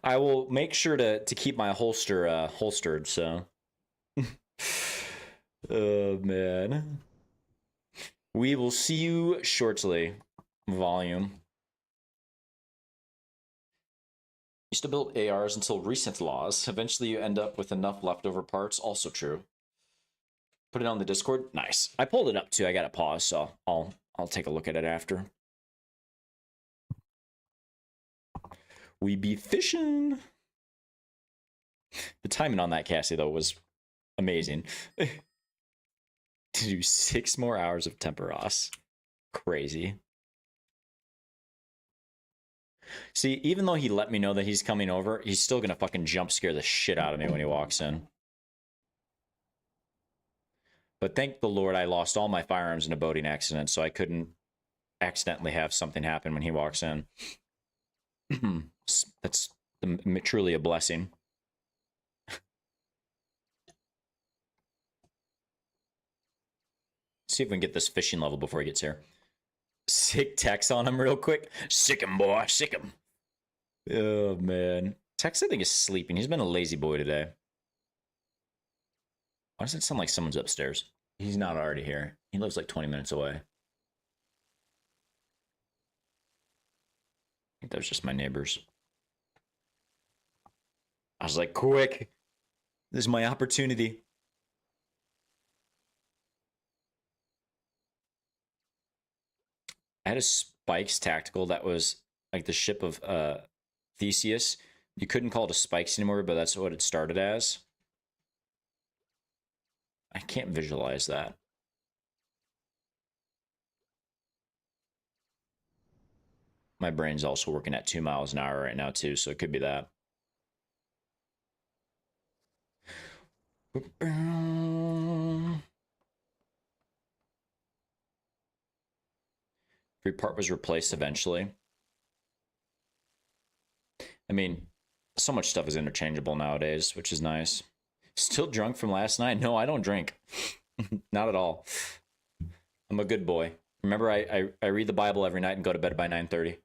I will make sure to keep my holster holstered. So, oh man, we will see you shortly. Volume. Used to build ARs until recent laws. Eventually you end up with enough leftover parts. Also true. Put it on the Discord. Nice. I pulled it up too. I got to pause, so I'll take a look at it after. We be fishing. The timing on that, Cassie, though, was amazing. To do 6 more hours of Temperos. Crazy. See, even though he let me know that he's coming over, he's still gonna fucking jump scare the shit out of me when he walks in. But thank the Lord I lost all my firearms in a boating accident, so I couldn't accidentally have something happen when he walks in. That's truly a blessing. See if we can get this fishing level before he gets here. Sick Tex on him real quick. Sick him, boy. Sick him. Oh, man. Tex, I think, is sleeping. He's been a lazy boy today. Why does it sound like someone's upstairs? He's not already here. He lives like 20 minutes away. I think that was just my neighbors. I was like, quick. This is my opportunity. I had a Spikes tactical that was like the ship of Theseus. You couldn't call it a Spikes anymore, but that's what it started as. I can't visualize that. My brain's also working at 2 miles an hour right now too, so it could be that. Every part was replaced eventually. I mean, so much stuff is interchangeable nowadays, which is nice. Still drunk from last night? No, I don't drink. Not at all. I'm a good boy. Remember, I read the Bible every night and go to bed by 9:30.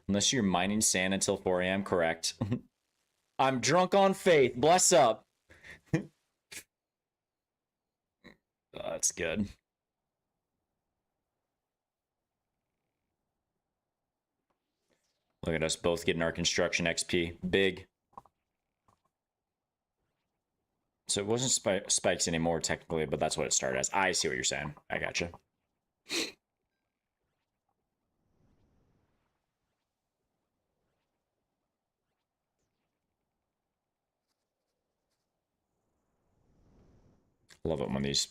Unless you're mining sand until 4 a.m., correct. I'm drunk on faith. Bless up. That's good. Look at us both getting our construction XP. Big. So it wasn't spikes anymore, technically, but that's what it started as. I see what you're saying. I gotcha. Love it when these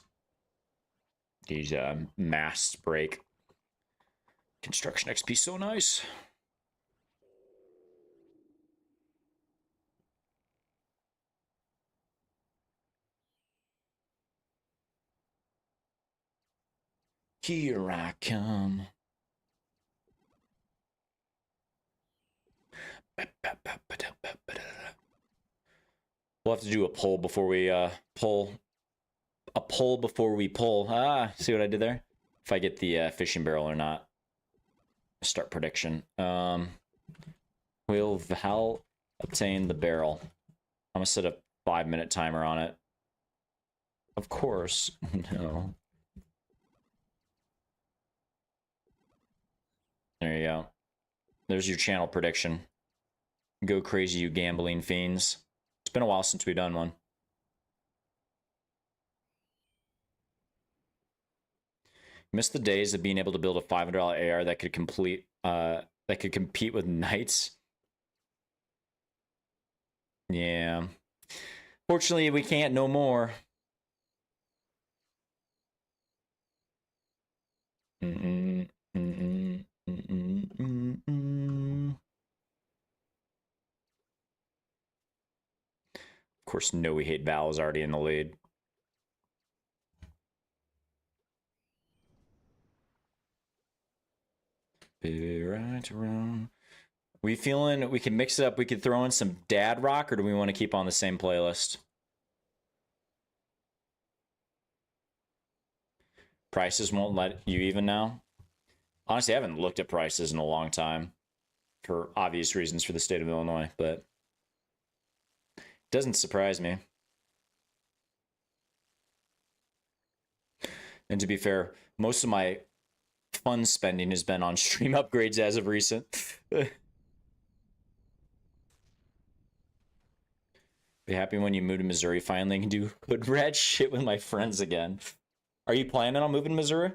masts break. Construction XP so nice. Here I come. We'll have to do a poll before we pull. A poll before we pull. Ah, see what I did there? If I get the fishing barrel or not. Start prediction. Will Val obtain the barrel? I'm gonna set a 5-minute timer on it. Of course. No. There you go. There's your channel prediction. Go crazy, you gambling fiends. It's been a while since we've done one. Missed the days of being able to build a $500 AR that could compete with Knights. Yeah. Fortunately, we can't no more. Of course, no, we hate Val is already in the lead. Be right around. We feeling we can mix it up? We could throw in some dad rock, or do we want to keep on the same playlist? Prices won't let you even now. Honestly, I haven't looked at prices in a long time for obvious reasons for the state of Illinois, but it doesn't surprise me. And to be fair, most of my fun spending has been on stream upgrades as of recent. Be happy when you move to Missouri finally and do hood rat shit with my friends again. Are you planning on moving to Missouri?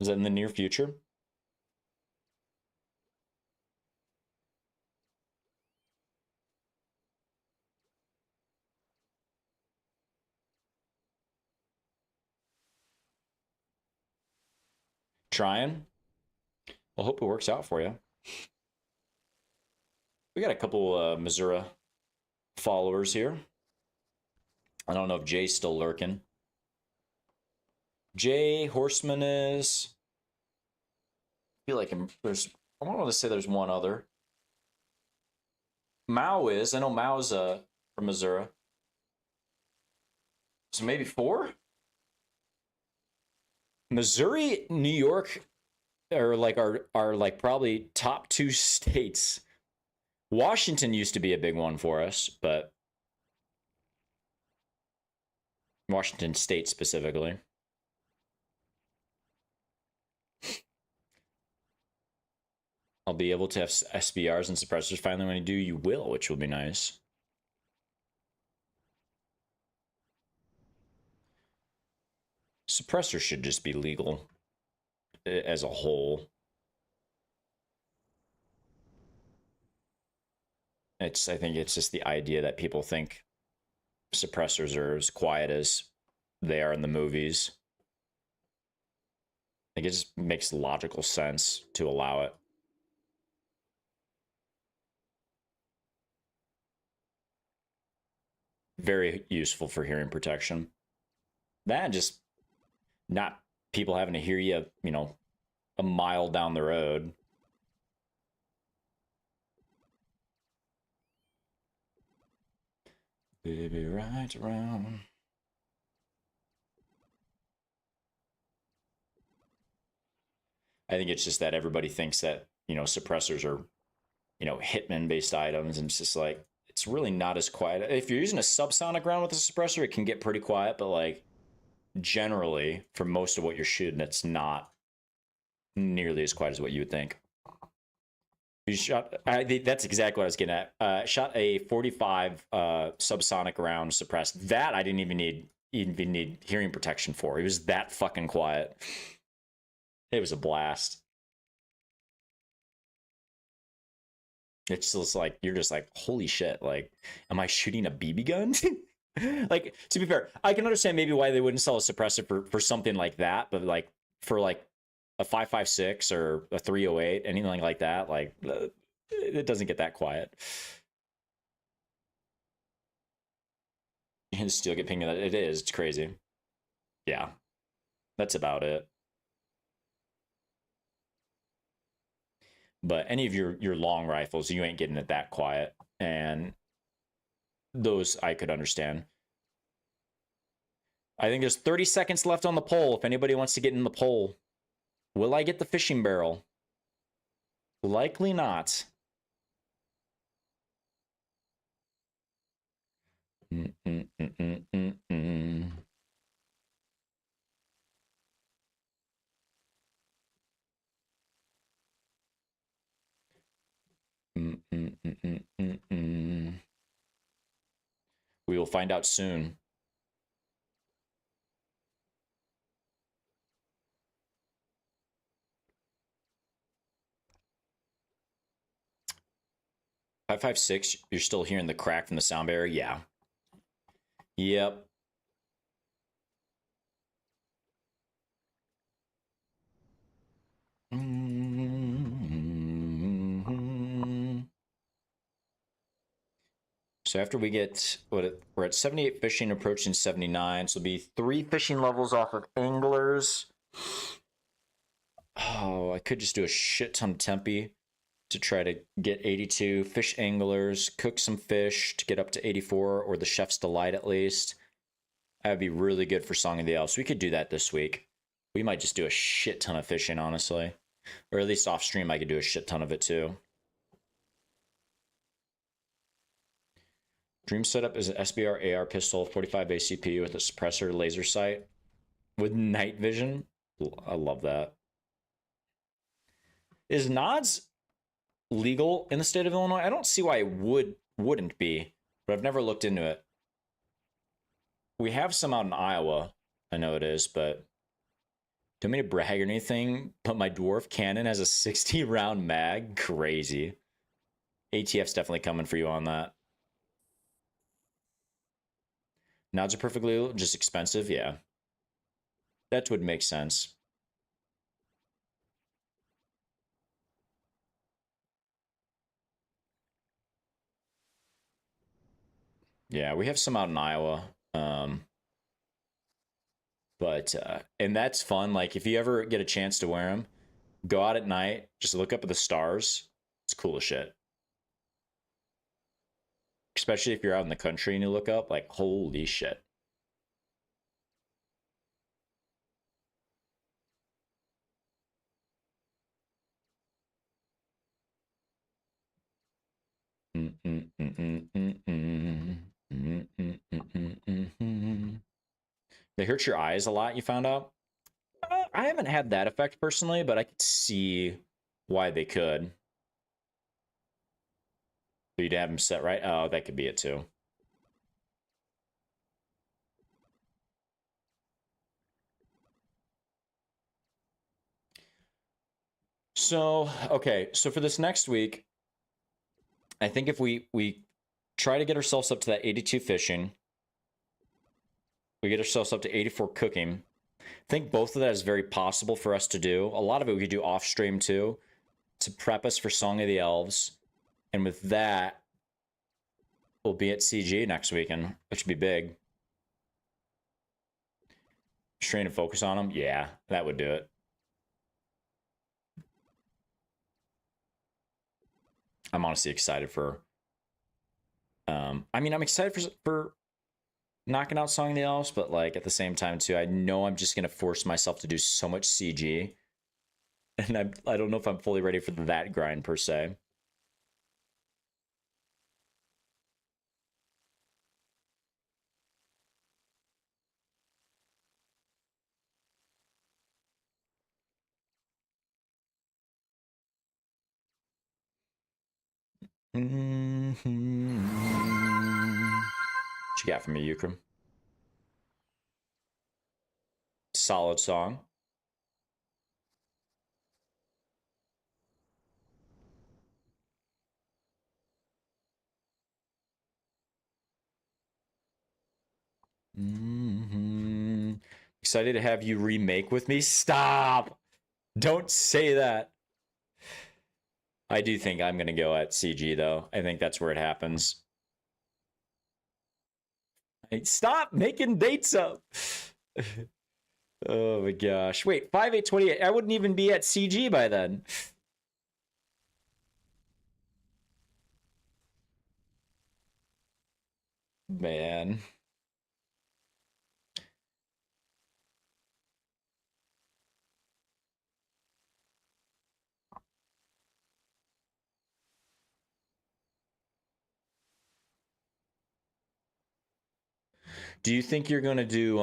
Is that in the near future? Trying? Well, hope it works out for you. We got a couple Missouri followers here. I don't know if Jay's still lurking. Jay, Horseman is. I feel like there's. I don't want to say there's one other. Mao is. I know Mao's from Missouri. So maybe 4? Missouri, New York are like are like probably top 2 states. Washington used to be a big one for us, but Washington State specifically. I'll be able to have SBRs and suppressors finally. When you do, you will, which will be nice. Suppressor should just be legal as a whole. I think it's just the idea that people think suppressors are as quiet as they are in the movies. I think it just makes logical sense to allow it. Very useful for hearing protection. That just not people having to hear you, you know, a mile down the road. Baby, right around. I think it's just that everybody thinks that, you know, suppressors are, you know, hitman based items. And it's just like, it's really not as quiet. If you're using a subsonic round with a suppressor, it can get pretty quiet. But like generally, for most of what you're shooting, it's not nearly as quiet as what you would think. You shot, that's exactly what I was getting at. Shot a 45 subsonic round suppressed. That I didn't even need hearing protection for. It was that fucking quiet. It was a blast. It's just like, you're just like, holy shit, like, am I shooting a BB gun? Like, to be fair, I can understand maybe why they wouldn't sell a suppressor for something like that, but like, for like a 5.56 or a 308, anything like that, like, it doesn't get that quiet. You can still get pinged. It is, it's crazy. Yeah, that's about it. But any of your long rifles, you ain't getting it that quiet. And those I could understand. I think there's 30 seconds left on the poll. If anybody wants to get in the poll, will I get the fishing barrel? Likely not. Mm-mm-mm-mm-mm-mm. Mm-mm-mm-mm-mm. We will find out soon. Five five six. You're still hearing the crack from the sound barrier. Yeah. Yep. So after we get we're at 78 fishing, approaching 79. So it'll be 3 fishing levels off of anglers. Oh, I could just do a shit ton of Tempe to try to get 82 fish anglers, cook some fish to get up to 84, or the chef's delight at least. That would be really good for Song of the Elves. We could do that this week. We might just do a shit ton of fishing, honestly. Or at least off stream, I could do a shit ton of it too. Dream setup is an SBR AR pistol, 45 ACP with a suppressor laser sight with night vision. I love that. Is nods legal in the state of Illinois? I don't see why it wouldn't be, but I've never looked into it. We have some out in Iowa. I know it is, but don't mean to brag or anything, but my dwarf cannon has a 60 round mag. Crazy. ATF's definitely coming for you on that. Nods are perfectly legal, just expensive. Yeah. That would make sense. Yeah, we have some out in Iowa. And that's fun. Like, if you ever get a chance to wear them, go out at night, just look up at the stars. It's cool as shit. Especially if you're out in the country and you look up, like, holy shit. They hurt your eyes a lot, you found out? I haven't had that effect personally, but I could see why they could. But you'd have them set right? Oh, that could be it too. So, okay. So for this next week, I think if we try to get ourselves up to that 82 fishing, we get ourselves up to 84 cooking. I think both of that is very possible for us to do. A lot of it we could do off stream too, to prep us for Song of the Elves. And with that, we'll be at CG next weekend, which would be big. Strain and focus on them. Yeah, that would do it. I'm honestly excited for. I mean, I'm excited for knocking out Song of the Elves, but like at the same time too, I know I'm just gonna force myself to do so much CG, and I don't know if I'm fully ready for that grind per se. What you got for me, Yukrim? Solid song. Excited to have you remake with me. Stop! Don't say that. I do think I'm gonna go at CG though. I think that's where it happens. Hey, stop making dates up. Oh my gosh. Wait, 5828. I wouldn't even be at CG by then. Man. Do you think you're gonna do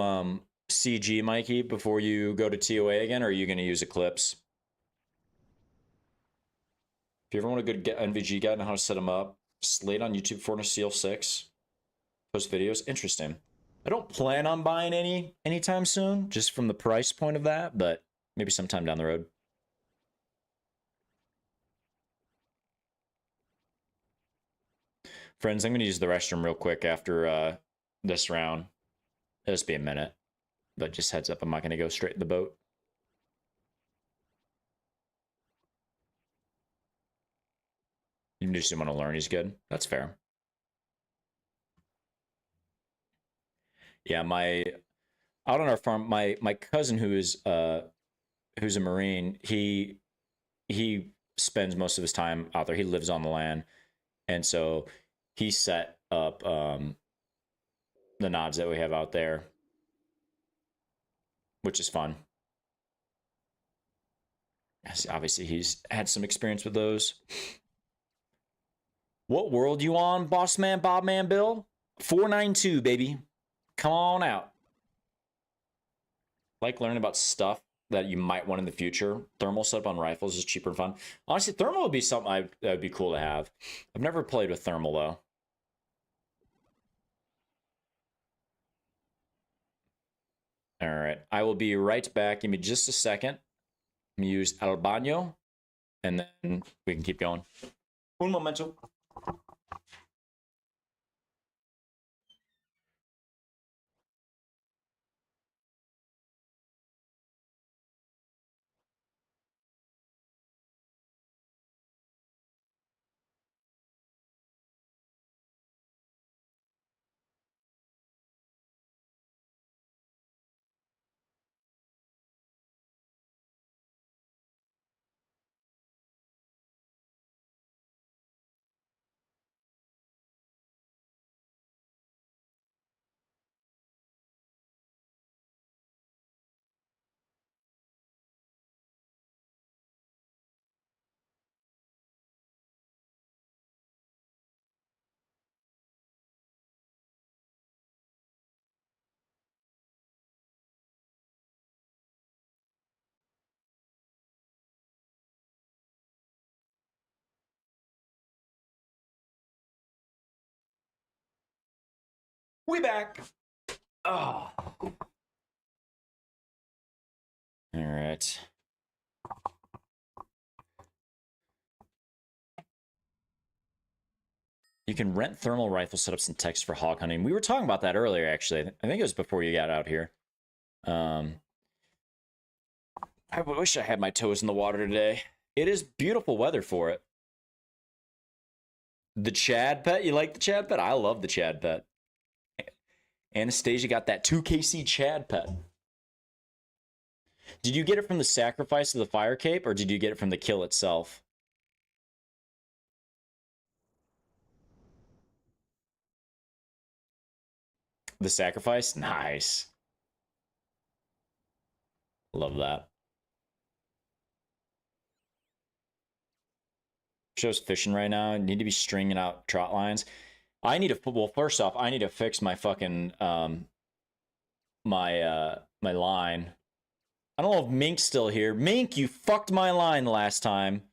CG, Mikey, before you go to TOA again, or are you gonna use Eclipse? If you ever want a good NVG guide on how to set them up, Slate on YouTube for Seal 6. Post videos. Interesting. I don't plan on buying any anytime soon, just from the price point of that, but maybe sometime down the road. Friends, I'm going to use the restroom real quick after this round. It'll just be a minute, but just heads up, I'm not going to go straight to the boat. You just want to learn he's good. That's fair. Yeah, out on our farm, my cousin who's a Marine, he spends most of his time out there. He lives on the land, and so he set up the nods that we have out there, which is fun. Obviously, he's had some experience with those. What world you on, boss man, Bob man, Bill? 492, baby. Come on out. Like learning about stuff that you might want in the future. Thermal setup on rifles is cheaper and fun. Honestly, thermal would be something that would be cool to have. I've never played with thermal though. All right, I will be right back. Give me just a second. I'm gonna use El Baño, and then we can keep going. Un momento. We back. Oh. All right. You can rent thermal rifle setups and techs for hog hunting. We were talking about that earlier, actually. I think it was before you got out here. I wish I had my toes in the water today. It is beautiful weather for it. The Chad pet? You like the Chad pet? I love the Chad pet. Anastasia got that 2KC Chad pet. Did you get it from the sacrifice of the fire cape, or did you get it from the kill itself? The sacrifice? Nice. Love that. Show's fishing right now. I need to be stringing out trot lines. I need to, well, first off, I need to fix my fucking, my line. I don't know if Mink's still here. Mink, you fucked my line last time.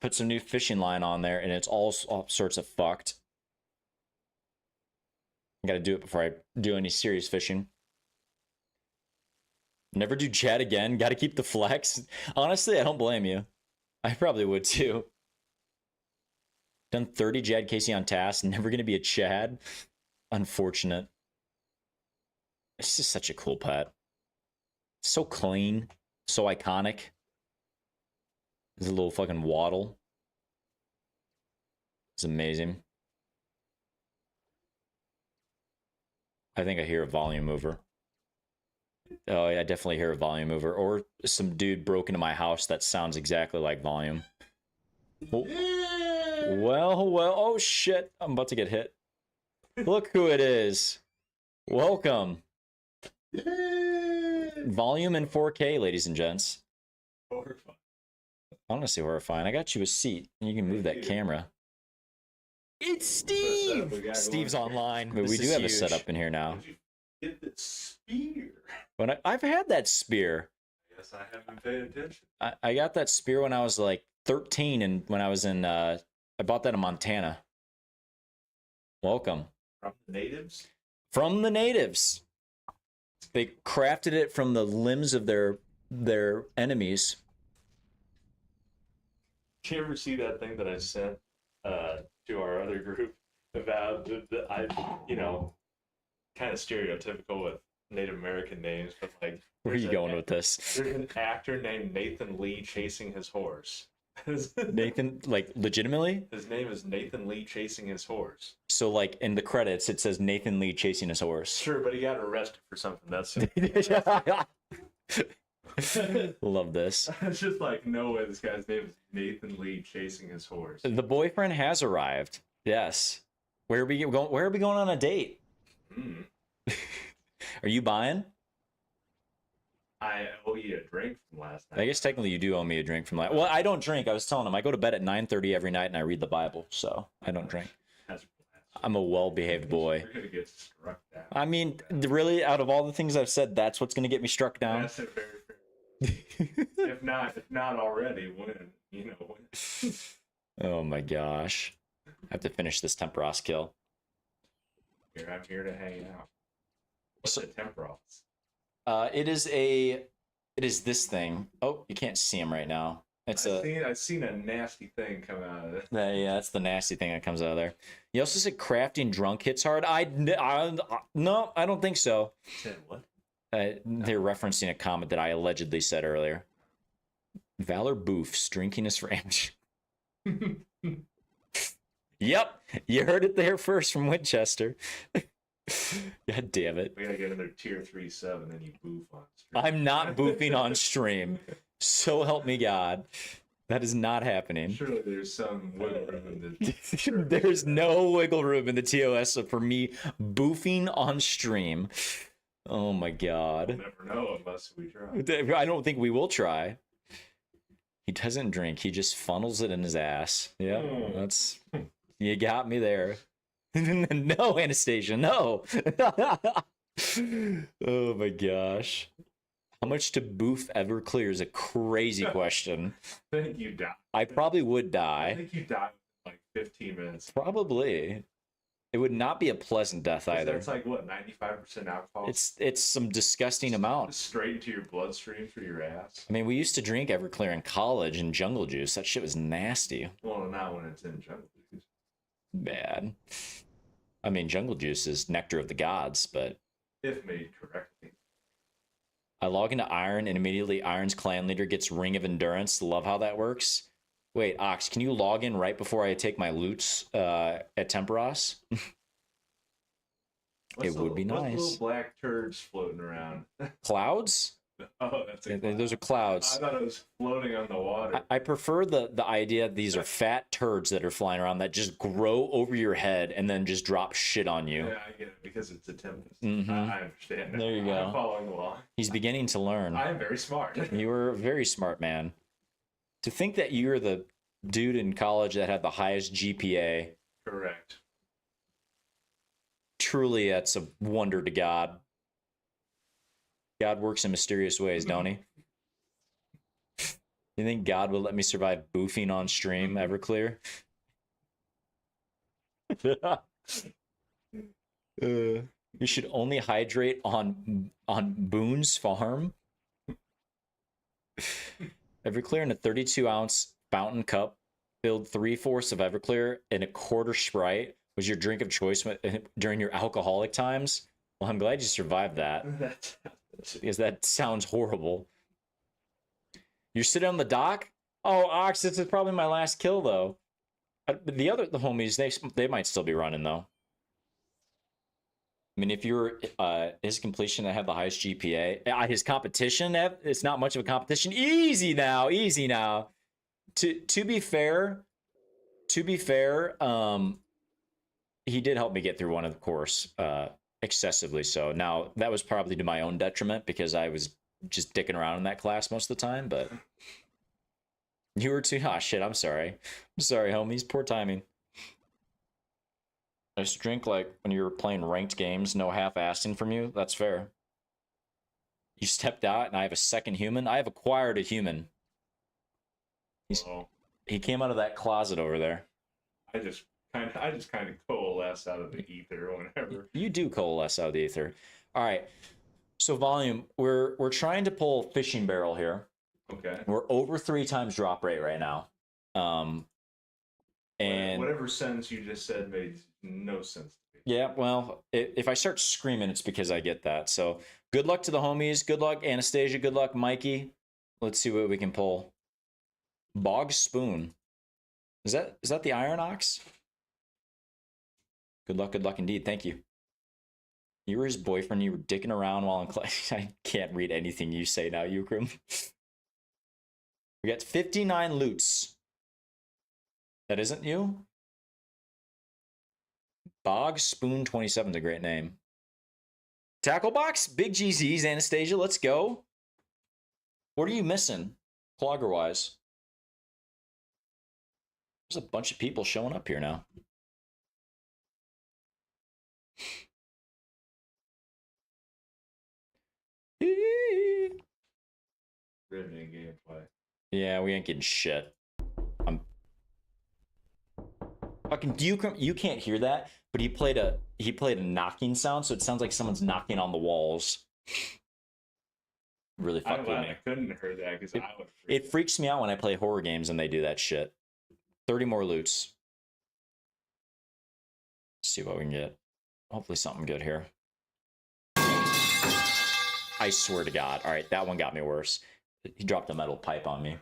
Put some new fishing line on there, and it's all sorts of fucked. I gotta do it before I do any serious fishing. Never do Chad again. Gotta keep the flex. Honestly, I don't blame you. I probably would too. Done 30 Jad Casey on task. Never gonna be a Chad. Unfortunate. It's just such a cool pet. So clean. So iconic. There's a little fucking waddle. It's amazing. I think I hear a volume mover. Oh, yeah, I definitely hear a volume mover. Or some dude broke into my house that sounds exactly like volume. Oh. Well, oh shit. I'm about to get hit. Look who it is. Welcome. Volume in 4K, ladies and gents. Horrifying. Honestly horrifying. I got you a seat. You can move that camera. It's Steve! Steve's online. But we do have a setup in here now. Did you get the spear? But I've had that spear. I guess I haven't paid attention. I got that spear when I was like 13, and when I was in, I bought that in Montana. Welcome. From the natives? From the natives. They crafted it from the limbs of their enemies. Did you ever see that thing that I sent to our other group about kind of stereotypical with Native American names, but like, Where are you going with this? there's an actor named Nathan Lee chasing his horse. Nathan, like, legitimately? His name is Nathan Lee chasing his horse. So, like, in the credits, it says Nathan Lee chasing his horse. Sure, but he got arrested for something. That's Love this. It's just like, no way, this guy's name is Nathan Lee chasing his horse. The boyfriend has arrived. Yes. Where are we going? Where are we going on a date? Are you buying? I owe you a drink from last night. I guess technically you do owe me a drink from last. Well, I don't drink. I was telling him I go to bed at 9:30 every night and I read the Bible, so I don't drink. I'm a well-behaved boy. You're gonna get struck down. I mean, really, out of all the things I've said, that's what's going to get me struck down. That's a very fair. if not already, when when. Oh my gosh. I have to finish this Temperos kill. I'm here to hang out. What's the Temperos? It is this thing. Oh, you can't see him right now. I've seen a nasty thing come out of it. Yeah, that's the nasty thing that comes out of there. You also said crafting drunk hits hard. No, I don't think so. Said what? They're referencing a comment that I allegedly said earlier. Valor Boofs, drinking is for amateur. Yep, you heard it there first from Winchester. God damn it. We gotta get another tier 3 sub and then you boof on stream. I'm not boofing on stream. So help me God. That is not happening. Surely there's some wiggle room in the... There's no wiggle room in the TOS for me boofing on stream. Oh my God. We'll never know unless we try. I don't think we will try. He doesn't drink. He just funnels it in his ass. Yeah, that's... You got me there. No, Anastasia, no. Oh my gosh. How much to boof ever clear is a crazy question. I think you die. I probably would I die. think you die in like 15 minutes. Probably. It would not be a pleasant death either. That's like what, 95% alcohol? It's some disgusting amount. Straight into your bloodstream through your ass. I mean, we used to drink Everclear in college and Jungle Juice. That shit was nasty. Well, not when it's in jungle juice. Bad. I mean, jungle juice is nectar of the gods, but If made correctly. I log into Iron and immediately Iron's clan leader gets Ring of Endurance. Love how that works. Wait, Ox, can you log in right before I take my loots at Temperos? Would be What's nice. little black turds floating around? Clouds? Oh, that's a Yeah, cloud. those are clouds. I thought it was floating on the water. I prefer the idea these are fat turds that are flying around that just grow over your head and then just drop shit on you. Yeah, I get it because it's a tempest. Mhm. I understand. There you I'm go. following along. He's beginning to learn. I am very smart. You were a very smart man. To think that you were the dude in college that had the highest GPA, Correct. truly that's a wonder to God. God works in mysterious ways, don't he? You think God will let me survive boofing on stream, Everclear? You should only hydrate on Boone's farm. Everclear in a 32-ounce fountain cup filled 3/4 of Everclear and a quarter Sprite was your drink of choice during your alcoholic times. Well, I'm glad you survived that, because that sounds horrible. You're sitting on the dock? Oh, Ox, this is probably my last kill, though. The homies, they might still be running, though. I mean, if you're his completion that had the highest GPA, his competition, it's not much of a competition. Easy now. To be fair, he did help me get through one of the course, excessively so. Now that was probably to my own detriment because I was just dicking around in that class most of the time. But you were too. Ah, shit. I'm sorry, homies. Poor timing. I just drink like when you were playing ranked games, no half-assing from you. That's fair. You stepped out, and I have a second human. I have acquired a human. He came out of that closet over there. I just kind of coalesce out of the ether whenever. You do coalesce out of the ether. All right. So volume, we're trying to pull fishing barrel here. Okay. We're over 3 times drop rate right now. And whatever sentence you just said made no sense to me. yeah, well, if I start screaming, it's because I get that. So good luck to the homies. Good luck, Anastasia. Good luck, Mikey. Let's see what we can pull. Bog Spoon. Is that the Iron Ox? Good luck indeed. Thank you. You were his boyfriend. You were dicking around while in class. I can't read anything you say now, Ukrim. We got 59 loots. That isn't you? Bog Spoon 27 is a great name. Tackle box, big GZs, Anastasia. Let's go. What are you missing, clogger wise? There's a bunch of people showing up here now. Riveting gameplay. Yeah, we ain't getting shit. I'm fucking. You can't hear that, but he played a knocking sound, so it sounds like someone's knocking on the walls. Really I'm fucked with glad me. I couldn't have heard that because I would. It freaks me out when I play horror games and they do that shit. 30 more loots. Let's see what we can get. Hopefully something good here. I swear to God. All right, that one got me worse. He dropped a metal pipe on me.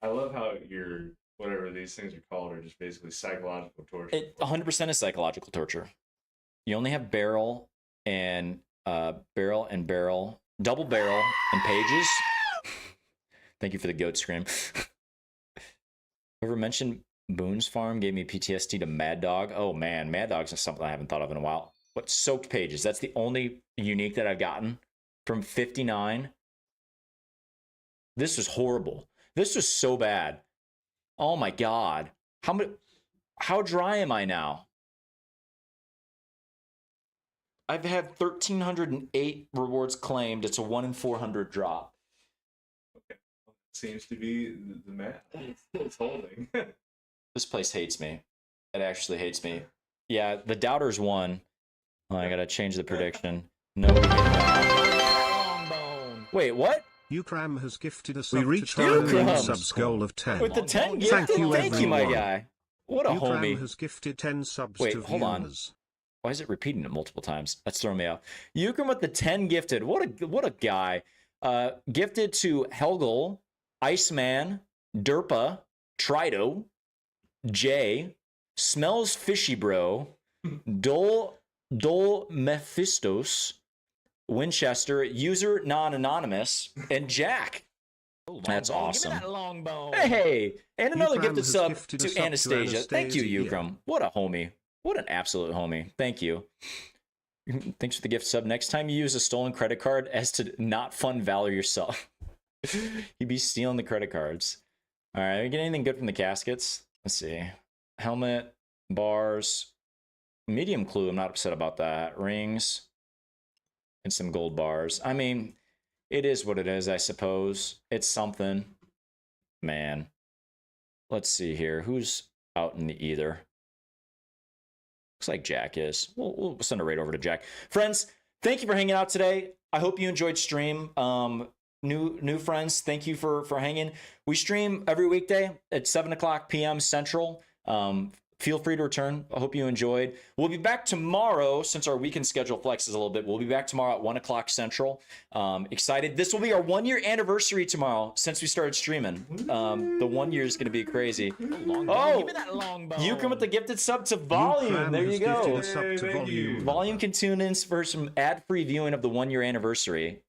I love how your whatever these things are called are just basically psychological torture. It 100% is psychological torture. You only have barrel and barrel, double barrel and pages. Thank you for the goat scream. Whoever mentioned Boone's Farm gave me PTSD to Mad Dog. Oh man, Mad Dog's something I haven't thought of in a while. What, soaked pages? That's the only unique that I've gotten from 59. This was horrible. This was so bad. Oh my God. How dry am I now? I've had 1,308 rewards claimed. It's a 1 in 400 drop. Seems to be the math. It's holding. This place hates me. It actually hates me. Yeah, the doubters won. Oh, I gotta change the prediction. No, we did not. Wait, what? Ukram has gifted a sub. We reached to try and Ukram. meet subs goal of 10. With the 10 Thank gifted, you, thank you, my everyone. guy. What a Ukram homie. has gifted 10 subs Wait, to hold on. viewers. Why is it repeating it multiple times? That's throwing me off. Ukram with the 10 gifted. What a guy. Gifted to Helgel, Iceman, Derpa, Trido, Jay, Smells Fishy Bro, Dole Mephistos, Winchester, User Non-Anonymous, and Jack. That's awesome. Give me that long bone. Hey, and another Ukram gifted has sub gifted a to sub to Anastasia. Thank you, Anastasia. Ukram. What a homie. What an absolute homie. Thank you. Thanks for the gift sub. Next time you use a stolen credit card as to not fund valor yourself. You'd be stealing the credit cards. All right, we get anything good from the caskets? Let's see. Helmet, bars, medium clue. I'm not upset about that. Rings, and some gold bars. I mean, it is what it is, I suppose. It's something. Man. Let's see here. Who's out in the ether? Looks like Jack is. We'll send it right over to Jack. Friends, thank you for hanging out today. I hope you enjoyed stream. New friends, thank you for hanging. We stream every weekday at 7 o'clock p.m. Central. Feel free to return. I hope you enjoyed. We'll be back tomorrow, since our weekend schedule flexes a little bit. We'll be back tomorrow at 1 o'clock Central. Excited. This will be our 1-year anniversary tomorrow since we started streaming. The 1 year is going to be crazy. Give me that long bone. You come with the gifted sub to Volume. Ukram There has you gifted go. a sub to Volume. Volume can tune in for some ad-free viewing of the 1-year anniversary.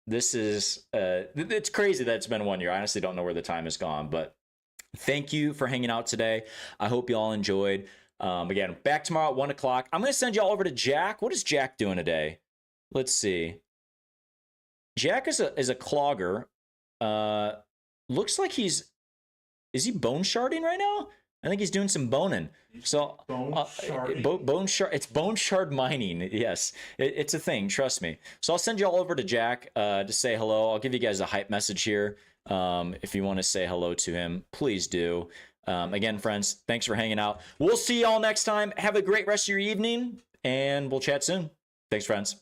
This is it's crazy that it's been 1 year. I honestly don't know where the time has gone, but thank you for hanging out today. I hope you all enjoyed. Again, back tomorrow at 1 o'clock. I'm going to send you all over to Jack. What is Jack doing today? Let's see. Jack is a clogger. Looks like is he bone sharding right now? I think he's doing some boning. So bone shard. It's bone shard mining. Yes, it's a thing. Trust me. So I'll send you all over to Jack to say hello. I'll give you guys a hype message here. If you want to say hello to him, please do. Again, friends, thanks for hanging out. We'll see y'all next time. Have a great rest of your evening, and we'll chat soon. Thanks, friends.